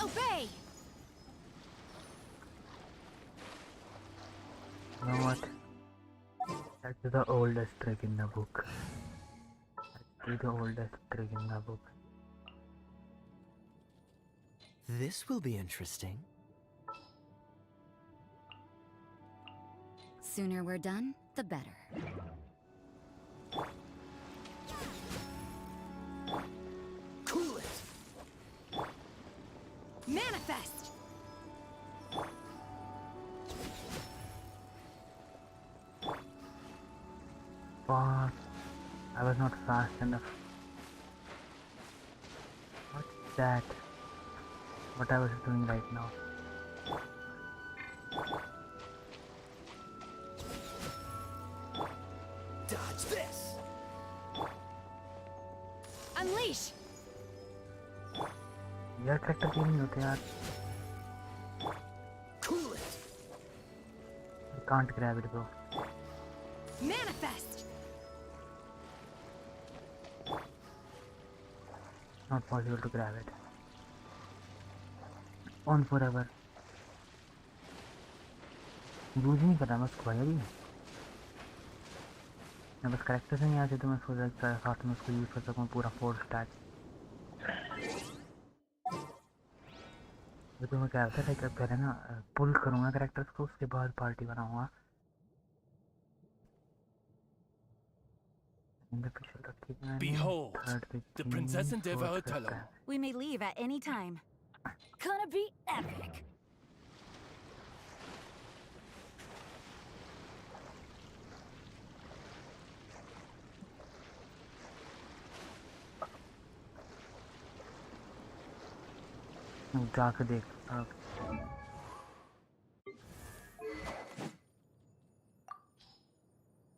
Obey. You know what? That's the oldest trick in the book. That's the oldest trick in the book. This will be interesting. Sooner we're done, the better. Cool it. Manifest. Fuck. I was not fast enough. What's that? What I was doing right now? Dodge this. Unleash. यार tractor क्यों नहीं होते यार? Cool it. I can't grab it bro. Manifest. Not possible to grab it. On forever. Use नहीं कर रहा मैं उसको भाई अभी. मैं बस करेक्टर से नहीं आते तो मैं सोच रहा था साथ में उसको यूज कर सकूँ पूरा 4 स्टैक. तो मैं क्या था लाइक पहले ना पुल करूँगा करेक्टर्स को, उसके बाद पार्टी बनाऊँगा. Behold, the princess and Devautalo. We may leave at any time. Gonna be epic. जाके देख.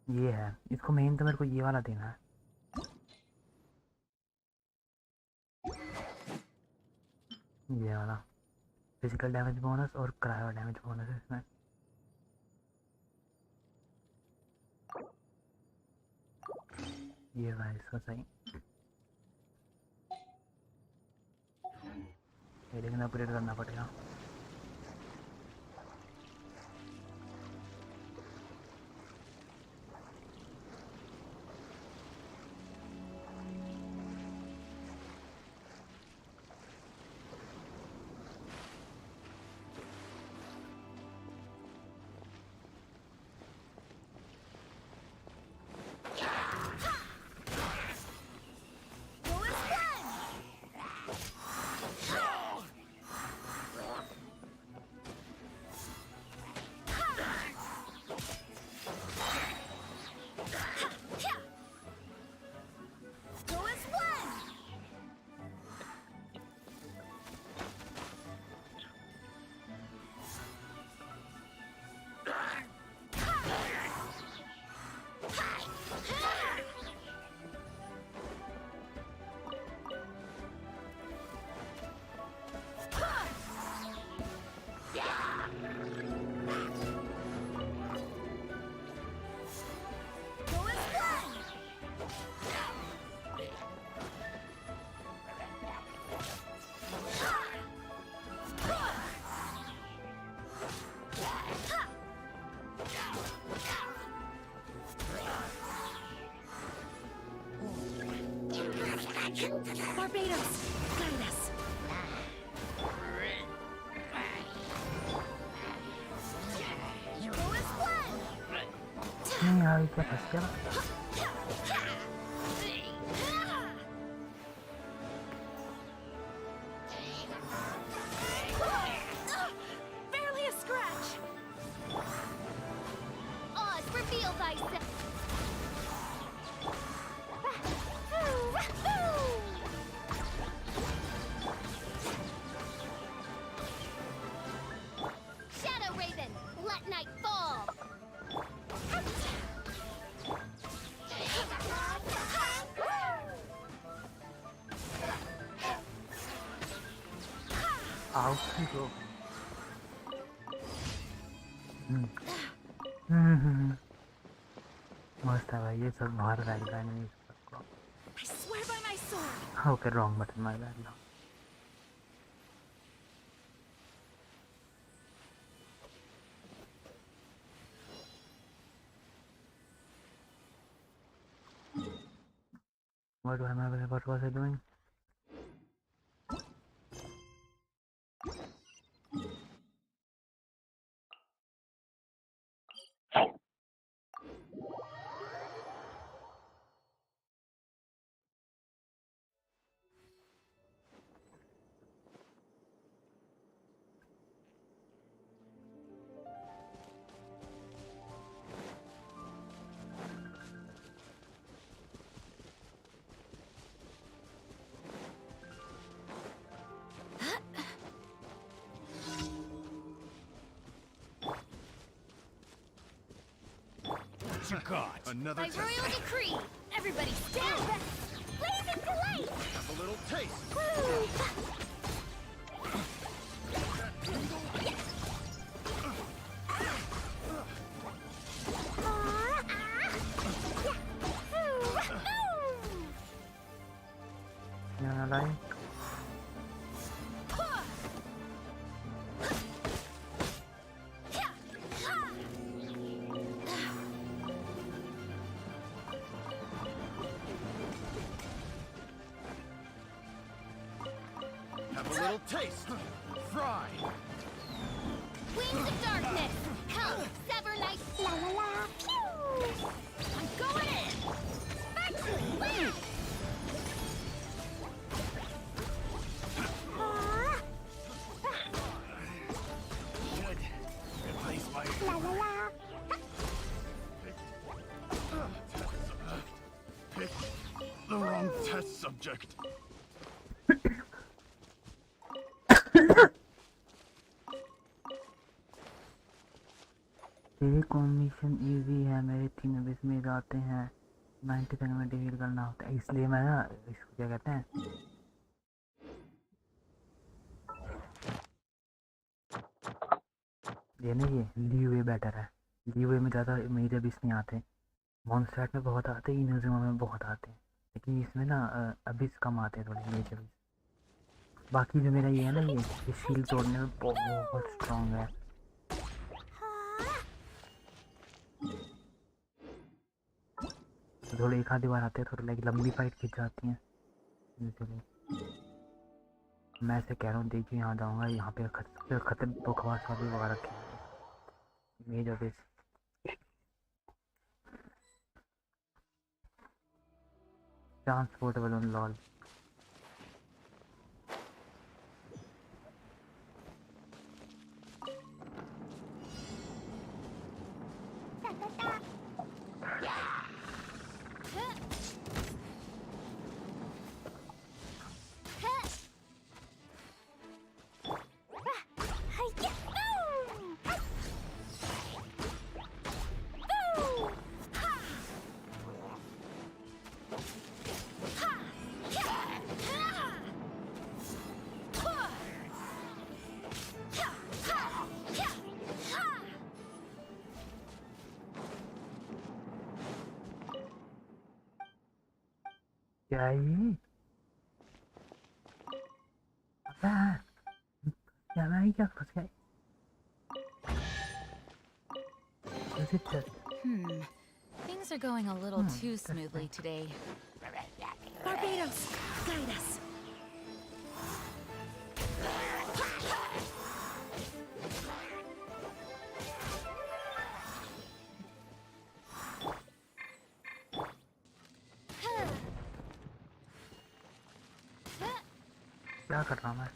ये है, इसको मेन तो मेरे को ये वाला देना है. ये वाला फिजिकल डैमेज बोनस और क्रायो डैमेज बोनस है इसमें. ये भाई इसका सही. ये लेकिन अपग्रेड करना पड़ेगा. Barbados, guide us. नहीं यार क्या फंस गया Barely a scratch. Oz, reveal thyself. Shadow Raven, let night fall. आओ तो मस्त है भाई ये सब बाहर बैठ रहा नहीं सबको I swear by my sword. Okay wrong button मार बैठ लो what was I doing? You got another By royal decree, everybody stand back. Blazing delight. Have a little taste. Like Have a little taste. Fry. Wings of darkness, come, sever night. La la la, pew. I'm going in. Back. La la la. Pick the wrong test subject. ये combination easy है मेरे 3 अबिस में जाते हैं 90 second में delete करना होता है इसलिए मैं ना इसको क्या कहते हैं ये ना ये लीवे बेटर है लीवे में ज़्यादा मेज अबिस नहीं आते मॉन्स्टर में बहुत आते हैं इनोजिमा में बहुत आते हैं लेकिन इसमें ना अबिस कम आते हैं थोड़े मेज अबिस बाकी जो मेरा ये है ना ये शील तोड़ने में बहुत स्ट्रॉन्ग है तो थोड़े एक आधी बार आते हैं थोड़ी लाइक लंबी फाइट खिंच जाती हैं इसलिए मैं ऐसे कह रहा हूँ देखिए यहाँ जाऊँगा यहाँ पे खतरे बकवास वाली वगैरह रखेंगे मेज ऑफिस ट्रांसपोर्टेबल ऑन लॉल क्या है ये क्या मैं क्या फंस गया Things are going a little too smoothly today. Barbados, guide us. क्या कर रहा हूँ मैं?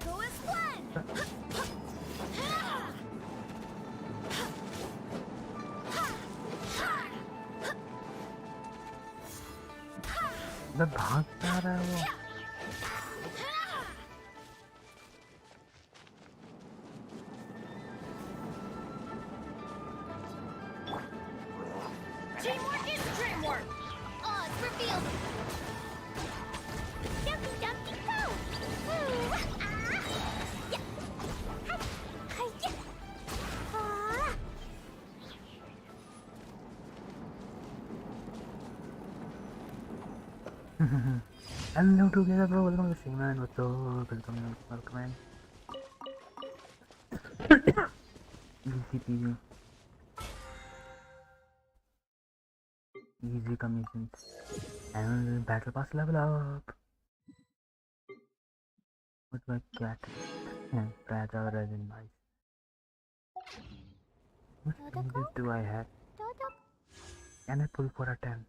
Go as one! मैं भाग जा रहा है वो। Teamwork is dreamwork! Odds revealed! Dumpy dumpy go! Ooh, ah! Yeah! Hi! Hi! Yeah! Ah! Hello together, bro. Welcome to the man. What's up? Welcome in. Easy peasy. Easy commissions. And battle pass level up. What's my cat? Yeah, fragile resin mice. What changes do I have? Can I pull for a 10?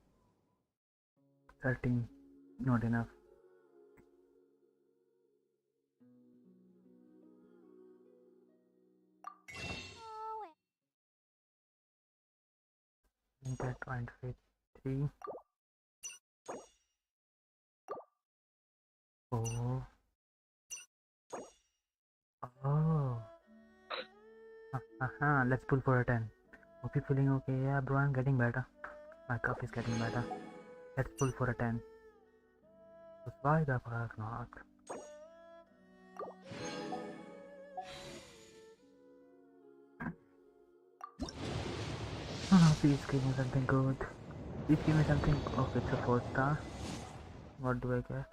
13. Not enough. Enter 23. Oh. Oh. Let's pull for a 10. Hope you're feeling okay. Yeah, bro, I'm getting better. My cough is getting better. Let's pull for a 10. Why the fuck not? Oh, please give me something good. Please give me something. Okay, it's a 4-star. What do I get?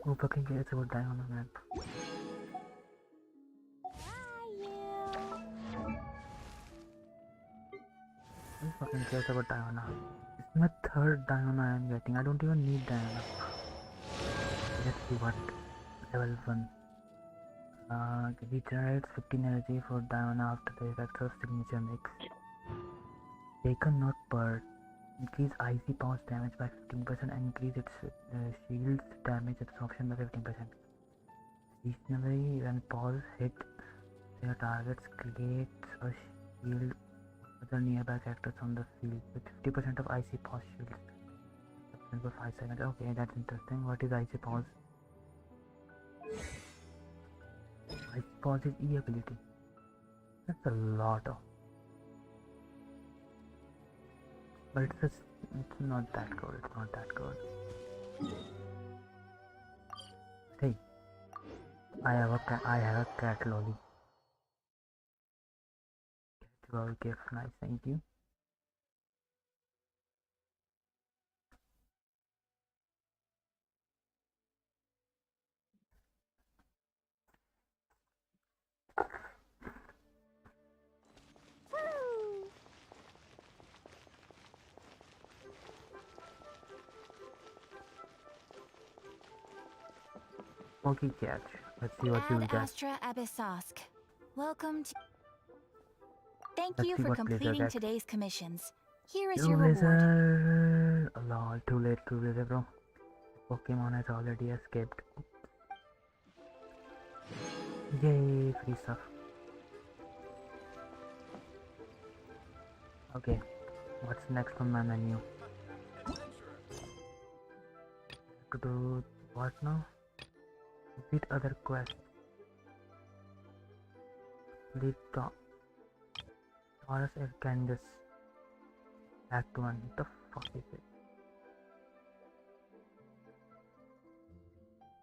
Who fucking cares about dying on the map? Who fucking cares about Diana? It's my 3rd Diana I am getting. I don't even need Diana. Let's see what level 1. Regenerates 15 energy for Diana after the effect of signature mix. Taken not bird. Increase icy bounce damage by 15% and increase its shield's damage absorption by 15%. Additionally, when balls hit their targets, creates a shield for the nearby characters on the field with 50% of icy pause shields. For 5 seconds. Okay, that's interesting. What is icy pause? Icy pause is E ability. That's a lot of. But it's not that good. It's not that good. Hey, I have a cat lolly. Cat gift, nice, thank you. Okay, catch. Let's see what you Ad get. Astra Abyssosk. Welcome to. Thank Let's you see for what Blazer completing gets. today's commissions. Here is Yo, your reward. Blazer! Allah, too late, bro. Pokemon has already escaped. Yay, free stuff. Okay, what's next on my menu? To do what now? Complete other quests. Complete Taurus Air Candace. Act 1. What the fuck is it?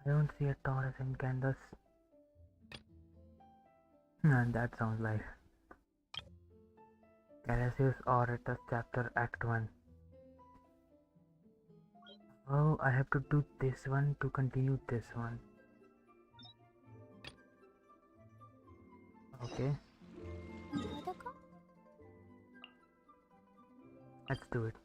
I don't see a Taurus in Candace. And that sounds like Cassius Oratus Chapter Act 1. Oh, I have to do this one to continue this one. Okay. Let's do it.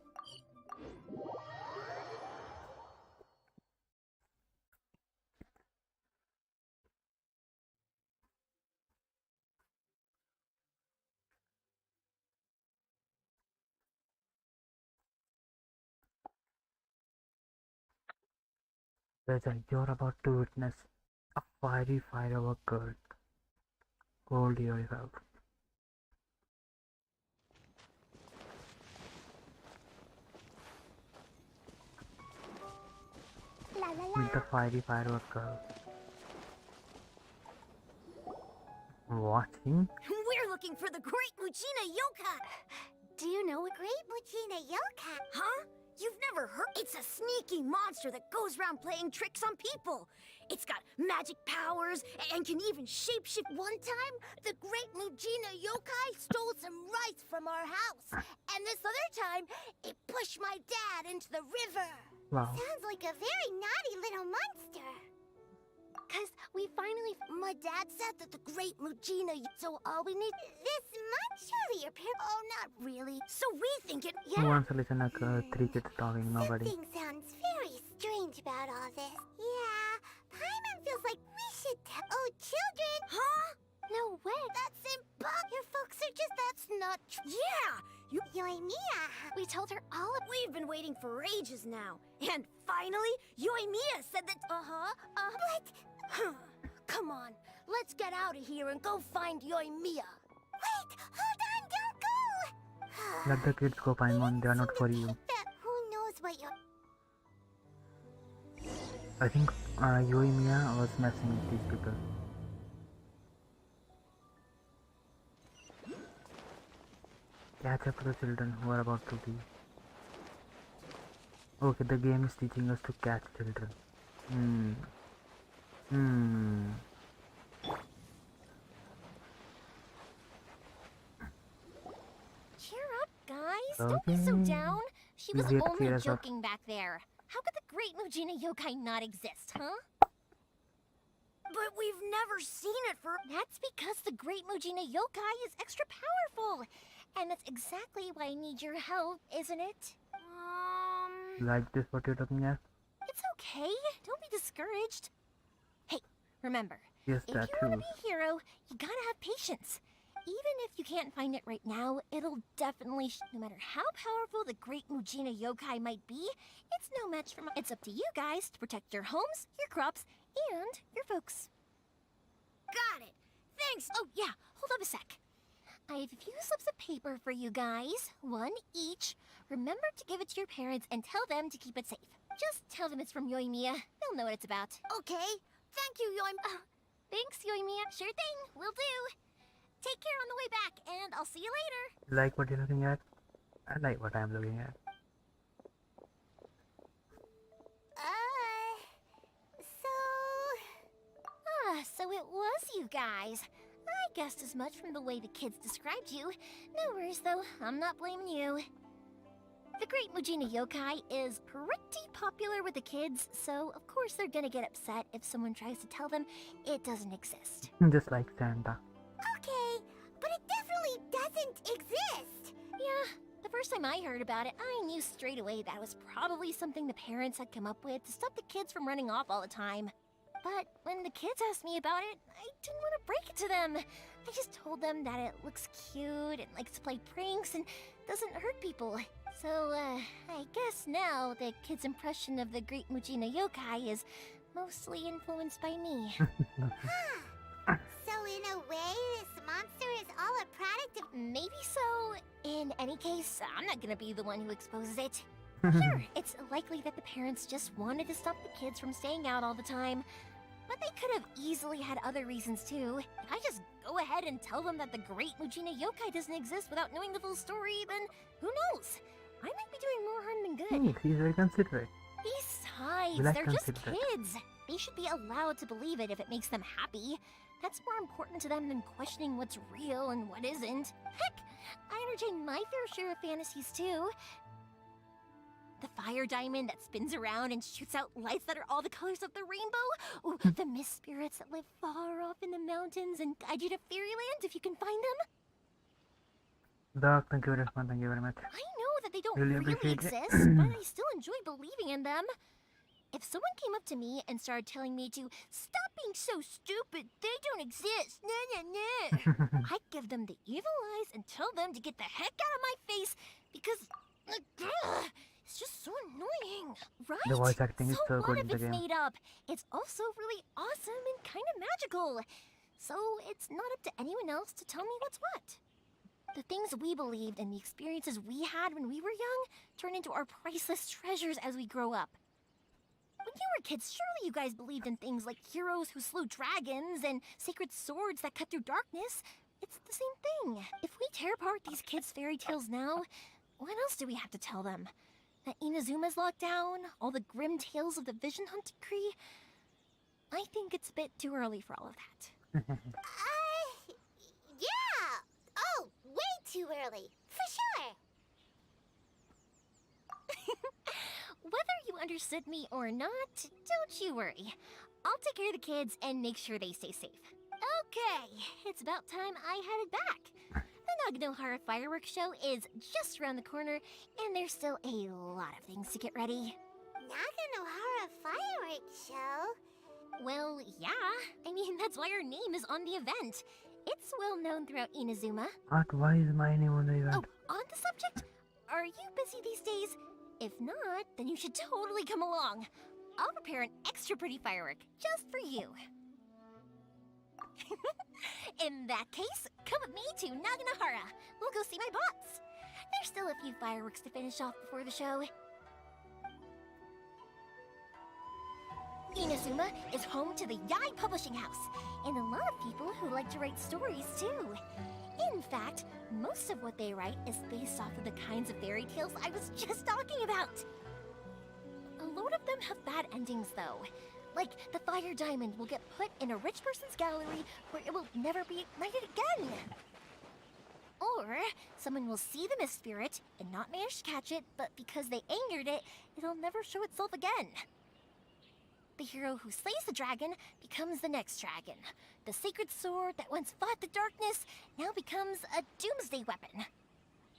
RYZEN, you're about to witness a fiery firework girl. Hold yourself. Meet the fiery firework girl. Watching? We're looking for the Great Mujina Yokai! Do you know a Great Mujina Yokai? Huh? You've never heard? It's a sneaky monster that goes around playing tricks on people. It's got magic powers and can even shapeshift. One time, the Great Mujina Yokai stole some rice from our house. And this other time, it pushed my dad into the river. Wow. Sounds like a very naughty little monster. Cause we finally, my dad said that the Great Mujina, so all we need, this might surely appear, oh not really, so we think it, Who wants to listen to 3 kids talking? Nobody. Something sounds very strange about all this. Yeah, Paimon feels like we should tell, oh children. Huh? No way. That's impossible. Your folks are just, that's not true. Yeah! Yoimiya. We told her all of. We've been waiting for ages now. And finally, Yoimiya said that. What? Come on. Let's get out of here and go find Yoimiya. Wait! Hold on! Don't go! Let the kids go, Paimon. They are not for you. Who knows what you're. I think Yoimiya was messing with these people. Catch up to the children who are about to be. Okay, the game is teaching us to catch children. Cheer up, guys. Don't be so down. She was Easier to only cheer us up. joking back there. How could the Great Mujina Yokai not exist, huh? But we've never seen it for. That's because the Great Mujina Yokai is extra powerful. And that's exactly why I need your help, isn't it? Like this, what you're looking at? It's okay. Don't be discouraged. Hey, remember, Yes, if that you want to too. be a hero, you gotta have patience. Even if you can't find it right now, it'll definitely no matter how powerful the Great Mujina Yokai might be, it's no match for It's up to you guys to protect your homes, your crops, and your folks. Got it. Thanks. Oh, yeah. Hold up a sec. I have a few slips of paper for you guys, one each. Remember to give it to your parents and tell them to keep it safe. Just tell them it's from Yoimiya. They'll know what it's about. Okay. Thank you, Yoimiya. Thanks, Yoimiya. Sure thing. Will do. Take care on the way back, and I'll see you later. Like what you're looking at? I like what I'm looking at. So it was you guys. I guessed as much from the way the kids described you. No worries, though. I'm not blaming you. The Great Mujina Yokai is pretty popular with the kids, so of course they're gonna get upset if someone tries to tell them it doesn't exist. Just like Santa. Okay, but it definitely doesn't exist! Yeah, the first time I heard about it, I knew straight away that was probably something the parents had come up with to stop the kids from running off all the time. But when the kids asked me about it, I didn't want to break it to them. I just told them that it looks cute and likes to play pranks and doesn't hurt people. So, I guess now the kids' impression of the Great Mujina Yokai is mostly influenced by me. So in a way, this monster is all a product of... Maybe so. In any case, I'm not gonna be the one who exposes it. Sure, it's likely that the parents just wanted to stop the kids from staying out all the time. But they could have easily had other reasons too. If I just go ahead and tell them that the Great Mujina Yokai doesn't exist without knowing the full story, then who knows? I might be doing more harm than good. He's very considerate. Besides, We like they're just considerate. kids. They should be allowed to believe it if it makes them happy. That's more important to them than questioning what's real and what isn't. Heck, I entertain my fair share of fantasies too. The fire diamond that spins around and shoots out lights that are all the colors of the rainbow. Ooh, the mist spirits that live far off in the mountains and guide you to fairyland if you can find them. Doc, thank you very much. Thank you very much. I know that they don't Really really appreciate it. exist, but I still enjoy believing in them. If someone came up to me and started telling me to stop being so stupid, they don't exist, I'd give them the evil eyes and tell them to get the heck out of my face because it's just so annoying, right? The voice acting is so what good if in the it's game. made up? It's also really awesome and kind of magical. So it's not up to anyone else to tell me what's what. The things we believed and the experiences we had when we were young turn into our priceless treasures as we grow up. When you were kids, surely you guys believed in things like heroes who slew dragons and sacred swords that cut through darkness. It's the same thing. If we tear apart these kids' fairy tales now, what else do we have to tell them? That Inazuma's locked down? All the grim tales of the Vision Hunt Decree? I think it's a bit too early for all of that. Yeah! Oh, way too early. For sure! Whether you understood me or not, don't you worry. I'll take care of the kids and make sure they stay safe. Okay, it's about time I headed back. The Naganohara fireworks show is just around the corner, and there's still a lot of things to get ready. Naganohara fireworks show? Well, yeah. I mean, that's why our name is on the event. It's well known throughout Inazuma. What? Why is my name on the event? Oh, on the subject, are you busy these days? If not, then you should totally come along. I'll prepare an extra pretty firework just for you. In that case, come with me to Naganohara. We'll go see my bots. There's still a few fireworks to finish off before the show. Inazuma is home to the Yai Publishing House, and a lot of people who like to write stories too. In fact, most of what they write is based off of the kinds of fairy tales I was just talking about. A load of them have bad endings though. Like, the fire diamond will get put in a rich person's gallery where it will never be ignited again. Or, someone will see the mist spirit and not manage to catch it, but because they angered it, it'll never show itself again. The hero who slays the dragon becomes the next dragon. The sacred sword that once fought the darkness now becomes a doomsday weapon.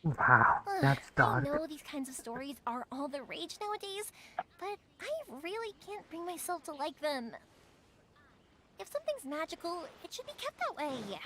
Wow, that's dark. I know these kinds of stories are all the rage nowadays, but I really can't bring myself to like them. If something's magical, it should be kept that way.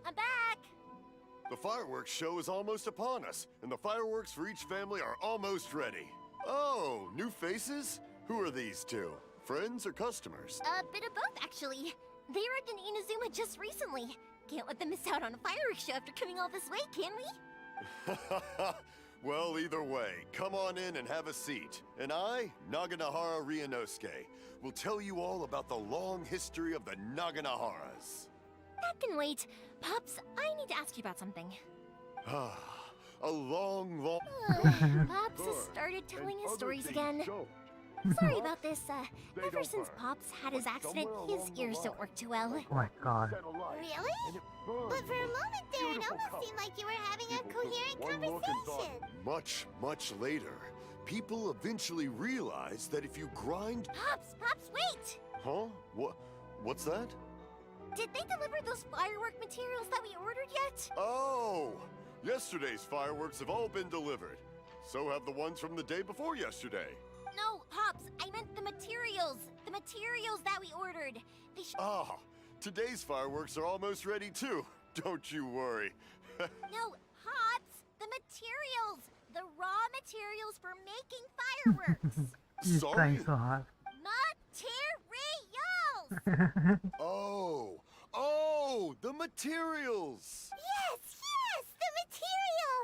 I'm back! The fireworks show is almost upon us, and the fireworks for each family are almost ready. Oh, new faces? Who are these two? Friends or customers? A bit of both, actually. They arrived in Inazuma just recently. Can't let them miss out on a fireworks show after coming all this way, can we? Well, either way, come on in and have a seat. And I, Naganohara Ryenosuke, will tell you all about the long history of the Naganoharas. That can wait. Pops, I need to ask you about something. A long... Pops has started telling his stories again. Sorry about this. Ever since Pops had his accident, his ears don't work too well. Oh my god. Really? But for a moment there, it almost seemed like you were having a coherent conversation. Much later, people eventually realized that if you grind... Pops, wait! Huh? What's that? Did they deliver those firework materials that we ordered yet? Oh! Yesterday's fireworks have all been delivered. So have the ones from the day before yesterday. No, Pops, I meant the materials. The materials that we ordered. Today's fireworks are almost ready too. Don't you worry. No, Pops, for making fireworks. He's Sorry? trying so hard. Materials! Oh, the materials! Yes, the material!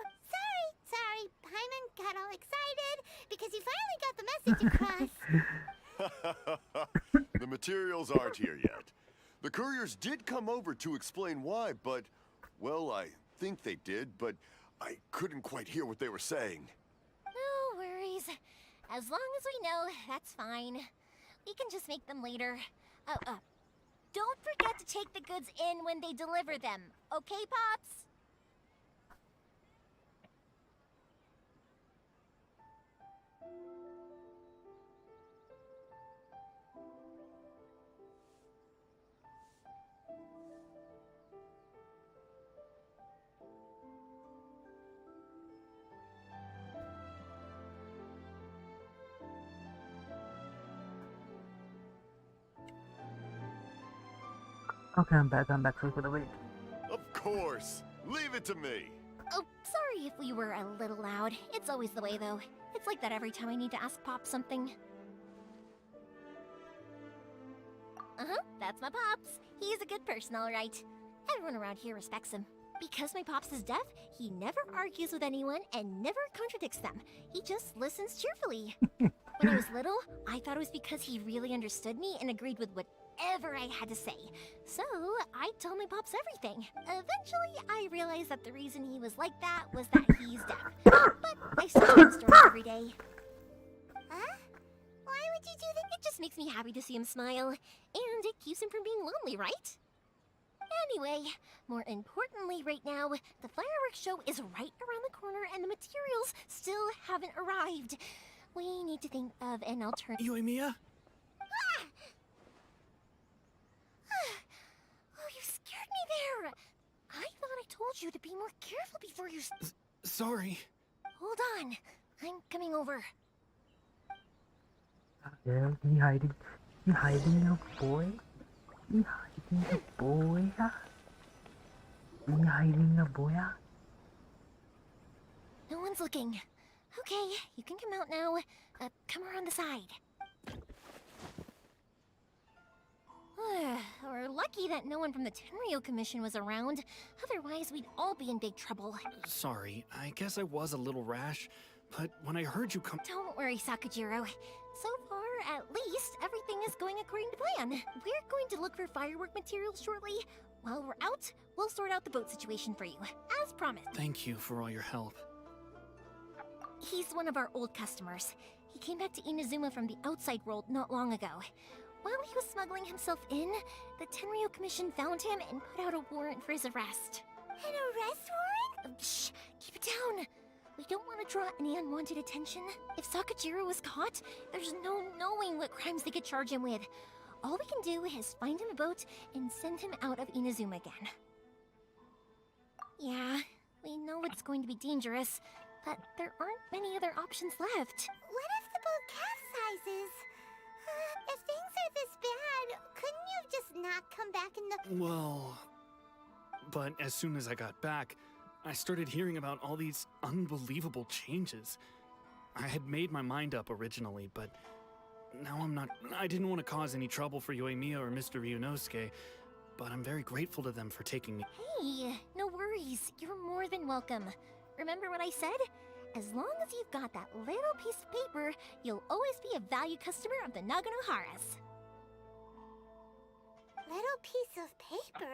Sorry, Hyman got all excited because he finally got the message across. The materials aren't here yet. The couriers did come over to explain why, but, well, I think they did, but I couldn't quite hear what they were saying. No worries. As long as we know, that's fine. We can just make them later. Don't forget to take the goods in when they deliver them. Okay, Pops? Okay, I'm back. Sorry for the wait. Of course! Leave it to me! Oh, sorry if we were a little loud. It's always the way, though. It's like that every time I need to ask Pop something. That's my Pops. He's a good person, all right. Everyone around here respects him. Because my Pops is deaf, he never argues with anyone and never contradicts them. He just listens cheerfully. When I was little, I thought it was because he really understood me and agreed with whatever I had to say. So, I told my Pops everything. Eventually, I realized that the reason he was like that was that he's deaf. But I still tell him stories every day. Huh? Why would you do that? It just makes me happy to see him smile. And it keeps him from being lonely, right? Anyway, more importantly right now, the fireworks show is right around the corner and the materials still haven't arrived. We need to think of an alternative. Yoimiya? Oh, you scared me there! I thought I told you to be more careful before you... Sorry. Hold on. I'm coming over. Yeah, he hiding a boy? He hiding a boy? He hiding a boy? No one's looking. Okay, you can come out now. Come around the side. We're lucky that no one from the Tenryo Commission was around. Otherwise, we'd all be in big trouble. Sorry, I guess I was a little rash, but when I heard you come— Don't worry, Sakajiro. So far, at least, everything is going according to plan. We're going to look for firework materials shortly. While we're out, we'll sort out the boat situation for you, as promised. Thank you for all your help. He's one of our old customers. He came back to Inazuma from the outside world not long ago. While he was smuggling himself in, the Tenryo Commission found him and put out a warrant for his arrest. An arrest warrant? Shh! Keep it down! We don't want to draw any unwanted attention. If Sakajiro was caught, there's no knowing what crimes they could charge him with. All we can do is find him a boat and send him out of Inazuma again. Yeah, we know it's going to be dangerous, but there aren't many other options left. What if the boat capsizes? If things are this bad, couldn't you just not come back in the— Well, but as soon as I got back, I started hearing about all these unbelievable changes. I had made my mind up originally, but now I'm not— I didn't want to cause any trouble for Yoimiya or Mr. Ryunosuke, but I'm very grateful to them for taking me— Hey, no worries. You're more than welcome. Remember what I said? As long as you've got that little piece of paper, you'll always be a valued customer of the Naganoharas. Little piece of paper?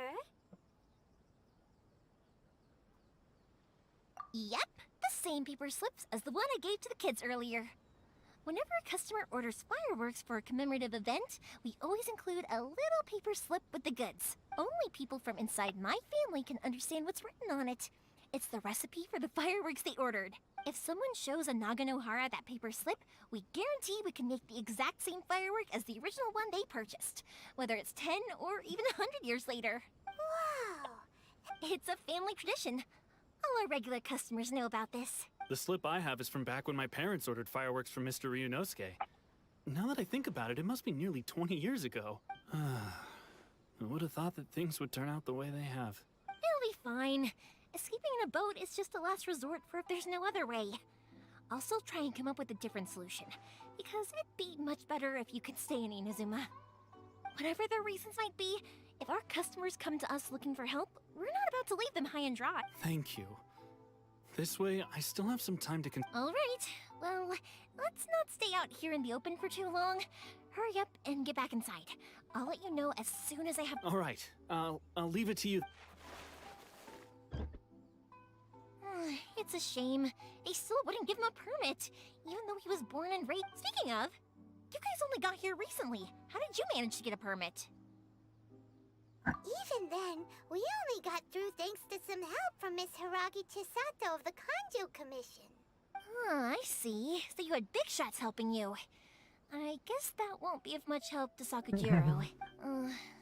Yep, the same paper slips as the one I gave to the kids earlier. Whenever a customer orders fireworks for a commemorative event, we always include a little paper slip with the goods. Only people from inside my family can understand what's written on it. It's the recipe for the fireworks they ordered. If someone shows a Naganohara that paper slip, we guarantee we can make the exact same firework as the original one they purchased, whether it's 10 or even 100 years later. Wow! It's a family tradition. All our regular customers know about this. The slip I have is from back when my parents ordered fireworks from Mr. Ryunosuke. Now that I think about it, it must be nearly 20 years ago. I would have thought that things would turn out the way they have. It'll be fine. Escaping in a boat is just a last resort for if there's no other way. I'll still try and come up with a different solution, because it'd be much better if you could stay in Inazuma. Whatever their reasons might be, if our customers come to us looking for help, we're not about to leave them high and dry. Thank you. This way, I still have some time to All right, well, let's not stay out here in the open for too long. Hurry up and get back inside. I'll let you know as soon as I have... All right, I'll leave it to you. It's a shame. They still wouldn't give him a permit, even though he was born and raised. Speaking of, you guys only got here recently. How did you manage to get a permit? Even then, we only got through thanks to some help from Miss Hiragi Chisato of the Kanjo Commission. I see. So you had big shots helping you. I guess that won't be of much help to Sakujiro.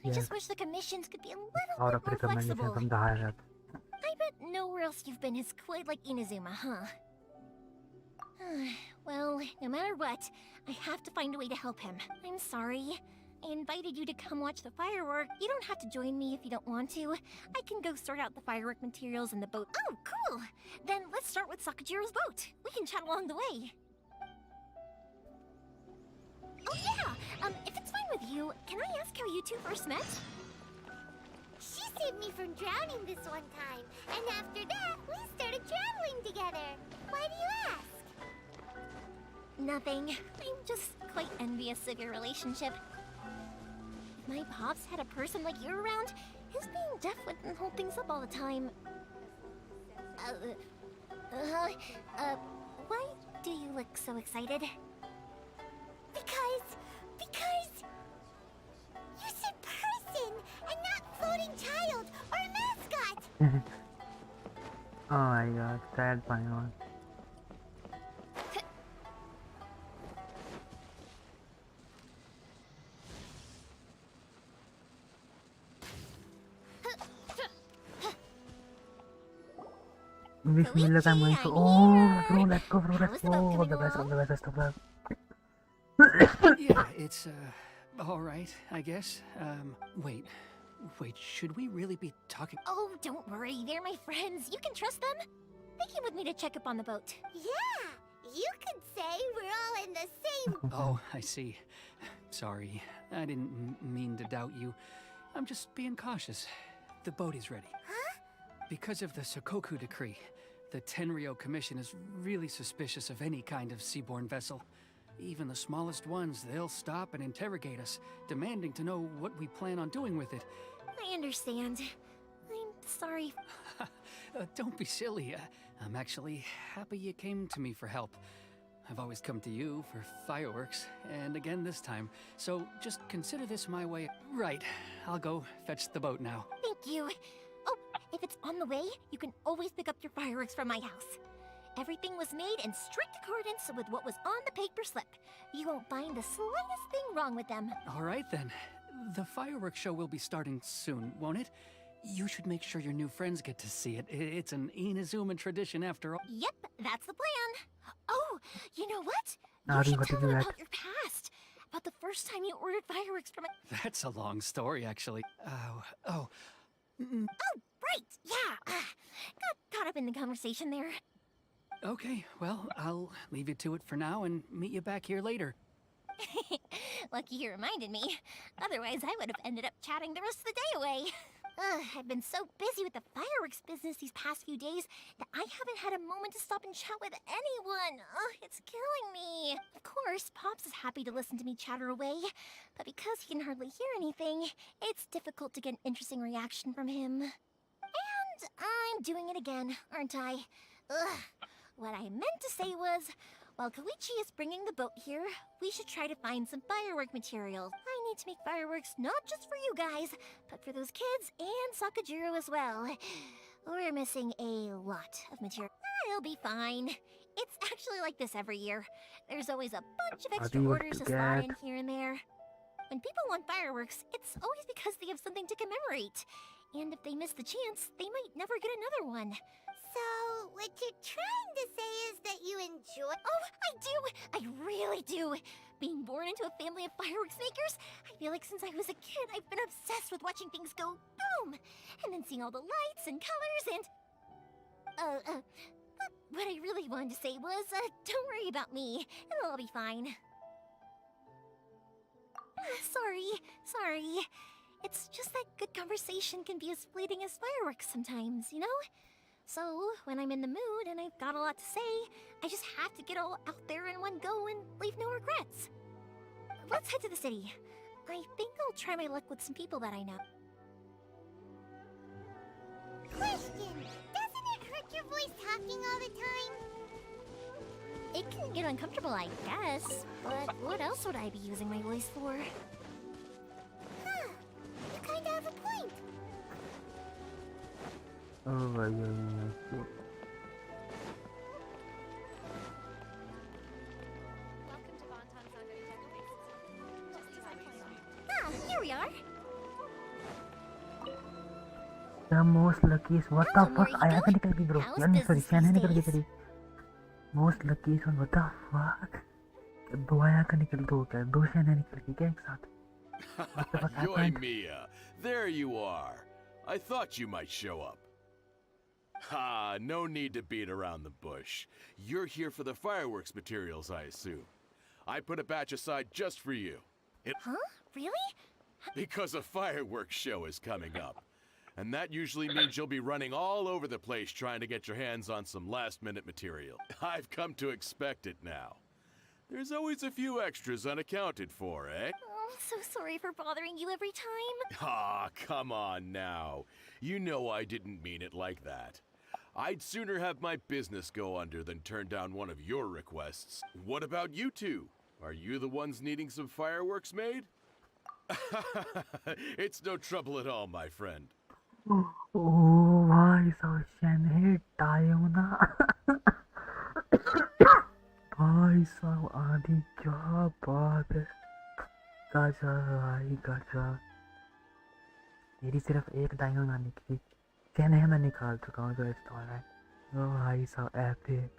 I just wish the commissions could be a little bit more flexible. from the higher up. I bet nowhere else you've been is quite like Inazuma, huh? Well, no matter what, I have to find a way to help him. I'm sorry. I invited you to come watch the firework. You don't have to join me if you don't want to. I can go sort out the firework materials in the boat. Oh, cool! Then let's start with Sakujiro's boat. We can chat along the way. Oh yeah! If it's fine with you, can I ask how you two first met? She saved me from drowning this one time, and after that, we started traveling together. Why do you ask? Nothing. I'm just quite envious of your relationship. If my pops had a person like you around, his being deaf wouldn't hold things up all the time. Why do you look so excited? Because... You said person, and not floating child, or mascot! Oh my god, sad Paimon. Bismillah, I'm going to... Oh, bro, let's go, bro, let's go. The best of luck. Yeah, it's, all right, I guess. Wait, should we really be talking? Oh, don't worry, they're my friends. You can trust them. They came with me to check up on the boat. Yeah, you could say we're all in the same... Oh, I see. Sorry, I didn't mean to doubt you. I'm just being cautious. The boat is ready. Huh? Because of the Sokoku decree, the Tenryou Commission is really suspicious of any kind of seaborne vessel. Even the smallest ones, they'll stop and interrogate us, demanding to know what we plan on doing with it. I understand. I'm sorry. Don't be silly. I'm actually happy you came to me for help. I've always come to you for fireworks, and again this time. So just consider this my way. Right, I'll go fetch the boat now. Thank you. Oh, if it's on the way, you can always pick up your fireworks from my house. Everything was made in strict accordance with what was on the paper slip. You won't find the slightest thing wrong with them. All right then. The fireworks show will be starting soon, won't it? You should make sure your new friends get to see it. It's an Inazuma tradition after all. Yep, that's the plan. Oh, you know what? Nari, You what should did tell you them add? about your past. About the first time you ordered fireworks from a... That's a long story, actually. Oh, right, yeah. Got caught up in the conversation there. Okay, well, I'll leave you to it for now and meet you back here later. Lucky you reminded me. Otherwise, I would have ended up chatting the rest of the day away. I've been so busy with the fireworks business these past few days that I haven't had a moment to stop and chat with anyone. It's killing me. Of course, Pops is happy to listen to me chatter away, but because he can hardly hear anything, it's difficult to get an interesting reaction from him. And I'm doing it again, aren't I? What I meant to say was, while Koichi is bringing the boat here, we should try to find some firework material. I need to make fireworks not just for you guys, but for those kids and Sakujiro as well. We're missing a lot of material. It'll be fine. It's actually like this every year. There's always a bunch of extra orders to slot in here and there. When people want fireworks, it's always because they have something to commemorate. And if they miss the chance, they might never get another one. So, what you're trying to say is that you enjoy... Oh, I do! I really do! Being born into a family of fireworks makers, I feel like since I was a kid, I've been obsessed with watching things go boom! And then seeing all the lights and colors and... What I really wanted to say was, don't worry about me. It'll all be fine. Sorry. It's just that good conversation can be as fleeting as fireworks sometimes, you know? So, when I'm in the mood and I've got a lot to say, I just have to get all out there in one go and leave no regrets. Let's head to the city. I think I'll try my luck with some people that I know. Question! Doesn't it hurt your voice talking all the time? It can get uncomfortable, I guess, but what else would I be using my voice for? Huh. You kinda have a point. Oh, yeah. Ah, here we are. The most luckiest. What the fuck? Ayaka निकल गई bro. यार नहीं sorry, शैन निकल गई तेरी. Most luckiest one. What the fuck? दो Ayaka निकल दो क्या? दो शैन निकल गई क्या एक साथ? What the fuck happened? Mia, there you are. I thought you might show up. Ha, no need to beat around the bush. You're here for the fireworks materials, I assume. I put a batch aside just for you. Huh? Really? Because a fireworks show is coming up. And that usually means you'll be running all over the place trying to get your hands on some last-minute material. I've come to expect it now. There's always a few extras unaccounted for, eh? Oh, I'm so sorry for bothering you every time. Ah, come on now. You know I didn't mean it like that. I'd sooner have my business go under than turn down one of your requests. What about you two? Are you the ones needing some fireworks made? It's no trouble at all, my friend. Oh, भाई साहब शैन है time ना. भाई साहब आदि क्या बात है. गाजा भाई गाजा. मेरी सिर्फ एक डायमंड आने की. शैन है मैं निकाल चुका हूँ जो स्टॉल है. ओ भाई साहब epic.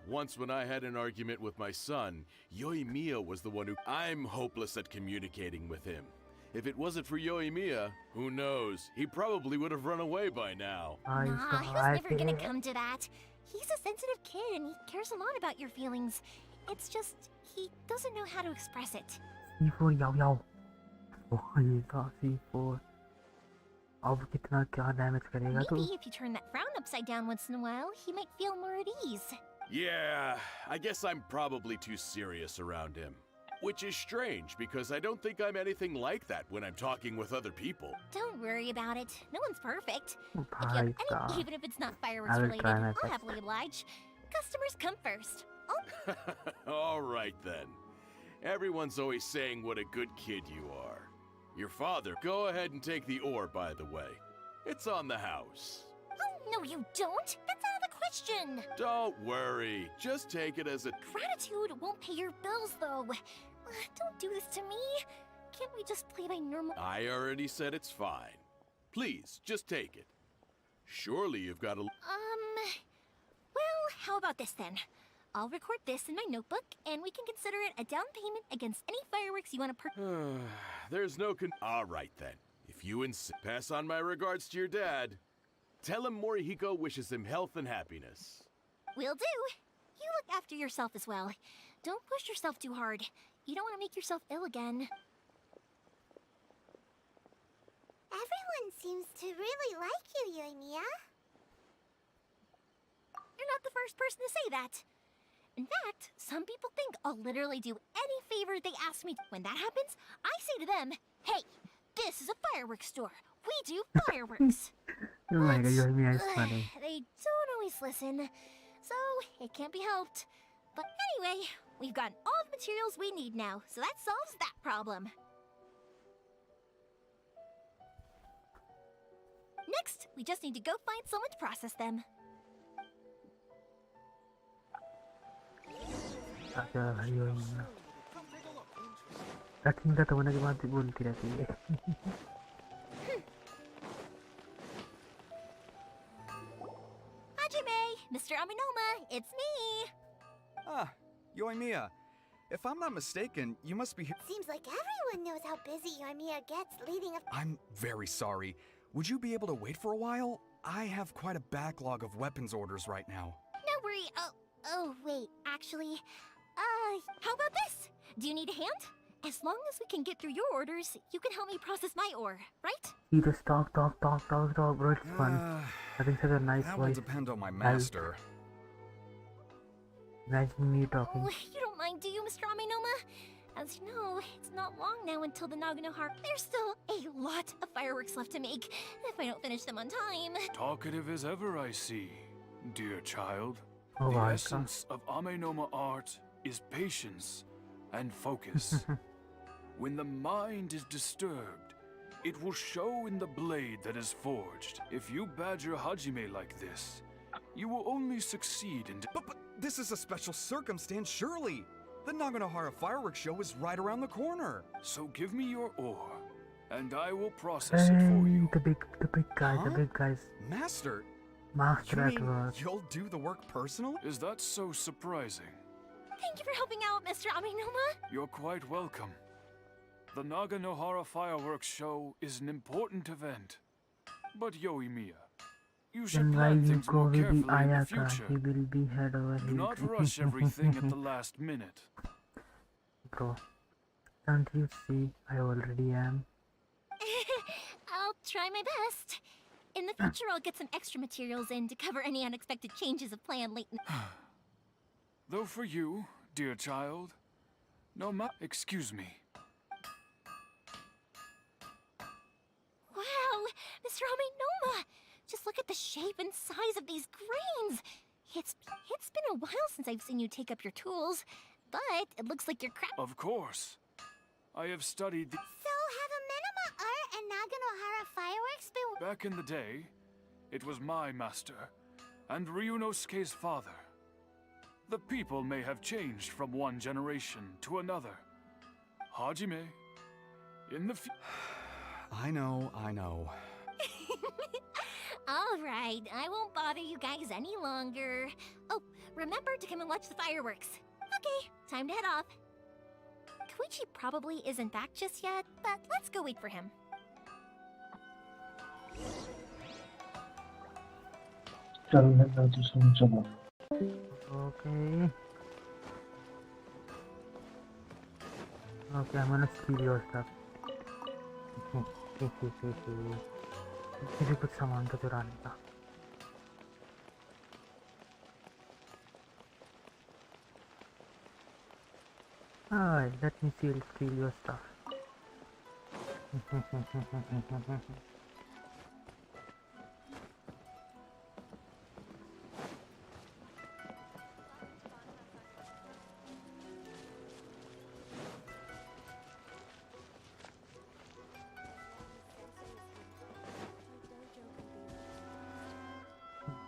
Once when I had an argument with my son, Yoimiya was the one who... I'm hopeless at communicating with him. If it wasn't for Yoimiya, who knows? He probably would have run away by now. Nah, he was never gonna come to that. He's a sensitive kid and he cares a lot about your feelings. It's just, he doesn't know how to express it. C4 याओ. भाई साहब C4. अब कितना क्या damage करेगा तू? Maybe if you turn that frown upside down once in a while, he might feel more at ease. Yeah, I guess I'm probably too serious around him. Which is strange, because I don't think I'm anything like that when I'm talking with other people. Don't worry about it. No one's perfect. भाई साहब. Even if it's not fireworks related, I'll happily oblige. Customers come first. Oh. All right then. Everyone's always saying what a good kid you are. Your father, go ahead and take the ore, by the way. It's on the house. Oh, no you don't. That's out of the question. Don't worry. Just take it as a... Gratitude won't pay your bills, though. Don't do this to me. Can't we just play by normal... I already said it's fine. Please, just take it. Surely you've got a... Well, how about this then? I'll record this in my notebook, and we can consider it a down payment against any fireworks you want to purchase. There's no All right then. If you insist, pass on my regards to your dad. Tell him Morihiko wishes him health and happiness. Will do. You look after yourself as well. Don't push yourself too hard. You don't want to make yourself ill again. Everyone seems to really like you, Yoimiya. You're not the first person to say that. In fact, some people think I'll literally do any favor they ask me. When that happens, I say to them, hey, this is a fireworks store. We do fireworks. Oh my god, Yoimiya is funny. They don't always listen, so it can't be helped. But anyway, we've gotten all the materials we need now, so that solves that problem. Next, we just need to go find someone to process them. अच्छा भाई Yoimiya. कठिन का तो होने के बाद भी बोलती रहती है. Hajime, Mr. Aminoma, it's me. Ah, Yoimiya. If I'm not mistaken, you must be here. Seems like everyone knows how busy Yoimiya gets leading a... I'm very sorry. Would you be able to wait for a while? I have quite a backlog of weapons orders right now. No worry. Oh, wait. Actually, how about this? Do you need a hand? As long as we can get through your orders, you can help me process my ore, right? He just talk, bro. It's fun. I think such a nice That will voice. depend on my master. Imagine me talking. Oh, you don't mind, do you, Mr. Amenoma? As you know, it's not long now until the Naganohara. There's still a lot of fireworks left to make, if I don't finish them on time. Talkative as ever, I see, dear child. Oh, the Ayaka. essence of Amenoma art is patience and focus. When the mind is disturbed, it will show in the blade that is forged. If you badger Hajime like this, you will only succeed in... But this is a special circumstance, surely! The Naganohara fireworks show is right around the corner. So give me your ore, and I will process it for you. The big guys. Master? Master You at mean work. you'll do the work personally? Is that so surprising? Thank you for helping out, Mr. Amenoma. You're quite welcome. The Naganohara fireworks show is an important event. But Yoimiya, you should Then why plan you things go more with the carefully in the Ayaka? future. He will be head over Do heels. not rush everything at the last minute. Bro, don't you see? I already am. I'll try my best. In the future, I'll get some extra materials in to cover any unexpected changes of plan late. Though for you, dear child, excuse me. Wow, Mr. Amenoma! Just look at the shape and size of these grains. It's been a while since I've seen you take up your tools, but it looks like you're Of course. I have studied the... So have Amenoma art and Naganohara fireworks been... Back in the day, it was my master, and Ryunosuke's father. The people may have changed from one generation to another. Hajime, in the I know. All right, I won't bother you guys any longer. Oh, remember to come and watch the fireworks. Okay, time to head off. Koichi probably isn't back just yet, but let's go wait for him. Okay. Okay, I'm gonna steal your stuff. मुझे कुछ सामान तो चुराने का. Alright, let me steal your stuff.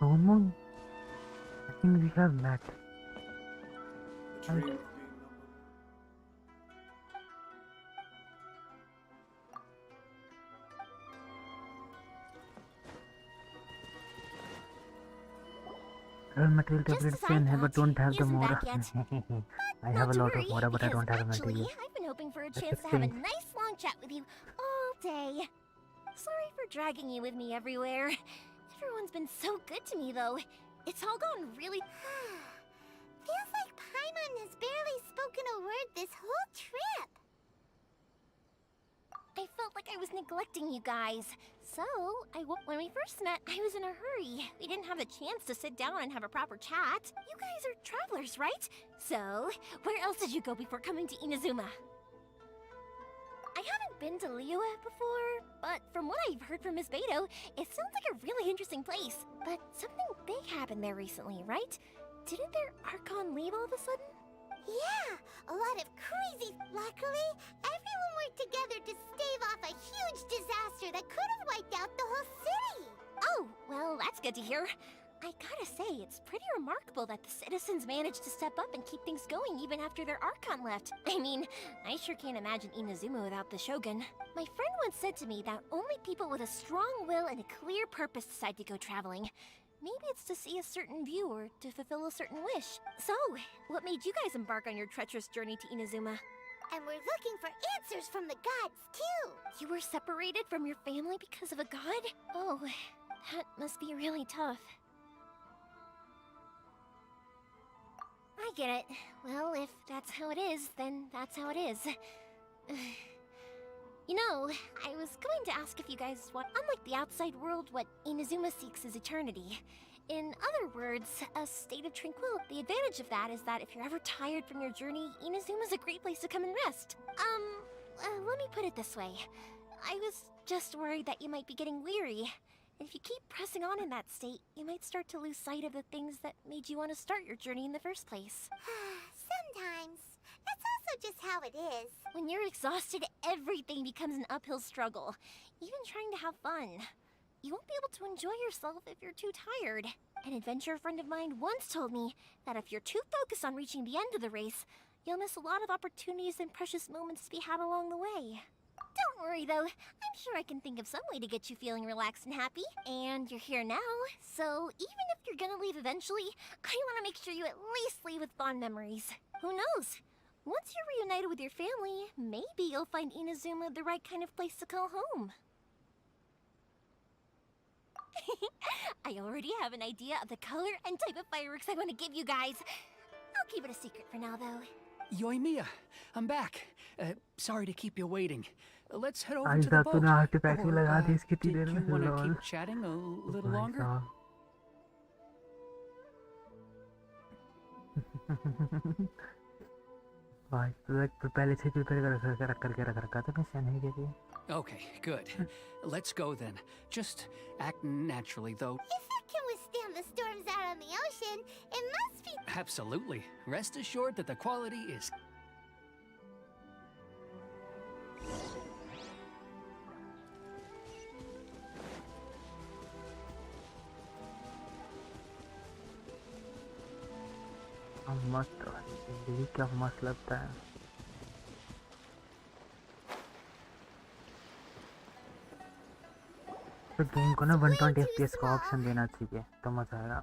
Someone? I think we have met. Raw material tablet can have but don't have the Mora. I have a lot of Mora but I don't have the material. I've been hoping for a chance to have a nice long chat with you all day. Sorry for dragging you with me everywhere. Everyone's been so good to me, though. It's all gone really... Feels like Paimon has barely spoken a word this whole trip. I felt like I was neglecting you guys. So, when we first met, I was in a hurry. We didn't have the chance to sit down and have a proper chat. You guys are travelers, right? So, where else did you go before coming to Inazuma? I haven't been to Liyue before, but from what I've heard from Miss Beto, it sounds like a really interesting place. But something big happened there recently, right? Didn't their Archon leave all of a sudden? Yeah, a lot of crazy... Luckily, everyone worked together to stave off a huge disaster that could have wiped out the whole city. Oh, well, that's good to hear. I gotta say, it's pretty remarkable that the citizens managed to step up and keep things going even after their Archon left. I mean, I sure can't imagine Inazuma without the Shogun. My friend once said to me that only people with a strong will and a clear purpose decide to go traveling. Maybe it's to see a certain view or to fulfill a certain wish. So, what made you guys embark on your treacherous journey to Inazuma? And we're looking for answers from the gods, too. You were separated from your family because of a god? Oh, That must be really tough. I get it. Well, if that's how it is, then that's how it is. You know, I was going to ask if you guys want, unlike the outside world, what Inazuma seeks is eternity. In other words, a state of tranquility. The advantage of that is that if you're ever tired from your journey, Inazuma's a great place to come and rest. Let me put it this way. I was just worried that you might be getting weary. And if you keep pressing on in that state, you might start to lose sight of the things that made you want to start your journey in the first place. Sometimes. That's also just how it is. When you're exhausted, everything becomes an uphill struggle. Even trying to have fun. You won't be able to enjoy yourself if you're too tired. An adventurer friend of mine once told me that if you're too focused on reaching the end of the race, you'll miss a lot of opportunities and precious moments to be had along the way. Don't worry though, I'm sure I can think of some way to get you feeling relaxed and happy. And you're here now, so even if you're gonna leave eventually, I want to make sure you at least leave with fond memories. Who knows? Once you're reunited with your family, maybe you'll find Inazuma the right kind of place to call home. I already have an idea of the color and type of fireworks I want to give you guys. I'll keep it a secret for now, though. Yoimiya, I'm back. Sorry to keep you waiting. Let's head over आज to the तक boat. तूने artefact भी लगा दी इसकी Did there you में want to lol keep chatting a little longer? भाई तो पहले से प्रिपेयर करके रख रखा था मैं सहने के लिए. Okay, good. Let's go then. Just act naturally, though. If it can withstand the storms out on the ocean, it must be... Absolutely. Rest assured that the quality is... मस्त है क्या मस्त लगता है. तो गेम को ना 120 FPS का ऑप्शन देना चाहिए तो मजा आएगा.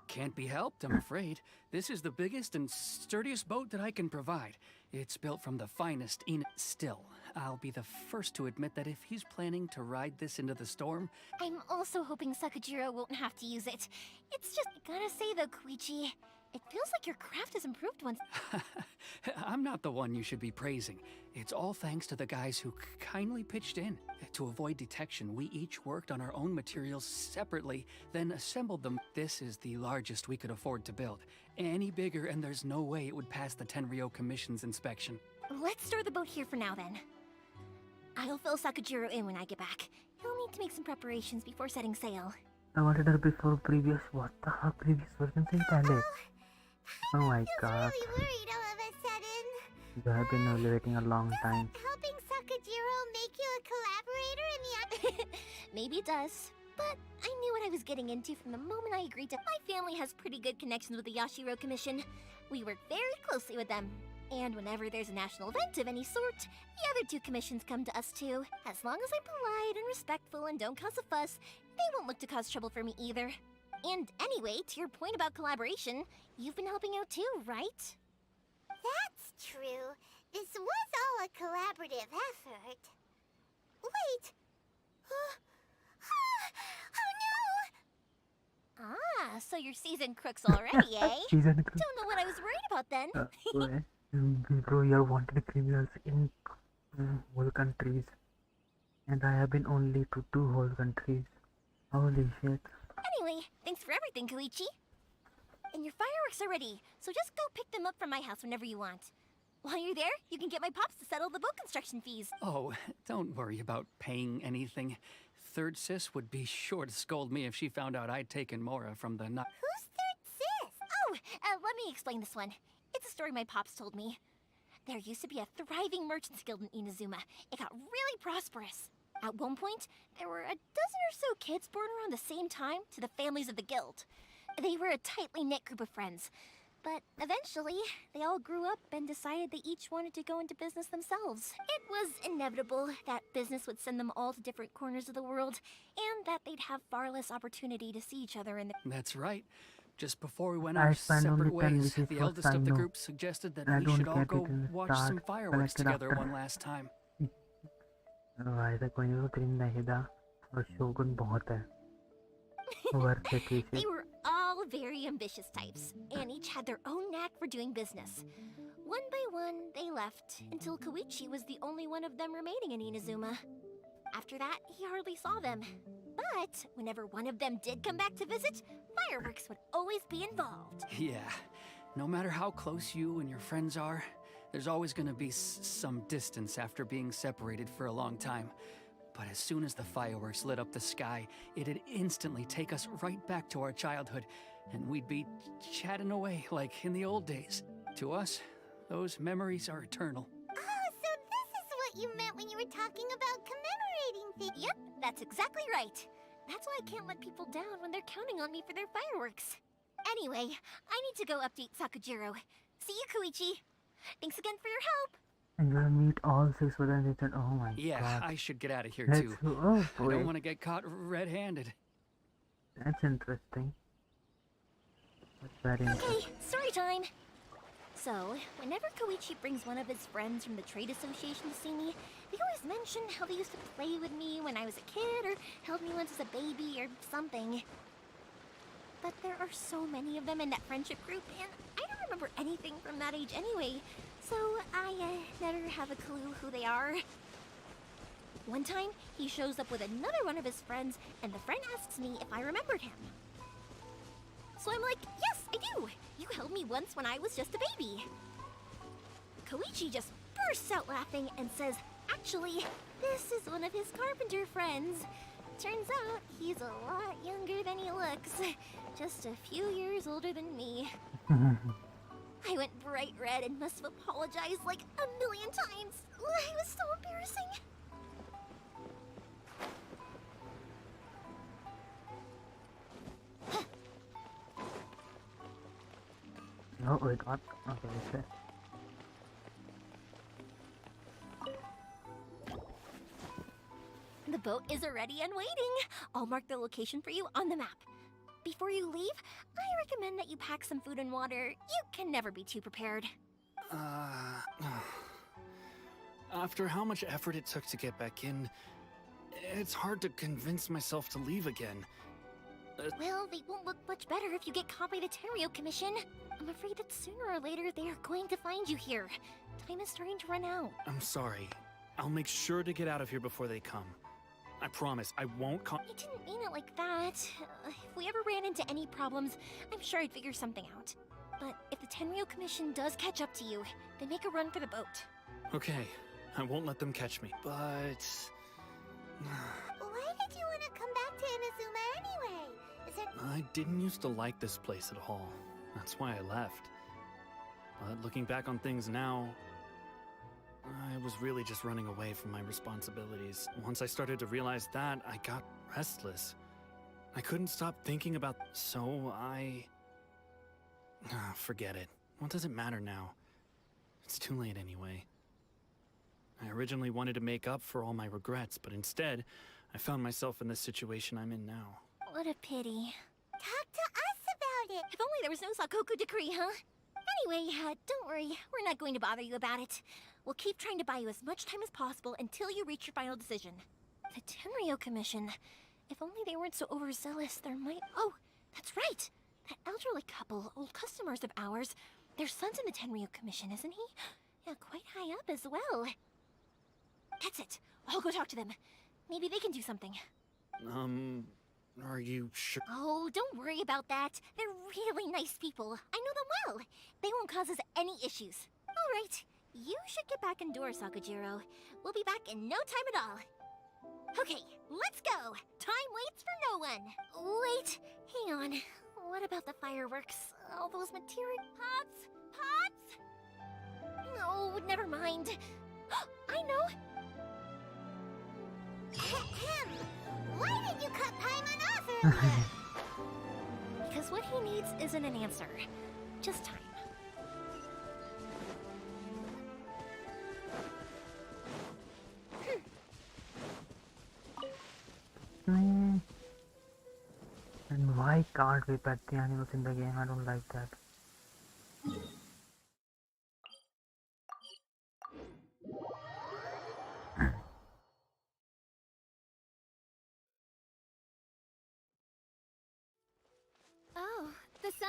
Can't be helped, I'm afraid. This is the biggest and sturdiest boat that I can provide. It's built from the finest Still, I'll be the first to admit that if he's planning to ride this into the storm... I'm also hoping Sakajiro won't have to use it. It's just, I gotta say though, Koichi, it feels like your craft has improved once. I'm not the one you should be praising. It's all thanks to the guys who kindly pitched in. To avoid detection, we each worked on our own materials separately, then assembled them. This is the largest we could afford to build. Any bigger and there's no way it would pass the Tenryo Commission's inspection. Let's store the boat here for now then. I'll fill Sakajiro in when I get back. He'll need to make some preparations before setting sail. I wanted her before previous, what the hell, previous version से ही पहले. Oh my god. Really worried all of a sudden. You have been waiting a long time. Helping Sakajiro make you a collaborator in the... Maybe it does. But I knew what I was getting into from the moment I agreed to... My family has pretty good connections with the Yashiro Commission. We work very closely with them. And whenever there's a national event of any sort, the other two commissions come to us too. As long as I'm polite and respectful and don't cause a fuss, they won't look to cause trouble for me either. And anyway, to your point about collaboration, you've been helping out too, right? That's true. This was all a collaborative effort. Wait! Oh no! Ah, so you're seasoned crooks already, eh? Seasoned crooks. Don't know what I was worried about then. Bro, you're wanted criminals in whole countries. And I have been only to 2 whole countries. Holy shit. Anyway, thanks for everything, Koichi. And your fireworks are ready, so just go pick them up from my house whenever you want. While you're there, you can get my pops to settle the boat construction fees. Oh, don't worry about paying anything. Third Sis would be sure to scold me if she found out I'd taken Mora from the... Who's Third Sis? Oh, let me explain this one. It's a story my pops told me. There used to be a thriving merchants guild in Inazuma. It got really prosperous. At one point, there were a dozen or so kids born around the same time to the families of the guild. They were a tightly knit group of friends. But eventually, they all grew up and decided they each wanted to go into business themselves. It was inevitable that business would send them all to different corners of the world, and that they'd have far less opportunity to see each other in the... That's right. Just before we went I our spent separate only 10 ways, visits the for eldest of the Sano. group suggested that I we don't should all get go it in the watch some start, fireworks collected together after. one last time. Why the कोई नहीं तेरी नहीं था और shogun बहुत है worth it They इसे were all very ambitious types, and each had their own knack for doing business. One by one, they left, until Koichi was the only one of them remaining in Inazuma. After that, he hardly saw them. But whenever one of them did come back to visit, fireworks would always be involved. Yeah. No matter how close you and your friends are, there's always gonna be some distance after being separated for a long time. But as soon as the fireworks lit up the sky, it'd instantly take us right back to our childhood, and we'd be chatting away like in the old days. To us, those memories are eternal. Oh, so this is what you meant when you were talking about commemorating things. Yep, that's exactly right. That's why I can't let people down when they're counting on me for their fireworks. Anyway, I need to go update Sakujiro. See you, Koichi. Thanks again for your help. And you'll meet all 6 of them. Oh my Yeah, god. I should get out of here Let's too. go. Oh I boy. don't want to get caught red-handed. That's interesting. That's very interesting. Okay, story time. So, whenever Koichi brings one of his friends from the trade association to see me, they always mention how they used to play with me when I was a kid, or held me once as a baby, or something. But there are so many of them in that friendship group, and I don't remember anything from that age anyway, so I never have a clue who they are. One time, he shows up with another one of his friends, and the friend asks me if I remembered him. So I'm like, yes, I do! You held me once when I was just a baby. Koichi just bursts out laughing and says, actually, this is one of his carpenter friends. Turns out, he's a lot younger than he looks. Just a few years older than me. I went bright red and must have apologized like a million times. It was so embarrassing. Oh my god. Okay, okay. The boat is ready and waiting. I'll mark the location for you on the map. Before you leave, I recommend that you pack some food and water. You can never be too prepared. After how much effort it took to get back in, it's hard to convince myself to leave again. Well, they won't look much better if you get caught by the Tenryou Commission. I'm afraid that sooner or later they are going to find you here. Time is starting to run out. I'm sorry. I'll make sure to get out of here before they come. I promise, I won't I didn't mean it like that. If we ever ran into any problems, I'm sure I'd figure something out. But if the Tenryou Commission does catch up to you, they make a run for the boat. Okay, I won't let them catch me, but... Why did you want to come back to Inazuma anyway? Is it... I didn't used to like this place at all. That's why I left. But looking back on things now, I was really just running away from my responsibilities. Once I started to realize that, I got restless. I couldn't stop thinking about... So I... Forget it. What does it matter now? It's too late anyway. I originally wanted to make up for all my regrets, but instead, I found myself in the situation I'm in now. What a pity. Talk to us about it! If only there was no Sakoku decree, huh? Anyway, don't worry. We're not going to bother you about it. We'll keep trying to buy you as much time as possible until you reach your final decision. The Tenryou Commission. If only they weren't so overzealous, there might... Oh, that's right! That elderly couple, old customers of ours, their son's in the Tenryou Commission, isn't he? Yeah, quite high up as well. That's it. I'll go talk to them. Maybe they can do something. Are you sure? Oh, don't worry about that. They're really nice people. I know them well. They won't cause us any issues. All right. You should get back indoors, Sakujiro. We'll be back in no time at all. Okay, let's go. Time waits for no one. Wait, hang on. What about the fireworks? All those material pots? Pots? No, never mind. I know. Why did you cut Paimon off earlier? Because what he needs isn't an answer, just time. And why can't we pet the animals in the game? I don't like that.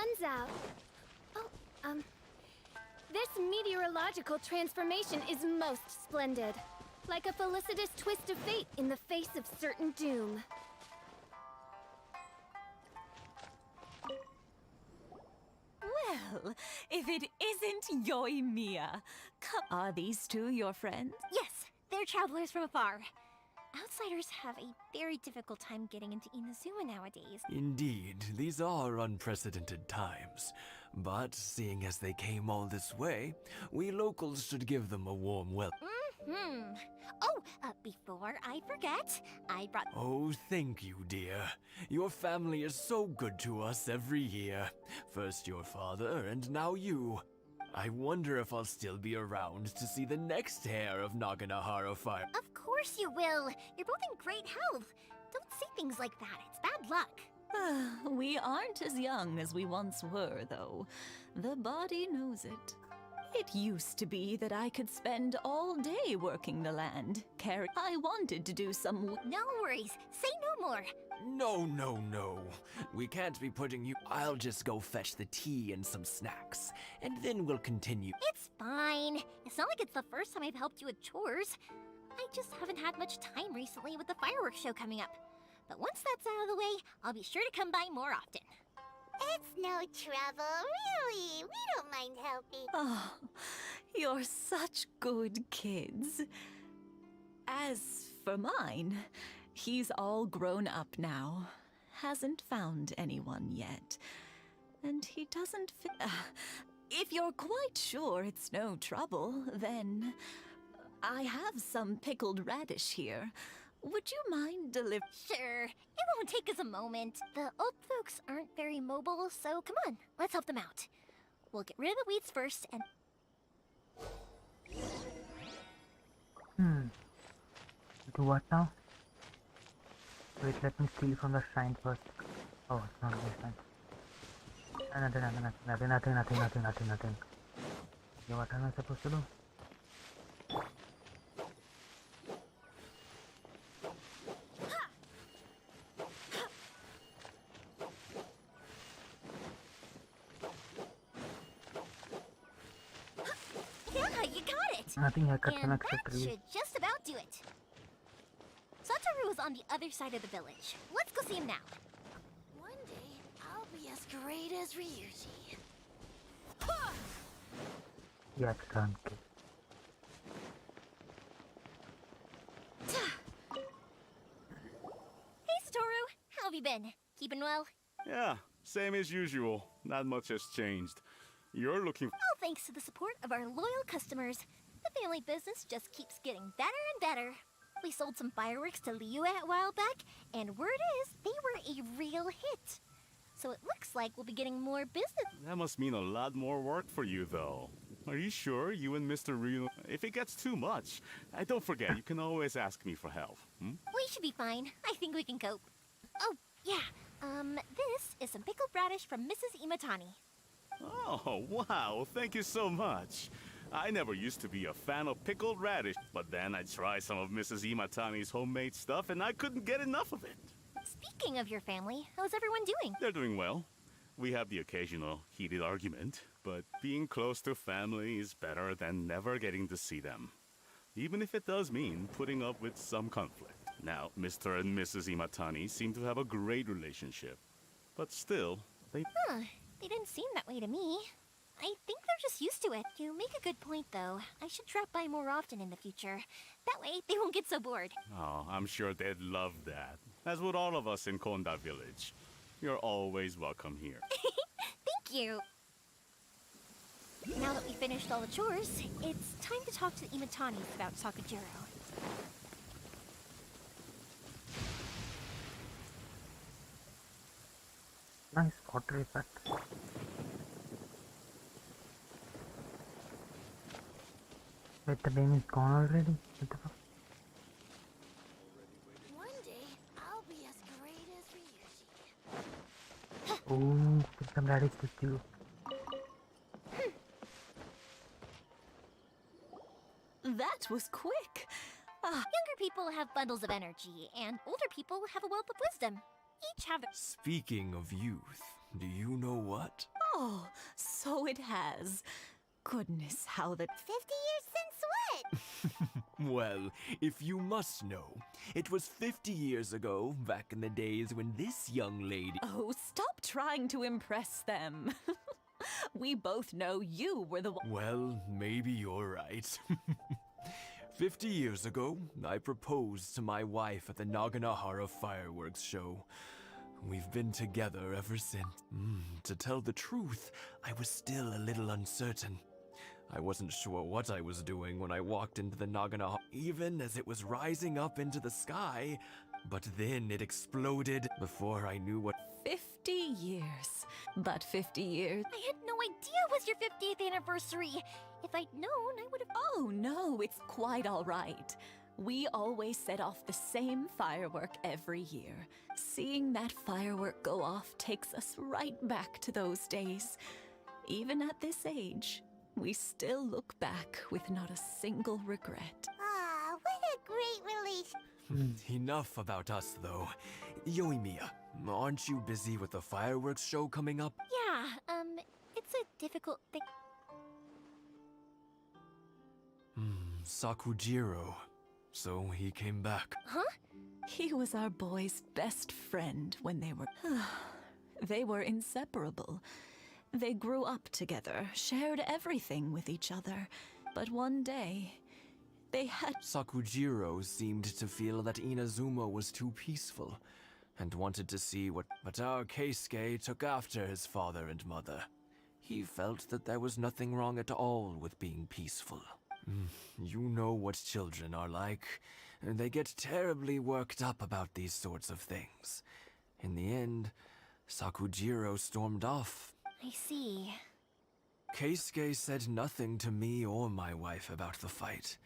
sun's out. Oh, this meteorological transformation is most splendid. Like a felicitous twist of fate in the face of certain doom. Well, if it isn't Yoimiya. Are these two your friends? Yes, they're travelers from afar. Outsiders have a very difficult time getting into Inazuma nowadays. Indeed, these are unprecedented times. But seeing as they came all this way, we locals should give them a warm welcome. Oh, before I forget, I brought... Oh, thank you, dear. Your family is so good to us every year. First your father, and now you. I wonder if I'll still be around to see the next heir of Naganahara fire. Of course you will. You're both in great health. Don't say things like that. It's bad luck. We aren't as young as we once were, though. The body knows it. It used to be that I could spend all day working the land. I wanted to do some... No worries. Say no more. No. We can't be putting you... I'll just go fetch the tea and some snacks, and then we'll continue. It's fine. It's not like it's the first time I've helped you with chores. I just haven't had much time recently with the fireworks show coming up. But once that's out of the way, I'll be sure to come by more often. It's no trouble, really. We don't mind helping. Oh, you're such good kids. As for mine, he's all grown up now. Hasn't found anyone yet. And he doesn't if you're quite sure it's no trouble, then I have some pickled radish here. Would you mind delivering? Sure. It won't take us a moment. The old folks aren't very mobile, so come on, let's help them out. We'll get rid of the weeds first and... Do what now? Wait, let me steal from the shrine first. Oh, it's not this shrine. Nothing. Okay, what am I supposed to do? Yeah, you got it! Nothing I cut And an extra that tree. should just about do it. Satoru is on the other side of the village. Let's go see him now. One day, I'll be as great as Ryuji. Yeah, it's done. Okay. Hey, Satoru. How have you been? Keeping well? Yeah, same as usual. Not much has changed. You're looking... All thanks to the support of our loyal customers. The family business just keeps getting better and better. We sold some fireworks to Liu a while back, and word is they were a real hit. So it looks like we'll be getting more business. That must mean a lot more work for you, though. Are you sure you and Mr. Ryu... If it gets too much, don't forget, you can always ask me for help. We should be fine. I think we can cope. Oh, yeah. This is some pickled radish from Mrs. Imatani. Oh, wow, thank you so much. I never used to be a fan of pickled radish, but then I tried some of Mrs. Imatani's homemade stuff and I couldn't get enough of it. Speaking of your family, how's everyone doing? They're doing well. We have the occasional heated argument, but being close to family is better than never getting to see them. Even if it does mean putting up with some conflict. Now, Mr. and Mrs. Imatani seem to have a great relationship, but still, they... They didn't seem that way to me. I think they're just used to it. You make a good point, though. I should drop by more often in the future. That way, they won't get so bored. Oh, I'm sure they'd love that. As would all of us in Konda Village. You're always welcome here. Thank you. Now that we finished all the chores, it's time to talk to the Imatanis about Sakajiro. Nice water effect. Wait, the name is gone already? What the fuck? One day, I'll be as great as Ryuji. Oh, get some radish to steal. That was quick. Younger people have bundles of energy, and older people have a wealth of wisdom. Each have their... Speaking of youth, Do you know what? Oh, so it has. Goodness, how the 50 years since what? Well, if you must know, it was 50 years ago, back in the days when this young lady... Oh, stop trying to impress them. We both know you were the one. Well, maybe you're right. 50 years ago, I proposed to my wife at the Naganahara fireworks show. We've been together ever since. To tell the truth, I was still a little uncertain. I wasn't sure what I was doing when I walked into the Naganahara, even as it was rising up into the sky. But then it exploded before I knew what... 50 years. But 50 years... I had no idea it was your 50th anniversary. If I'd known, I would have... Oh, no, it's quite all right. We always set off the same firework every year. Seeing that firework go off takes us right back to those days. Even at this age, we still look back with not a single regret. Ah, what a great release. Enough about us, though. Yoimiya, aren't you busy with the fireworks show coming up? Yeah, it's a difficult thing. Sakujiro. So he came back. Huh? He was our boy's best friend when they were... They were inseparable. They grew up together, shared everything with each other. But one day, they had... Sakujiro seemed to feel that Inazuma was too peaceful, and wanted to see what... But our Keisuke took after his father and mother. He felt that there was nothing wrong at all with being peaceful. You know what children are like. They get terribly worked up about these sorts of things. In the end, Sakujiro stormed off. I see. Keisuke said nothing to me or my wife about the fight.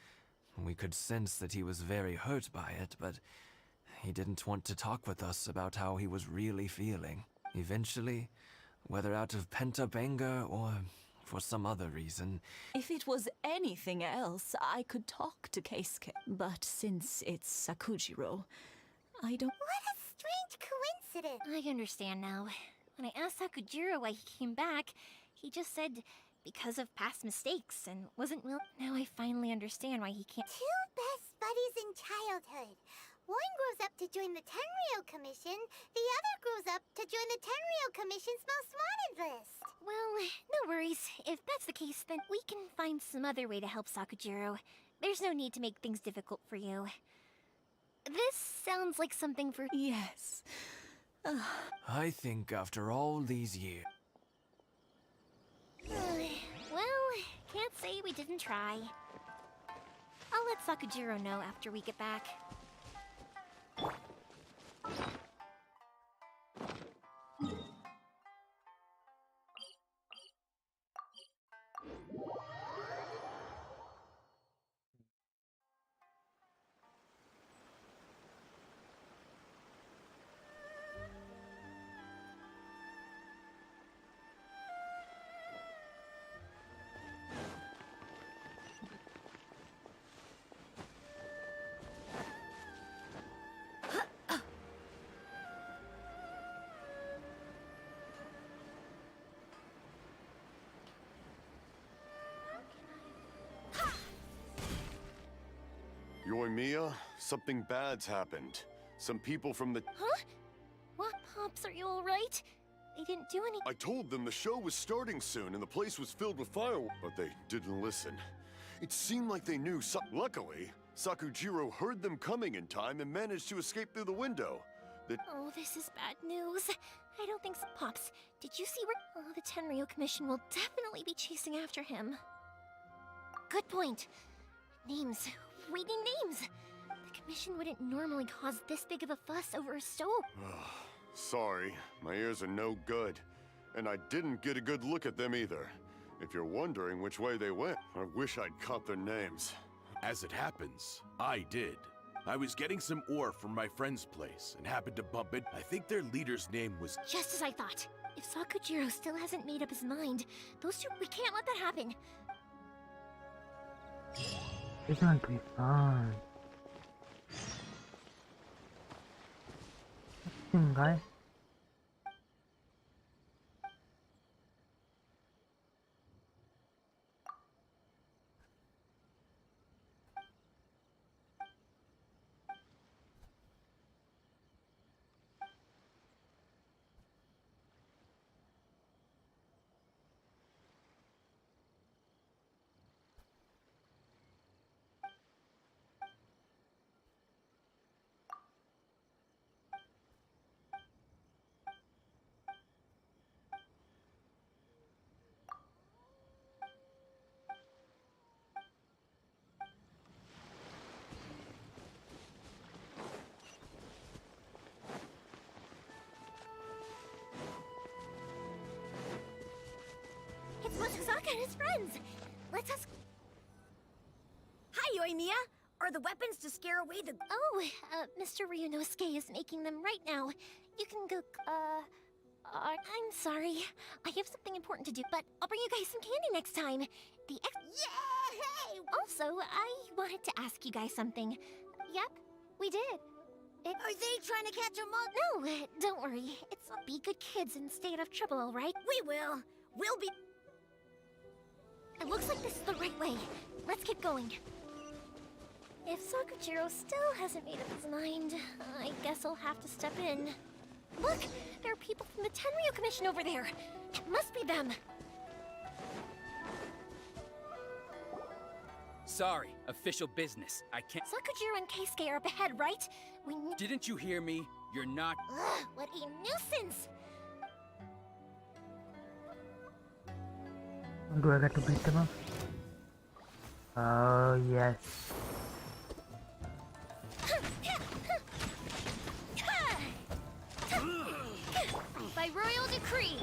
We could sense that he was very hurt by it, but he didn't want to talk with us about how he was really feeling. Eventually, whether out of pent-up anger or for some other reason... If it was anything else, I could talk to Keisuke. But since it's Sakujiro, I don't... What a strange coincidence. I understand now. When I asked Sakujiro why he came back, he just said because of past mistakes and wasn't willing. Now I finally understand why he can't. Two best buddies in childhood. One grows up to join the Tenryou Commission, the other grows up to join the Tenryou Commission's most wanted list. Well, no worries. If that's the case, then we can find some other way to help Sakujiro. There's no need to make things difficult for you. This sounds like something for... Yes. I think after all these years... Well, can't say we didn't try. I'll let Sakujiro know after we get back. Yoimiya, something bad's happened. Some people from the... Huh? What, Pops? Are you alright? They didn't do any... I told them the show was starting soon and the place was filled with fireworks, but they didn't listen. It seemed like they knew Luckily, Sakujiro heard them coming in time and managed to escape through the window. Oh, this is bad news. I don't think so. Pops, did you see where... Oh, the Tenryou Commission will definitely be chasing after him. Good point. Names. Reading names. The Commission wouldn't normally cause this big of a fuss over a stove. Sorry, my ears are no good. And I didn't get a good look at them either. If you're wondering which way they went, I wish I'd caught their names. As it happens, I did. I was getting some ore from my friend's place and happened to bump it. I think their leader's name was... Just as I thought. If Sakujiro still hasn't made up his mind, those two, we can't let that happen. It's going to be fun. Guy. It's Mochizaka and his friends. Let us... Hi, Yoimiya! Are the weapons to scare away the... Oh, Mr. Ryunosuke is making them right now. You can go, I'm sorry. I have something important to do, but I'll bring you guys some candy next time. Yay! Also, I wanted to ask you guys something. Yep, we did. Are they trying to catch them all? No, don't worry. It's be good kids and stay out of trouble, all right? We will. We'll be... It looks like this is the right way. Let's keep going. If Sakujiro still hasn't made up his mind, I guess I'll have to step in. Look! There are people from the Tenryu Commission over there! It must be them! Sorry, official business. I can't... Sakujiro and Keisuke are up ahead, right? We need... Didn't you hear me? You're not... Ugh, what a nuisance! Do I get to beat them up? Oh, yes. By royal decree!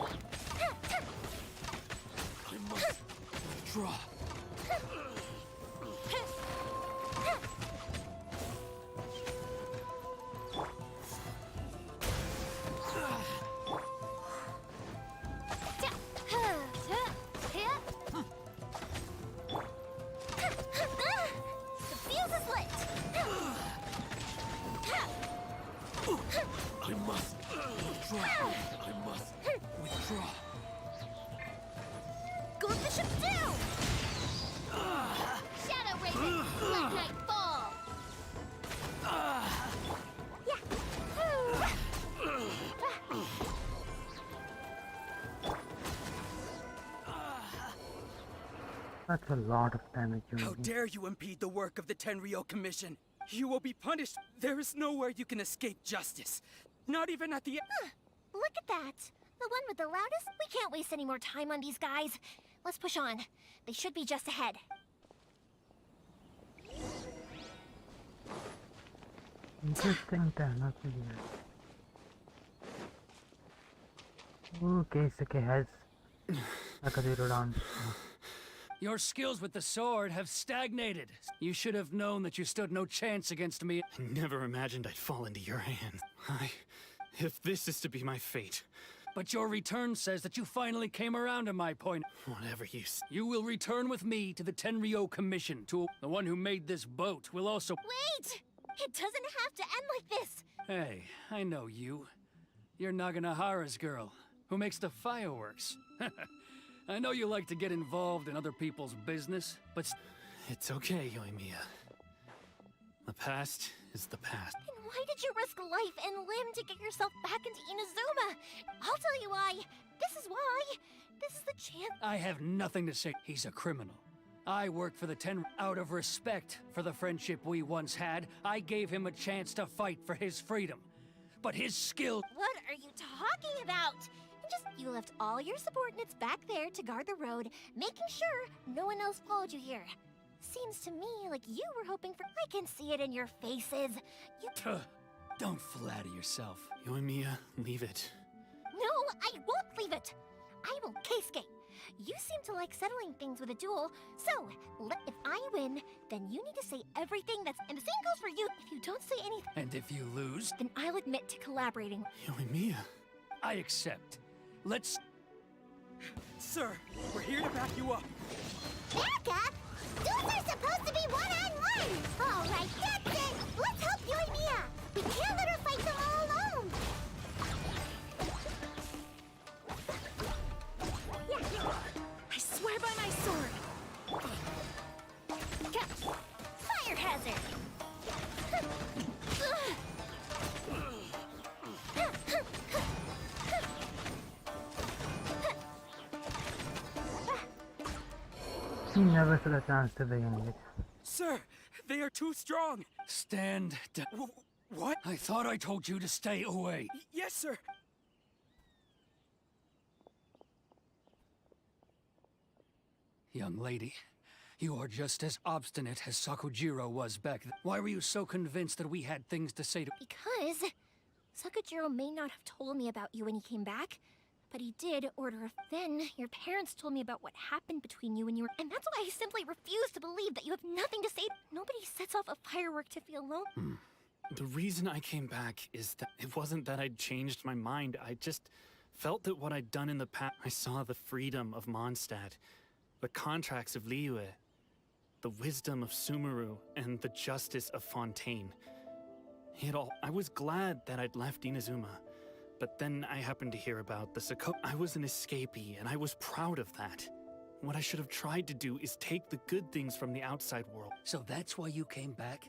I must draw. The fuse is lit! I must withdraw. I must withdraw. Goldfish up down! Shadow Raven, let night fall! That's a lot of damage. How dare you impede the work of the Tenryo Commission? You will be punished. There is nowhere you can escape justice. Not even at the... Look at that! The one with the loudest? We can't waste any more time on these guys. Let's push on. They should be just ahead. Interesting turn here. Ooh, Keisuke has Akadiro down. Your skills with the sword have stagnated. You should have known that you stood no chance against me. I never imagined I'd fall into your hands. If this is to be my fate... But your return says that you finally came around to my point. Whatever you say. You will return with me to the Tenryo Commission. The one who made this boat will also... Wait! It doesn't have to end like this! Hey, I know you. You're Naganahara's girl, who makes the fireworks. I know you like to get involved in other people's business, but... It's okay, Yoimiya. The past is the past. Then why did you risk life and limb to get yourself back into Inazuma? I'll tell you why. This is why. This is the chance. I have nothing to say. He's a criminal. I worked for the out of respect for the friendship we once had. I gave him a chance to fight for his freedom. But his skill... What are you talking about? You left all your subordinates back there to guard the road, making sure no one else followed you here. Seems to me like you were hoping for... I can see it in your faces. Don't flatter yourself. Yoimiya, leave it. No, I won't leave it. I will Keisuke. You seem to like settling things with a duel, so if I win, then you need to say everything that's... And the same goes for you. If you don't say anything... And if you lose? Then I'll admit to collaborating. Yoimiya. I accept. Let's... Sir, we're here to back you up. Backup? Duels are supposed to be one-on-one! All right, that's it! Let's help Yoimiya! We can't let her fight them all alone! I swear by my sword! Fire hazard! He never stood a chance to begin with. Sir, they are too strong. Stand down. What? I thought I told you to stay away. Yes, sir. Young lady, you are just as obstinate as Sakujiro was back then. Why were you so convinced that we had things to say to... Because Sakujiro may not have told me about you when he came back, But he did order a... Then, your parents told me about what happened between you when you were... And that's why I simply refuse to believe that you have nothing to say. Nobody sets off a firework to feel alone. The reason I came back is that it wasn't that I'd changed my mind. I just felt that what I'd done in the past... I saw the freedom of Mondstadt, the contracts of Liyue, the wisdom of Sumeru, and the justice of Fontaine. It all... I was glad that I'd left Inazuma. But then I happened to hear about the Sako. I was an escapee, and I was proud of that. What I should have tried to do is take the good things from the outside world. So that's why you came back?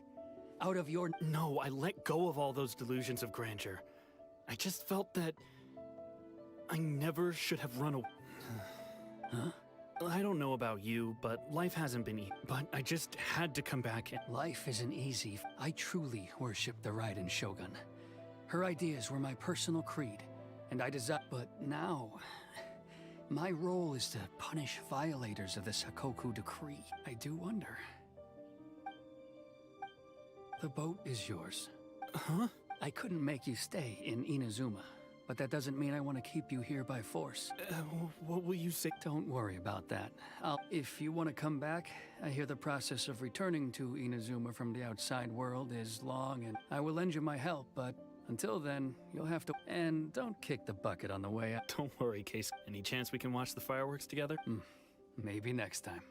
Out of your... No, I let go of all those delusions of grandeur. I just felt that I never should have run away. Huh? I don't know about you, but life hasn't been easy. But I just had to come back and... Life isn't easy. I truly worship the RYZEN Shogun. Her ideas were my personal creed, and I desire. But now, my role is to punish violators of the Sakoku decree. I do wonder. The boat is yours. Huh? I couldn't make you stay in Inazuma, but that doesn't mean I want to keep you here by force. What will you say? Don't worry about that. If you want to come back, I hear the process of returning to Inazuma from the outside world is long, and I will lend you my help, but until then, you'll have to... And don't kick the bucket on the way out. Don't worry, Case. Any chance we can watch the fireworks together? Maybe next time.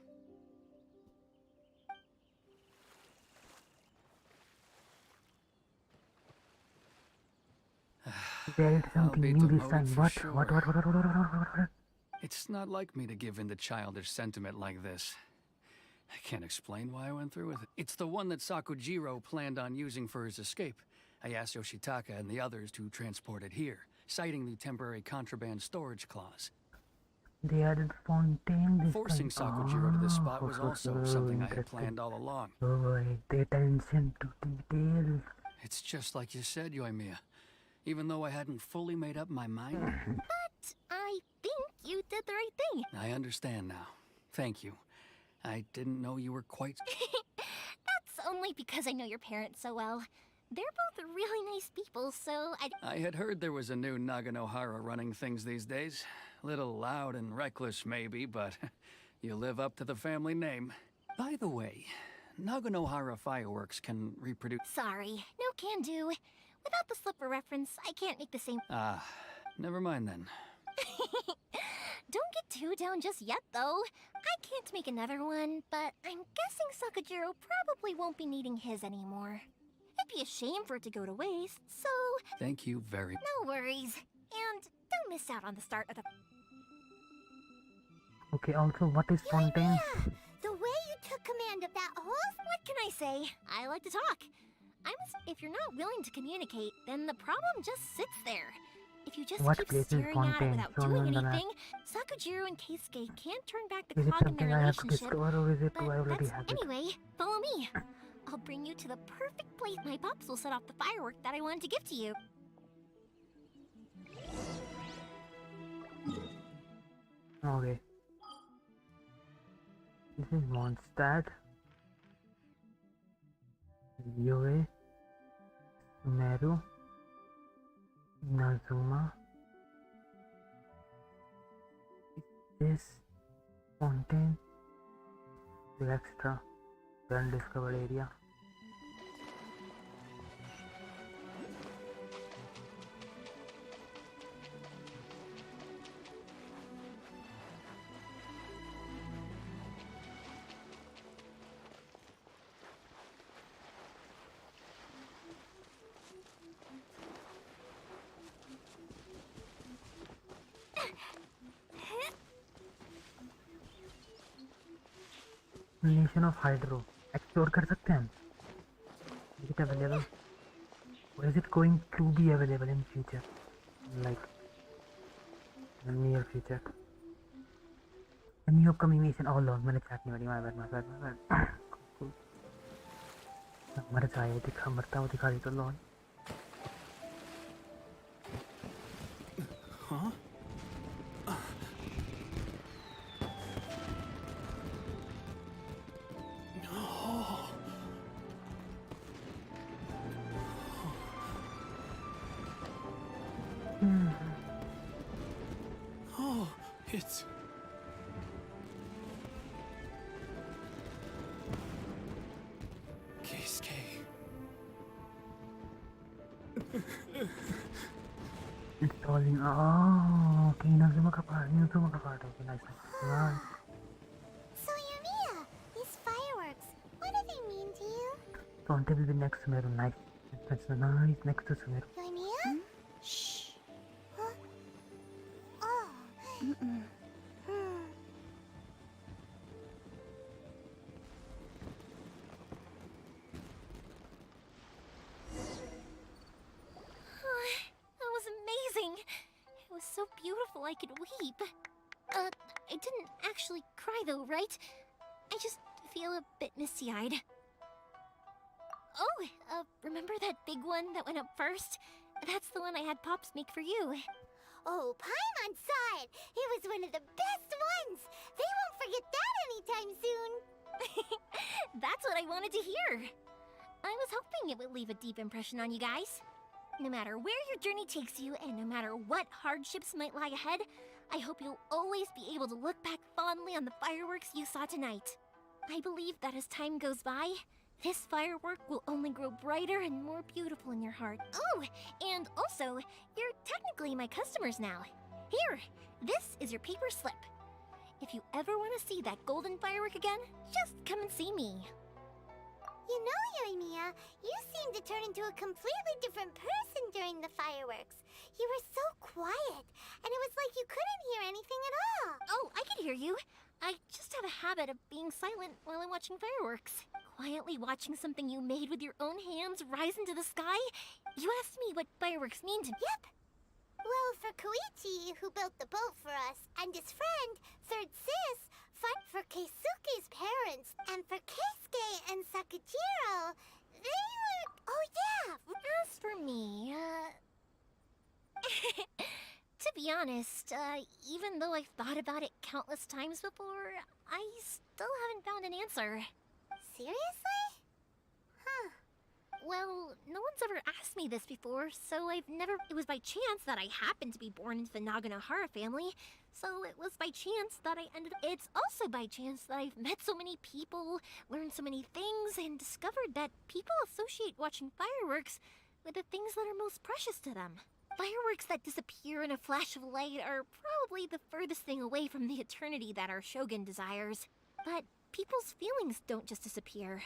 There is something new this time. What? It's not like me to give in to childish sentiment like this. I can't explain why I went through with it. It's the one that Sakujiro planned on using for his escape. I asked Yoshitaka and the others to transport it here, citing the temporary contraband storage clause. They added Fontaine this Forcing time. Sakujiro to this spot was also something I had planned all along. Oh boy, the attention to detail. It's just like you said, Yoimiya. Even though I hadn't fully made up my mind. But I think you did the right thing. I understand now. Thank you. I didn't know you were quite... That's only because I know your parents so well. They're both really nice people, so I had heard there was a new Naganohara running things these days. Little loud and reckless, maybe, but you live up to the family name. By the way, Naganohara fireworks can reproduce... Sorry, no can do. Without the slipper reference, I can't make the same... Ah, never mind then. Don't get too down just yet, though. I can't make another one, but I'm guessing Sakujiro probably won't be needing his anymore. It'd be a shame for it to go to waste, so... Thank you very... No worries. And don't miss out on the start of the... Okay, also, what is Fontaine? The way you took command of that whole... What can I say? I like to talk. If you're not willing to communicate, then the problem just sits there. If you just keep staring at it without doing anything, Sakujiro and Keisuke can't turn back the clock in their relationship. But that's... Anyway, follow me. I'll bring you to the perfect place. My pops will set off the firework that I wanted to give to you. Okay. This is Mondstadt. Liyue. Sumeru. Inazuma. This Fontaine. The extra undiscovered area. Nation of Hydro. Explore कर सकते हैं हम. Is it available? Or is it going to be available in future? Like in near future. A new upcoming mission. Oh lord, मैंने chat नहीं पढ़ी. My bad. मर जाए दिखा मरता हुआ दिखा दी तो Lord. Huh? It's... Keisuke. Installing. Oh, okay. Yun ang makapart. Okay, nice. Nice. So Yumiya, these fireworks, what do they mean to you? Tonte will be next to Meru. Nice. That's nice. Next to Meru. Yumiya? Shh. Huh? Oh. That was amazing. It was so beautiful I could weep. I didn't actually cry though, right? I just feel a bit misty-eyed. Oh, remember that big one that went up first? That's the one I had Pops make for you. Oh, Paimon saw it. It was one of the best ones. They won't forget that anytime soon. That's what I wanted to hear. I was hoping it would leave a deep impression on you guys. No matter where your journey takes you, and no matter what hardships might lie ahead, I hope you'll always be able to look back fondly on the fireworks you saw tonight. I believe that as time goes by, this firework will only grow brighter and more beautiful in your heart. Oh, and also, you're technically my customers now. Here, this is your paper slip. If you ever want to see that golden firework again, just come and see me. You know, Yoimiya, you seemed to turn into a completely different person during the fireworks. You were so quiet, and it was like you couldn't hear anything at all. Oh, I can hear you. I just have a habit of being silent while I'm watching fireworks. Quietly watching something you made with your own hands rise into the sky? You asked me what fireworks mean to me. Yep. Well, for Koichi, who built the boat for us, and his friend, Third Sis, fought for Keisuke's parents, and for Keisuke and Sakujiro, they were... Oh, yeah! As for me, to be honest, even though I've thought about it countless times before, I still haven't found an answer. Seriously? Huh. Well, no one's ever asked me this before, so I've never... It was by chance that I happened to be born into the Naganohara family, so it was by chance that I ended up... It's also by chance that I've met so many people, learned so many things, and discovered that people associate watching fireworks with the things that are most precious to them. Fireworks that disappear in a flash of light are probably the furthest thing away from the eternity that our shogun desires. But people's feelings don't just disappear.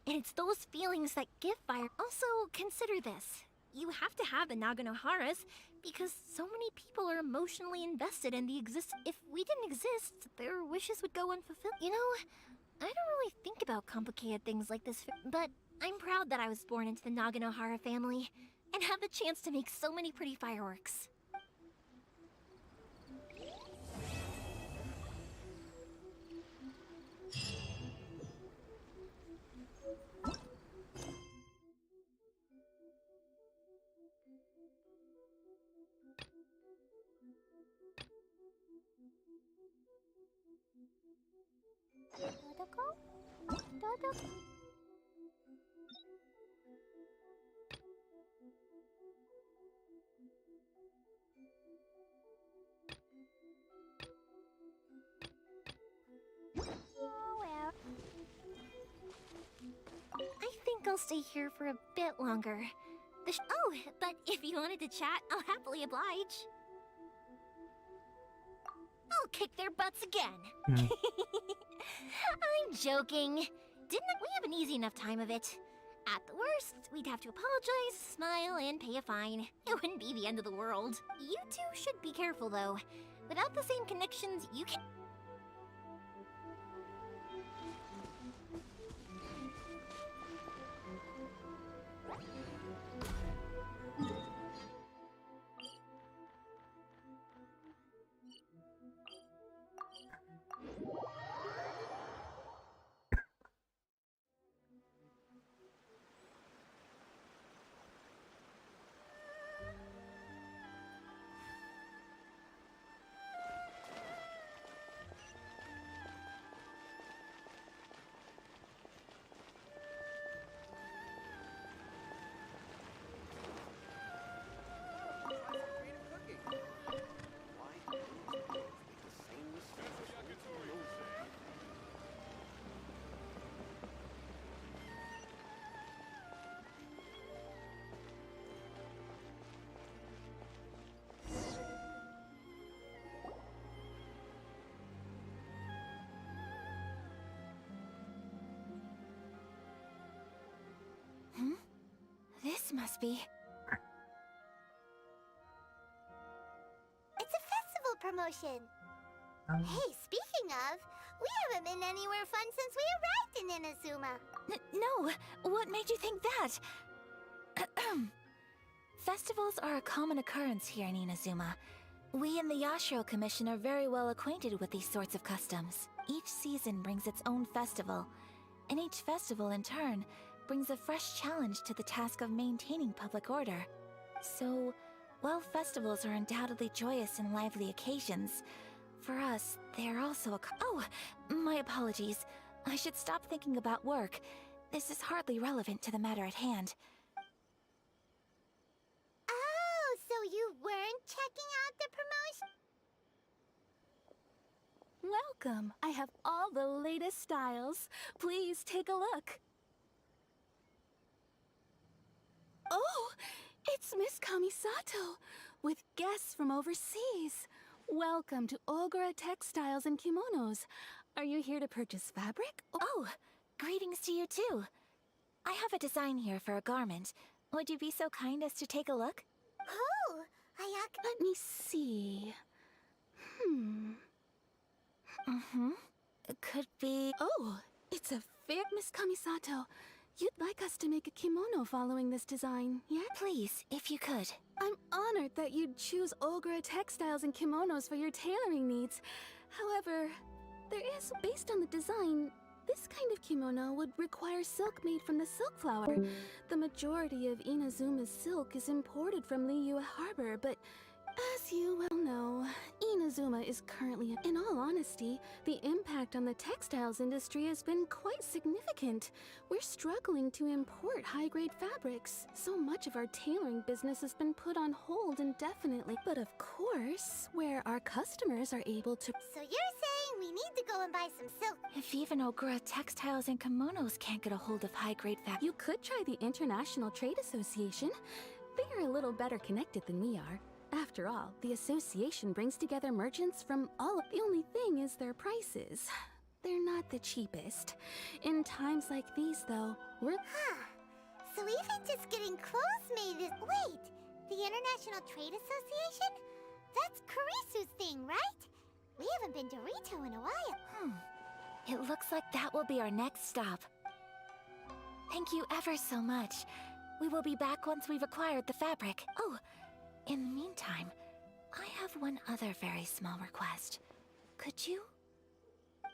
And it's those feelings that give fire. Also, consider this. You have to have the Naganoharas because so many people are emotionally invested in the existence. If we didn't exist, their wishes would go unfulfilled. You know, I don't really think about complicated things like this, but I'm proud that I was born into the Naganohara family and have the chance to make so many pretty fireworks. I think I'll stay here for a bit longer. Oh, but if you wanted to chat, I'll happily oblige. I'll kick their butts again. I'm joking. We have an easy enough time of it. At the worst, we'd have to apologize, smile, and pay a fine. It wouldn't be the end of the world. You two should be careful, though. Without the same connections, you can... This must be... It's a festival promotion. Hey, speaking of, we haven't been anywhere fun since we arrived in Inazuma. No, what made you think that? Festivals are a common occurrence here in Inazuma. We in the Yashiro Commission are very well acquainted with these sorts of customs. Each season brings its own festival, and each festival in turn brings a fresh challenge to the task of maintaining public order. So, while festivals are undoubtedly joyous and lively occasions, for us, they are also a... Oh, my apologies. I should stop thinking about work. This is hardly relevant to the matter at hand. Oh, so you weren't checking out the promotion? Welcome. I have all the latest styles. Please take a look. Oh, it's Miss Kamisato, with guests from overseas. Welcome to Ogura Textiles and Kimonos. Are you here to purchase fabric? Oh, greetings to you too. I have a design here for a garment. Would you be so kind as to take a look? Oh, Ayaka. Let me see. It could be... Oh, it's a fair... Miss Kamisato, you'd like us to make a kimono following this design, yeah? Please, if you could. I'm honored that you'd choose Ogura Textiles and Kimonos for your tailoring needs. However, there is, based on the design, this kind of kimono would require silk made from the silk flower. The majority of Inazuma's silk is imported from Liyue Harbor, but as you well know, Inazuma is currently... In all honesty, the impact on the textiles industry has been quite significant. We're struggling to import high-grade fabrics. So much of our tailoring business has been put on hold indefinitely. But of course, where our customers are able to... So you're saying we need to go and buy some silk? If even Ogura Textiles and Kimonos can't get a hold of high-grade fabric... You could try the International Trade Association. They are a little better connected than we are. After all, the association brings together merchants from all... The only thing is their prices. They're not the cheapest. In times like these, though, we're... So even just getting clothes made is... Wait! The International Trade Association? That's Kurisu's thing, right? We haven't been to Rito in a while. It looks like that will be our next stop. Thank you ever so much. We will be back once we've acquired the fabric. Oh, in the meantime, I have one other very small request. Could you?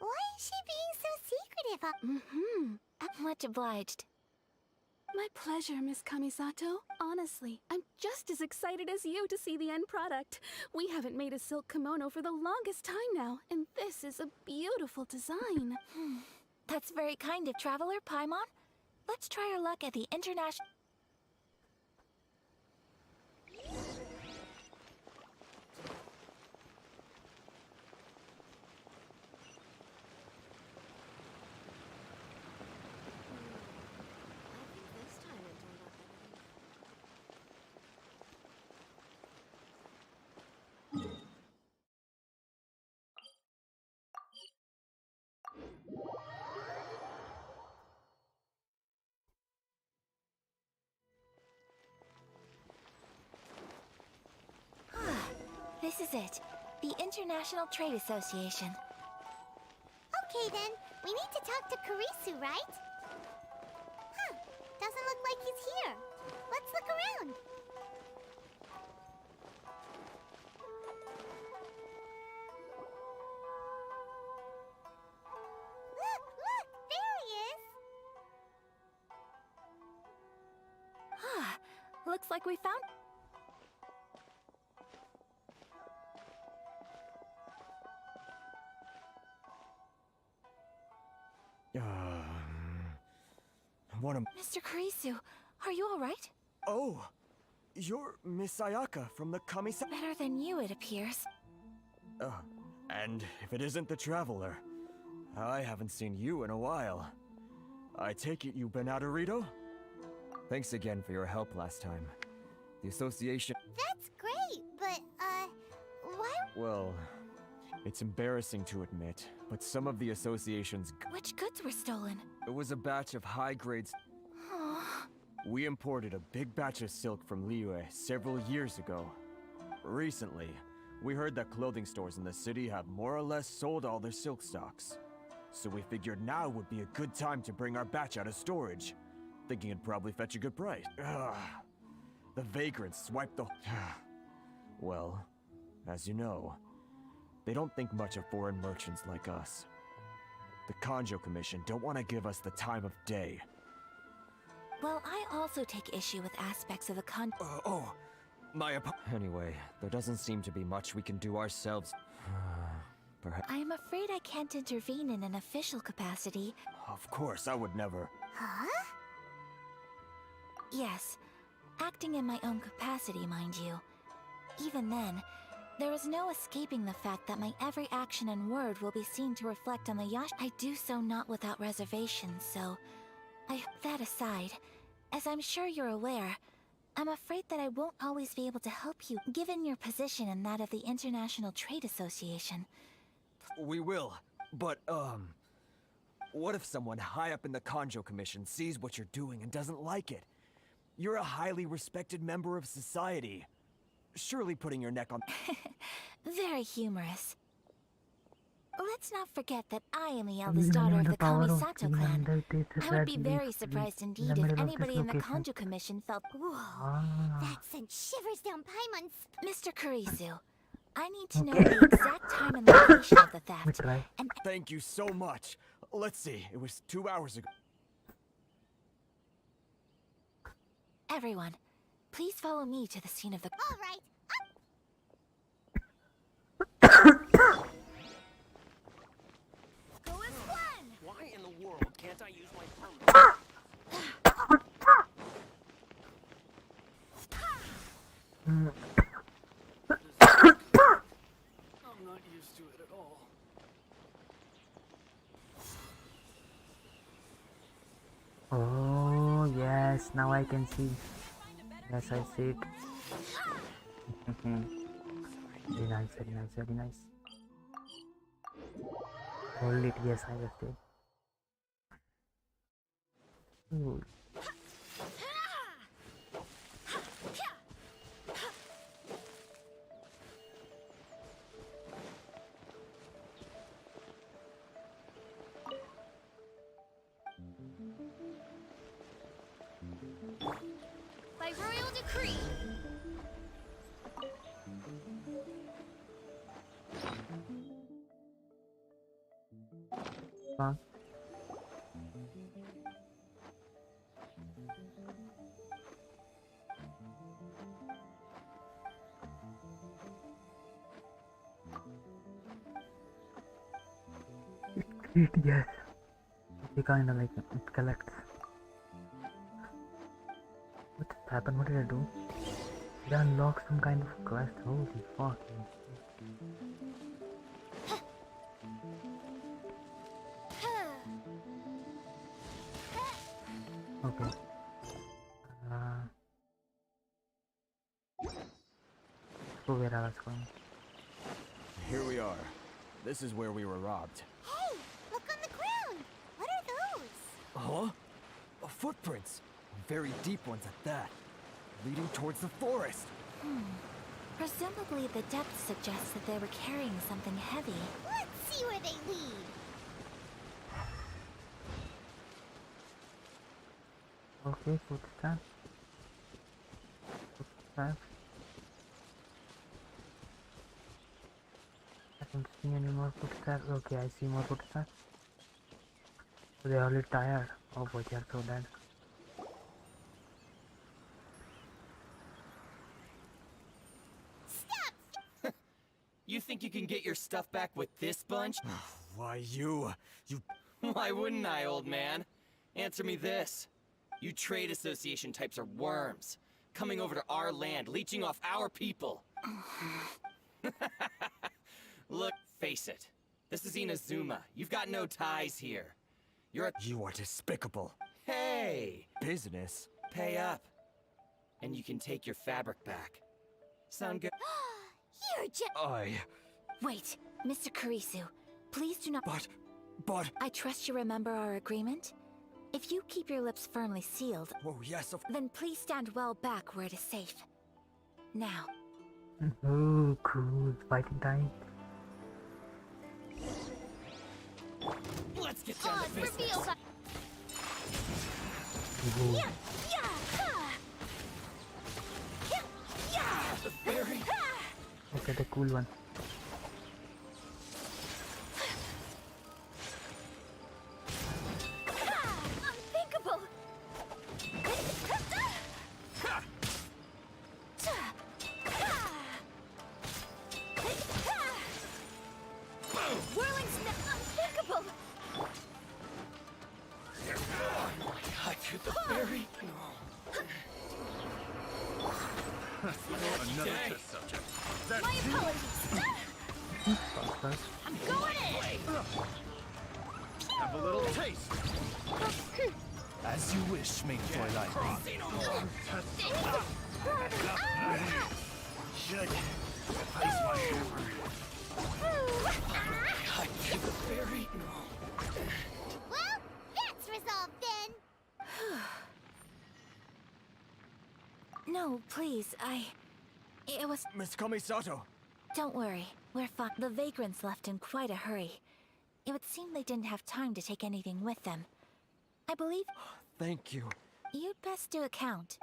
Why is she being so secretive? I'm much obliged. My pleasure, Miss Kamisato. Honestly, I'm just as excited as you to see the end product. We haven't made a silk kimono for the longest time now, and this is a beautiful design. That's very kind of Traveler Paimon. Let's try our luck at the international... This is it. The International Trade Association. Okay then, we need to talk to Kurisu, right? Doesn't look like he's here. Let's look around. Look, there he is. Looks like we found... What am... Mr. Kurisu, are you alright? Oh! You're Miss Ayaka from the Kamisa... Better than you, it appears. And if it isn't the Traveler, I haven't seen you in a while. I take it you've been out of Rito? Thanks again for your help last time. The association... That's great, but, why... Well, it's embarrassing to admit, but some of the association's... Which goods were stolen? It was a batch of high grades... We imported a big batch of silk from Liyue several years ago. Recently, we heard that clothing stores in the city have more or less sold all their silk stocks. So we figured now would be a good time to bring our batch out of storage, thinking it'd probably fetch a good price. The vagrants swiped the... Well, as you know, they don't think much of foreign merchants like us. The Kanjo Commission don't want to give us the time of day. Well, I also take issue with aspects of the Anyway, there doesn't seem to be much we can do ourselves. Perhaps... I am afraid I can't intervene in an official capacity. Of course, I would never... Huh? Yes, acting in my own capacity, mind you. Even then, there is no escaping the fact that my every action and word will be seen to reflect on the Yash. I do so not without reservations, so... That aside, as I'm sure you're aware, I'm afraid that I won't always be able to help you, given your position and that of the International Trade Association. We will, but, what if someone high up in the Kanjo Commission sees what you're doing and doesn't like it? You're a highly respected member of society. Surely putting your neck on... Very humorous. Let's not forget that I am the eldest daughter of the Kamisato clan. I would be very surprised indeed if anybody in the Kanjo Commission felt... Whoa, that sent shivers down Paimon's... Mr. Kurisu, I need to know the exact time and location of the theft. And thank you so much. Let's see, it was 2 hours ago. Everyone, please follow me to the scene of the... All right. Go as one! Why in the world can't I use my permanent? I'm not used to it at all. Oh, yes, now I can see. Yes, I see it. Very nice, very nice, very nice. Hold it, yes, I just did. Ooh. By royal decree. Huh? Yes. It kinda like it collects. What happened? What did I do? Did I unlock some kind of quest? Holy fuck. Okay. So where I was going. Here we are. This is where we were robbed. Hey, look on the ground. What are those? Huh? Footprints. Very deep ones at that. Leading towards the forest. Presumably the depth suggests that they were carrying something heavy. Let's see where they lead. Okay, footsteps. Footsteps. I don't see any more footsteps. Okay, I see more footsteps. They're already tired. Oh boy, they are so dead. You think you can get your stuff back with this bunch? Why you... Why wouldn't I, old man? Answer me this. You trade association types are worms. Coming over to our land, leeching off our people. Look, face it. This is Inazuma. You've got no ties here. You are despicable. Hey! Business? Pay up. And you can take your fabric back. Sound good? You're just... Wait, Mr. Kurisu, please do not... But... I trust you remember our agreement? If you keep your lips firmly sealed, oh yes, then please stand well back where it is safe. Now. Oh, cool. Fighting time. Let's get down to business. Ooh. Yeah, yeah, yeah, yeah. The fairy. Okay, the cool one. Unthinkable. Whirling snap. Unthinkable. I do the fairy. Another test subject. My apologies. I'm going in. Have a little taste. As you wish, main Fräulein. Should replace my hammer. I do the fairy. Well, that's resolved then. No, please, It was... Miss Kamisato! Don't worry, we're fine. The vagrants left in quite a hurry. It would seem they didn't have time to take anything with them. I believe... Thank you. You'd best do a count.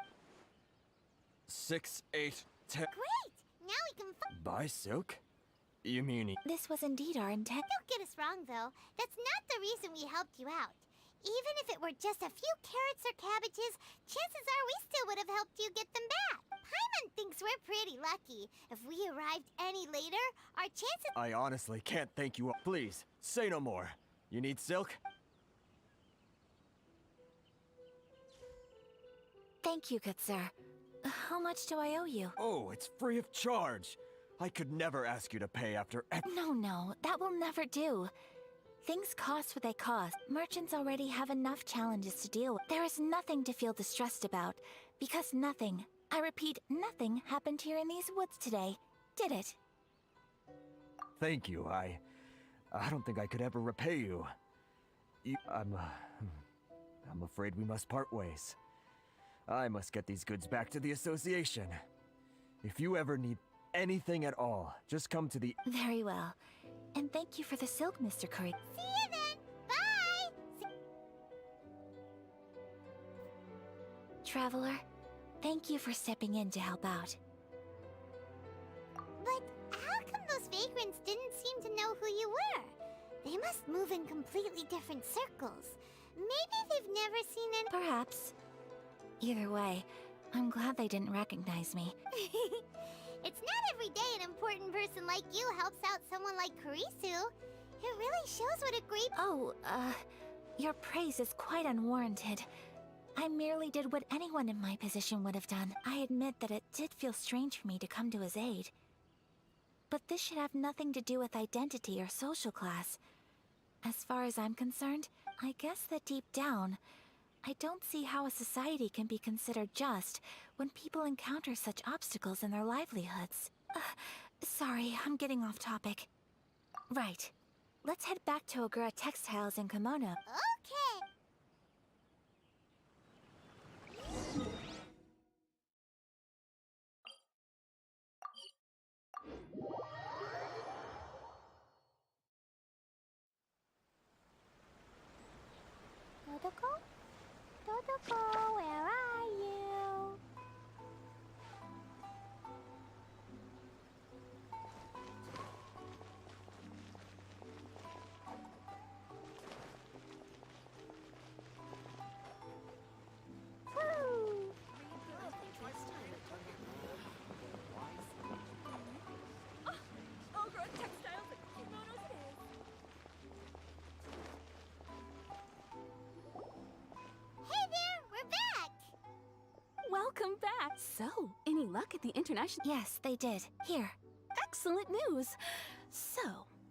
6, 8, 10. Great! Now we can Buy silk? You mean... This was indeed our intent. Don't get us wrong, though. That's not the reason we helped you out. Even if it were just a few carrots or cabbages, chances are we still would have helped you get them back. Paimon thinks we're pretty lucky. If we arrived any later, our chances... I honestly can't thank you. Please, say no more. You need silk? Thank you, good sir. How much do I owe you? Oh, it's free of charge. I could never ask you to pay after... No, that will never do. Things cost what they cost. Merchants already have enough challenges to deal with. There is nothing to feel distressed about, because nothing, I repeat, nothing happened here in these woods today, did it? Thank you. I don't think I could ever repay you. I'm afraid we must part ways. I must get these goods back to the association. If you ever need anything at all, just come to the... Very well. And thank you for the silk, Mr. Curry. See you then! Bye! Traveler, thank you for stepping in to help out. But how come those vagrants didn't seem to know who you were? They must move in completely different circles. Maybe they've never seen any... Perhaps. Either way, I'm glad they didn't recognize me. It's not every day an important person like you helps out someone like Kurisu. It really shows what a great... Oh, your praise is quite unwarranted. I merely did what anyone in my position would have done. I admit that it did feel strange for me to come to his aid. But this should have nothing to do with identity or social class. As far as I'm concerned, I guess that deep down, I don't see how a society can be considered just when people encounter such obstacles in their livelihoods. Sorry, I'm getting off topic. Right. Let's head back to Ogura Textiles in Kimono. Okay! Dodoko? Dodoko, where are you? Welcome back! So, any luck at the international... Yes, they did. Here. Excellent news! So,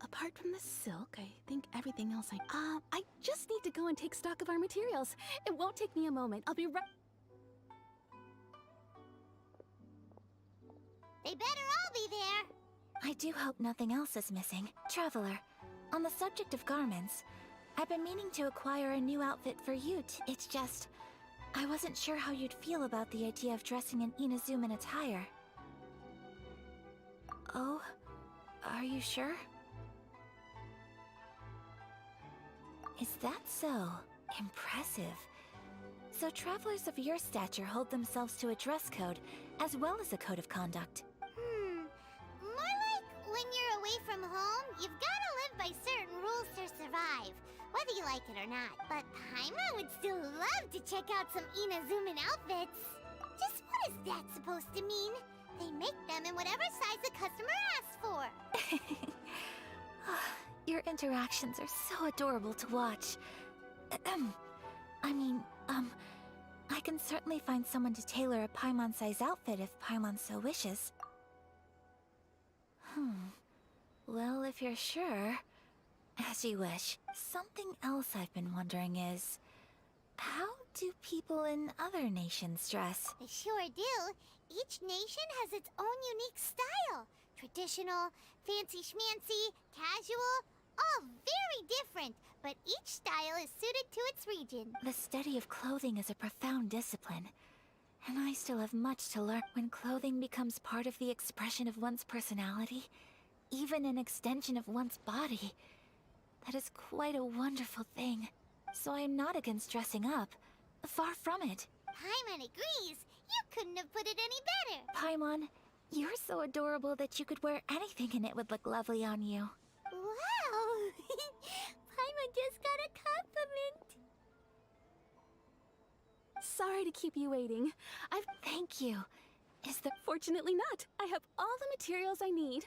apart from the silk, I think everything else I just need to go and take stock of our materials. It won't take me a moment. I'll be right... They better all be there! I do hope nothing else is missing. Traveler, on the subject of garments, I've been meaning to acquire a new outfit for you. It's just, I wasn't sure how you'd feel about the idea of dressing in Inazuman attire. Oh, are you sure? Is that so? Impressive. So travelers of your stature hold themselves to a dress code, as well as a code of conduct. More like when you're away from home, you've gotta live by certain rules to survive, whether you like it or not. But Paimon would still love to check out some Inazuman outfits. Just what is that supposed to mean? They make them in whatever size the customer asks for. Your interactions are so adorable to watch. I can certainly find someone to tailor a Paimon-size outfit if Paimon so wishes. Well, if you're sure, as you wish. Something else I've been wondering is, how do people in other nations dress? They sure do. Each nation has its own unique style. Traditional, fancy schmancy, casual, all very different, but each style is suited to its region. The study of clothing is a profound discipline, and I still have much to learn. When clothing becomes part of the expression of one's personality, even an extension of one's body, that is quite a wonderful thing. So I am not against dressing up. Far from it. Paimon agrees. You couldn't have put it any better. Paimon, you're so adorable that you could wear anything and it would look lovely on you. Wow! Paimon just got a compliment. Sorry to keep you waiting. Thank you. Fortunately not. I have all the materials I need.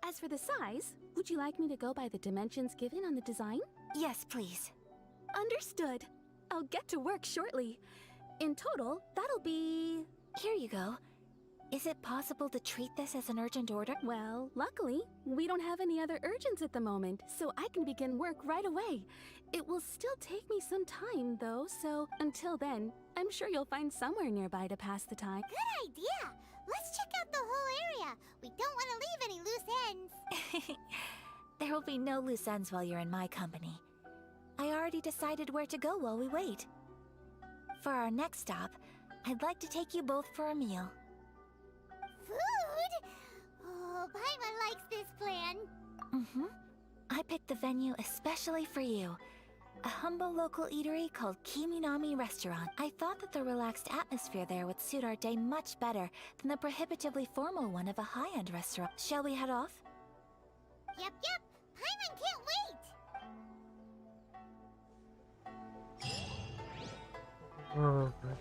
As for the size, would you like me to go by the dimensions given on the design? Yes, please. Understood. I'll get to work shortly. In total, that'll be... Here you go. Is it possible to treat this as an urgent order? Well, luckily, we don't have any other urgents at the moment, so I can begin work right away. It will still take me some time, though, so until then, I'm sure you'll find somewhere nearby to pass the time. Good idea! Let's check out the whole area. We don't want to leave any loose ends. There will be no loose ends while you're in my company. I already decided where to go while we wait. For our next stop, I'd like to take you both for a meal. Food? Oh, Paimon likes this plan. I picked the venue especially for you. A humble local eatery called Kiminami Restaurant. I thought that the relaxed atmosphere there would suit our day much better than the prohibitively formal one of a high-end restaurant. Shall we head off? Yep. Paimon can't wait! Oh, God.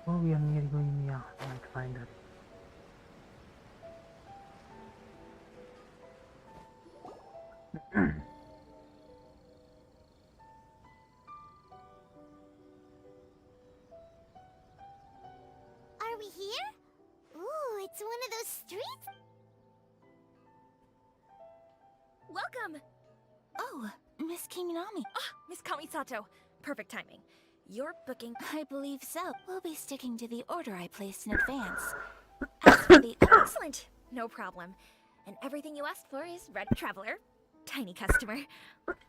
Oh, we are near going, yeah, I might find her. Are we here? Ooh, it's one of those streets? Welcome! Oh, Miss Kiminami. Miss Kamisato. Perfect timing. You're booking... I believe so. We'll be sticking to the order I placed in advance. As for the... Excellent! No problem. And everything you asked for is Red Traveler. Tiny customer.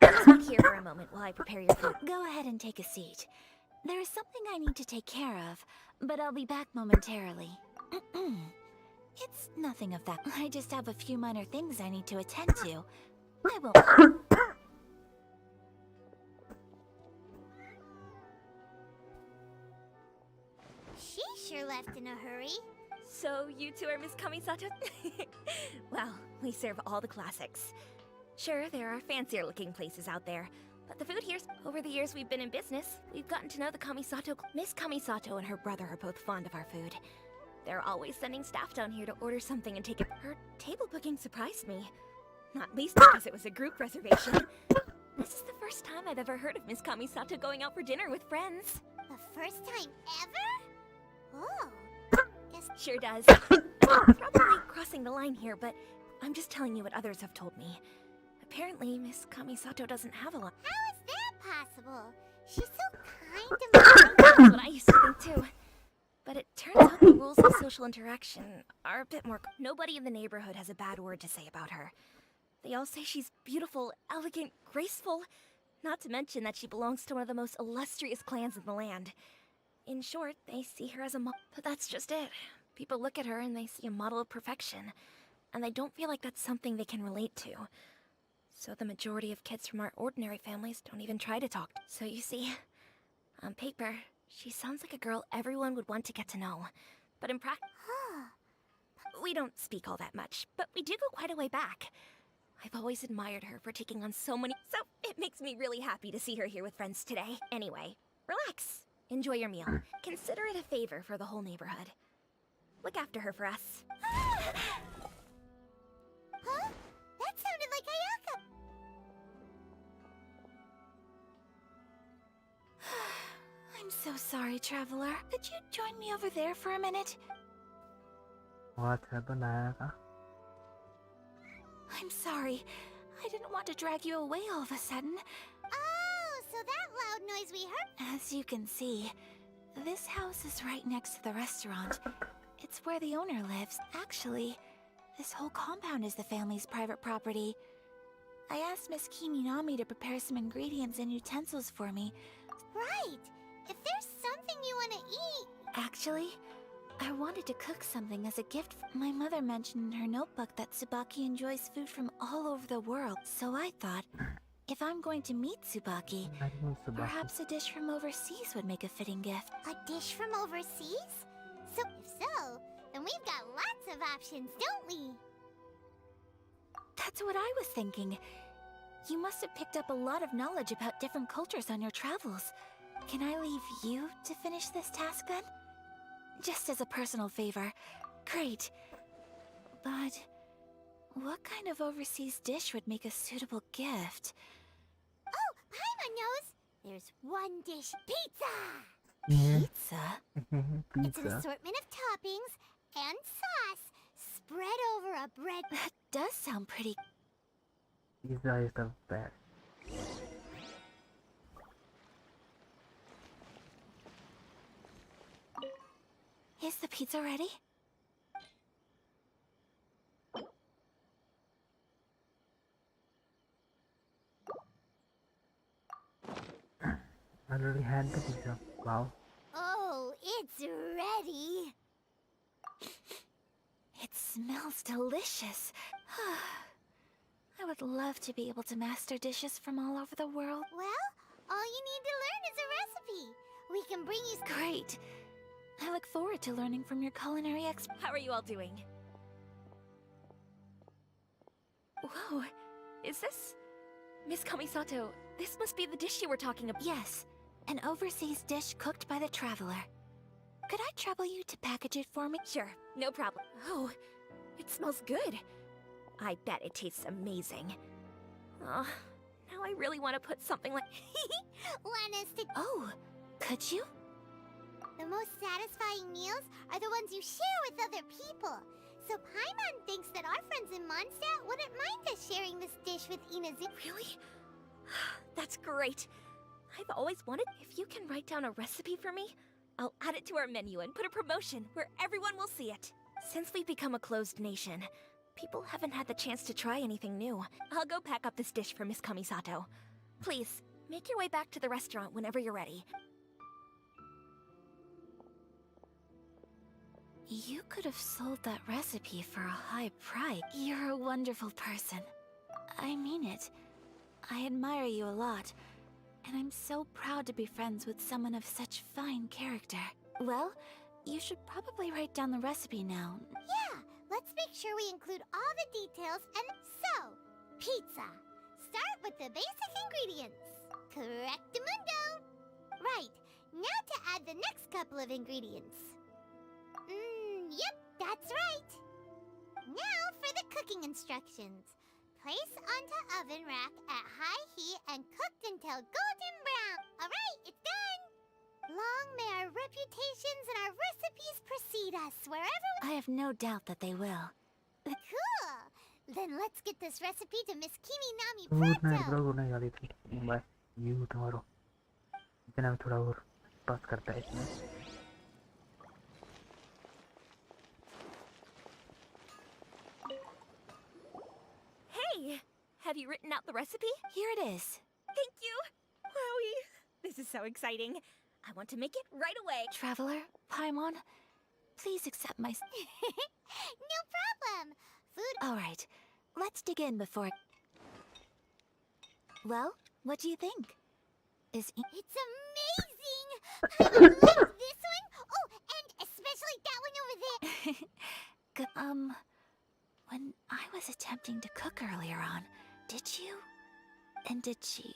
Just walk here for a moment while I prepare your food. Go ahead and take a seat. There is something I need to take care of, but I'll be back momentarily. It's nothing of that. I just have a few minor things I need to attend to. I will... She sure left in a hurry. So, you two are Miss Kamisato? Well, we serve all the classics. Sure, there are fancier looking places out there, but the food here's... Over the years we've been in business, we've gotten to know the Kamisato... Miss Kamisato and her brother are both fond of our food. They're always sending staff down here to order something and take it. Her table booking surprised me. Not least because it was a group reservation. This is the first time I've ever heard of Miss Kamisato going out for dinner with friends. The first time ever? Oh. Sure does. Probably crossing the line here, but I'm just telling you what others have told me. Apparently, Miss Kamisato doesn't have a lot. How is that possible? She's so kind to me. That's what I used to think too. But it turns out the rules of social interaction are a bit more. Nobody in the neighborhood has a bad word to say about her. They all say she's beautiful, elegant, graceful. Not to mention that she belongs to one of the most illustrious clans in the land. In short, they see her as a model. But that's just it. People look at her and they see a model of perfection. And they don't feel like that's something they can relate to. So the majority of kids from our ordinary families don't even try to talk. So you see, on paper, she sounds like a girl everyone would want to get to know. But in practice, we don't speak all that much, but we do go quite a way back. I've always admired her for taking on so many, so it makes me really happy to see her here with friends today. Anyway, relax. Enjoy your meal. Consider it a favor for the whole neighborhood. Look after her for us. Huh? That sounded like Ayaka. I'm so sorry, traveler. Could you join me over there for a minute? What happened, Ayaka? I'm sorry. I didn't want to drag you away all of a sudden. Oh, so that loud noise we heard. As you can see, this house is right next to the restaurant. It's where the owner lives. Actually, this whole compound is the family's private property. I asked Miss Kiminami to prepare some ingredients and utensils for me. Right. If there's something you want to eat. Actually, I wanted to cook something as a gift. My mother mentioned in her notebook that Tsubaki enjoys food from all over the world, so I thought, if I'm going to meet Tsubaki, perhaps a dish from overseas would make a fitting gift. A dish from overseas? So, if so, then we've got lots of options, don't we? That's what I was thinking. You must have picked up a lot of knowledge about different cultures on your travels. Can I leave you to finish this task then? Just as a personal favor. Great. But what kind of overseas dish would make a suitable gift? Oh, Paimon knows! There's one dish. Pizza! Pizza? It's an assortment of toppings and sauce spread over a bread. That does sound pretty. Pizza is the best. Is the pizza ready? I already had the pizza. Wow. Oh, it's ready. It smells delicious. I would love to be able to master dishes from all over the world. Well, all you need to learn is a recipe. We can bring you... Great. I look forward to learning from your culinary expert. How are you all doing? Whoa, is this... Miss Kamisato, this must be the dish you were talking about. Yes, an overseas dish cooked by the traveler. Could I trouble you to package it for me? Sure, no problem. Oh, it smells good. I bet it tastes amazing. Now I really want to put something like... Want us to... Oh, could you? The most satisfying meals are the ones you share with other people. So Paimon thinks that our friends in Mondstadt wouldn't mind us sharing this dish with Inazu. Really? That's great. I've always wanted... If you can write down a recipe for me, I'll add it to our menu and put a promotion where everyone will see it. Since we've become a closed nation, people haven't had the chance to try anything new. I'll go pack up this dish for Miss Kamisato. Please, make your way back to the restaurant whenever you're ready. You could have sold that recipe for a high price. You're a wonderful person. I mean it. I admire you a lot, and I'm so proud to be friends with someone of such fine character. Well, you should probably write down the recipe now. Yeah, let's make sure we include all the details and... So, pizza. Start with the basic ingredients. Correctamundo. Right, now to add the next couple of ingredients. Yep, that's right. Now for the cooking instructions. Place onto oven rack at high heat and cooked until golden brown. Alright, it's done. Long may our reputations and our recipes precede us wherever we... I have no doubt that they will. Cool. Then let's get this recipe to Miss Kimi Nami दूर ना pronto. Blog होने वाली थी bye you तुम्हारो इतना थोड़ा और पास करता है इसमें Hey! Have you written out the recipe? Here it is. Thank you! Wowie! This is so exciting. I want to make it right away. Traveler, Paimon, please accept my... No problem. Food. Alright, let's dig in before... Well, what do you think? Is... It's amazing! I love this one! Oh, and especially that one over there! Good, when I was attempting to cook earlier on, did you? And did she,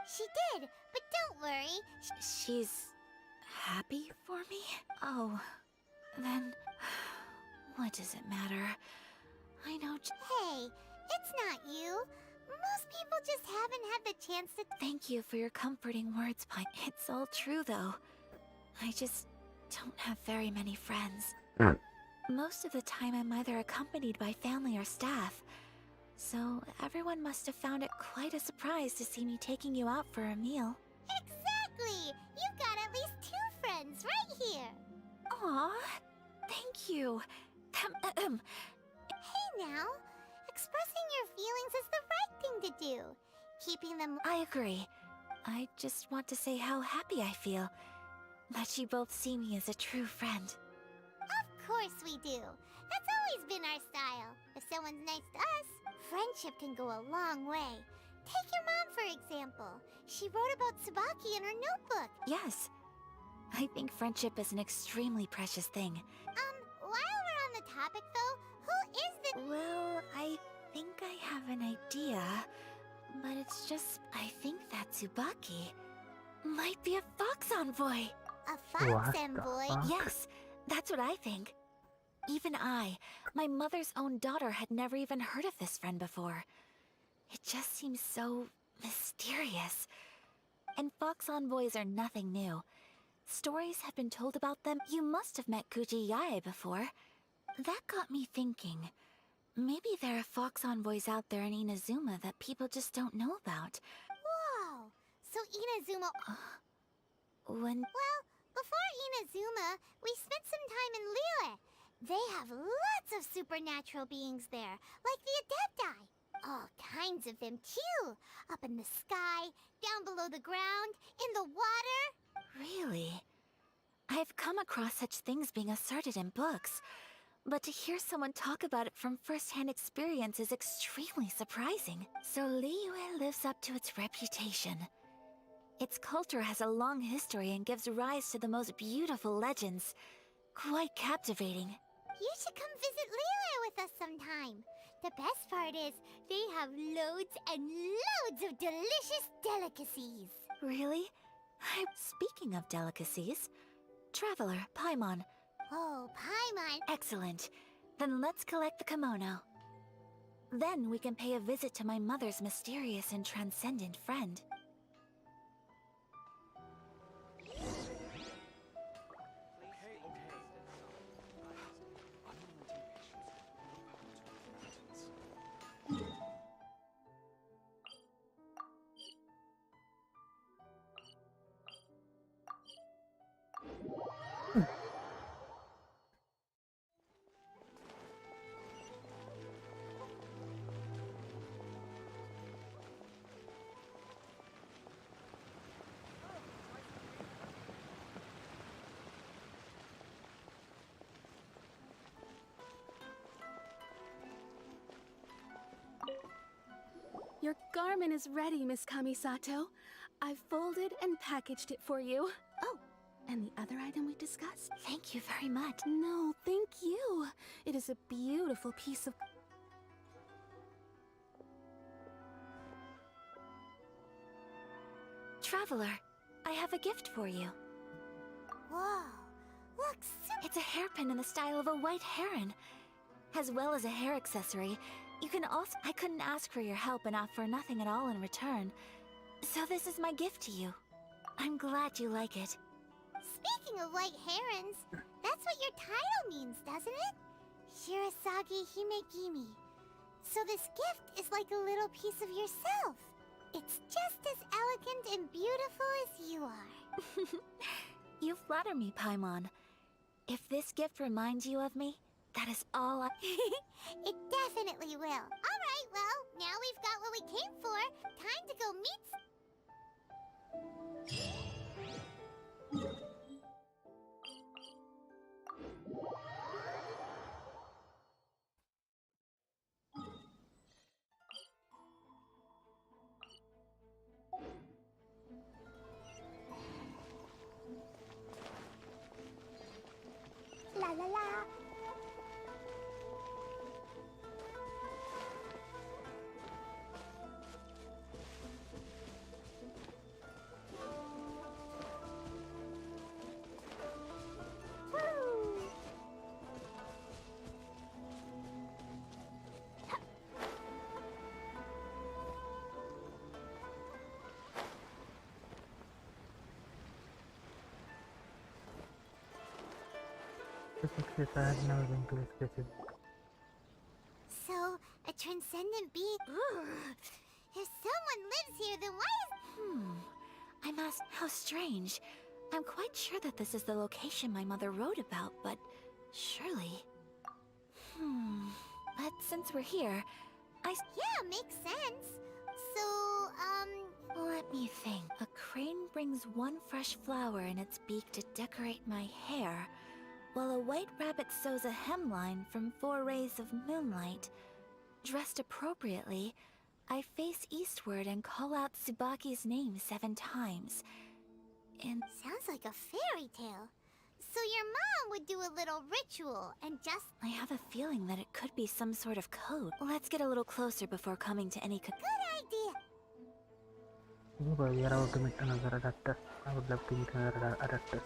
She did, but don't worry. She's happy for me? Oh, then what does it matter? I know. Hey, it's not you. Most people just haven't had the chance to. Thank you for your comforting words, Pine. It's all true, though. I just don't have very many friends. Most of the time, I'm either accompanied by family or staff. So everyone must have found it quite a surprise to see me taking you out for a meal. Exactly! You've got at least 2 friends right here. Aw, thank you. Hey now, expressing your feelings is the right thing to do. Keeping them. I agree. I just want to say how happy I feel that you both see me as a true friend. Of course we do. That's always been our style. If someone's nice to us, friendship can go a long way. Take your mom, for example. She wrote about Tsubaki in her notebook. Yes. I think friendship is an extremely precious thing. While we're on the topic, though, who is the... Well, I think I have an idea. But it's just, I think that Tsubaki might be a fox envoy. A fox envoy? Yes, that's what I think. Even I, my mother's own daughter, had never even heard of this friend before. It just seems so mysterious. And fox envoys are nothing new. Stories have been told about them. You must have met Kuji Yae before. That got me thinking. Maybe there are fox envoys out there in Inazuma that people just don't know about. Whoa! So Inazuma... Well, before Inazuma, we spent some time in Liyue. They have lots of supernatural beings there, like the Adepti. All kinds of them, too. Up in the sky, down below the ground, in the water. Really? I've come across such things being asserted in books, but to hear someone talk about it from first-hand experience is extremely surprising. So Liyue lives up to its reputation. Its culture has a long history and gives rise to the most beautiful legends. Quite captivating. You should come visit Liyue with us sometime. The best part is, they have loads and loads of delicious delicacies. Really? Speaking of delicacies, Traveler, Paimon. Oh, Paimon. Excellent. Then let's collect the kimono. Then we can pay a visit to my mother's mysterious and transcendent friend. Your garment is ready, Miss Kamisato. I've folded and packaged it for you. Oh, and the other item we discussed? Thank you very much. No, thank you. It is a beautiful piece of... Traveler, I have a gift for you. Whoa, looks so... It's a hairpin in the style of a white heron. As well as a hair accessory, you can also... I couldn't ask for your help and offer nothing at all in return. So this is my gift to you. I'm glad you like it. Speaking of white herons, that's what your title means, doesn't it? Shirasagi Himegimi. So this gift is like a little piece of yourself. It's just as elegant and beautiful as you are. You flatter me, Paimon. If this gift reminds you of me, that is all I... It definitely will. Alright, well, now we've got what we came for. Time to go meet... La la la. So, a transcendent being... If someone lives here, then why is... I must... How strange. I'm quite sure that this is the location my mother wrote about, but... surely... But since we're here, Yeah, makes sense. So, Let me think. A crane brings one fresh flower in its beak to decorate my hair, while a white rabbit sews a hemline from 4 rays of moonlight. Dressed appropriately, I face eastward and call out Tsubaki's name 7 times. And sounds like a fairy tale. So your mom would do a little ritual and just... I have a feeling that it could be some sort of code. Let's get a little closer before coming to any Good idea. We are about to meet another adapter. I would love to meet another adapters.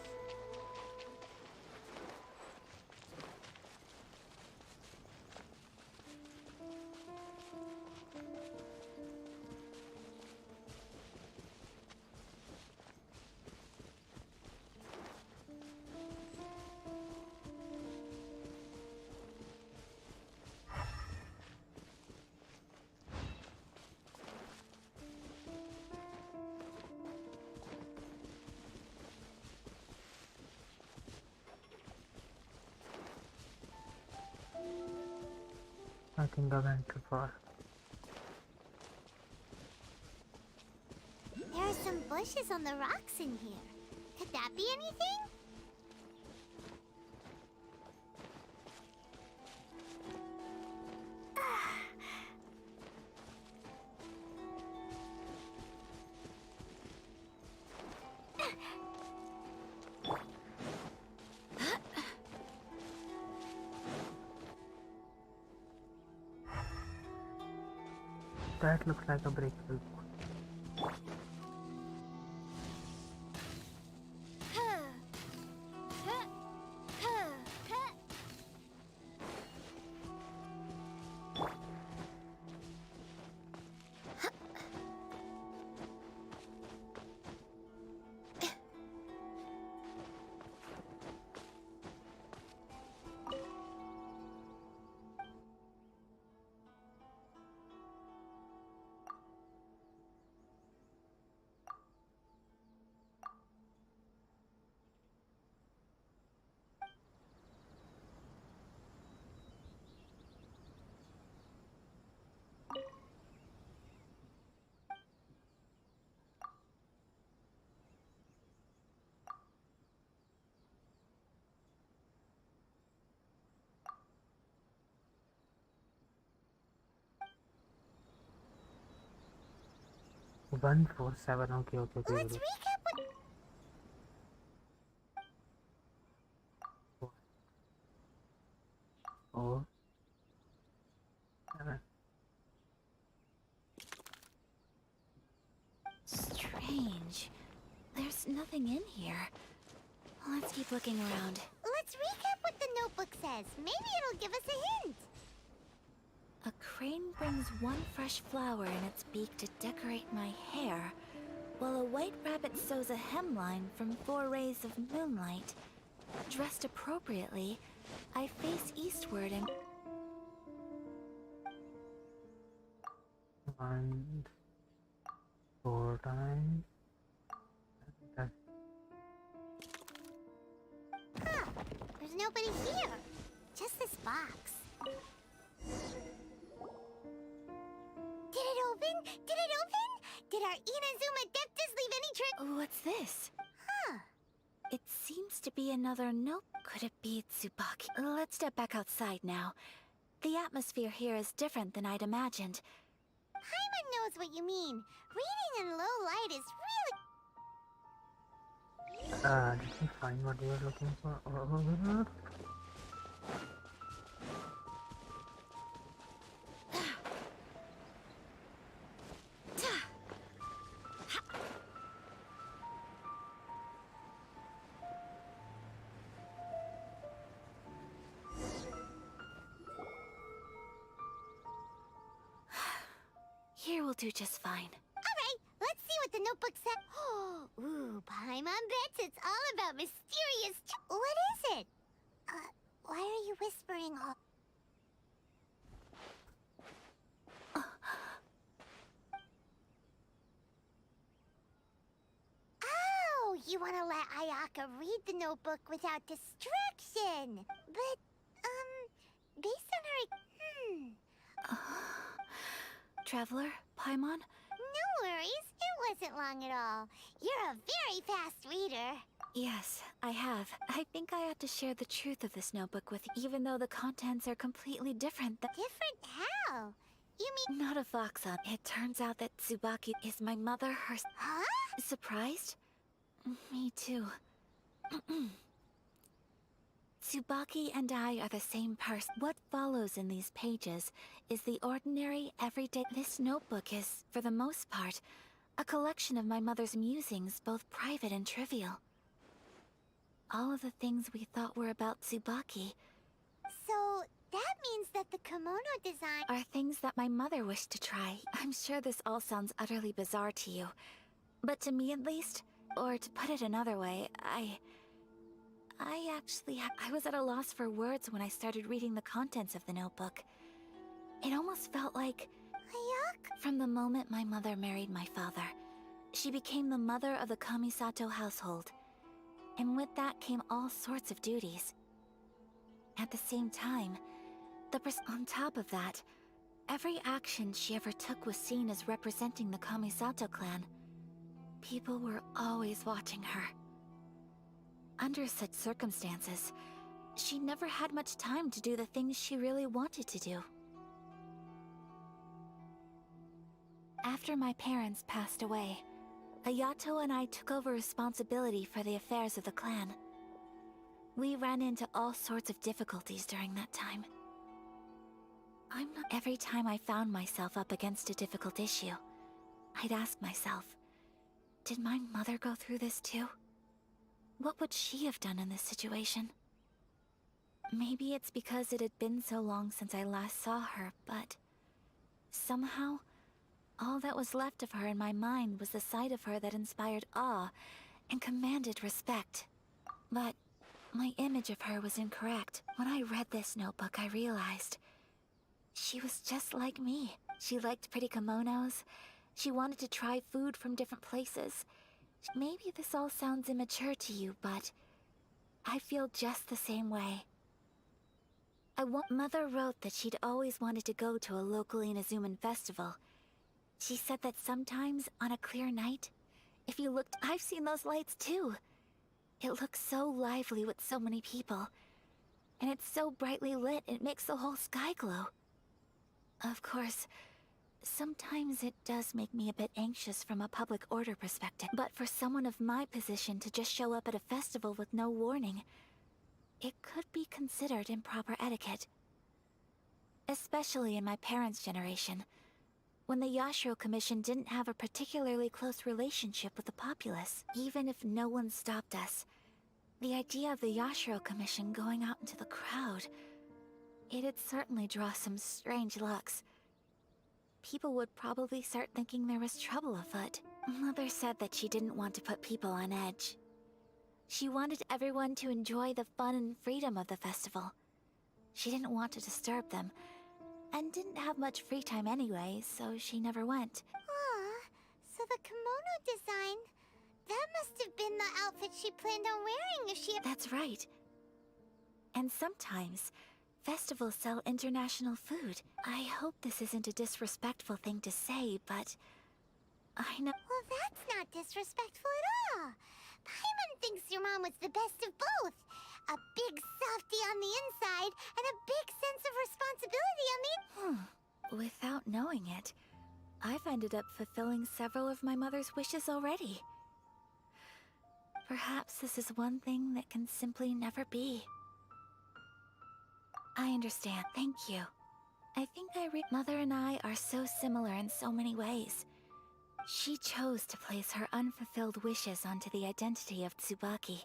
I think I went too far. There are some bushes on the rocks in here. Could that be anything? That looks like a breakthrough. One 4-7. Okay. Let's recap what... Oh. 7. Strange. There's nothing in here. Let's keep looking around. Let's recap what the notebook says. Maybe it'll give us a hint. A crane brings one fresh flower in its beak to decorate my hair, while a white rabbit sews a hemline from 4 rays of moonlight. Dressed appropriately, I face eastward and... And 4 times. That's Huh. There's nobody here. Just this box. Did it open? Did it open? Did our Inazuma Adeptus leave any trace? What's this? Huh. It seems to be another note. Could it be Tsubaki? Let's step back outside now. The atmosphere here is different than I'd imagined. Paimon knows what you mean. Reading in low light is really... did we find what we were looking for? Oh, Here will do just fine. Alright, let's see what the notebook said. Ooh, Paimon bets it's all about mysterious... What is it? Why are you whispering all... Oh, you want to let Ayaka read the notebook without distraction. But, based on her... Traveler, Paimon? No worries, it wasn't long at all. You're a very fast reader. Yes, I have. I think I ought to share the truth of this notebook with you, even though the contents are completely different. Different how? You mean... Not a fox up. It turns out that Tsubaki is my mother herself. Huh? Surprised? Me too. Tsubaki and I are the same person. What follows in these pages is the ordinary, everyday... This notebook is, for the most part, a collection of my mother's musings, both private and trivial. All of the things we thought were about Tsubaki... So, that means that the kimono design... are things that my mother wished to try. I'm sure this all sounds utterly bizarre to you. But to me at least, or to put it another way, I was at a loss for words when I started reading the contents of the notebook. It almost felt like... Ayaka? From the moment my mother married my father, she became the mother of the Kamisato household. And with that came all sorts of duties. At the same time, on top of that, every action she ever took was seen as representing the Kamisato clan. People were always watching her. Under such circumstances, she never had much time to do the things she really wanted to do. After my parents passed away, Ayato and I took over responsibility for the affairs of the clan. We ran into all sorts of difficulties during that time. Every time I found myself up against a difficult issue, I'd ask myself, did my mother go through this too? What would she have done in this situation? Maybe it's because it had been so long since I last saw her, but somehow, all that was left of her in my mind was the side of her that inspired awe and commanded respect. But my image of her was incorrect. When I read this notebook, I realized she was just like me. She liked pretty kimonos. She wanted to try food from different places. Maybe this all sounds immature to you, but I feel just the same way. Mother wrote that she'd always wanted to go to a local Inazuman festival. She said that sometimes, on a clear night, if you looked... I've seen those lights too. It looks so lively with so many people. And it's so brightly lit, it makes the whole sky glow. Of course, sometimes it does make me a bit anxious from a public order perspective. But for someone of my position to just show up at a festival with no warning, it could be considered improper etiquette. Especially in my parents' generation, when the Yashiro Commission didn't have a particularly close relationship with the populace. Even if no one stopped us, the idea of the Yashiro Commission going out into the crowd, it'd certainly draw some strange looks. People would probably start thinking there was trouble afoot. Mother said that she didn't want to put people on edge. She wanted everyone to enjoy the fun and freedom of the festival. She didn't want to disturb them, and didn't have much free time anyway, so she never went. Aw, so the kimono design, that must have been the outfit she planned on wearing if she... That's right. And sometimes, festivals sell international food. I hope this isn't a disrespectful thing to say, but I know... Well, that's not disrespectful at all. Paimon thinks your mom was the best of both. A big softie on the inside, and a big sense of responsibility on the... Without knowing it, I've ended up fulfilling several of my mother's wishes already. Perhaps this is one thing that can simply never be. I understand. Thank you. I think Mother and I are so similar in so many ways. She chose to place her unfulfilled wishes onto the identity of Tsubaki.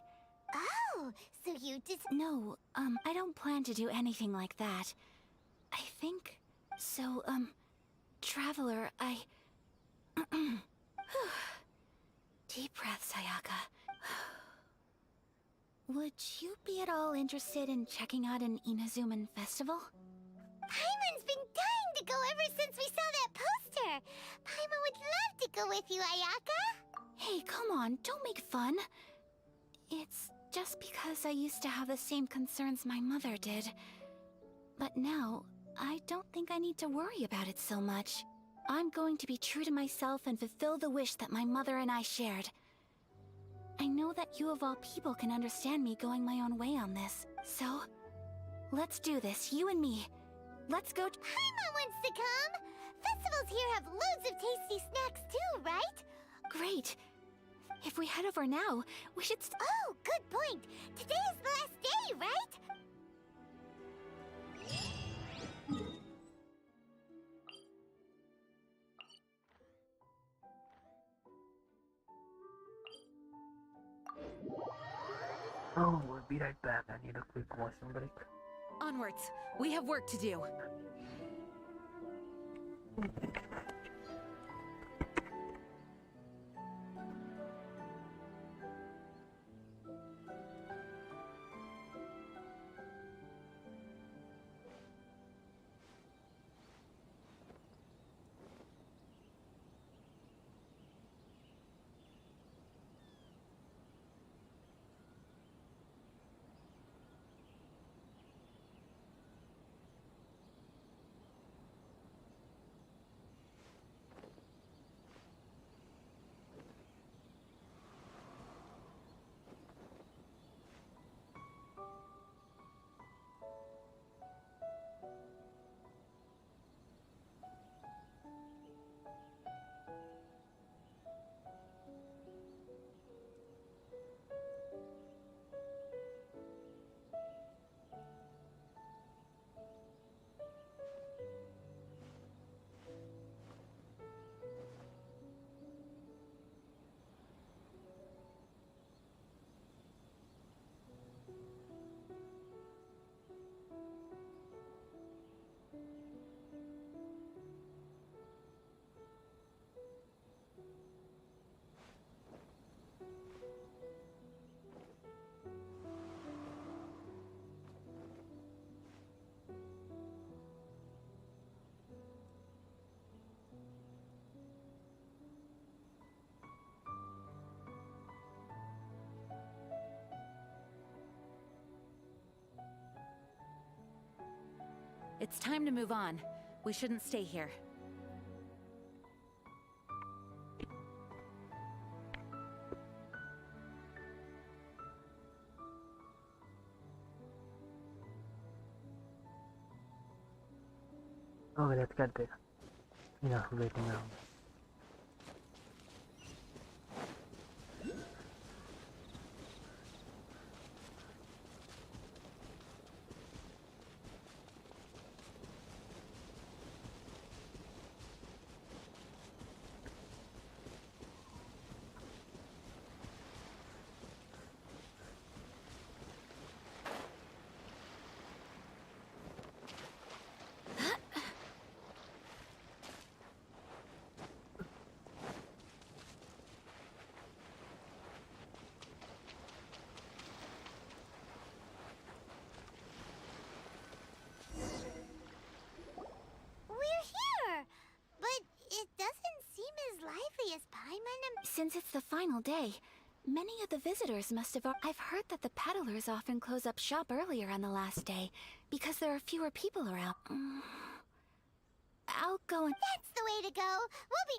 Oh, so you did... No, I don't plan to do anything like that. I think... So, Traveler, I... Deep breaths, Ayaka. Would you be at all interested in checking out an Inazuman festival? Paimon's been dying to go ever since we saw that poster! Paimon would love to go with you, Ayaka! Hey, come on, don't make fun. It's just because I used to have the same concerns my mother did. But now, I don't think I need to worry about it so much. I'm going to be true to myself and fulfill the wish that my mother and I shared. I know that you of all people can understand me going my own way on this. So, let's do this, you and me. Let's go. Paimon wants to come! Festivals here have loads of tasty snacks too, right? Great. If we head over now, we should Oh, good point! Today is the last day, right? Oh, we'll be right back. I need a quick washroom break. Onwards. We have work to do. It's time to move on. We shouldn't stay here. Okay, let's get there. Enough waiting around. Since it's the final day, many of the visitors must have... I've heard that the peddlers often close up shop earlier on the last day, because there are fewer people around. I'll go and... That's the way to go. We'll be...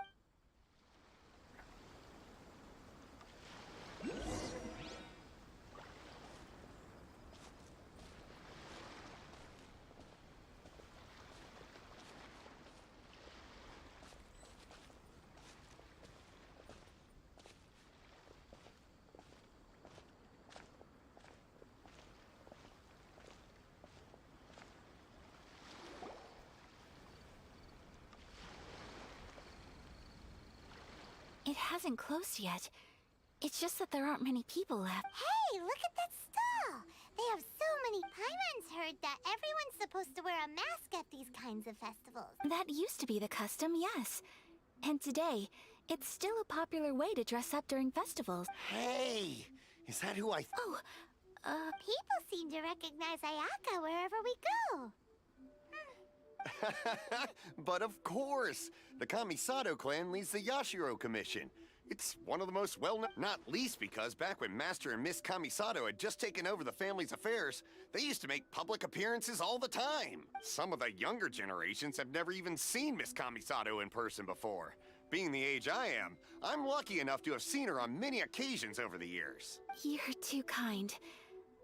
It hasn't closed yet. It's just that there aren't many people left. Hey, look at that stall! They have so many Paimons heard that everyone's supposed to wear a mask at these kinds of festivals. That used to be the custom, yes. And today, it's still a popular way to dress up during festivals. Hey! Is that who I... Oh, People seem to recognize Ayaka wherever we go. But of course! The Kamisato clan leads the Yashiro Commission. It's one of the most well-known, not least because back when Master and Miss Kamisato had just taken over the family's affairs, they used to make public appearances all the time. Some of the younger generations have never even seen Miss Kamisato in person before. Being the age I am, I'm lucky enough to have seen her on many occasions over the years. You're too kind.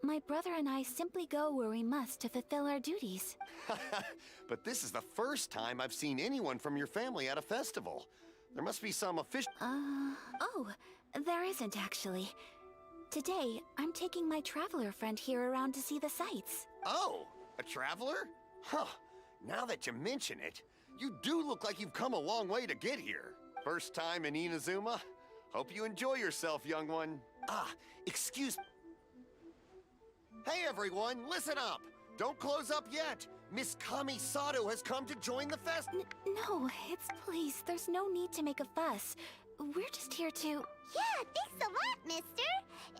My brother and I simply go where we must to fulfill our duties. But this is the first time I've seen anyone from your family at a festival. There must be some official... Oh, there isn't actually. Today, I'm taking my traveler friend here around to see the sights. Oh, a traveler? Huh. Now that you mention it, you do look like you've come a long way to get here. First time in Inazuma? Hope you enjoy yourself, young one. Excuse... Hey everyone, listen up! Don't close up yet! Miss Kamisato has come to join the fest- No, it's please, there's no need to make a fuss. We're just here to... Yeah, thanks a lot, mister!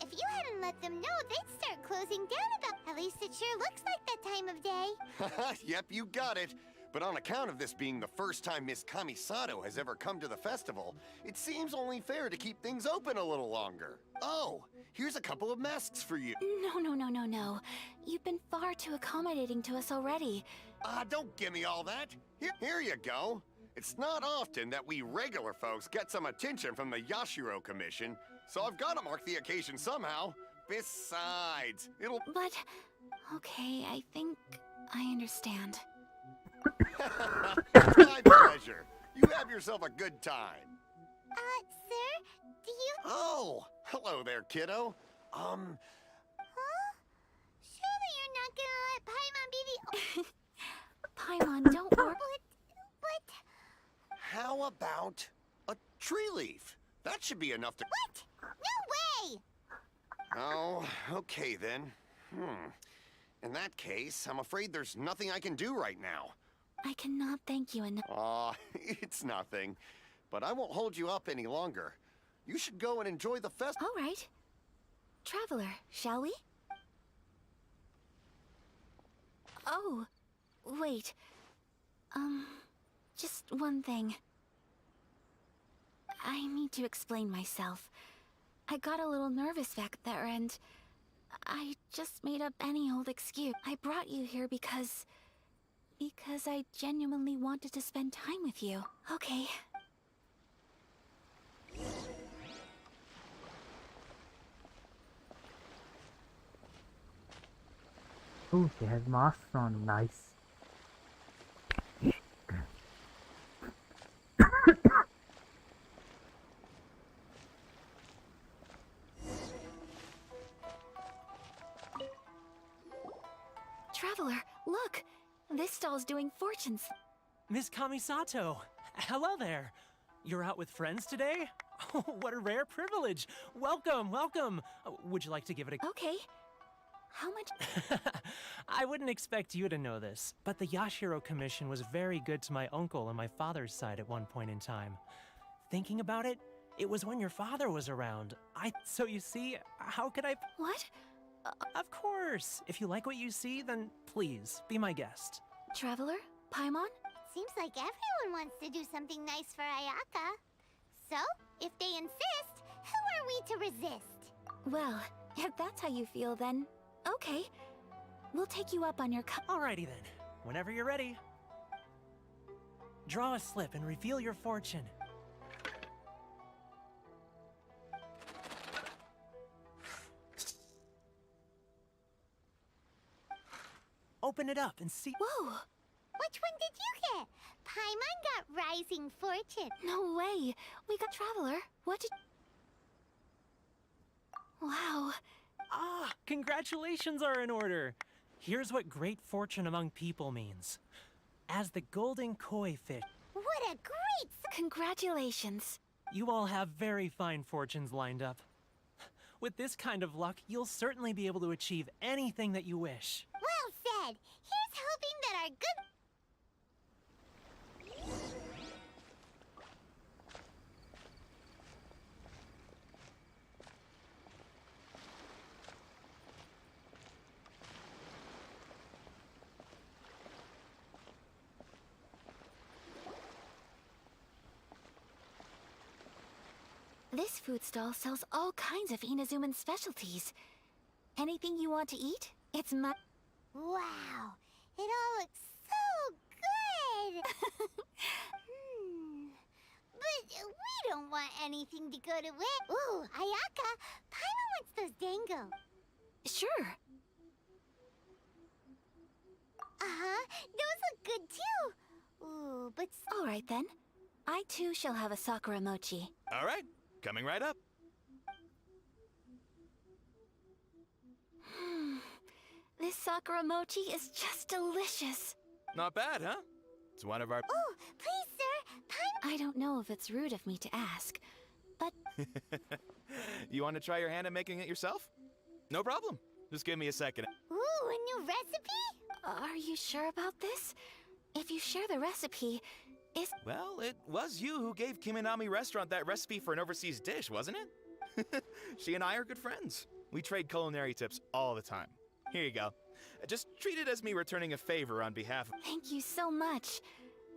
If you hadn't let them know, they'd start closing down about... At least it sure looks like that time of day. Yep, you got it. But on account of this being the first time Miss Kamisato has ever come to the festival, it seems only fair to keep things open a little longer. Oh, here's a couple of masks for you. No. You've been far too accommodating to us already. Don't give me all that. Here you go. It's not often that we regular folks get some attention from the Yashiro Commission, so I've got to mark the occasion somehow. Besides, it'll... But, okay, I think I understand. It's my pleasure. You have yourself a good time. Sir, do you... Oh, hello there, kiddo. Huh? Surely you're not gonna let Paimon be the... Paimon, don't worry. But... How about a tree leaf? That should be enough to... What? No way! Oh, okay then. In that case, I'm afraid there's nothing I can do right now. I cannot thank you enough. Aw, it's nothing. But I won't hold you up any longer. You should go and enjoy the fest- All right. Traveler, shall we? Oh, wait. Just one thing. I need to explain myself. I got a little nervous back there and I just made up any old excuse. I brought you here because I genuinely wanted to spend time with you. Okay. Oh, she has masks on. Nice. Traveler, look! This stall's doing fortunes. Miss Kamisato! Hello there! You're out with friends today? Oh, what a rare privilege! Welcome! Would you like to give it a... Okay. How much... I wouldn't expect you to know this, but the Yashiro Commission was very good to my uncle on my father's side at one point in time. Thinking about it, it was when your father was around. So you see, how could I... What? Of course! If you like what you see, then please, be my guest. Traveler? Paimon? Seems like everyone wants to do something nice for Ayaka. So, If they insist, who are we to resist? Well, if that's how you feel, then okay. We'll take you up on your Alrighty then. Whenever you're ready. Draw a slip and reveal your fortune. Open it up and see. Whoa! Which one did you get? Paimon got Rising Fortune. No way! We got Traveler. What did... Wow. Ah, congratulations are in order. Here's what great fortune among people means. As the golden koi fish... What a great... Congratulations. You all have very fine fortunes lined up. With this kind of luck, you'll certainly be able to achieve anything that you wish. Well said. Here's hoping that our good... This food stall sells all kinds of Inazuman specialties. Anything you want to eat? It's my... Wow! It all looks so good! But we don't want anything to go to waste. Ooh, Ayaka! Paimon wants those dango. Sure. Uh-huh. Those look good too. Ooh, but... Alright then. I too shall have a Sakura mochi. Alright. Coming right up. This Sakura mochi is just delicious. Not bad, huh? It's one of our... Oh, please, sir. I don't know if it's rude of me to ask, but... You want to try your hand at making it yourself? No problem. Just give me a second. Ooh, a new recipe? Are you sure about this? If you share the recipe, Well, it was you who gave Kiminami Restaurant that recipe for an overseas dish, wasn't it? She and I are good friends. We trade culinary tips all the time. Here you go. Just treat it as me returning a favor on behalf of... Thank you so much.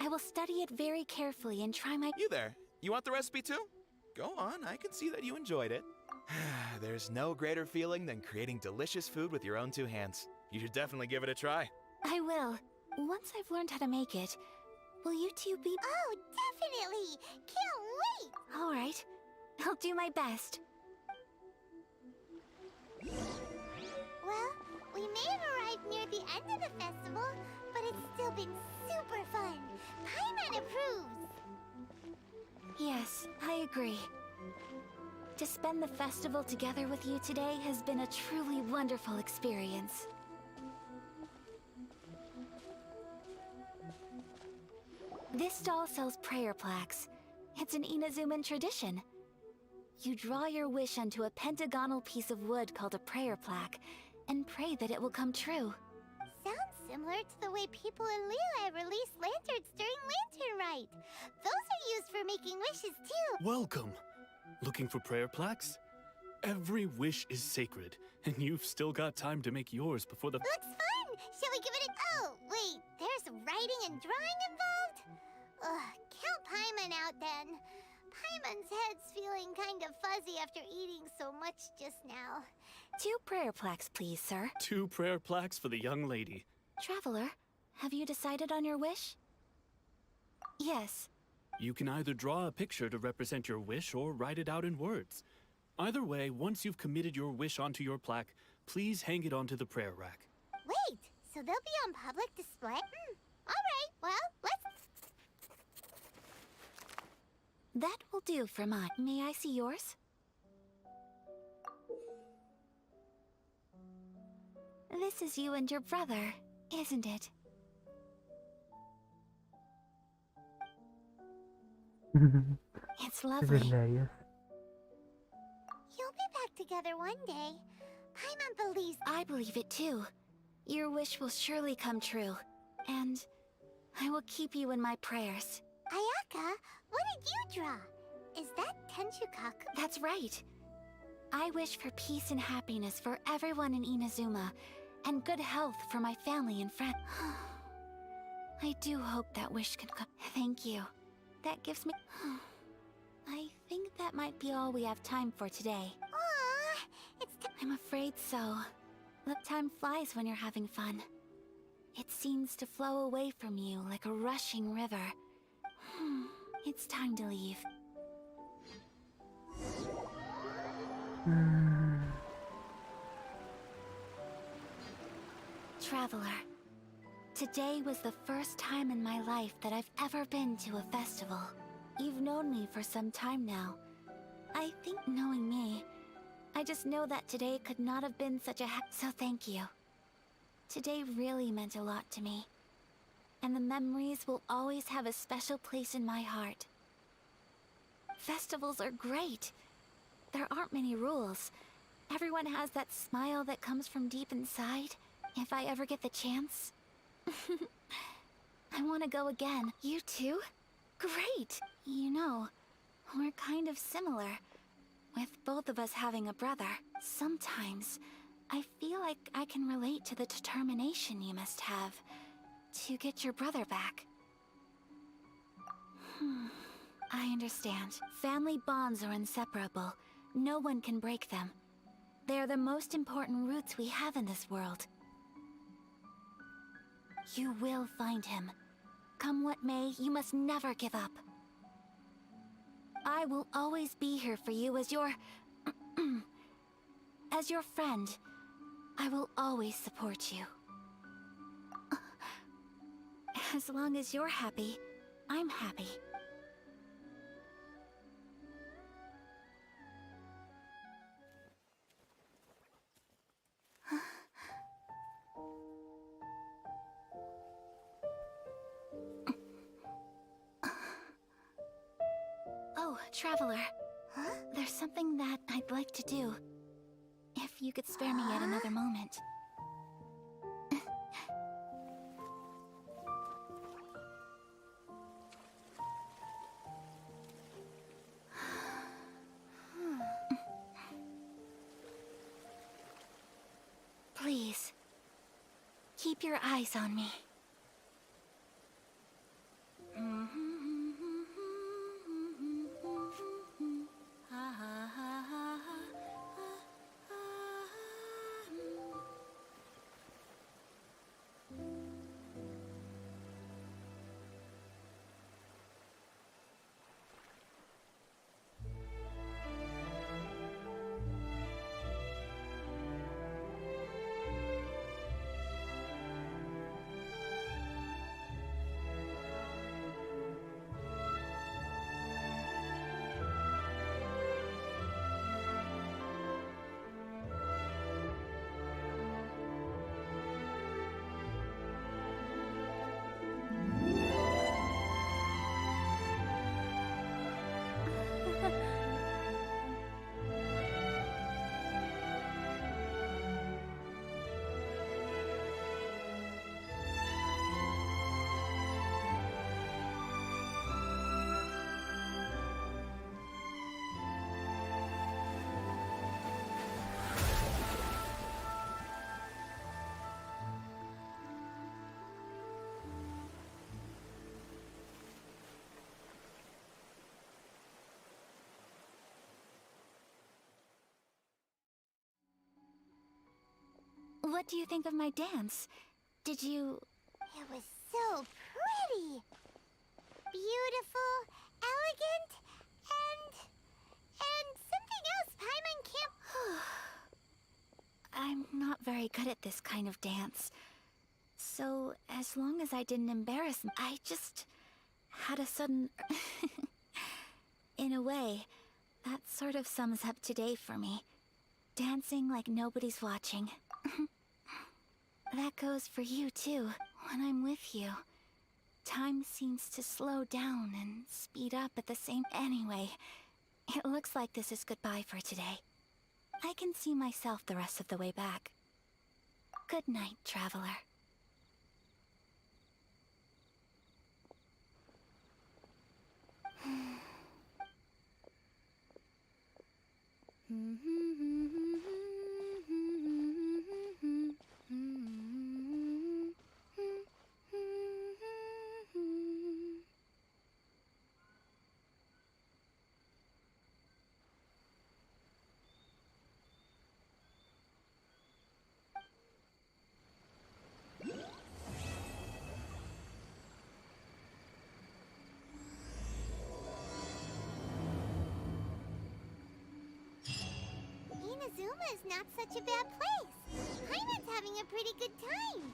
I will study it very carefully and try my... You there. You want the recipe too? Go on, I can see that you enjoyed it. There's no greater feeling than creating delicious food with your own two hands. You should definitely give it a try. I will. Once I've learned how to make it, will you two be... Oh, definitely! Can't wait! Alright. I'll do my best. Well, we may have arrived near the end of the festival, but it's still been super fun. Paimon approves! Yes, I agree. To spend the festival together with you today has been a truly wonderful experience. This stall sells prayer plaques. It's an Inazuman tradition. You draw your wish onto a pentagonal piece of wood called a prayer plaque, and pray that it will come true. Sounds similar to the way people in Liyue release lanterns during Lantern Rite. Those are used for making wishes too. Welcome. Looking for prayer plaques? Every wish is sacred, and you've still got time to make yours before the... Looks fun! Shall we give it a... Oh, wait, there's writing and drawing involved? Ugh, count Paimon out then. Paimon's head's feeling kind of fuzzy after eating so much just now. 2 prayer plaques, please, sir. 2 prayer plaques for the young lady. Traveler, have you decided on your wish? Yes. You can either draw a picture to represent your wish or write it out in words. Either way, once you've committed your wish onto your plaque, please hang it onto the prayer rack. Wait, so they'll be on public display? Alright, well, let's... That will do for mine. May I see yours? This is you and your brother, isn't it? It's lovely. Hilarious. You'll be back together one day. Paimon believes... I believe it too. Your wish will surely come true. And I will keep you in my prayers. Ayaka, what did you draw? Is that Tenchukaku? That's right. I wish for peace and happiness for everyone in Inazuma, and good health for my family and friends. I do hope that wish can come. Thank you. That gives me... I think that that might be all we have time for today. Aw, I'm afraid so. Look, time flies when you're having fun. It seems to flow away from you like a rushing river. It's time to leave. Traveler, today was the first time in my life that I've ever been to a festival. You've known me for some time now. I think knowing me, I just know that today could not have been such a so thank you. Today really meant a lot to me. And the memories will always have a special place in my heart. Festivals are great. There aren't many rules. Everyone has that smile that comes from deep inside. If I ever get the chance. I want to go again. You too? Great! You know, we're kind of similar. With both of us having a brother. Sometimes, I feel like I can relate to the determination you must have to get your brother back. I understand. Family bonds are inseparable. No one can break them. They are the most important roots we have in this world. You will find him. Come what may, you must never give up. I will always be here for you as your... as your friend. I will always support you. As long as you're happy, I'm happy. Oh, Traveler. There's something that I'd like to do. If you could spare me yet another moment. Please, keep your eyes on me. What do you think of my dance? Did you... It was so pretty. Beautiful, elegant, and something else Paimon can't... I'm not very good at this kind of dance. So, as long as I didn't embarrass him, I just had a sudden... In a way, that sort of sums up today for me. Dancing like nobody's watching. That goes for you too. When I'm with you, time seems to slow down and speed up at the same... Anyway, it looks like this is goodbye for today. I can see myself the rest of the way back. Good night, Traveler. not such a bad place. Paimon's having a pretty good time.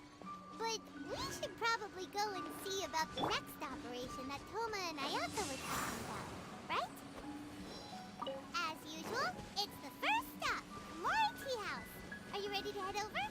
But we should probably go and see about the next operation that Toma and Ayaka were talking about, right? As usual, it's the first stop, Kamori Tea House. Are you ready to head over?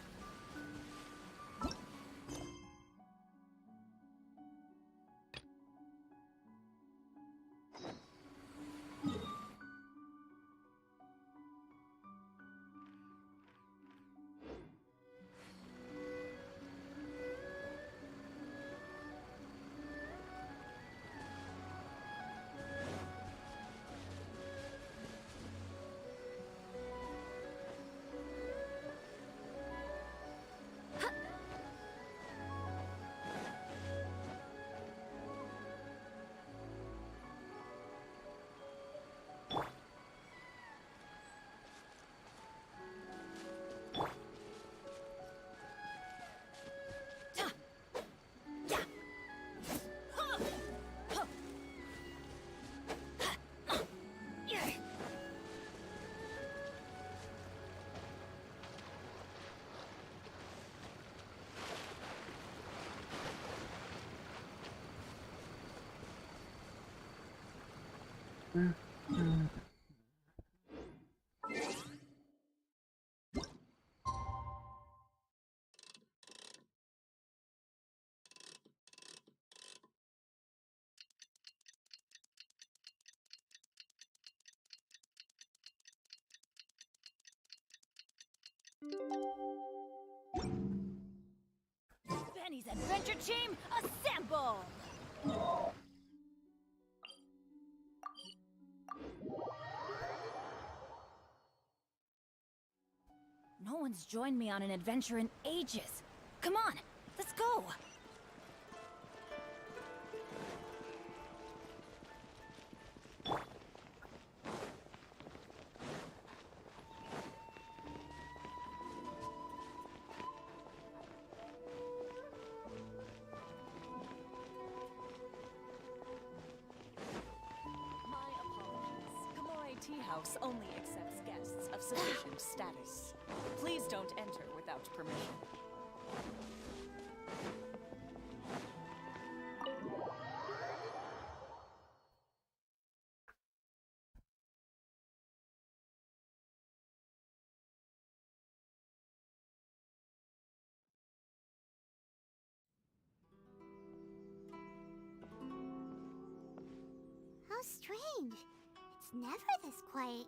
Benny's Adventure Team, assemble! No one's joined me on an adventure in ages. Come on, let's go! Tea House only accepts guests of sufficient status. Please don't enter without permission. How strange. It's never this quiet.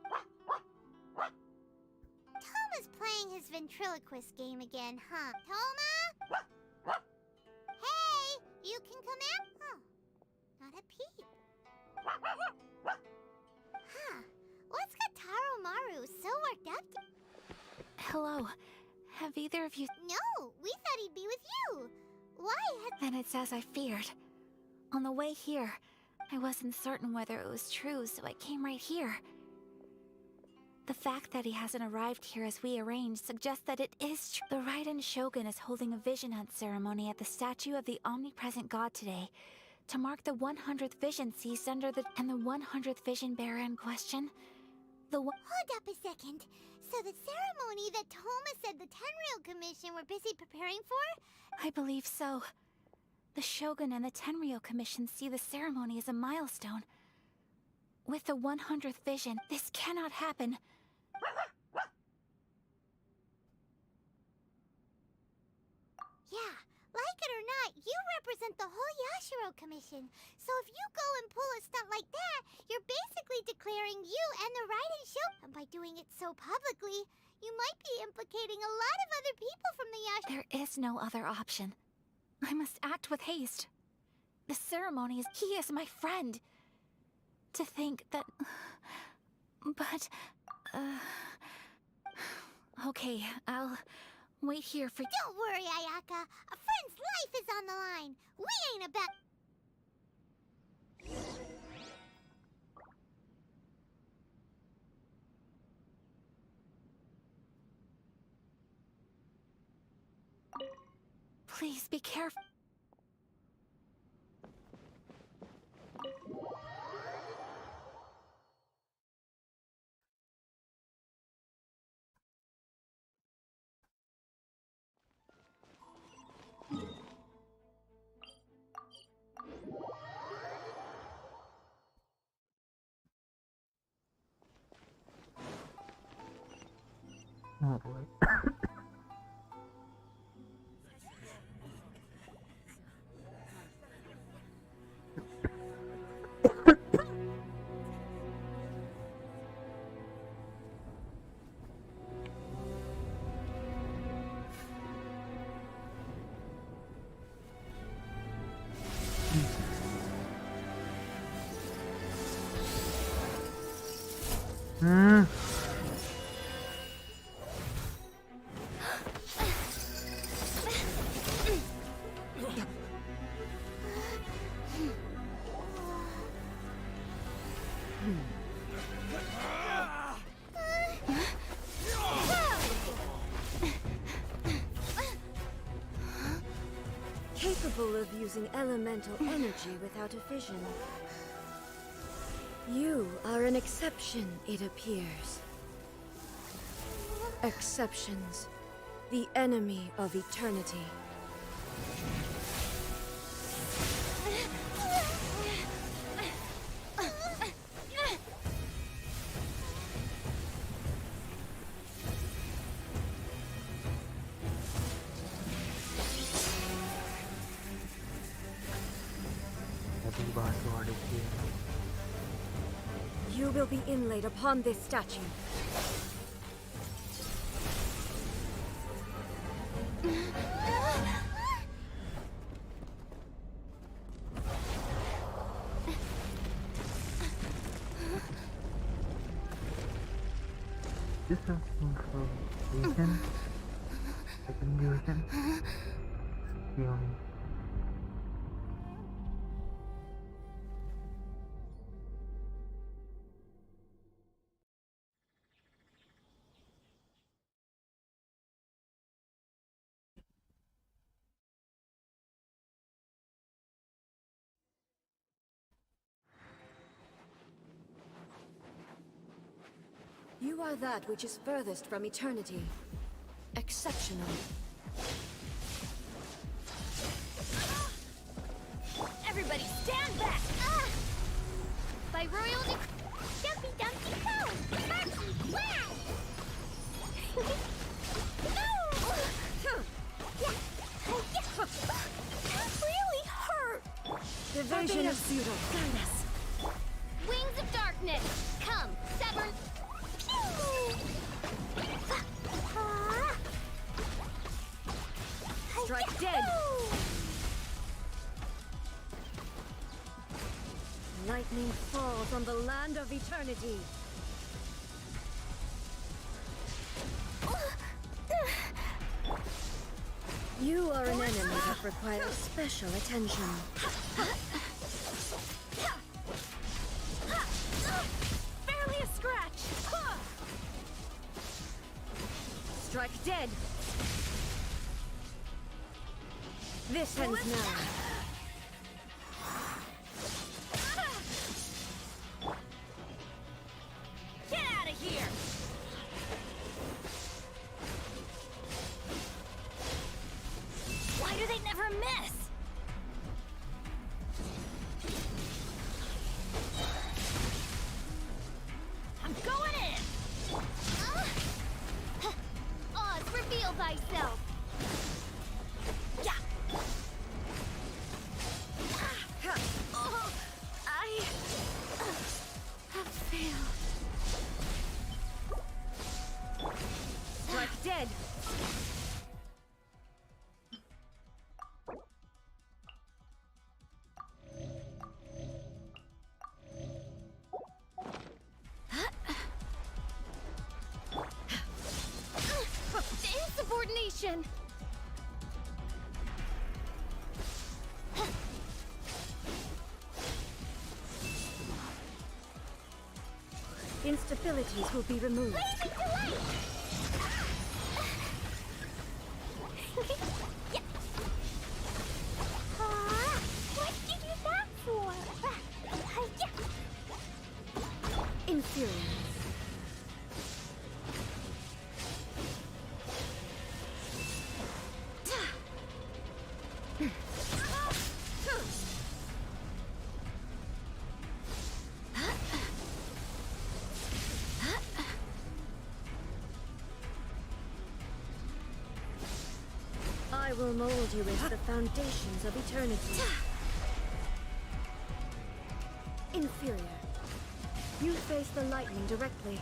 Toma's playing his ventriloquist game again, huh? Toma? Hey, you can come out? Oh, not a peep. Huh, what's got Taro Maru so worked up? Hello. Have either of you... No, we thought he'd be with you. Why had... Then it's as I feared. On the way here, I wasn't certain whether it was true, so I came right here. The fact that he hasn't arrived here as we arranged suggests that it is true. The RYZEN Shogun is holding a vision hunt ceremony at the statue of the omnipresent god today, to mark the 100th vision seized under the... And the 100th vision bearer in question? Hold up a second. So the ceremony that Toma said the Tenryou Commission were busy preparing for? I believe so. The Shogun and the Tenryou Commission see the ceremony as a milestone. With the 100th vision, this cannot happen. Yeah, like it or not, you represent the whole Yashiro Commission. So if you go and pull a stunt like that, you're basically declaring you and the RYZEN Shogun. And by doing it so publicly, you might be implicating a lot of other people from the Yashiro... There is no other option. I must act with haste. The ceremony is... He is my friend. To think that... But... Okay, I'll wait here for... Don't worry, Ayaka. A friend's life is on the line. We ain't about... Please be careful. Oh boy. Hmm. Capable of using elemental energy without a fission. You are an exception, it appears. Exceptions. The enemy of eternity. You will be inlaid upon this statue. This is something for RYZEN. Second RYZEN. You are that which is furthest from eternity. Exceptional. Everybody stand back! By royal Dumpy Dumpy Cone! Marky Wow! That really hurt! Division of pseudo. Guide us. Wings of Darkness! Come, Severn! Strike dead! Lightning falls on the land of eternity. You are an enemy that requires special attention. Barely a scratch! Strike dead! This ends now. Get out of here! Why do they never miss? I'm going in! Oz, reveal thyself! Yeah! I have failed. Strike dead. Insubordination! Instabilities will be removed. What did you that for? Inferior. will mold you into the foundations of eternity. Inferior. You face the lightning directly.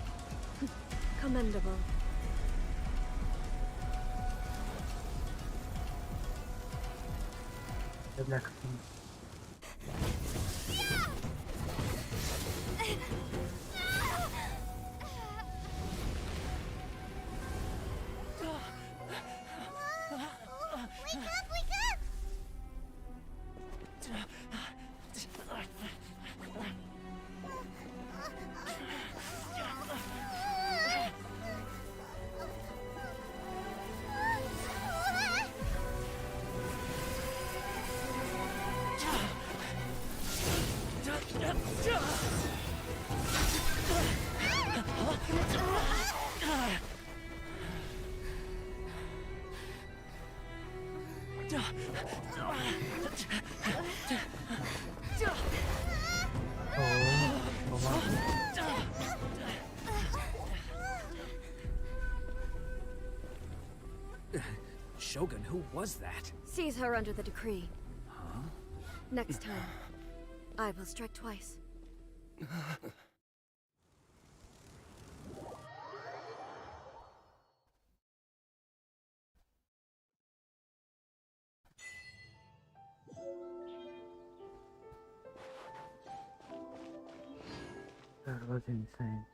Commendable. The black thing. Wake up, wake up! Shogun, who was that? Seize her under the decree. Huh? Next time, I will strike twice. That was insane.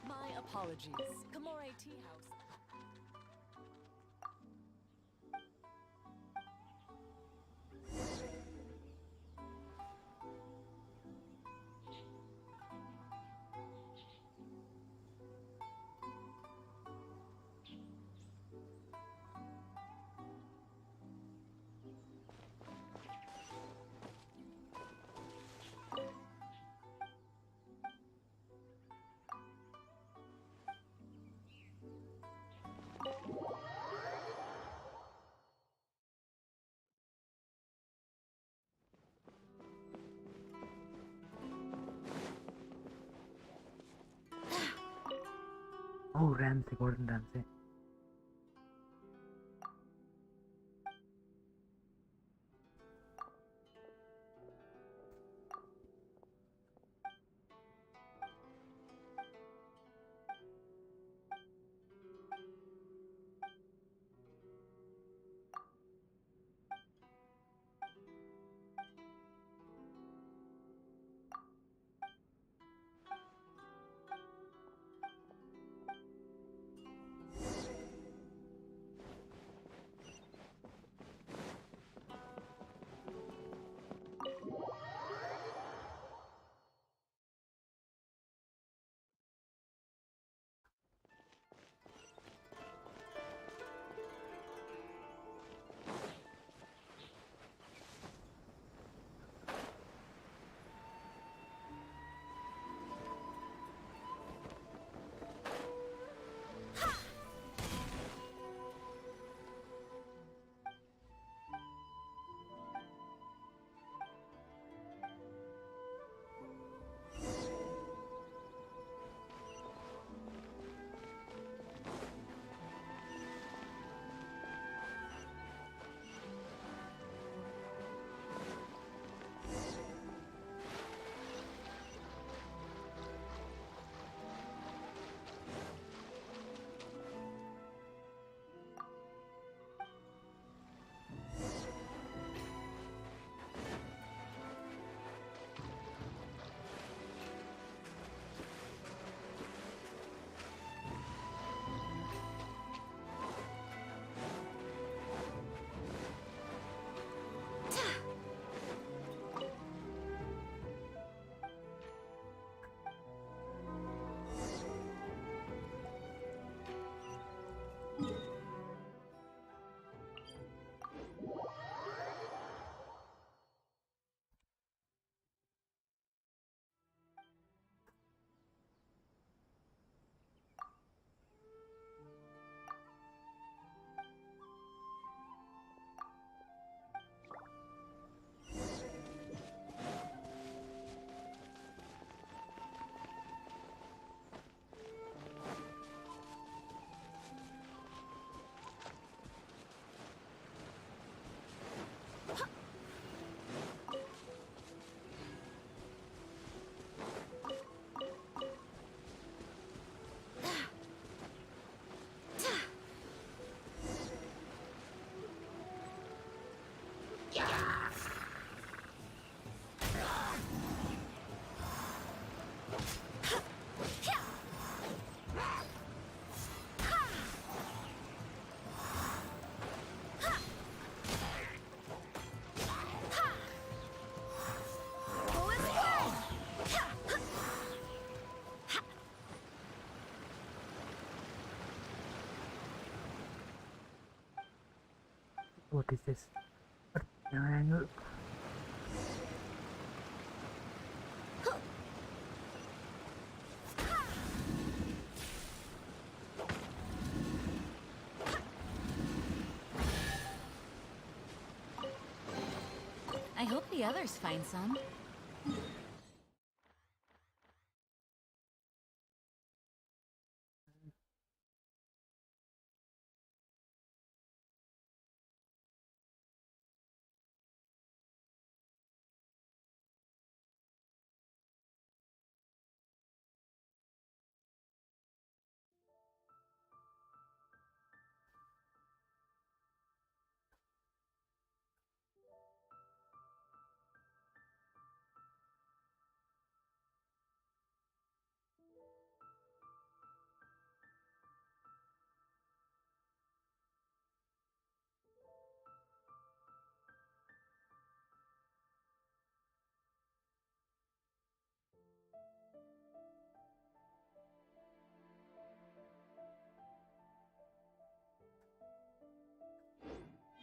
My apologies. Kamore Tea House. Oh, Ramsey, Gordon Ramsay. What is this? What triangle? I hope the others find some.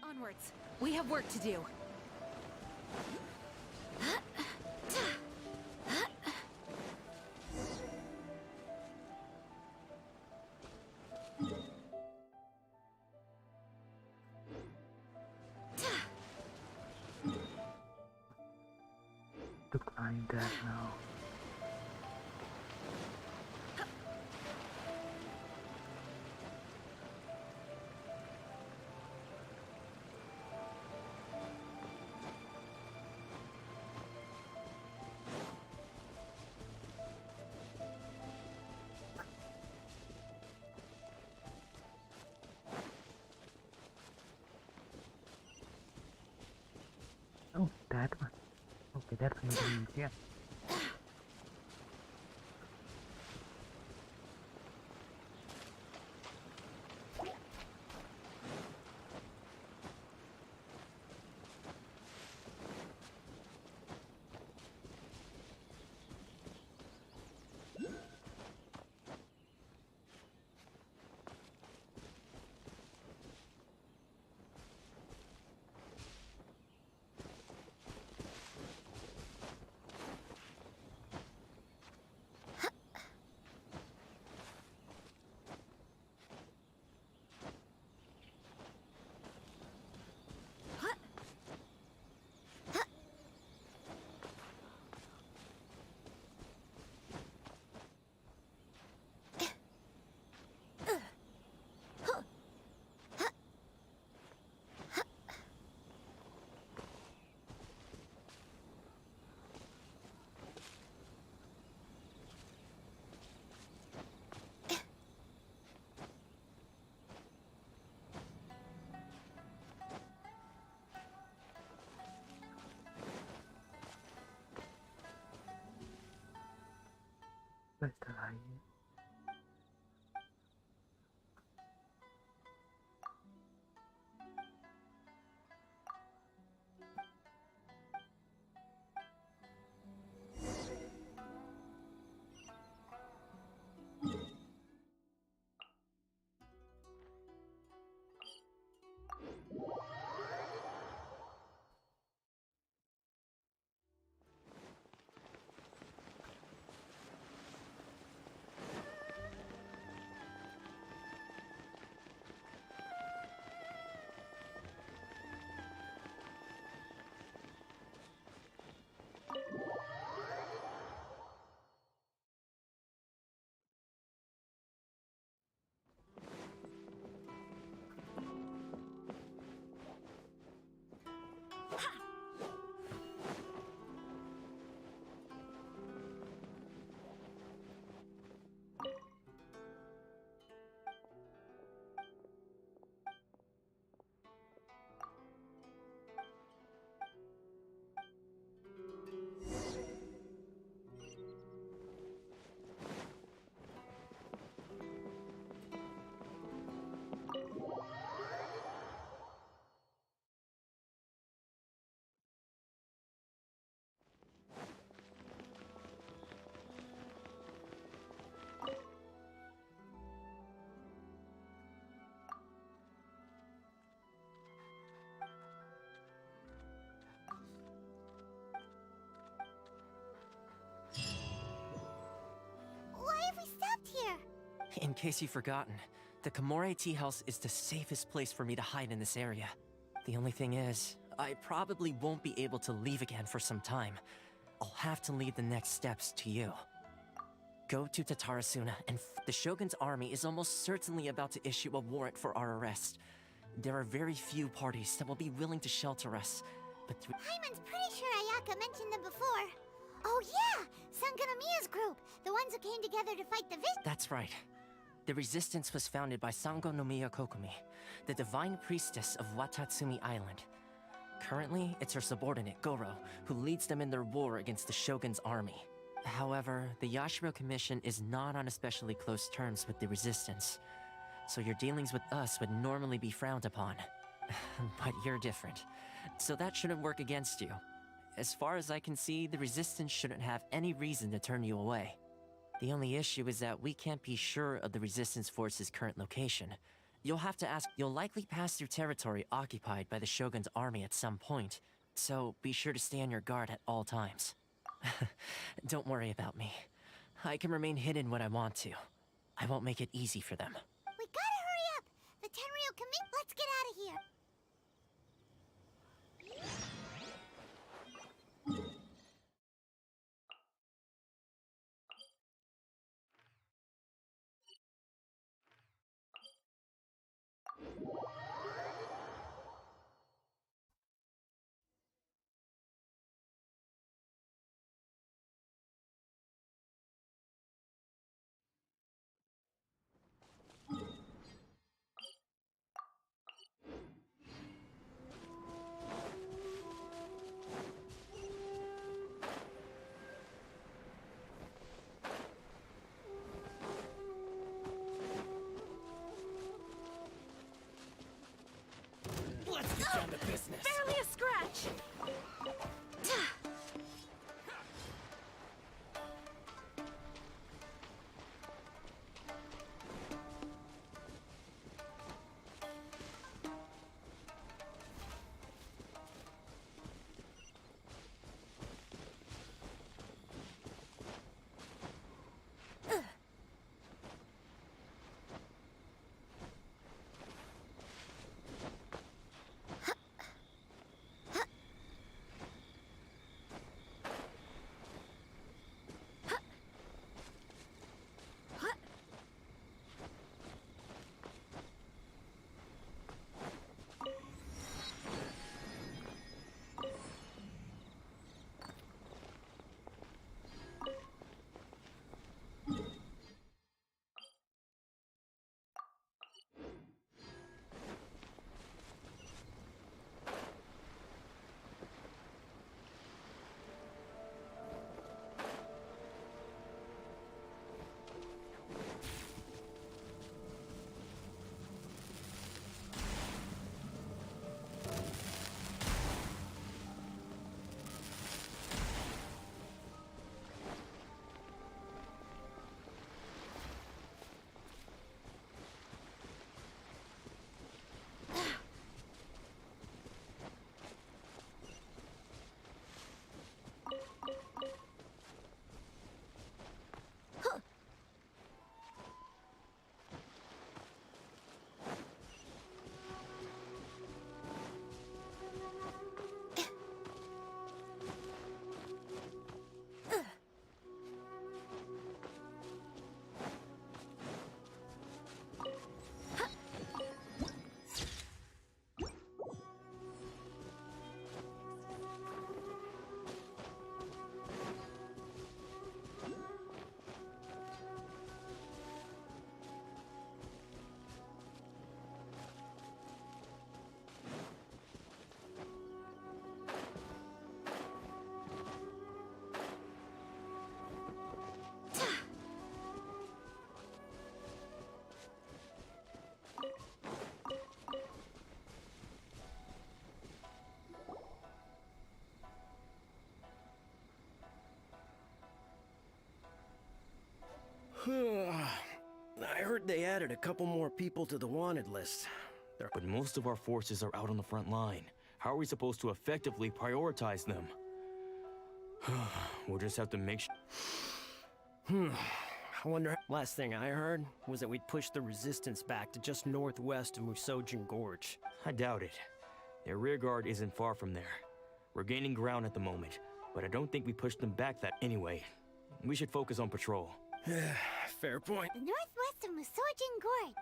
Onwards. We have work to do. To climb that now. Oh, that one. Okay, that's gonna be easier. In case you've forgotten, the Komore Tea House is the safest place for me to hide in this area. The only thing is, I probably won't be able to leave again for some time. I'll have to leave the next steps to you. Go to Tatarasuna, and the Shogun's army is almost certainly about to issue a warrant for our arrest. There are very few parties that will be willing to shelter us, but Hyman's pretty sure Ayaka mentioned them before. Oh yeah! Sangonomiya's group! The ones who came together to fight the That's right. The resistance was founded by Sangonomiya Kokomi, the divine priestess of Watatsumi Island. Currently, it's her subordinate, Goro, who leads them in their war against the Shogun's army. However, the Yashiro Commission is not on especially close terms with the resistance, so your dealings with us would normally be frowned upon. But you're different, so that shouldn't work against you. As far as I can see, the resistance shouldn't have any reason to turn you away. The only issue is that we can't be sure of the resistance force's current location. You'll have to ask. You'll likely pass through territory occupied by the Shogun's army at some point, so be sure to stay on your guard at all times. Don't worry about me. I can remain hidden when I want to. I won't make it easy for them. We gotta hurry up! The Tenryou commit. Let's get out of here! Let's get down to business. Barely a scratch! I heard they added a couple more people to the wanted list. But most of our forces are out on the front line. How are we supposed to effectively prioritize them? We'll just have to make sure. I wonder. Last thing I heard was that we'd pushed the resistance back to just northwest of Musojin Gorge. I doubt it. Their rear guard isn't far from there. We're gaining ground at the moment, but I don't think we pushed them back that anyway. We should focus on patrol. Fair point. The northwest of Musojin Gorge.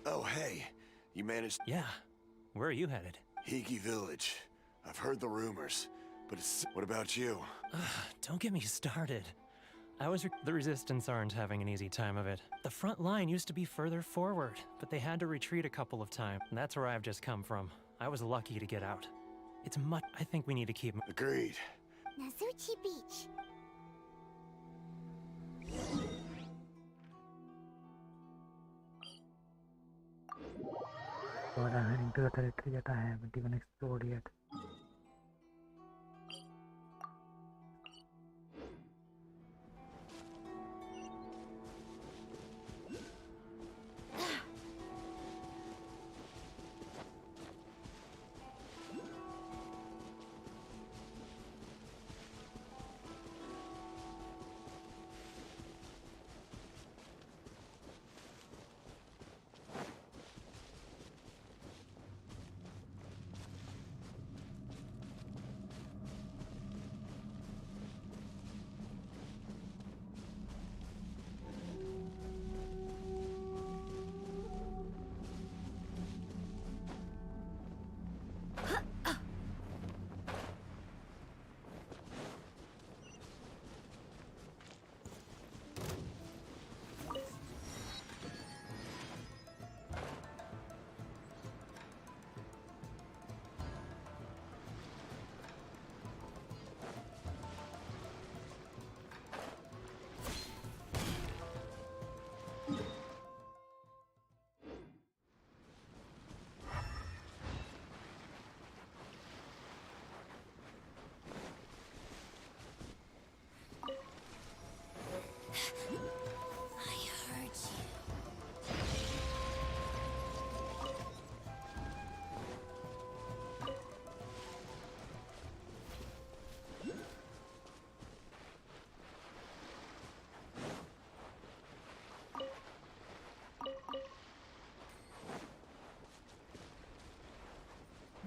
Oh, hey. You managed... Yeah. Where are you headed? Higi Village. I've heard the rumors, but it's... What about you? Don't get me started. The Resistance aren't having an easy time of it. The front line used to be further forward, but they had to retreat a couple of times. And that's where I've just come from. I was lucky to get out. It's much... I think we need to keep... Agreed. Nazuchi Beach. But I'm heading to the territory that I haven't even explored yet.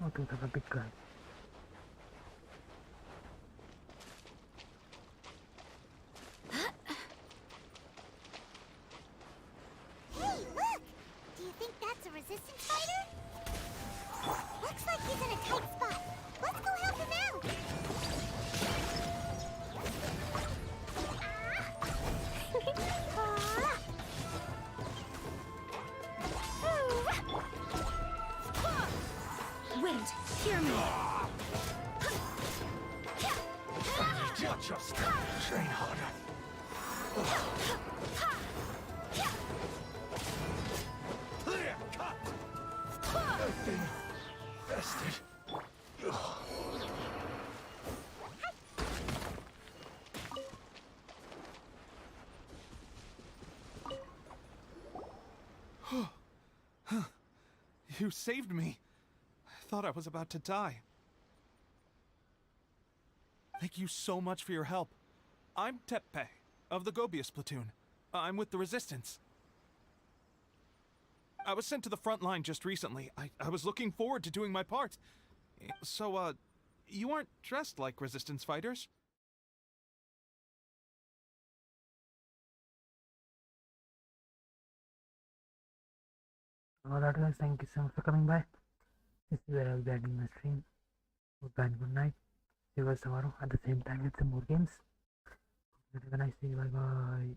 Oh, those are the big guys. Hey, look! Do you think that's a resistance fighter? Looks like he's in a tight spot. Let's go help him out! Wait, hear me. Just train harder. Clear cut. Vested. You saved me. I thought I was about to die. Thank you so much for your help. I'm Teppei, of the Gobius platoon. I'm with the Resistance. I was sent to the front line just recently. I was looking forward to doing my part. So, you aren't dressed like Resistance fighters? Alright guys, thank you so much for coming by. This is where I'll be ending my stream. Goodbye and good night. See you guys tomorrow at the same time with some more games. Have a nice day. Bye bye.